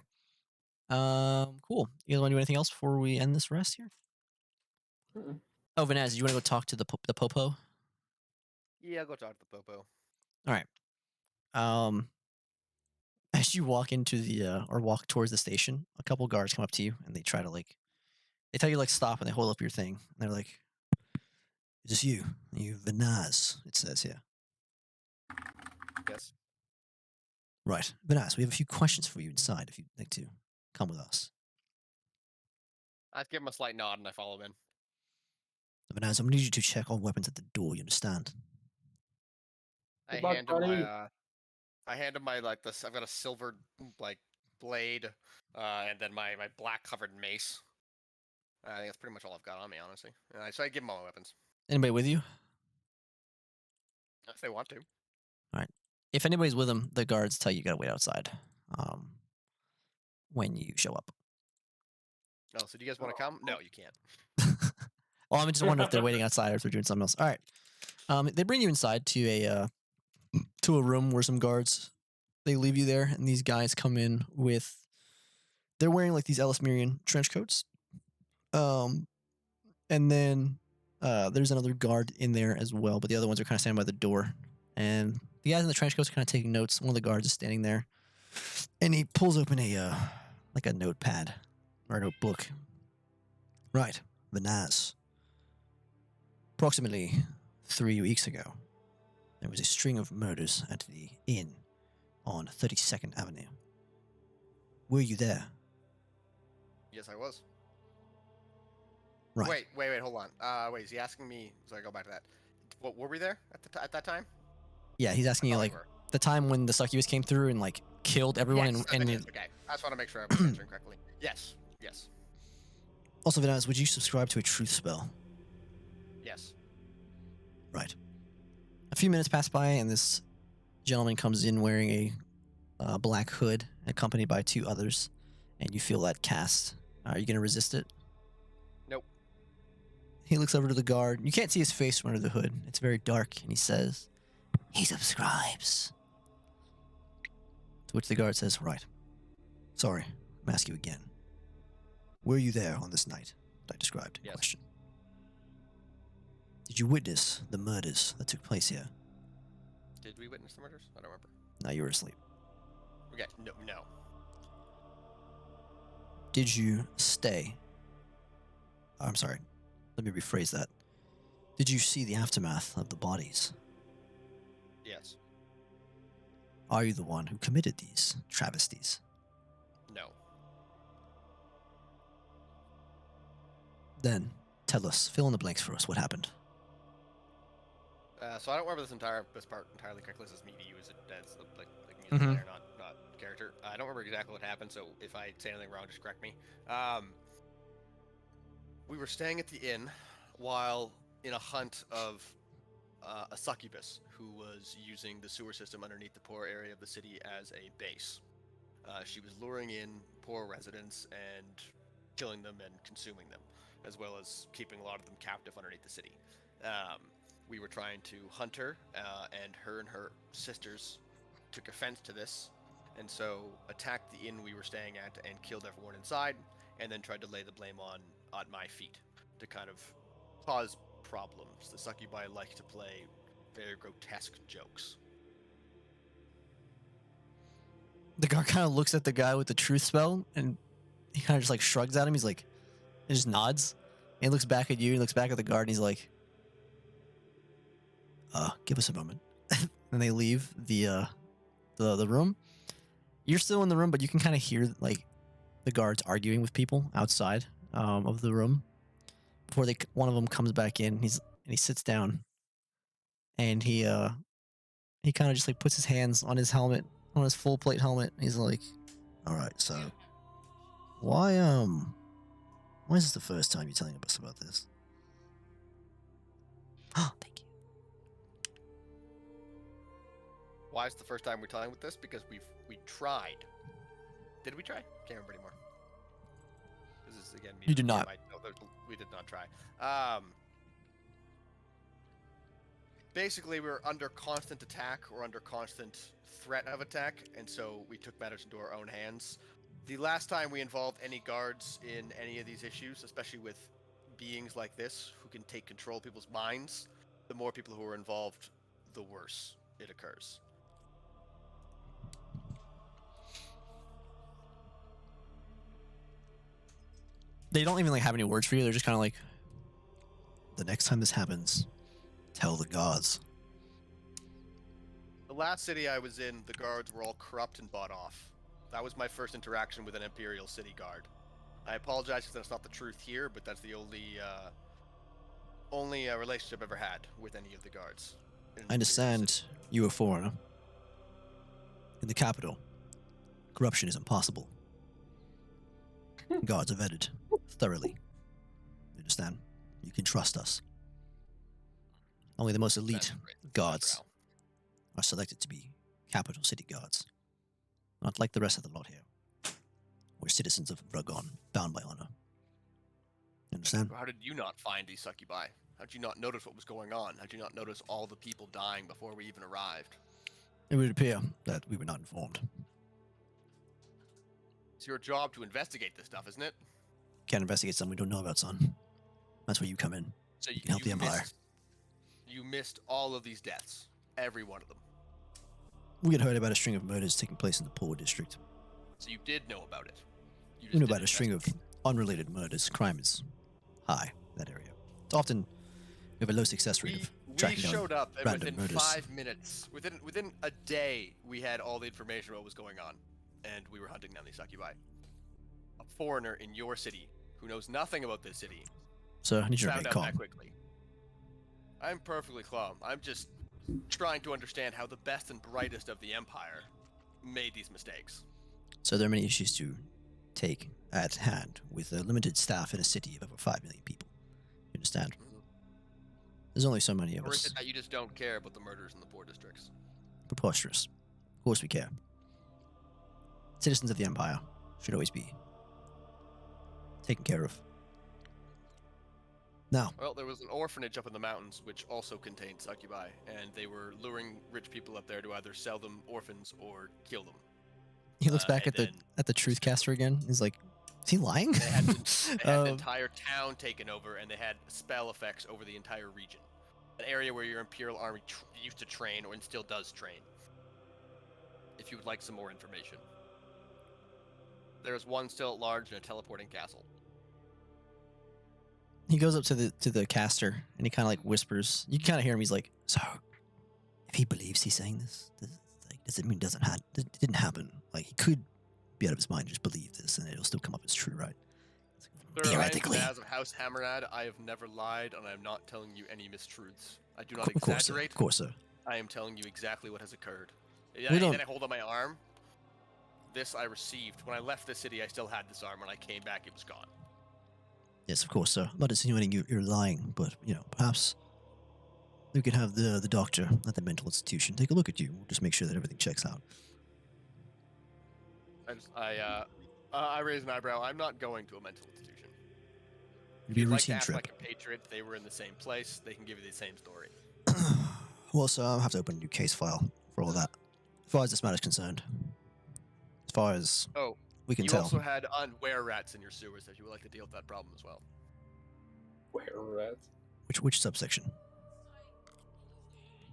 Cool. You guys want to do anything else before we end this rest here? Mm-mm. Oh, Vanaz, you want to go talk to the popo? Yeah, I'll go talk to the Popo. All right. As you walk into the or walk towards the station, a couple guards come up to you and they try to they tell you stop and they hold up your thing. And they're like, "Is this you? You Vanaz?" It says here. Yes. Right. Vanaz, we have a few questions for you inside if you'd like to come with us. I give him a slight nod and I follow him in. Vanaz, I'm going to need you to check all weapons at the door, you understand? I Good luck, hand him buddy. I hand him my this. I've got a silver blade, and then my black covered mace. I think that's pretty much all I've got on me, honestly. So I give him all my weapons Anybody with you? if they want to. If anybody's with them, the guards tell you gotta wait outside. When you show up. Oh, so do you guys want to come? No, you can't. Well, I'm just wondering if they're waiting outside or if they're doing something else. All right. They bring you inside to a room where some guards. They leave you there, and these guys come in with. They're wearing these Ellis Mirian trench coats. And then there's another guard in there as well, but the other ones are kind of standing by the door. And the guys in the trench coats are kind of taking notes. One of the guards is standing there, and he pulls open a notepad or a notebook. Right, Vanaz. Approximately 3 weeks ago, there was a string of murders at the inn on 32nd Avenue. Were you there? Yes, I was. Right. Wait, hold on. Wait, is he asking me? So I go back to that. What were we there at that time? Yeah, he's asking you thought we were. the time when the succubus came through and killed everyone Yes, and yes, okay. I just want to make sure I was answering correctly. Yes. Also, Vanaz, would you subscribe to a truth spell? Yes. Right. A few minutes pass by, and this gentleman comes in wearing a black hood, accompanied by 2 others, and you feel that cast. Are you going to resist it? Nope. He looks over to the guard. You can't see his face from under the hood. It's very dark, and he says, He subscribes. to which the guard says, right. Sorry, I'm asking you again. Were you there on this night that I described in Yes. question? Did you witness the murders that took place here? Did we witness the murders? I don't remember. No, you were asleep. Okay. No. Did you stay? I'm sorry. Let me rephrase that. Did you see the aftermath of the bodies? Yes. Are you the one who committed these travesties? No. Then, tell us, fill in the blanks for us, what happened? So I don't remember this part entirely correctly. This is me to you as music player, not character. I don't remember exactly what happened. So if I say anything wrong, just correct me. We were staying at the inn while in a hunt of a succubus who was using the sewer system underneath the poor area of the city as a base. She was luring in poor residents and killing them and consuming them, as well as keeping a lot of them captive underneath the city. We were trying to hunt her, and her sisters took offense to this, and so attacked the inn we were staying at and killed everyone inside, and then tried to lay the blame on my feet to kind of cause problems. The succubi like to play very grotesque jokes. the guard kind of looks at the guy with the truth spell, and he kind of just shrugs at him. He's and just nods. And he looks back at you, and looks back at the guard, and he's like, Give us a moment. and they leave the room. You're still in the room, but you can kind of hear the guards arguing with people outside of the room. Before one of them comes back in, he sits down, and he kind of just puts his hands on his helmet, on his full plate helmet. He's like, All right, so why is this the first time you're telling us about this? oh, thank you. Why is the first time we're telling with this? Because we tried. Did we try? Can't remember anymore. This is again. You did not. We did not try. basically we were under constant attack or under constant threat of attack, and so we took matters into our own hands. The last time we involved any guards in any of these issues, especially with beings like this who can take control of people's minds, the more people who are involved, the worse it occurs. They don't even like have any words for you. They're just kind of like, the next time this happens, tell the gods. The last city I was in, the guards were all corrupt and bought off. That was my first interaction with an Imperial city guard. I apologize if that's not the truth here, but that's the only relationship I've ever had with any of the guards. in I understand you're a foreigner. In the capital, corruption is impossible. Guards are vetted thoroughly. You understand? You can trust us. Only the most elite guards are selected to be capital city guards. Not like the rest of the lot here. We're citizens of Vragon, bound by honor. You understand? How did you not find these succubi? How did you not notice what was going on? How did you not notice all the people dying before we even arrived? It would appear that we were not informed. It's your job to investigate this stuff, isn't it? Can't investigate something we don't know about, son. That's where you come in. So You can help the Empire. You missed all of these deaths. Every one of them. We had heard about a string of murders taking place in the Poor District. So you did know about it. You We knew just about a didn't string of investigate. unrelated murders. Crime is high in that area. It's often we have a low success rate of We tracking down showed up, and random within murders. 5 minutes, within a day, we had all the information about what was going on, and we were hunting down these succubi. A foreigner in your city who knows nothing about this city So I need you to found remain out calm. that quickly. I'm perfectly calm. I'm just trying to understand how the best and brightest of the Empire made these mistakes. So there are many issues to take at hand with a limited staff in a city of over 5 million people. You understand? Mhm. There's only so many of Or is us. it that you just don't care about the murders in the poor districts? Preposterous. Of course we care. Citizens of the Empire should always be taken care of. Now, Well, there was an orphanage up in the mountains which also contained succubi, and they were luring rich people up there to either sell them orphans or kill them. he looks back and at the truth caster again. He's like, is he lying? They had, they had the Um, entire town taken over, and they had spell effects over the entire region. An area where your Imperial army used to train, or and still does train. If you would like some more information. There is one still at large in a teleporting castle. he goes up to the caster and he kind of like whispers. You can kind of hear him. He's like, so if he believes he's saying this, does it mean it didn't happen? Like, he could be out of his mind, just believe this, and it'll still come up as true, right? Sir, Theoretically. As of House Hammerad, I have never lied, and I am not telling you any mistruths. I do not Of course, sir. exaggerate. Of course, sir. I am telling you exactly what has occurred. We And don't- then I hold up my arm. This I received. When I left the city, I still had this arm. When I came back, it was gone. Yes, of course, sir. I'm not insinuating you're lying, but, perhaps we could have the doctor at the mental institution take a look at you. We'll just make sure that everything checks out. I raise an eyebrow. I'm not going to a mental institution. It'd be a If you'd like to routine act trip. like a patriot, they were in the same place. They can give you the same story. Well, sir, I'll have to open a new case file for all that. As far as this matter's concerned. As far as Oh, we can you tell. also had unware rats in your sewers. If you would like to deal with that problem as well. Where rats? Which subsection?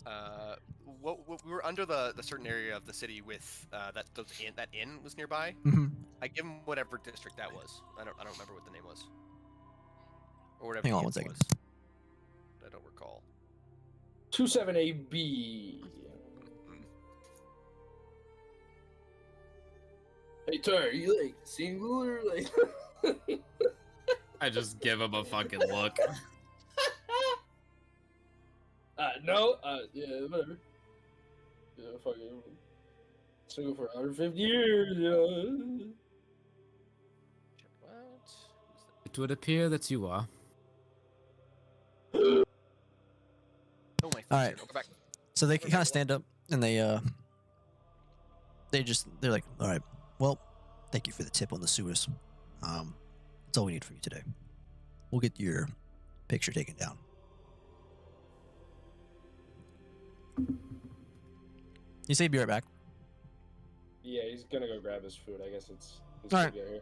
We were under the certain area of the city with that inn was nearby. Mm-hmm. I give him whatever district that was. I don't remember what the name was. Or whatever. Hang the on inn one second. was. I don't recall. 27AB. Hey, Tar, you like single or like? I just give him a fucking look. No. Yeah, whatever. Yeah, fucking single for 150 years. Yeah. What? Who's that? It would appear that you are. Oh, my All right. feet. Go back. So they kind of stand up and they're like, all right, well, thank you for the tip on the sewers. That's all we need from you today. We'll get your picture taken down. You say be right back. Yeah, he's gonna go grab his food. I guess it's his All food right. get here.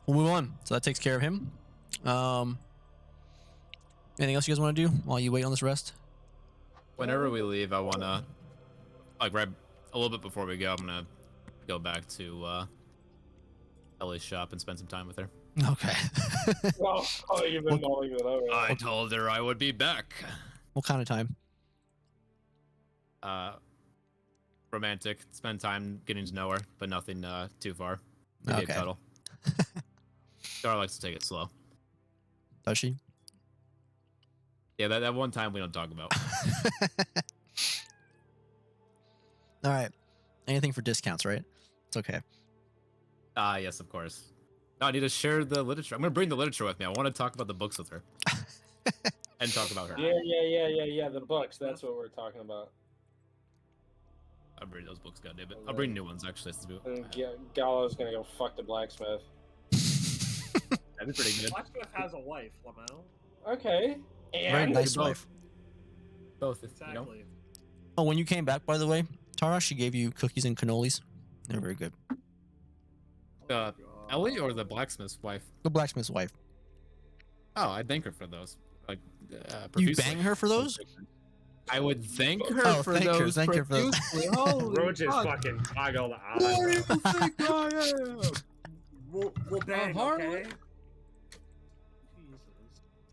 We'll move on. So that takes care of him. Anything else you guys want to do while you wait on this rest? Whenever we leave, I wanna, like, right a little bit before we go, I'm gonna go back to Ellie's shop and spend some time with her. Okay. Oh, you've been mulling it over. I told her I would be back. What kind of time? Romantic. Spend time getting to know her, but nothing too far. Maybe Okay. a cuddle. Dara likes to take it slow. Does she? Yeah, that one time we don't talk about. All right. Anything for discounts, right? It's okay. Yes, of course. No, I need to share the literature. I'm gonna bring the literature with me. I want to talk about the books with her. And talk about her. Yeah. The books. That's what we're talking about. I'll bring those books, goddammit. I'll bring new ones, actually. Since we- And Gallo's gonna go fuck the blacksmith. That'd be pretty good. Blacksmith has a wife, Lamau. Okay. Very And nice both. wife. Both, you know. Exactly. Oh, when you came back, by the way, Tara, she gave you cookies and cannolis. They're very good. Ellie or the blacksmith's wife? The blacksmith's wife. Oh, I'd thank her for those. Like, You profusely. bang her for those? I would thank her Oh, for thank her, those. thank her for those. profusely. Holy Roach is fuck. fucking toggled Who do on. you think I am? We'll bang, Harley? okay? Jesus.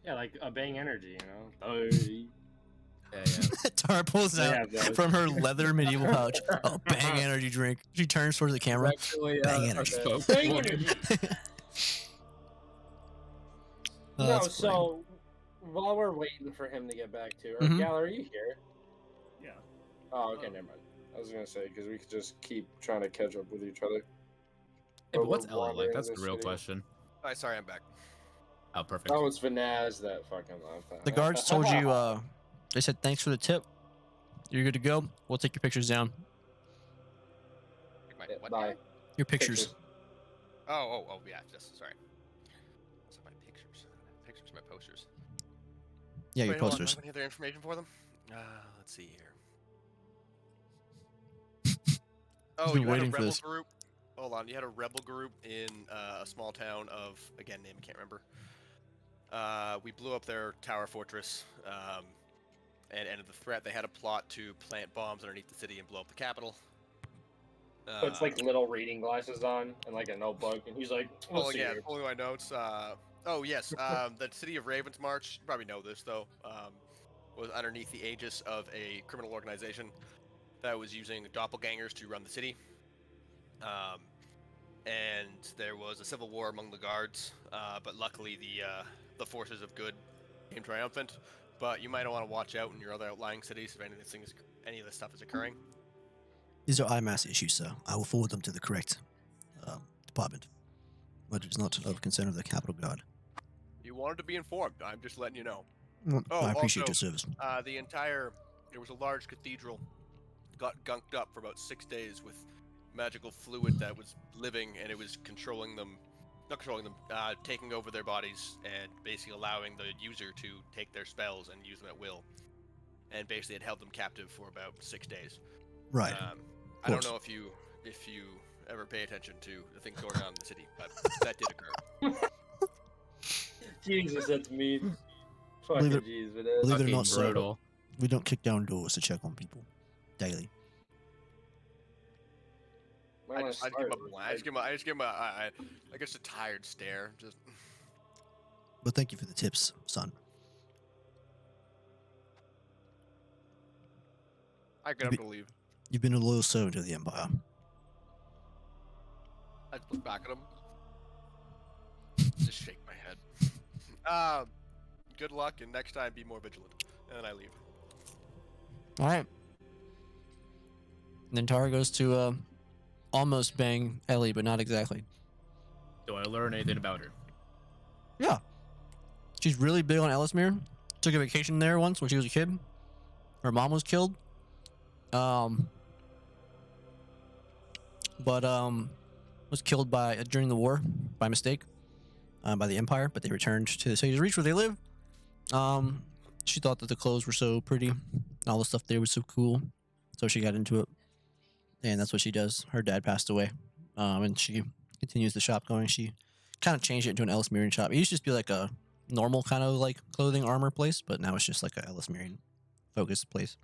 Yeah, like a bang energy, you know. Yeah, yeah. Tara pulls They out have those. from her leather medieval pouch a bang energy drink. She turns towards the camera. Actually, Bang a energy. spoke Bang woman. energy. Oh, No, that's funny. so while we're waiting for him to get back to, or Mhm. Gal, are you here? Yeah. Oh, okay, never mind. I was gonna say because we could just keep trying to catch up with each other. Hey, but what's we're Ellie like? wandering That's the the real city. question. Alright, sorry, I'm back. Oh, perfect. Oh, it's Vanaz that fucking left. The guards told you, they said thanks for the tip. You're good to go. We'll take your pictures down. Take my- Yeah, what bye. now? Your pictures. Oh, yeah, yes, sorry. So my pictures. Pictures, my posters. Yeah, your Wait, hold on, do I posters. have any other information for them? Let's see here. Oh, been you had a waiting for rebel this. group. Hold on, you had a rebel group in a small town of, again, name I can't remember. We blew up their tower fortress and ended the threat. They had a plot to plant bombs underneath the city and blow up the capital. So it's like little reading glasses on and like a notebook, and he's like, Oh "Let's see yeah, here." pulling my notes. Oh yes, the city of Ravens March. You probably know this though. Was underneath the aegis of a criminal organization that was using doppelgangers to run the city. And there was a civil war among the guards, but luckily the forces of good came triumphant. But you might want to watch out in your other outlying cities if any of this stuff is occurring. These are IMAS issues, sir. I will forward them to the correct department. But it is not of concern of the Capitol Guard. You wanted to be informed. I'm just letting you know. Well, Oh, I appreciate also, your service. There was a large cathedral, got gunked up for about 6 days with magical fluid that was living, and it was taking over their bodies and basically allowing the user to take their spells and use them at will. And basically it held them captive for about 6 days. Right. I don't course. know if you ever pay attention to the things going on in the city, but that did occur. Jesus, that's me. Believe Fucking it- jeez, but believe it or Fucking not, sir, brutal. we don't kick down doors to check on people daily. I just give him I guess a tired stare. Just But thank you for the tips, son. I get up to leave. You've been a loyal servant of the Empire. I just look back at him. Just shake my head. Good luck, and next time be more vigilant. And then I leave. All right. And then Tara goes to almost bang Ellie, but not exactly. Do I learn anything about her? Yeah. She's really big on Ellismere. Took a vacation there once when she was a kid. Her mom was killed. Was killed during the war by mistake by the Empire, but they returned to the Sage's Reach where they live. She thought that the clothes were so pretty, and all the stuff there was so cool, so she got into it. And that's what she does. Her dad passed away, and she continues the shop going. She kind of changed it into an Ellis Marion shop. It used to just be like a normal kind of like clothing armor place, but now it's just like a Ellis Marion focused place.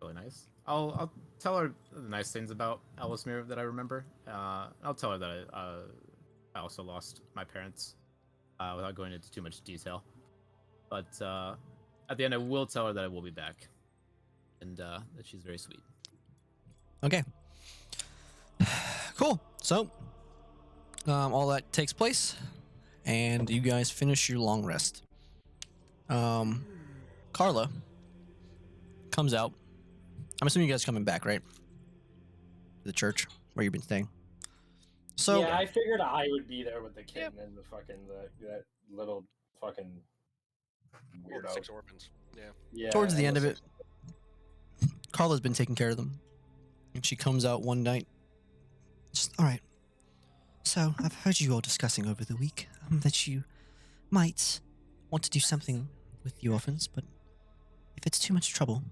Really nice. I'll tell her the nice things about Alice Mirror that I remember. I'll tell her that I also lost my parents, without going into too much detail. But at the end, I will tell her that I will be back, and that she's very sweet. Okay. Cool. So, all that takes place, and you guys finish your long rest. Carla comes out. I'm assuming you guys are coming back, right? The church where you've been staying. So yeah, I figured I would be there with the kid and the fucking that little fucking Or the weirdo. 6 orphans. Yeah. Yeah. towards the and end of it, Carla's been taking care of them, and she comes out one night. Just, all right. So, I've heard you all discussing over the week that you might want to do something with the orphans, but if it's too much trouble,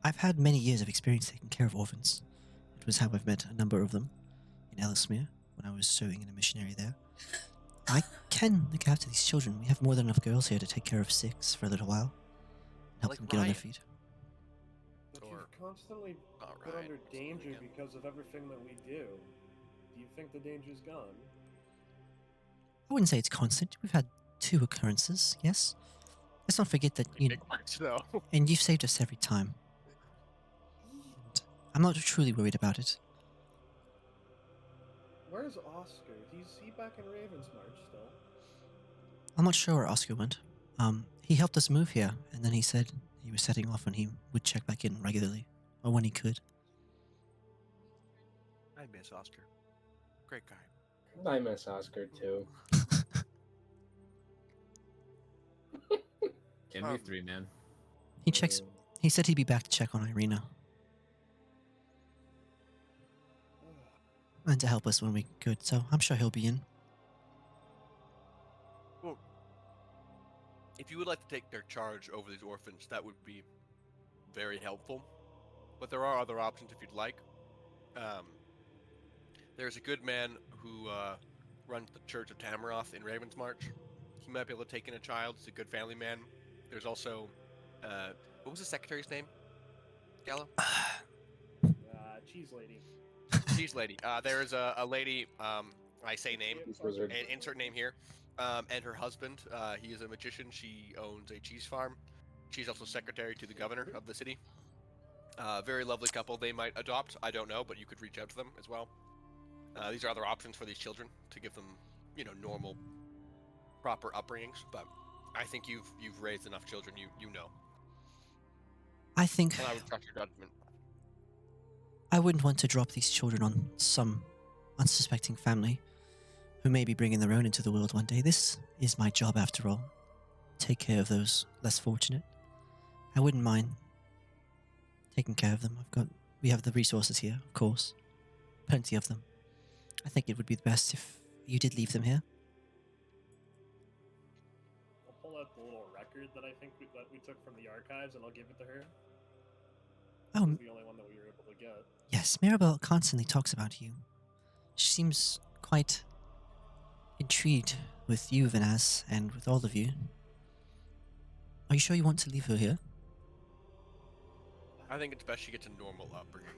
I've had many years of experience taking care of orphans. It was how I've met a number of them in Ellesmere when I was serving in a missionary there. I can look after these children. We have more than enough girls here to take care of 6 for a little while. Help Like them get on their Ryan. feet. But Or- you've constantly All put right. under let's do it danger again. because of everything that we do. Do you think the danger's gone? I wouldn't say it's constant. We've had 2 occurrences, yes? Let's not forget that, you know, Big ones, though. and you've saved us every time. And I'm not truly worried about it. Where's Oscar? Is he back in Ravensmarch still? I'm not sure where Oscar went. He helped us move here, and then he said he was setting off and he would check back in regularly, or when he could. I miss Oscar. Great guy. I miss Oscar too. NV3, man. He checks. He said he'd be back to check on Irina and to help us when we could. So I'm sure he'll be in. If you would like to take their charge over these orphans, that would be very helpful. But there are other options if you'd like. There's a good man who runs the Church of Tamaroth in Ravensmarch. He might be able to take in a child. He's a good family man. There's also, what was the secretary's name? Gallo? Cheese lady. Cheese lady. There's a lady, I say name, This wizard. and insert name here, and her husband. He is a magician. She owns a cheese farm. She's also secretary to the governor of the city. Very lovely couple. They might adopt. I don't know, but you could reach out to them as well. These are other options for these children to give them, normal, proper upbringings. But I think you've raised enough children. You know, I think and I would trust your judgment. I wouldn't want to drop these children on some unsuspecting family who may be bringing their own into the world one day. This is my job after all. Take care of those less fortunate. I wouldn't mind taking care of them. We have the resources here, of course. Plenty of them. I think it would be best if you did leave them here. I'll pull out the little record that I think that we took from the archives, and I'll give it to her. Oh, It's the only one that we were able to get. yes, Maribel constantly talks about you. She seems quite intrigued with you, Vanaz, and with all of you. Are you sure you want to leave her here? I think it's best she gets a normal upbringing.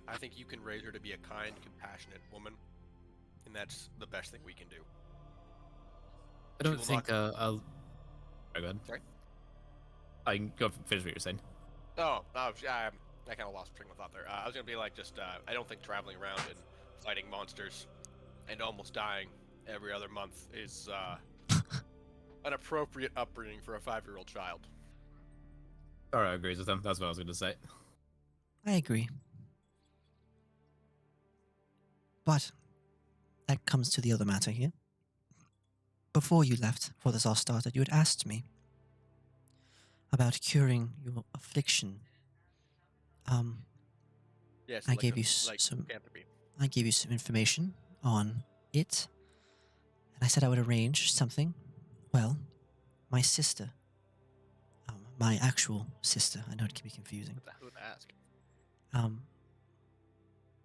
I think you can raise her to be a kind, compassionate woman, and that's the best thing we can do. I don't will think not- Sorry, go ahead. Sorry? I can go finish what you're saying. I kind of lost train of thought there. I was gonna be like, I don't think traveling around and fighting monsters and almost dying every other month is an appropriate upbringing for a 5-year-old child. Sora agrees with him. That's what I was going to say. I agree. But that comes to the other matter here. Before you left, before this all started, you had asked me about curing your affliction. Yes, I gave you some- lycanthropy. I gave you some information on it, and I said I would arrange something. Well, my sister, my actual sister. I know it can be confusing. Who would ask?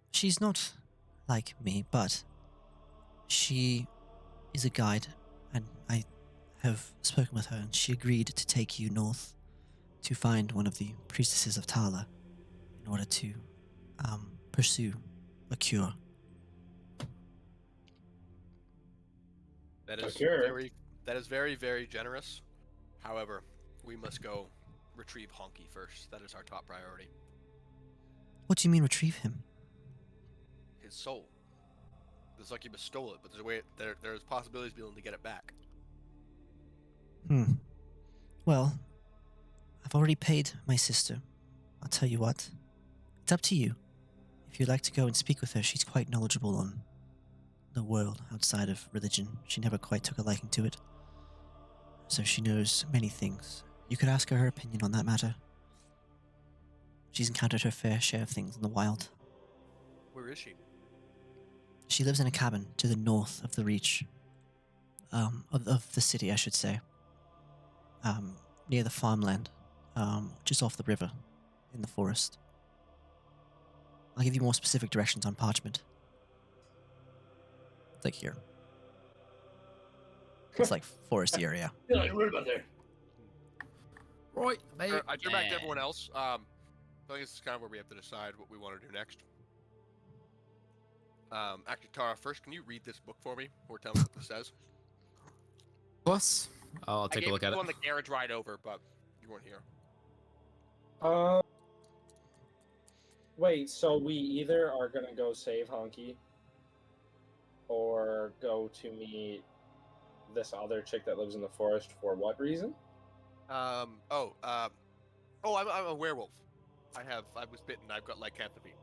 She's not like me, but she is a guide, and I have spoken with her, and she agreed to take you north to find one of the priestesses of Tala in order to pursue a cure. That is Sure. very, very generous. However, we must go retrieve Honky first. That is our top priority. What do you mean retrieve him? His soul. The succubus stole it, but there's a way. There's possibilities of being able to get it back. Well, I've already paid my sister. I'll tell you what. It's up to you. If you'd like to go and speak with her, she's quite knowledgeable on the world outside of religion. She never quite took a liking to it. So she knows many things. You could ask her opinion on that matter. She's encountered her fair share of things in the wild. Where is she? She lives in a cabin to the north of the Reach. Of the city, I should say. Near the farmland. Just off the river. In the forest. I'll give you more specific directions on parchment. It's like here. It's like foresty area. Yeah, you're right about there. Right, mate. I turn back to everyone else. I think this is kind of where we have to decide what we want to do next. Actually, Tara, first, can you read this book for me, or tell me what this says? Boss, I'll take a look at it. On the carriage ride over, but you weren't here. Wait, so we either are gonna go save Honky, or go to meet this other chick that lives in the forest for what reason? I'm a werewolf. I was bitten. I've got lycanthropy.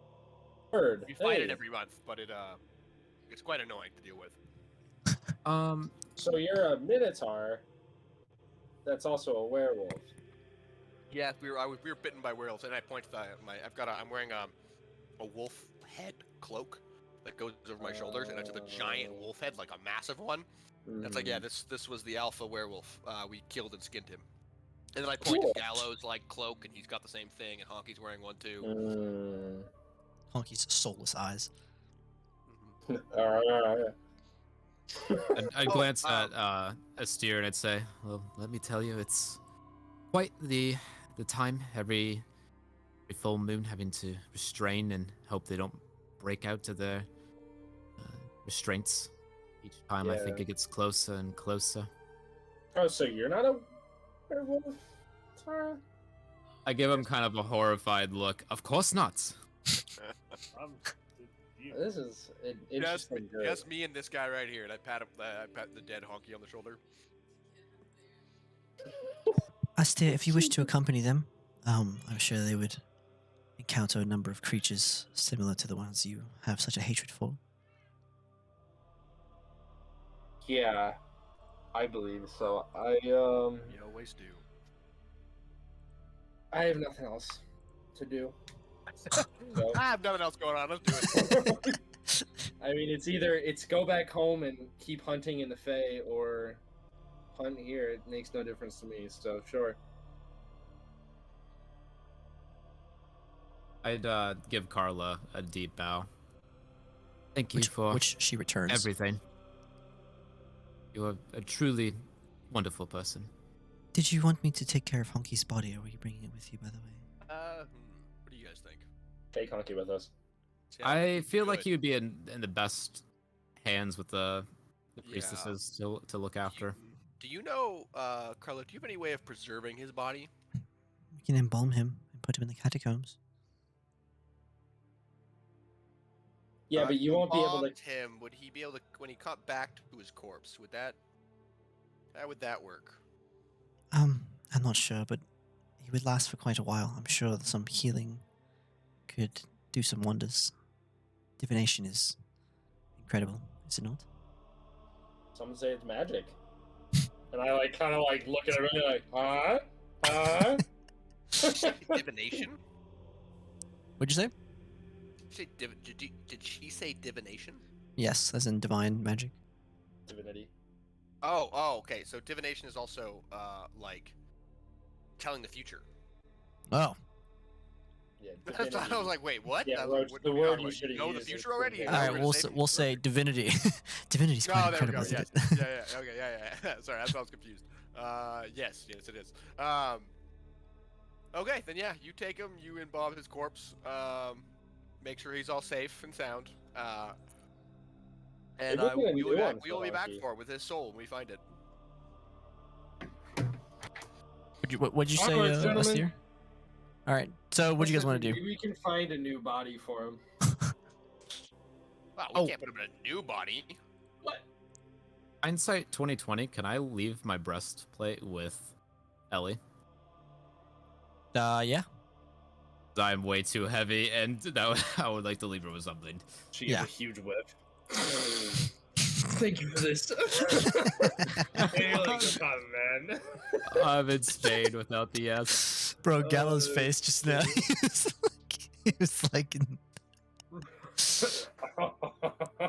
Heard. We fight it Hey, every month, but it's quite annoying to deal with. so you're a minotaur. That's also a werewolf. Yeah, we were bitten by werewolves, and I point to I'm wearing a wolf head cloak that goes over my shoulders, and it's a giant wolf head, like a massive one. That's like, yeah, this was the alpha werewolf. We killed and skinned him. And then I point to Gallows like cloak, and he's got the same thing, and Honky's wearing one too. Honky's soulless eyes. Alright. I'd glance at Astir and I'd say, well, let me tell you, it's quite the time every full moon having to restrain and hope they don't break out to their restraints. Each time I think Yeah. it gets closer and closer. Oh, so you're not a werewolf, Tara? I give him kind of a horrified look. Of course not. This is an interesting girl. Just me and this guy right here, and I pat the dead Honky on the shoulder. Astir, if you wish to accompany them, I'm sure they would encounter a number of creatures similar to the ones you have such a hatred for. Yeah, I believe so. You always do. I have nothing else to do. I have nothing else going on. Let's do it. I mean, it's go back home and keep hunting in the Fae, or hunt here. It makes no difference to me. So sure. I'd give Carla a deep bow. Thank you for Which she returns. everything. You are a truly wonderful person. Did you want me to take care of Honky's body, or were you bringing it with you, by the way? What do you guys think? Take Honky with us. See, I feel good. like you'd be in the best hands with the Yeah. priestesses to look after. Do you know, Carla? Do you have any way of preserving his body? We can embalm him and put him in the catacombs. Yeah, but you won't be able to. Embalmed him. Would he be able to, when he got back to his corpse? How would that work? I'm not sure, but he would last for quite a while. I'm sure that some healing could do some wonders. Divination is incredible, is it not? Some say it's magic. And I kind of look at everybody huh? Divination? What'd you say? Did she say divination? Yes, as in divine magic. Divinity. Oh, okay. So divination is also like telling the future. Oh, Yeah, I was divinity. like, wait, what? Yeah, I was Roach, like, what the are we word talking you about? should have know the used future is already? divinity. Is that all what right. we're We'll gonna say? we'll say divinity. Divinity's quite No, there we go. incredible, isn't Yes. it? Yeah. Okay. Yeah. Sorry, that's why I was confused. Yes, it is. Okay, then yeah, you take him. You embalm his corpse. Make sure he's all safe and sound. And Maybe we we will can do be back. one We for will be back Honky. for it with his soul when we find it. What'd you say, Onwards, gentlemen. Astir? All right. So what do you guys want to do? Maybe we can find a new body for him. Wow, we Oh. can't put him in a new body. What? Hindsight 2020. Can I leave my breastplate with Ellie? Yeah. I'm way too heavy, and I would like to leave her with something. She gets Yeah. a huge whiff. Thank you for this. Hey, you're like, "Oh, man." I'm in Spain without the S. Bro, Gallo's Oh, face just now. He was like in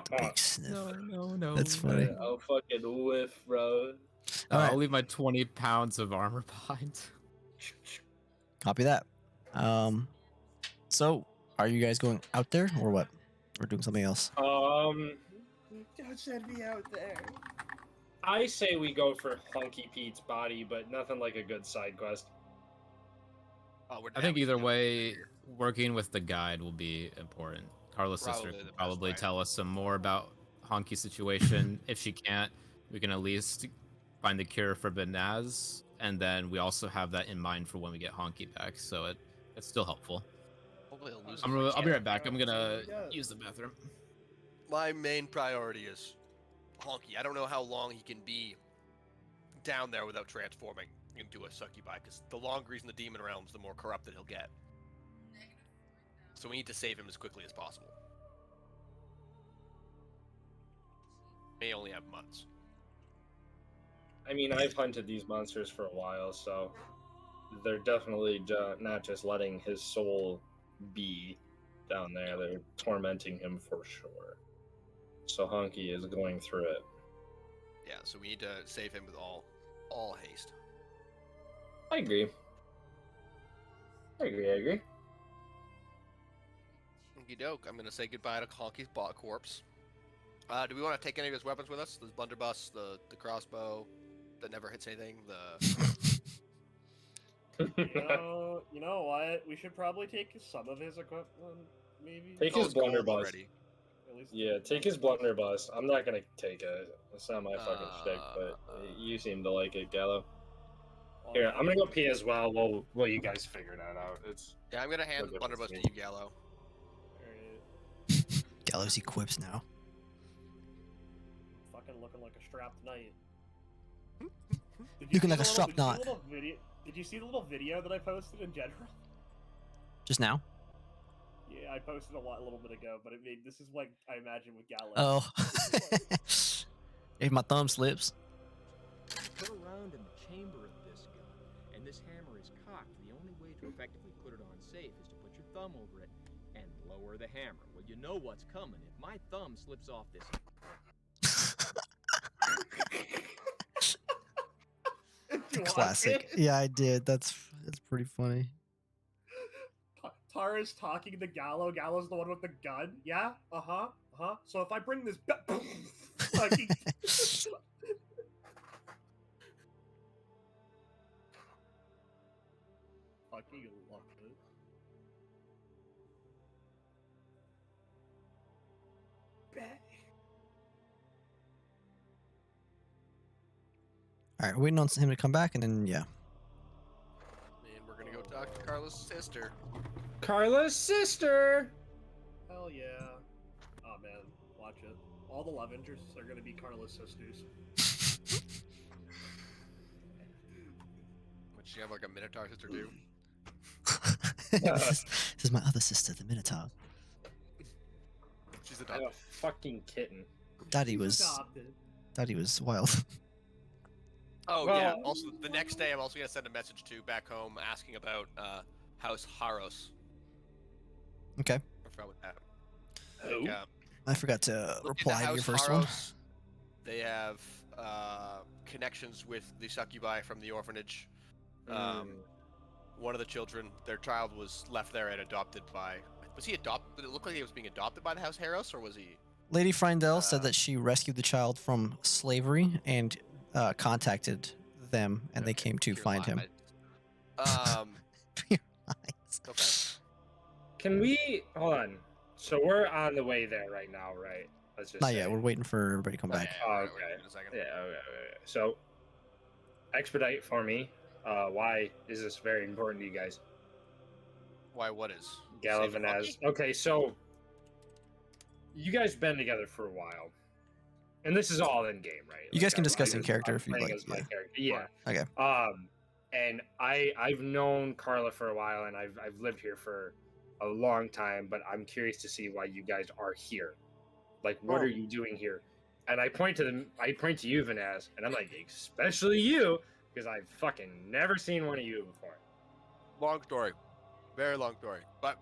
big sniff. No. That's funny. I'll fucking whiff, bro. All right. I'll leave my 20 pounds of armor behind. Copy that. So are you guys going out there or what? Or doing something else? Don't send me out there. I say we go for Hunky Pete's body, but nothing like a good side quest. Oh, we're I think down. either way, working with the guide will be important. Carla's sister Probably the can best probably way. tell us some more about Honky's situation. If she can't, we can at least find the cure for Benaz, and then we also have that in mind for when we get Honky back, so it's still helpful. Hopefully he'll lose. I'll be right back. I'm See gonna what he does. use the bathroom. My main priority is Honky. I don't know how long he can be down there without transforming into a succubi, because the longer he's in the demon realms, the more corrupted he'll get. So we need to save him as quickly as possible. May only have months. I mean, I've hunted these monsters for a while, so they're definitely not just letting his soul be down there. They're tormenting him for sure. So Honky is going through it. Yeah, so we need to save him with all haste. I agree. I agree. Okie doke. I'm gonna say goodbye to Honky's bot corpse. Do we want to take any of his weapons with us? The blunderbuss, the crossbow that never hits anything, You know what? We should probably take some of his equipment, maybe. Take Oh, his it's gold blunderbuss. already. At least Yeah, take his blunderbuss. I'm not gonna take it. It's not my fucking shtick, but you seem to like it, Gallo. Here, I'm gonna go pee as well. While you guys figure that out. It's Yeah, I'm gonna hand No the blunderbuss to difference you, Gallo. Alright, Gallows equips now. fucking looking like a strapped knight. Did Looking see like the a strapped did you see knight. the little video- Did you see the little video that I posted in general? Just now? Yeah, I posted a little bit ago, but this is what I imagine with Gallo. Oh. If my thumb slips. Put around in the chamber of this gun, and this hammer is cocked. The only way to effectively put it on safe is to put your thumb over it and lower the hammer. Well, you know what's coming. If my thumb slips off this... Did you watch Classic. it? Yeah, I did. That's pretty funny. Tara's talking to Gallo. Gallo's the one with the gun. Yeah? Uh-huh. So if I bring this fucking... Fucking love it. All right, waiting on him to come back, and then yeah. And we're gonna go talk to Carla's sister. Carla's sister. Hell yeah. Oh man, watch it. All the love interests are gonna be Carla's sisters. Would she have like a Minotaur sister too? this is my other sister, the Minotaur. She's I'm adopted. a fucking kitten. Daddy She's was adopted. wild. Oh yeah. Well- Also, the next day, I'm also gonna send a message to back home asking about House Haros. Okay. I forgot what that. Who? Like, I forgot to look into reply to your House first one. Haros. They have connections with the succubi from the orphanage. Mm. One of the children, their child was left there and adopted by. Was he adopted? Did it look like he was being adopted by the House Harros, or was he? Lady Frindell said Uh, that she rescued the child from slavery and contacted them, and they Okay, came to pure find him. lies. Pure lies. Okay. Can we hold on? So we're on the way there right now, right? Let's just Not say. yet. We're waiting for everybody to come back. Oh, we're okay. waiting in a second. Yeah, okay. So, expedite for me. Why is this very important to you guys? Why? What is? Galavan Saving as. Okay, so you guys been together for a while, and this is all in game, right? You guys can discuss in I'm character if you'd playing like, as my yeah. character. Yeah. Okay. And I've known Carla for a while, and I've lived here for a long time, but I'm curious to see why you guys are here. Like, what are you doing here? And I point to you, Vanaz, and I'm like, especially you, because I've fucking never seen one of you before. Long story, very long story. But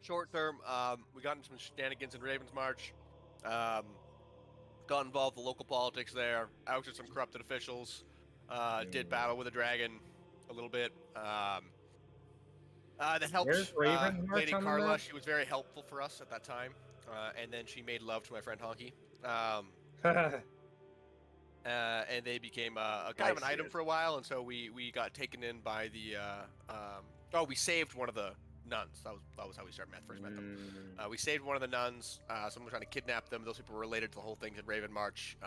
short term, we got into some shenanigans in Ravens March. Got involved with the local politics there. Ousted some corrupted officials. Did battle with a dragon a little bit. That helped. Where's Ravens March Lady on the Carla, map? she was very helpful for us at that time. And then she made love to my friend Honky. And they became a kind of an I see item it. for a while, and so we got taken in by the we saved one of the nuns. That was how we first met them. We saved one of the nuns. Someone was trying to kidnap them. Those people were related to the whole thing in Raven March,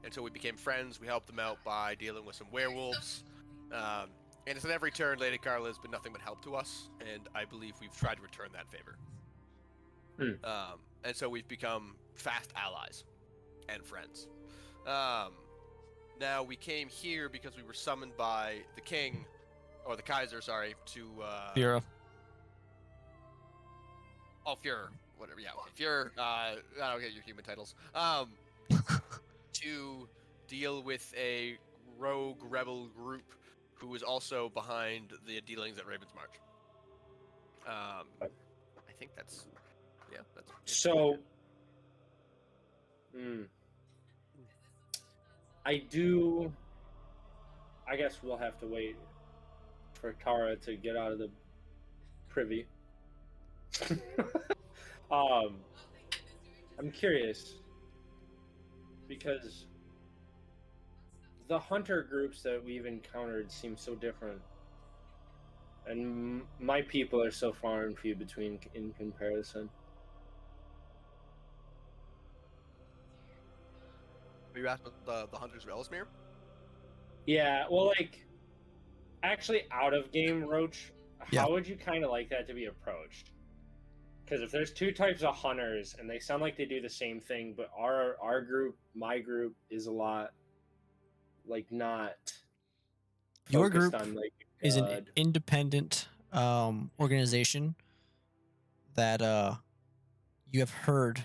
and so we became friends. We helped them out by dealing with some werewolves. And it's at every turn, Lady Carla has been nothing but help to us, and I believe we've tried to return that favor. And so we've become fast allies and friends. Now we came here because we were summoned by the king, or the Kaiser, sorry, to Bureau. Führer, whatever. Yeah, okay. Führer. I don't get your human titles. To deal with a rogue rebel group who was also behind the dealings at Ravens March. I think that's. Yeah, that's. So, I guess we'll have to wait for Tara to get out of the privy. I'm curious because the hunter groups that we've encountered seem so different, and my people are so far and few between in comparison. Are you asking about the Hunters of Ellesmere? Yeah, well, like, actually, out of game, Roach, Yeah. how would you kind of like that to be approached? Because if there's two types of hunters and they sound like they do the same thing, but our group, my group, is a lot like not. Your focused group on, like, is an God. independent organization that you have heard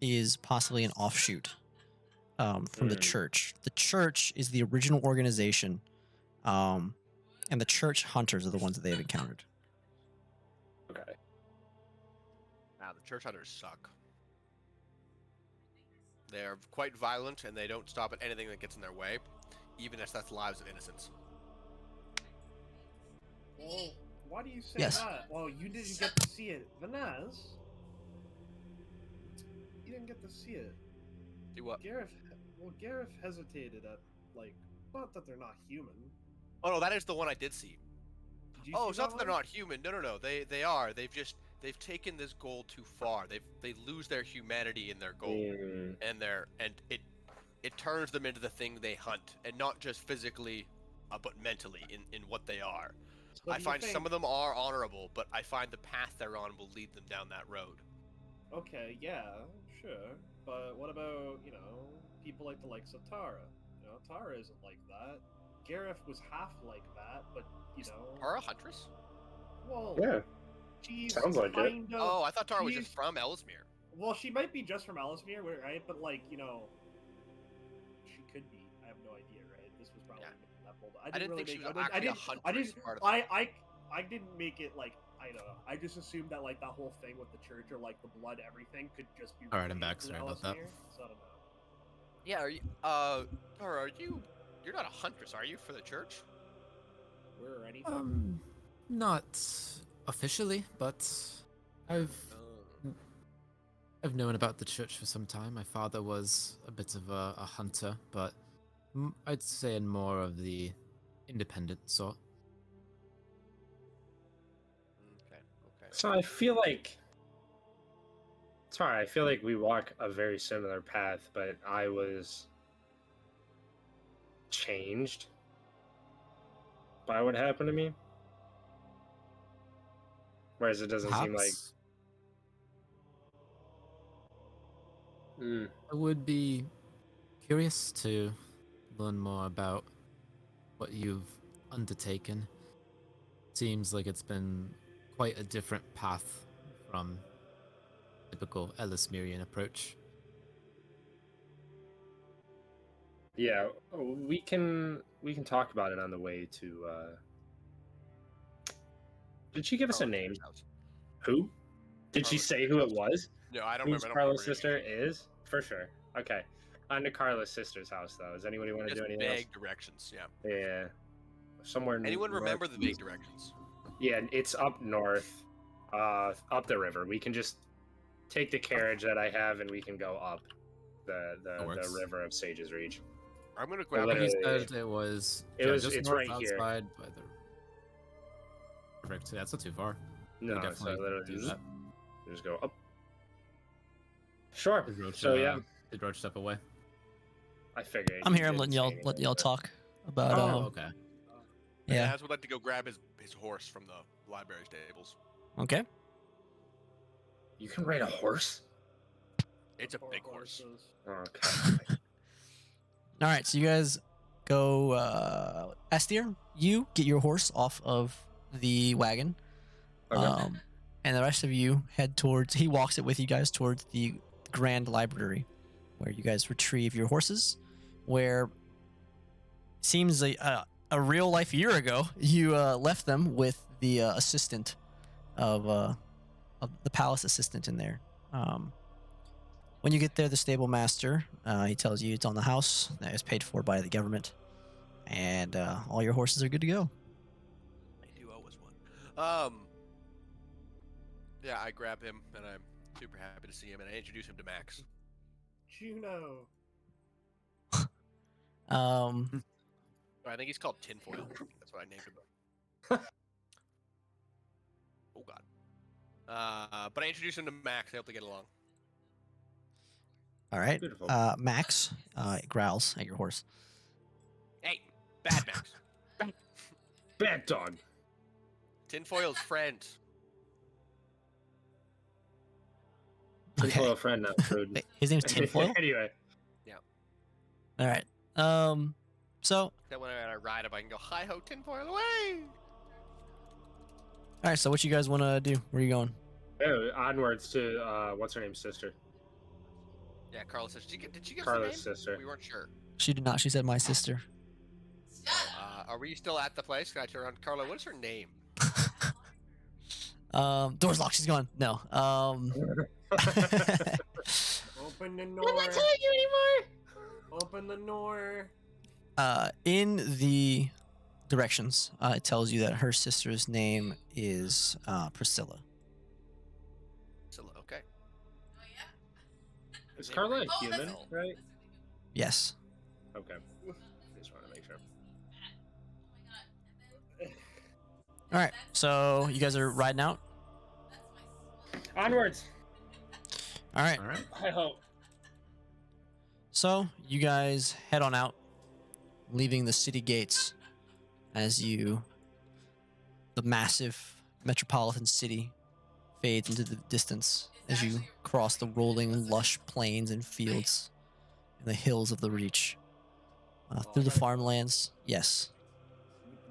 is possibly an offshoot from the church. The church is the original organization, and the church hunters are the ones that they have encountered. Okay. Nah, the Church Hunters suck. They're quite violent, and they don't stop at anything that gets in their way, even if that's lives of innocents. Well, why do you say Yes. that? Well, you didn't get to see it. Vanaz, you didn't get to see it. See what? Gareth hesitated at, like, not that they're not human. Oh no, that is the one I did see. Did you Oh, see it's not that one? they're not human. No. They are. They've taken this goal too far. They lose their humanity in their goal, and it turns them into the thing they hunt, and not just physically, but mentally in what they are. So I do you find think- some of them are honorable, but I find the path they're on will lead them down that road. Okay, yeah, sure. But what about, people like the likes of Tara? Tara isn't like that. Gareth was half like that, but, Tara Huntress? well, Yeah. she's Sounds like it. kind of... Oh, I thought Tara was just she's- from Ellesmere. Well, she might be just from Ellesmere, right? But, like, she could be. I have no idea, right? This was probably Yeah. that bold. I didn't think she was I actually a didn't, huntress I didn't, part of the I didn't make it like I I know. I just assumed that like that whole thing with the church or like the blood, everything could just be. All right, I'm related back. to Sorry about that. Ellesmere, so I don't know. Yeah, or are you? You're not a huntress, are you, for the church? We're anything. Not officially, but I've known about the church for some time. My father was a bit of a hunter, but I'd say in more of the independent sort. Okay. So I feel like. Sorry, I feel like we walk a very similar path, but I was changed by what happened to me. Whereas it doesn't seem like. Perhaps I would be curious to learn more about what you've undertaken. Seems like it's been quite a different path from typical Ellesmerian approach. Yeah, we can talk about it on the way to. Did she give us a Carla's name? house. Who? Did she Carla's say sister's who it house. was? No, I don't Who's remember. I don't Carla's remember sister any- is? For sure. Okay. On to Carla's sister's house, though. Does anybody want to Just do anything else? vague directions. Yeah. Yeah. Somewhere. Anyone north- remember the vague directions? Yeah, it's up north, up the river. We can just take the carriage that I have, and we can go up the works. river of Sage's Reach. I'm gonna Well, grab. I think you literally- said it was. It's just north right here. outside by the. Perfect. Yeah, that's not too far. We No, so definitely literally do just, that. just go up. Sure. Did Roach, So yeah, Did Roach step away? I figured. I'm you here. I'm didn't letting say y'all anything, but- talk about. Oh, Okay. Yeah. Naz would like to go grab his horse from the library stables. Okay. You can ride a horse. It's a Four big horse. horses. Okay. All right. So you guys go. Astir, you get your horse off of the wagon. Okay. And the rest of you head towards. He walks it with you guys towards the Grand Library, where you guys retrieve your horses. Where seems a real life year ago, you left them with the assistant of the palace assistant in there. When you get there, the stable master he tells you it's on the house that is paid for by the government, and all your horses are good to go. I knew I was one. Yeah, I grab him and I'm super happy to see him, and I introduce him to Max. Juno. I think he's called Tinfoil. That's what I named him. Oh god. But I introduce him to Max. I hope they get along. All right. Beautiful. Max growls at your horse. Hey, bad Max. Bad dog. Tinfoil's friend. Tinfoil friend, not food. Wait, his name's Tinfoil. Anyway. All right. So That when I ride him, I can go, hi ho, Tinfoil away! all right. So what you guys want to do? Where are you going? Oh, onwards to what's her name's sister? Yeah, Carla says, did she give us Carla's a name? sister. We weren't sure. She did not. She said my sister. Are we still at the place? Can I turn around? Carla, what's her name? Door's locked. She's gone. No. Open the I'm door. not telling you anymore. Open the door. In the directions, it tells you that her sister's name is Priscilla. Okay. Is Carla a Oh, human, that's- right? Yes. Okay. Just want to make sure. All right. So you guys are riding out. Onwards. All right. All right. I hope. So you guys head on out, leaving the city gates as the massive metropolitan city fades into the distance as you cross the rolling, lush plains and fields and the hills of the Reach. Through the farmlands, yes.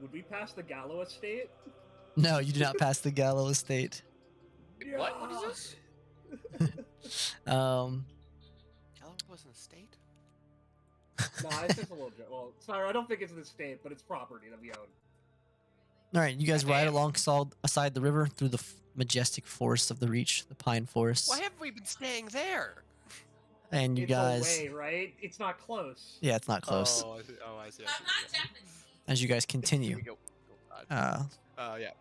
Would we pass the Gallo estate? No, you do not pass the Gallo estate. What? What is this? Um, Gallo was an estate? No, it's just a little joke. Well, sorry, I don't think it's an estate, but it's property that we own. All right, you guys ride Damn. alongside the river through the majestic forests of the Reach, the pine forests, Why haven't we been staying there? and you It's guys. away, right? It's not close. Yeah, it's not close. Oh, I see. Oh, I see. As you guys Here continue, we go. Oh, God. Yeah.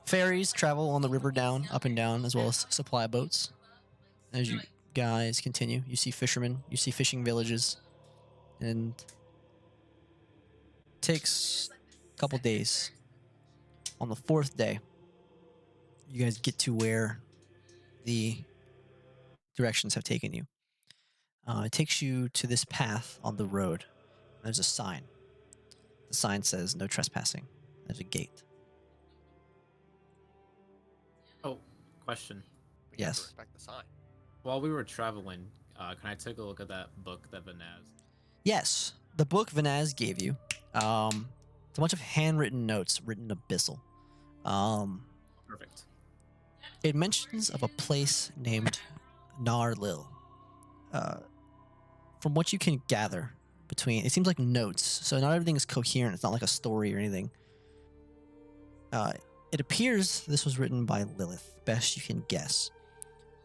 ferries travel on the river down, up and down, as well as supply boats. As you guys continue, you see fishermen, you see fishing villages, and it takes a couple days. On the fourth day, you guys get to where the directions have taken you. It takes you to this path on the road. There's a sign. The sign says no trespassing. There's a gate. Oh, question. We have to Yes. respect the sign. While we were traveling, can I take a look at that book that Vanaz? Yes, the book Vanaz gave you. It's a bunch of handwritten notes written in Abyssal. Perfect. It mentions of a place named Narlil. From what you can gather between, it seems like notes, so not everything is coherent. It's not like a story or anything. It appears this was written by Lilith, best you can guess,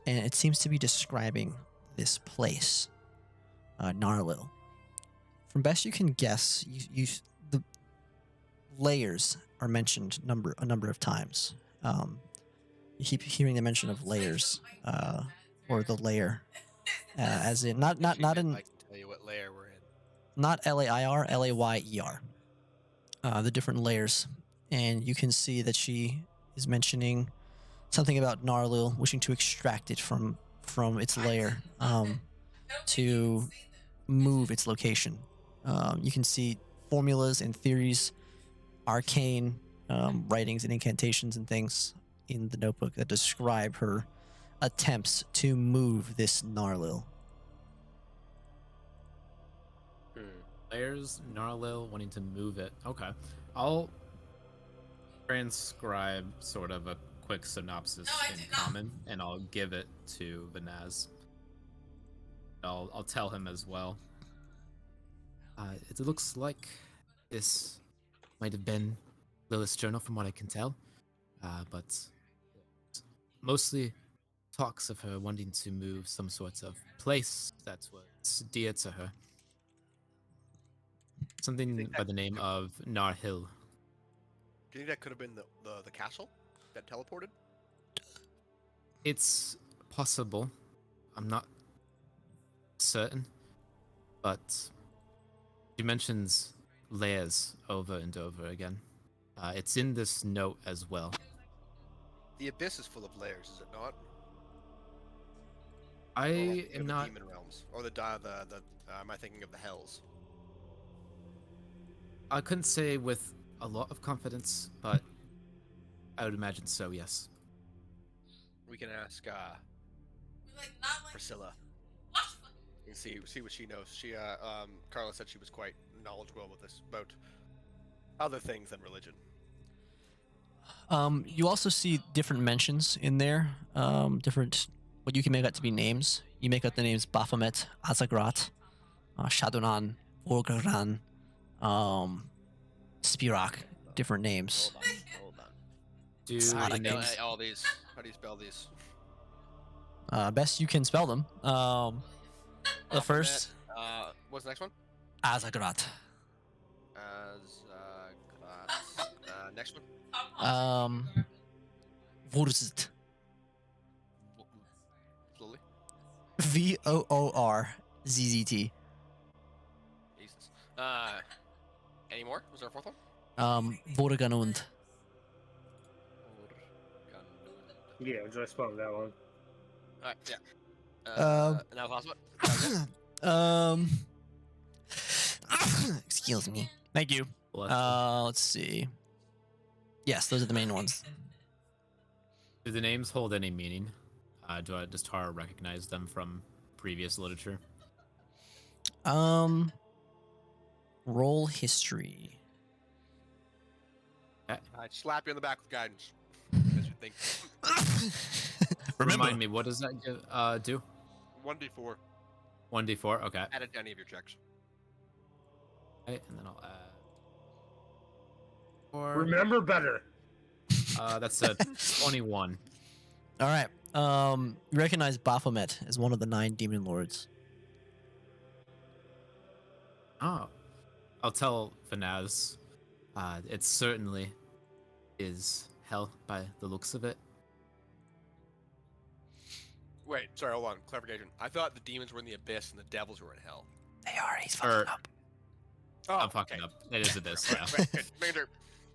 and it seems to be describing this place, Narlil. From best you can guess, the layers are mentioned a number of times. You keep hearing the mention of layers, or the layer, as in not in I can tell you what layer we're in. not Lair, Layer. The different layers, and you can see that she is mentioning something about Narlil wishing to extract it from its lair, to move its location. You can see formulas and theories, arcane writings and incantations and things in the notebook that describe her attempts to move this Narlil. Layers, Narlil wanting to move it. Okay. I'll transcribe sort of a quick synopsis in common, and I'll give it to Vanaz. I'll tell him as well. It looks like this might have been Lilith's journal from what I can tell, but mostly talks of her wanting to move some sort of place that was dear to her. Something Think by that the name could- of Narhil. Do you think that could have been the castle that teleported? It's possible. I'm not certain, but she mentions layers over and over again. It's in this note as well. The abyss is full of layers, is it not? I Or like am the not. demon realms, or the am I thinking of the hells? I couldn't say with a lot of confidence, but I would imagine so. Yes. We can ask Priscilla and see what she knows. She Carla said she was quite knowledgeable with this about other things than religion. You also see different mentions in there, different what you can make out to be names. You make out the names Baphomet, Azagrat, Shadunan, Orgaran, Spirak, different names. Hold on. Do How do the you Spell names? all these. How do you spell these? Best you can spell them. The Baphomet, first, what's the next one? Azagrat. Next one. Vorzit. Slowly. Voorzzt. Jesus. Any more? Was there a fourth one? Vorganund. Yeah, just spelled that one. Alright, yeah. Now the last one. Excuse me. Thank you. Bless Let's see. Yes, those are the main ones. Do the names hold any meaning? Does Tara recognize them from previous literature? Roll history. I'd slap you in the back with guidance. As you think. Remind me, what does that do? 1d4. 1d4. Okay. Add it to any of your checks. Okay, and then I'll add. Or Remember better. that's a 21. All right. You recognize Baphomet as one of the 9 demon lords. Oh, I'll tell Vanaz. It certainly is hell by the looks of it. Wait, sorry, hold on. Clarification. I thought the demons were in the abyss and the devils were in hell. They are. He's Or- fucking up. Oh, I'm fucking up. It is Abyss, yeah. Wait, good. Make sure.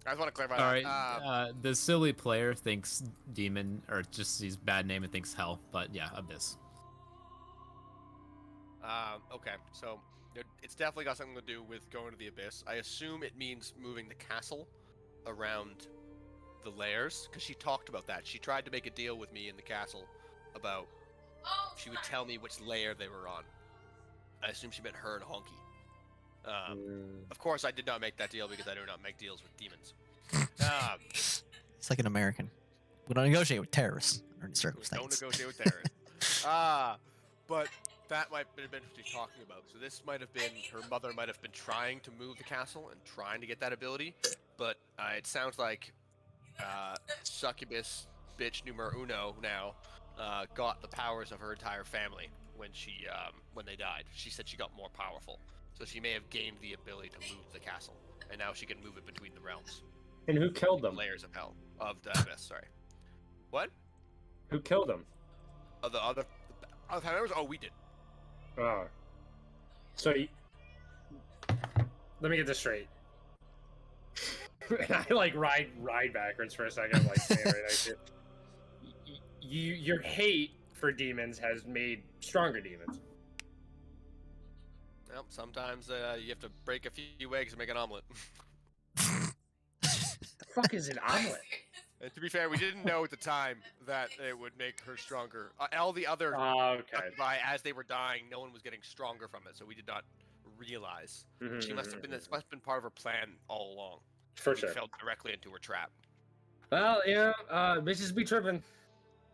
I just want to clarify Sorry, that. the silly player thinks demon, or just sees bad name and thinks hell, but yeah, Abyss. Okay, so it's definitely got something to do with going to the abyss. I assume it means moving the castle around the layers, because she talked about that. She tried to make a deal with me in the castle about she would tell me which layer they were on. I assume she meant her and Honky. Of course, I did not make that deal because I do not make deals with demons. He's like an American. We don't negotiate with terrorists under any Don't circumstances. negotiate with terrorists. But that might have been what she's talking about. So this might have been, her mother might have been trying to move the castle and trying to get that ability, but it sounds like Succubus, bitch numero uno now, got the powers of her entire family when they died. She said she got more powerful. So she may have gained the ability to move the castle, and now she can move it between the realms. And who killed them? Layers of hell. Of the abyss, sorry. What? Who killed them? The other family members? Oh, we did. Oh. So, let me get this straight. I like ride backwards for a second. I'm like, saying right next to you. Your hate for demons has made stronger demons. Well, sometimes you have to break a few eggs to make an omelet. The fuck is an omelet? And to be fair, we didn't know at the time that it would make her stronger. All the other Okay. succubi, as they were dying, no one was getting stronger from it, so we did not realize. She must have been. This must have been part of her plan all along. For We sure. fell directly into her trap. Well, bitches be tripping.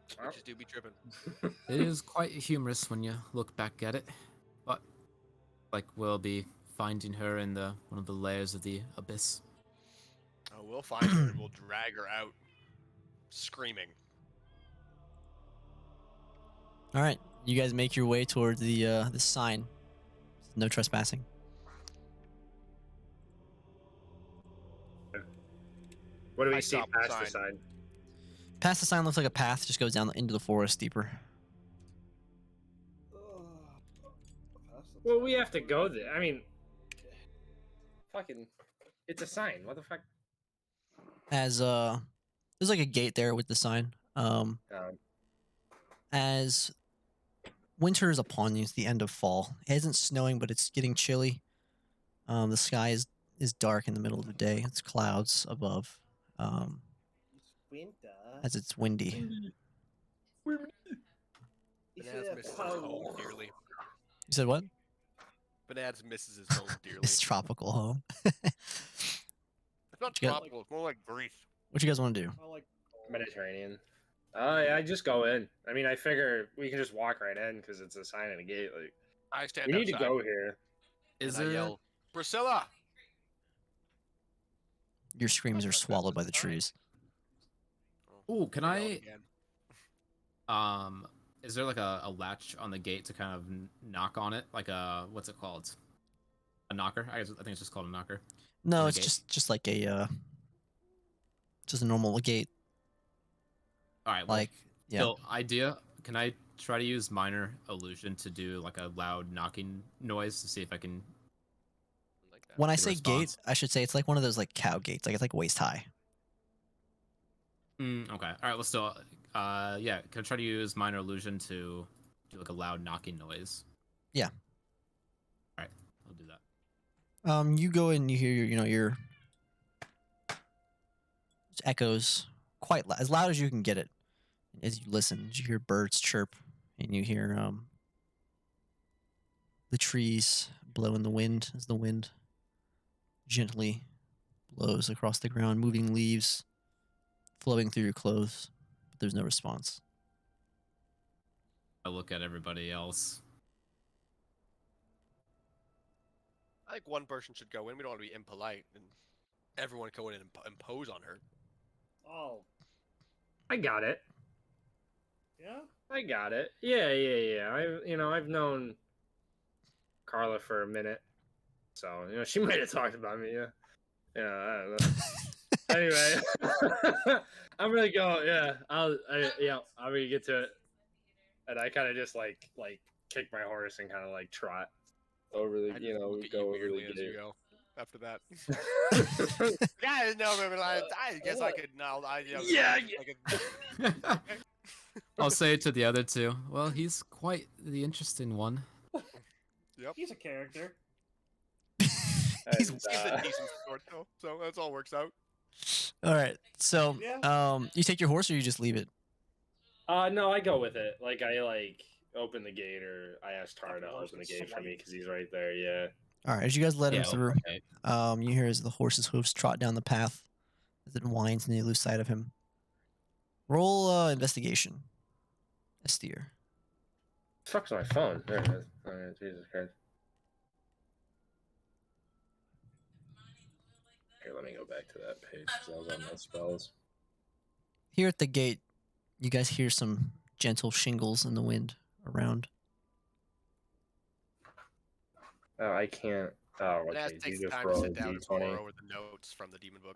Bitches do be tripping. It is quite humorous when you look back at it, but like we'll be finding her in one of the layers of the abyss. Oh, we'll find her and we'll drag her out, screaming. All right, you guys make your way towards the sign. No trespassing. What do I we see stop the past the sign. sign? Past the sign looks like a path, just goes down into the forest deeper. Well, we have to go there. I mean, fucking, it's a sign. What the fuck? As there's like a gate there with the sign. As winter is upon you, it's the end of fall. It isn't snowing, but it's getting chilly. The sky is dark in the middle of the day. It's clouds above. Winter. As it's windy. Bananas misses his home dearly. You said what? Bananas misses his home dearly. It's tropical home. It's not you got- tropical. It's more like Greece. What you guys want to do? I like Mediterranean. Yeah, I just go in. I mean, I figure we can just walk right in because it's a sign and a gate. Like, I stand we need outside to go here. Is and I there? yell, Priscilla! Your screams are swallowed by the trees. Ooh, can Yell I? again. Is there like a latch on the gate to kind of knock on it? Like a what's it called? A knocker? I think it's just called a knocker. No, On the it's gate? just like a just a normal gate. All right. Well, Like yeah. So idea. Can I try to use minor illusion to do like a loud knocking noise to see if I can? Like that. When I Get a say gate, response. I should say it's like one of those like cow gates. Like it's like waist high. Okay. All right. Let's still. Yeah. Can I try to use minor illusion to do like a loud knocking noise? Yeah. All right. I'll do that. You go and you hear your echoes quite as loud as you can get it. As you listen, you hear birds chirp, and you hear the trees blow in the wind as the wind gently blows across the ground, moving leaves flowing through your clothes. But there's no response. I look at everybody else. I think one person should go in. We don't want to be impolite and everyone go in and impose on her. Oh, I got it. yeah. I got it. Yeah. I've known Carla for a minute, so she might have talked about me. Yeah. I don't know. Anyway, I'm gonna go. Yeah, I'm gonna get to it, and I kind of just like kick my horse and kind of like trot over the I just look at go you over weirdly the as you gate. go. After that, guys, no, I guess I could now. Yeah, I could, I'll say it to the other two. Well, he's quite the interesting one. Yep. He's a character. He's- And, He's a decent sport though, so that's all works out. All right. So, Yeah. you take your horse or you just leave it? no, I go with it. Like I open the gate, or I ask Tara to Open the open the horse and gate for me swipe. because he's right there. Yeah. All right. As you guys let him Yeah, through, okay. you hear as the horse's hooves trot down the path as it winds and you lose sight of him. Roll investigation. Estir. Fuck's my phone. There it is. Oh, yeah, Jesus Christ. Here, let me go back to that page because I was on my spells. Here at the gate, you guys hear some gentle shingles in the wind around. Oh, I can't. Oh, Naz okay. takes You the just time to roll a sit down and pour d20. over the notes from the demon book.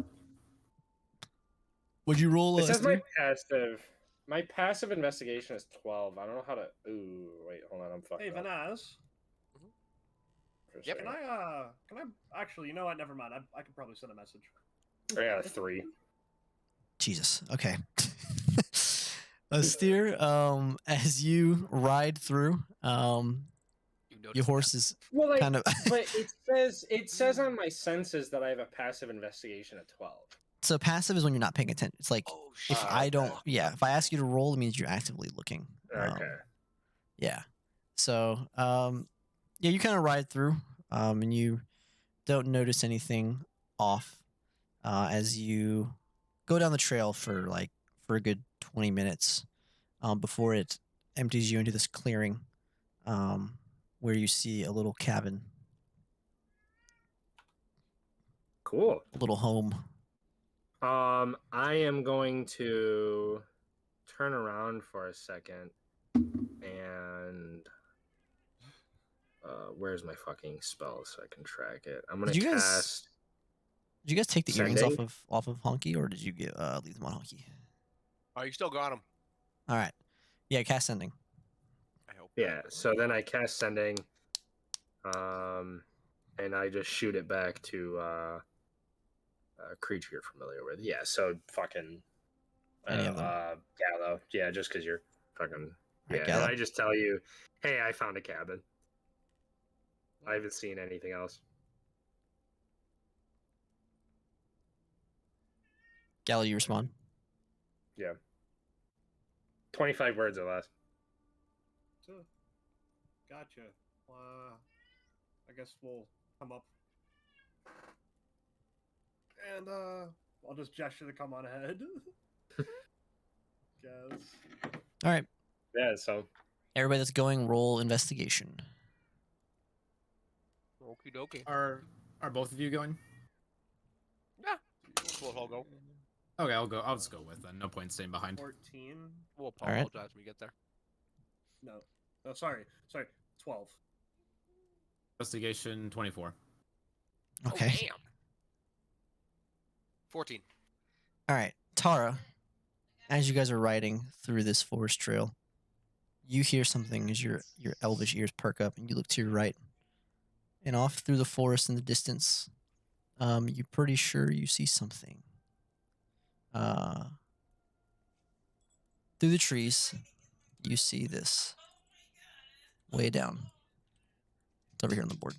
Would you roll? It says my Estir? passive. My passive investigation is 12. I don't know how to. Ooh, wait, hold on. I'm fucking. Hey, up Vanaz. for a Yep. Can second. I actually? You know what? Never mind. I could probably send a message. I got a 3. Jesus. Okay. Estir, as you ride through, You notice your that. horse is Well, kind of. but it says on my senses that I have a passive investigation at 12. So passive is when you're not paying attention. It's like Oh if shit. I don't, yeah, if I ask you to roll, it means you're actively looking. Okay. Yeah. So, yeah, you kind of ride through, and you don't notice anything off as you go down the trail for a good 20 minutes before it empties you into this clearing where you see a little cabin, Cool. a little home. I am going to turn around for a second and where's my fucking spell so I can track it? I'm gonna Did you guys- cast. Did you guys take the earrings Sending? off of Honky, or did you leave them on Honky? Oh, you still got him. All right. Yeah, cast sending. I hope. Yeah. So then I cast sending, and I just shoot it back to a creature you're familiar with. Yeah. So fucking. Any of them? Gallo. Yeah, just because you're fucking. Alright, Yeah. And Gallo. I just tell you, hey, I found a cabin. I haven't seen anything else. Gallo, you respond. 25 words or less. So, gotcha. I guess we'll come up. And I'll just gesture to come on ahead. Guess. All right. Yeah. So Everybody that's going, roll investigation. Okie dokie. Are both of you going? Yeah. We'll all go. Okay, I'll go. I'll just go with then. No point staying behind. 14. We'll All right. apologize when we get there. No. Oh, sorry. 12. Investigation 24. Okay. Oh, damn. 14. All right. Tara, as you guys are riding through this forest trail, you hear something as your elvish ears perk up and you look to your right. And off through the forest in the distance, you're pretty sure you see something. Through the trees, you see this way down. It's over here on the board.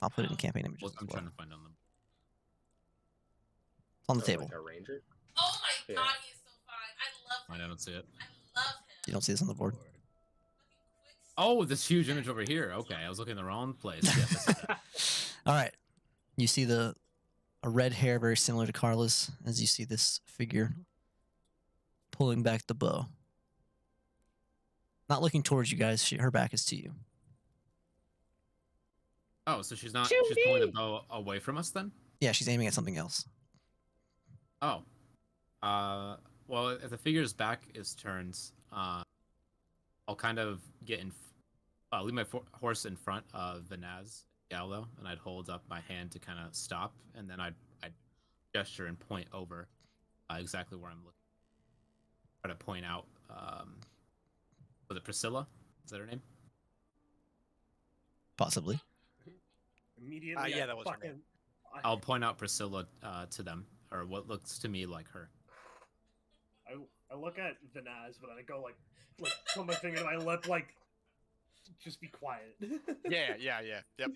I'll put it in campaign images. Well, as I'm well. trying to find on the. It's on the oh, table. like a ranger. Oh my Yeah. god, he is so fine. I love him. I don't see it. I love him. You don't see this on the board. Oh, this huge image over here. Okay, I was looking in the wrong place. Yeah, I see that. All right. You see a red hair very similar to Carla's as you see this figure pulling back the bow. Not looking towards you guys. Her back is to you. Oh, so she's not. Shoot She's pulling the me! bow away from us then. Yeah, she's aiming at something else. Oh. Well, if the figure's back is turned, I'll kind of get in. Leave my horse in front of Vanaz Gallo, and I'd hold up my hand to kind of stop, and then I'd gesture and point over exactly where I'm looking. Try to point out. Was it Priscilla? Is that her name? Possibly. Immediately, yeah, I that was her name. fucking- I- I'll point out Priscilla to them, or what looks to me like her. I look at Vanaz, but I go like put my finger to my lip, like, just be quiet. Yeah. Yep.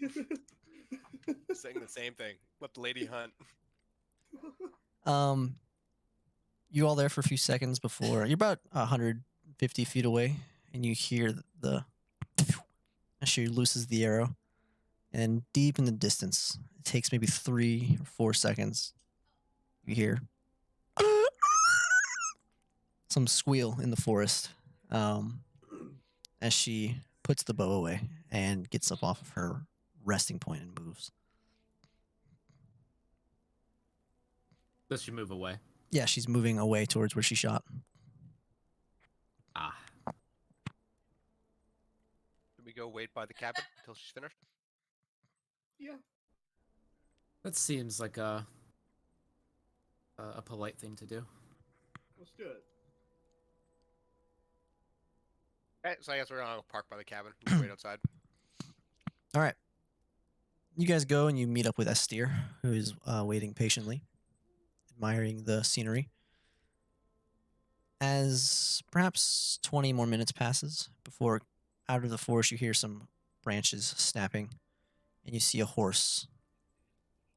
Saying the same thing. Let the lady hunt. You all there for a few seconds before you're about 150 feet away, and you hear the as she looses the arrow, and deep in the distance, it takes maybe 3 or 4 seconds. You hear some squeal in the forest as she puts the bow away and gets up off of her resting point and moves. Does she move away? Yeah, she's moving away towards where she shot. Ah. Do we go wait by the cabin until she's finished? Yeah. That seems like a polite thing to do. Let's do it. Okay, so I guess we're gonna park by the cabin. Just wait outside. All right. You guys go and you meet up with Estir, who is waiting patiently, admiring the scenery. As perhaps 20 more minutes passes before out of the forest you hear some branches snapping and you see a horse.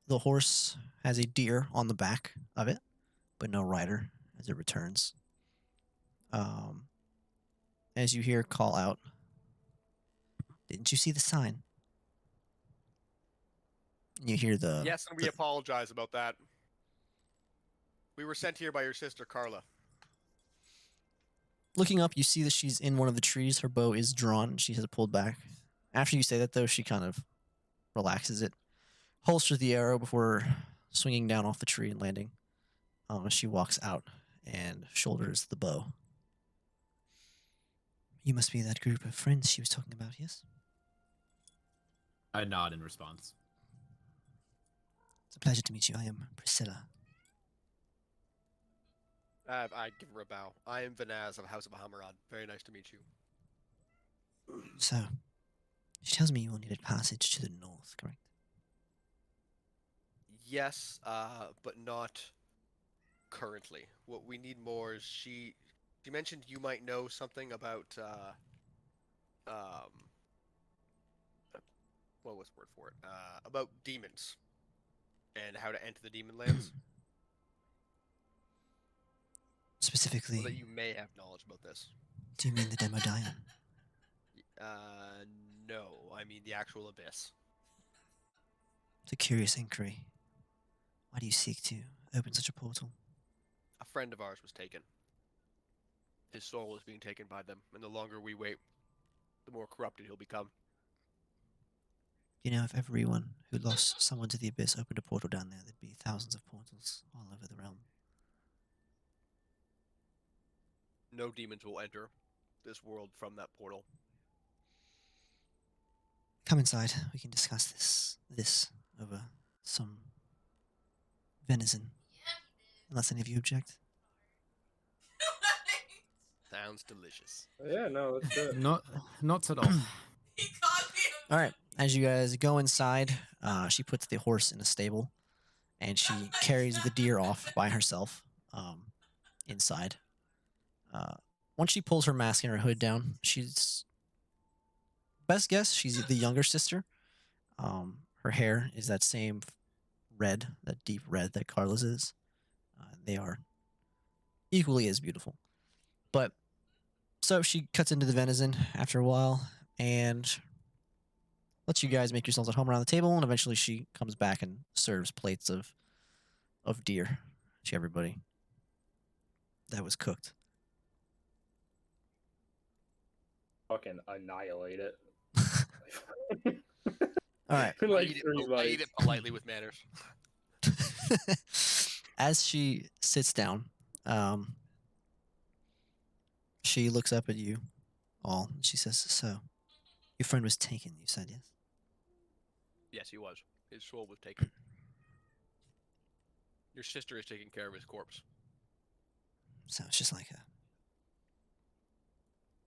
The horse has a deer on the back of it, but no rider as it returns. As you hear call out, "Didn't you see the sign?" And you hear the Yes, and we apologize about that. We were sent here by your sister Carla. Looking up, you see that she's in one of the trees. Her bow is drawn. She has it pulled back. After you say that, though, she kind of relaxes it, holsters the arrow before swinging down off the tree and landing. She walks out and shoulders the bow. You must be that group of friends she was talking about, yes? I nod in response. It's a pleasure to meet you. I am Priscilla. I give her a bow. I am Vanaz of House of Bahamrad. Very nice to meet you. So, she tells me you all needed passage to the north, correct? Yes, but not currently. What we need more is she mentioned you might know something about what was the word for it? About demons and how to enter the demon lands. Specifically, So that you may have knowledge about this. do you mean the Demodion? No, I mean the actual abyss. It's a curious inquiry. Why do you seek to open such a portal? A friend of ours was taken. His soul is being taken by them, and the longer we wait, the more corrupted he'll become. You know, if everyone who lost someone to the abyss opened a portal down there, there'd be thousands of portals all over the realm. No demons will enter this world from that portal. Come inside. We can discuss this over some venison. Unless any of you object. Sounds delicious. Yeah, no, let's do it. Not at all. All right. As you guys go inside, she puts the horse in a stable, and she carries the deer off by herself inside. Once she pulls her mask and her hood down, she's best guess she's the younger sister. Her hair is that same red, that deep red that Carla's is. They are equally as beautiful. But so she cuts into the venison after a while and lets you guys make yourselves at home around the table, and eventually she comes back and serves plates of deer to everybody that was cooked. Fucking annihilate it. All right. Like I eat three it, I eat bites. it politely with manners. As she sits down, she looks up at you all. And she says, "So, your friend was taken. You said yes." Yes, he was. His soul was taken. Your sister is taking care of his corpse. Sounds just like her.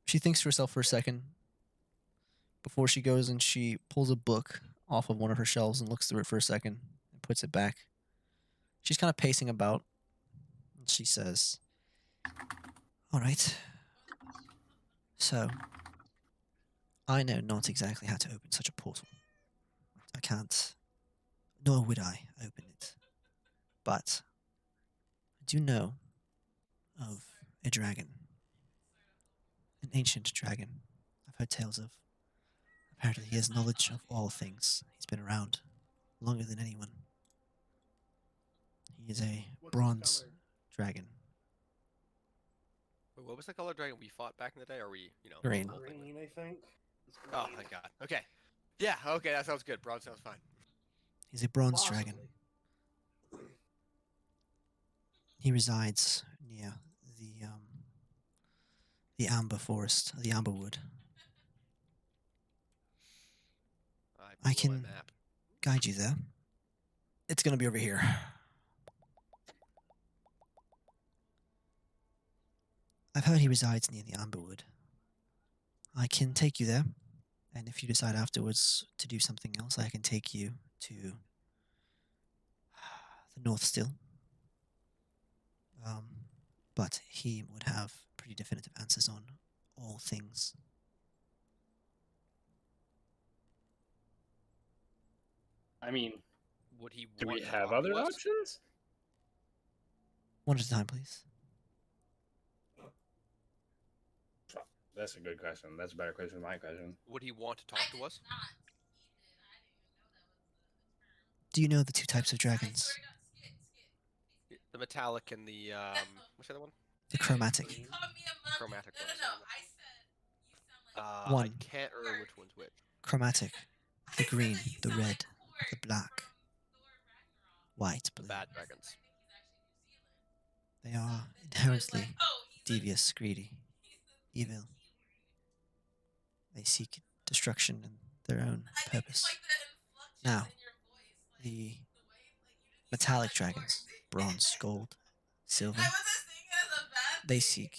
She thinks to herself for a second before she goes and she pulls a book off of one of her shelves and looks through it for a second and puts it back. She's kind of pacing about. And she says, "All right. So, I know not exactly how to open such a portal. I can't, nor would I open it. But I do know of a dragon. An ancient dragon I've heard tales of. Apparently he has knowledge of all things. He's been around longer than anyone. He is a What's his bronze color? dragon. Wait, what was the color dragon we fought back in the day? Or we, Green. the whole thing with- Green, I think. It's Oh, green. thank God. Okay. Yeah, okay, that sounds good. Bronze sounds fine. He's a bronze dragon. Possibly. He resides near the amber forest, the amber wood. I pulled up can my map. guide you there. It's gonna be over here. I've heard he resides near the Amberwood. I can take you there, and if you decide afterwards to do something else, I can take you to the North Still. But he would have pretty definitive answers on all things. I mean, Would he do want we to have talk other to us? options? One at a time, please. That's a good question. That's a better question than my question. Would he want to talk to us? Do you know the two types of dragons? The metallic and the what's the other one? The chromatic. Chromatic one. One. I can't remember which one's which. Chromatic. The green, the red, the black, white, The blue. bad dragons. They are inherently devious, greedy, evil. They seek destruction and their own purpose. Now, the metallic dragons, bronze, gold, silver, they seek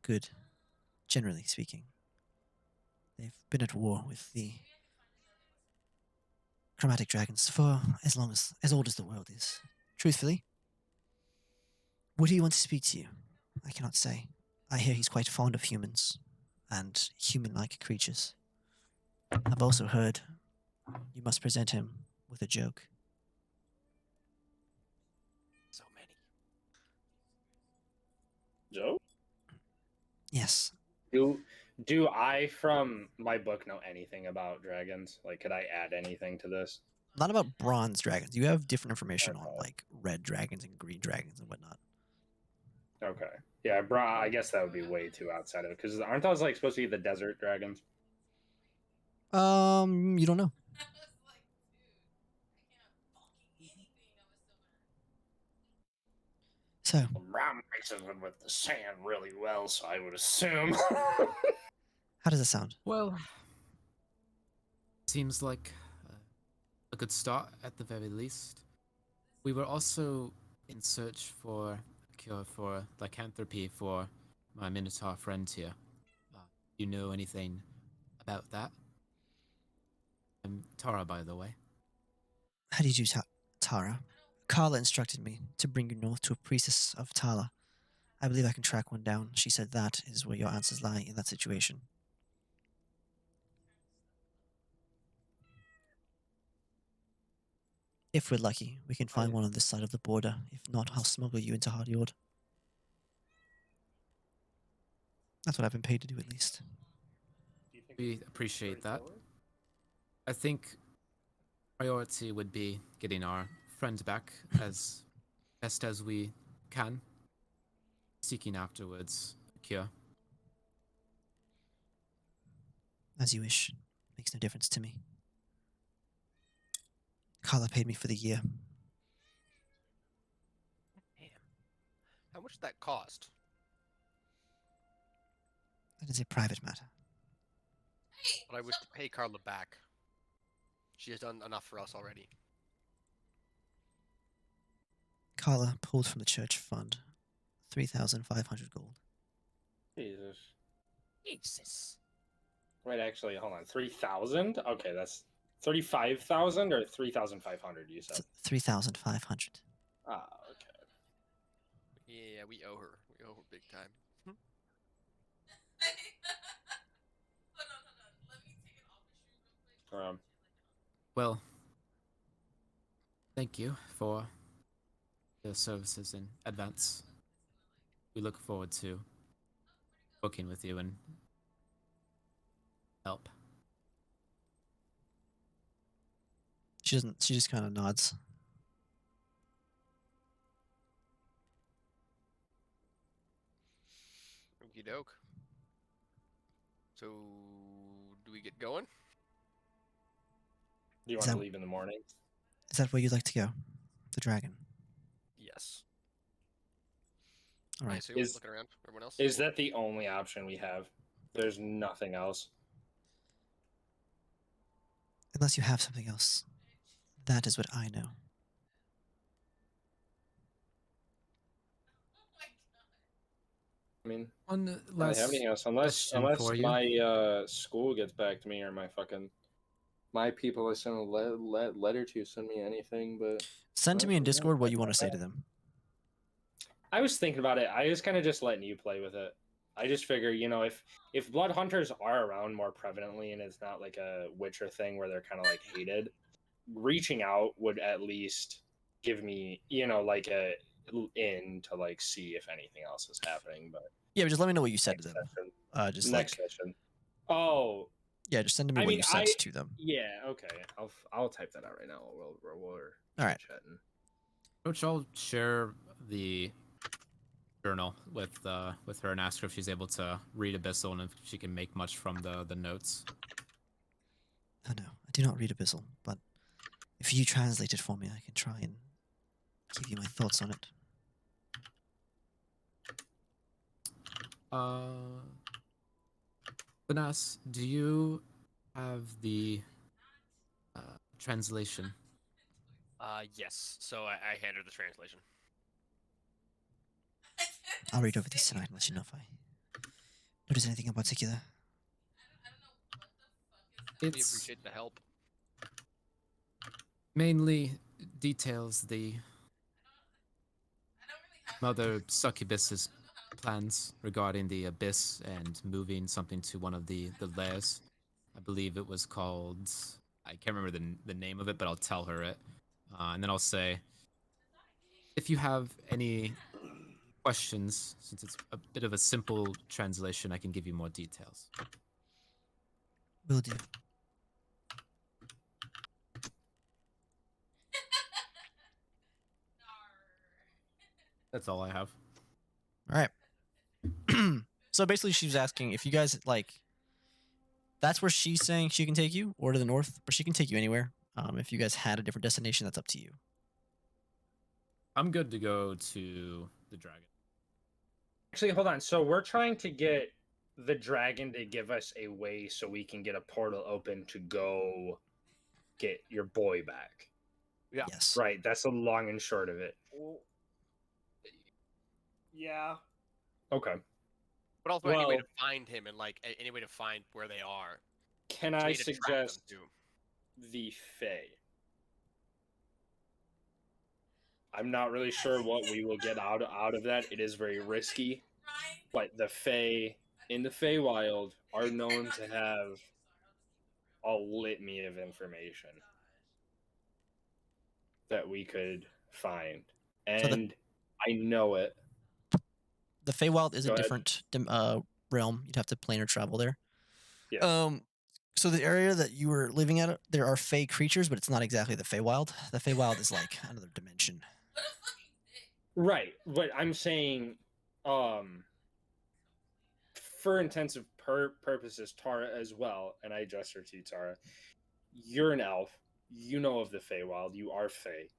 good, generally speaking. They've been at war with the chromatic dragons for as old as the world is. Truthfully, would he want to speak to you? I cannot say. I hear he's quite fond of humans and human-like creatures. I've also heard you must present him with a joke. So many. Joe? Yes, Do I, from my book, know anything about dragons? Like, could I add anything to this? not about bronze dragons. You have different information on Okay. like red dragons and green dragons and whatnot. Okay. Yeah, I guess that would be way too outside of it. Because aren't those, like, supposed to be the desert dragons? You don't know. So, Ram mixes them with the sand really well, so I would assume. how does it sound? Well, seems like a good start at the very least. We were also in search for a cure for lycanthropy for my Minotaur friend here. You know anything about that? I'm Tara, by the way. How do you do, Tara? Carla instructed me to bring you north to a priestess of Tala. I believe I can track one down. She said that is where your answers lie in that situation. If we're lucky, we can find one on this side of the border. If not, I'll smuggle you into Hardyord. That's what I've been paid to do, at least. Do you think We it's appreciate that. straightforward? I think priority would be getting our friend back as best as we can. Seeking afterwards a cure. As you wish. Makes no difference to me. Carla paid me for the year. Damn. How much did that cost? That is a private matter. But I wish to pay Carla back. She has done enough for us already. Carla pulled from the church fund 3,500 gold. Jesus. Jesus. Wait, actually, hold on. 3,000? Okay, that's 35,000 or 3,500, you said? 3,500. Ah, okay. Yeah, we owe her. We owe her big time. Well, thank you for the services in advance. We look forward to working with you and help. She doesn't. She just kind of nods. Okie doke. So, do we get going? Do you Is want to that- leave in the morning? Is that where you'd like to go? The dragon. Yes. All I right. assume, Is- looking around. Everyone else? Is that the only option we have? There's nothing else. Unless you have something else. That is what I know. I mean, One I don't last have anything else unless question for you. my school gets back to me or my people I send a letter to send me anything. But Send to me in Yeah, Discord what you yeah, want to say yeah. to them. I was thinking about it. I was kind of just letting you play with it. I just figure, if blood hunters are around more prevalently and it's not like a Witcher thing where they're kind of like hated, reaching out would at least give me, like a in to like see if anything else is happening. But Yeah, but just let me know what you said to next them. session. Just Next like, session. Oh, yeah, just send to me I what mean, you said to them. yeah, okay. I'll type that out right now. We're All right. chatting. Coach, I'll share the journal with her and ask her if she's able to read Abyssal and if she can make much from the notes. Oh no, I do not read Abyssal, but if you translate it for me, I can try and give you my thoughts on it. Banas, do you have the translation? Yes. So I hand her the translation. I'll read over these tonight and let you know if I notice anything in particular. We It's appreciate the help. mainly details the Mother Succubus's plans regarding the abyss and moving something to one of the lairs. I believe it was called. I can't remember the name of it, but I'll tell her it, and then I'll say, if you have any questions, since it's a bit of a simple translation, I can give you more details. Will do. That's all I have. All right. So basically, she was asking if you guys like. That's where she's saying she can take you, or to the north, but she can take you anywhere. If you guys had a different destination, that's up to you. I'm good to go to the dragon. Actually, hold on. So we're trying to get the dragon to give us a way so we can get a portal open to go get your boy back. Yeah. Yes. Right. That's the long and short of it. Well, yeah. Okay. But also any way Well- to find him and like any way to find where they are. Can So we I need to track them, suggest too. the Fae? I'm not really sure what we will get out of that. It is very risky. But the Fae in the Feywild are known to have a litany of information that we could find. So And I know it. The Feywild is Go a ahead. different realm. You'd have to plan or travel there. Yeah. So the area that you were living at, there are Fey creatures, but it's not exactly the Feywild. The Feywild is like another dimension. Right. But I'm saying, for intensive purposes, Tara as well, and I gesture to you, Tara, you're an elf. you know of the Feywild. You are Fey.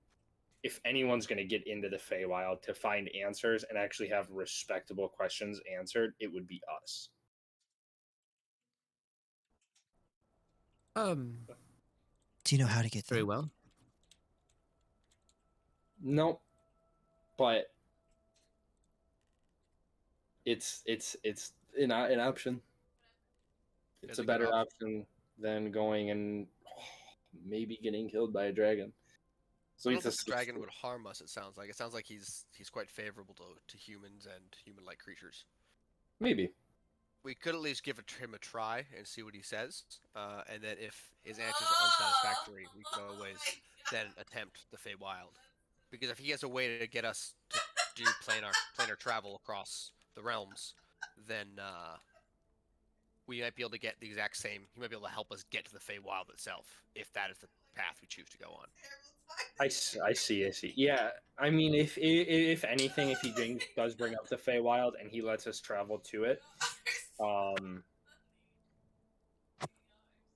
If anyone's going to get into the Feywild to find answers and actually have respectable questions answered, it would be us. Do you know how to get there? Very well. Nope. But it's an option. It's It's a a good better option. option than going and maybe getting killed by a dragon. So I don't it's think the dragon would harm us. It sounds like he's quite favorable to humans and human-like creatures. maybe. We could at least give him a try and see what he says, and then if his answers are unsatisfactory, we can always then attempt the Feywild. Because if he has a way to get us to do planar travel across the realms, then we might be able to get the exact same. He might be able to help us get to the Feywild itself, if that is the path we choose to go on. I see. Yeah, I mean, if anything, if he does bring up the Feywild and he lets us travel to it,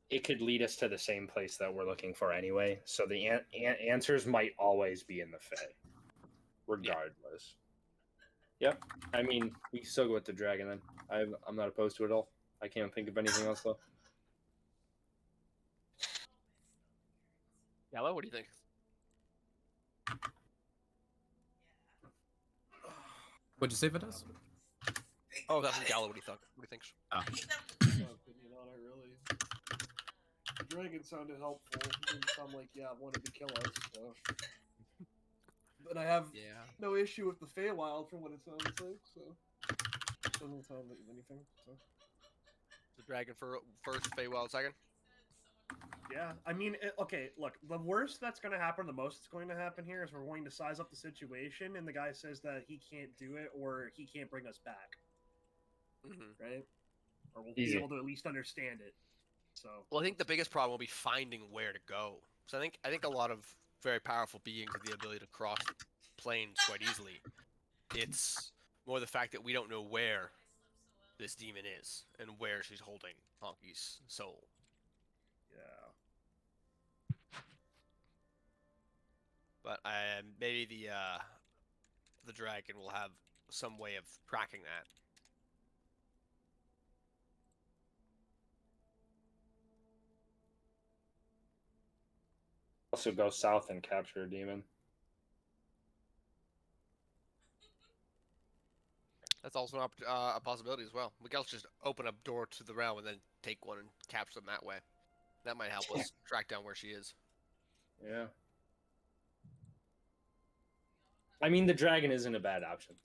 it could lead us to the same place that we're looking for anyway. So the answers might always be in the Fey, regardless. Yep. I mean, we can still go with the dragon then. I'm not opposed to it at all. I can't think of anything else though. Yellow, what do you think? What'd you say, Vanessa? Oh, that's Gallo. What do you think? Oh. No opinion on it, really. The dragon sounded helpful. Didn't sound like wanted to kill us. So. But I have no issue with the Feywild from what it sounds like. So doesn't sound like anything. So. The dragon first, Feywild second. Yeah, I mean, okay, look, the worst that's going to happen, the most that's going to happen here is we're going to size up the situation, and the guy says that he can't do it, or he can't bring us back. Right? Or we'll be able to at least understand it. So. Well, I think the biggest problem will be finding where to go. So I think a lot of very powerful beings have the ability to cross planes quite easily. It's more the fact that we don't know where this demon is and where she's holding Honky's soul. Yeah. But maybe the dragon will have some way of tracking that. Also go south and capture a demon. That's also a possibility as well. We can also just open a door to the realm and then take one and capture them that way. That might help us track down where she is. Yeah. I mean, the dragon isn't a bad option.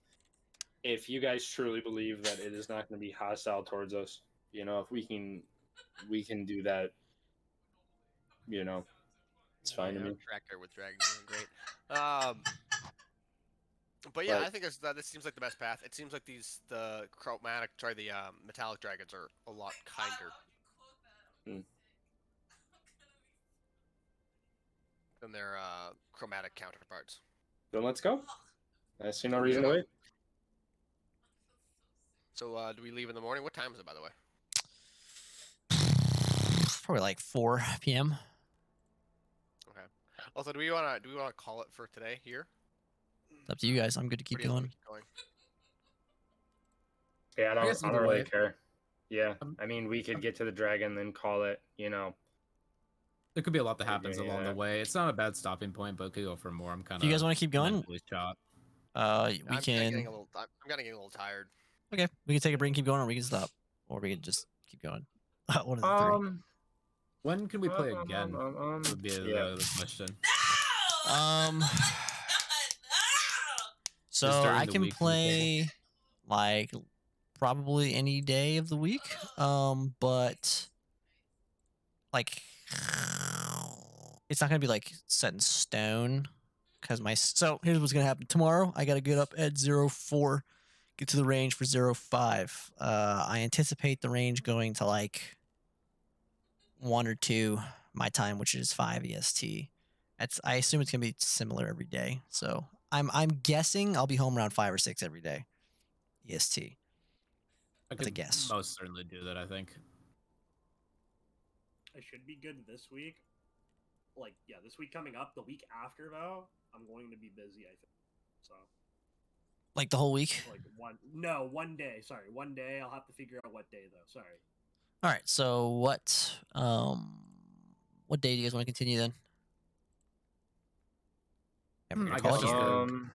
If you guys truly believe that it is not going to be hostile towards us, if we can do that, it's fine to me. Tracker with dragon, great. But yeah, I think this seems like the best path. It seems like the metallic dragons are a lot kinder than their chromatic counterparts. Then let's go. I see no reason to wait. So do we leave in the morning? What time is it, by the way? Probably like 4 p.m. Okay. Also, do we want to call it for today here? It's up to you guys. I'm good to keep going. Yeah, I don't really way. care. Yeah, I mean, we could get to the dragon, then call it. There could be a lot that happens along the way. It's not a bad stopping point, but it could go for more. I'm kind of. If you guys want to keep going, we can. I'm getting a little tired. Okay, we can take a break and keep going, or we can stop, or we can just keep going. One of the three. When can we play again? Would be the question. So I can play like probably any day of the week. But like it's not gonna be like set in stone because so here's what's gonna happen tomorrow. I gotta get up at 04, get to the range for 05. I anticipate the range going to like 1 or 2 my time, which is 5 EST. I assume it's gonna be similar every day. So I'm guessing I'll be home around 5 or 6 every day. EST. I could guess. Most certainly do that, I think. I should be good this week. this week coming up, the week after though, I'm going to be busy. I think so. Like the whole week. Like one day. Sorry, one day. I'll have to figure out what day though. Sorry. All right. So what day do you guys want to continue then? I Call guess it. you could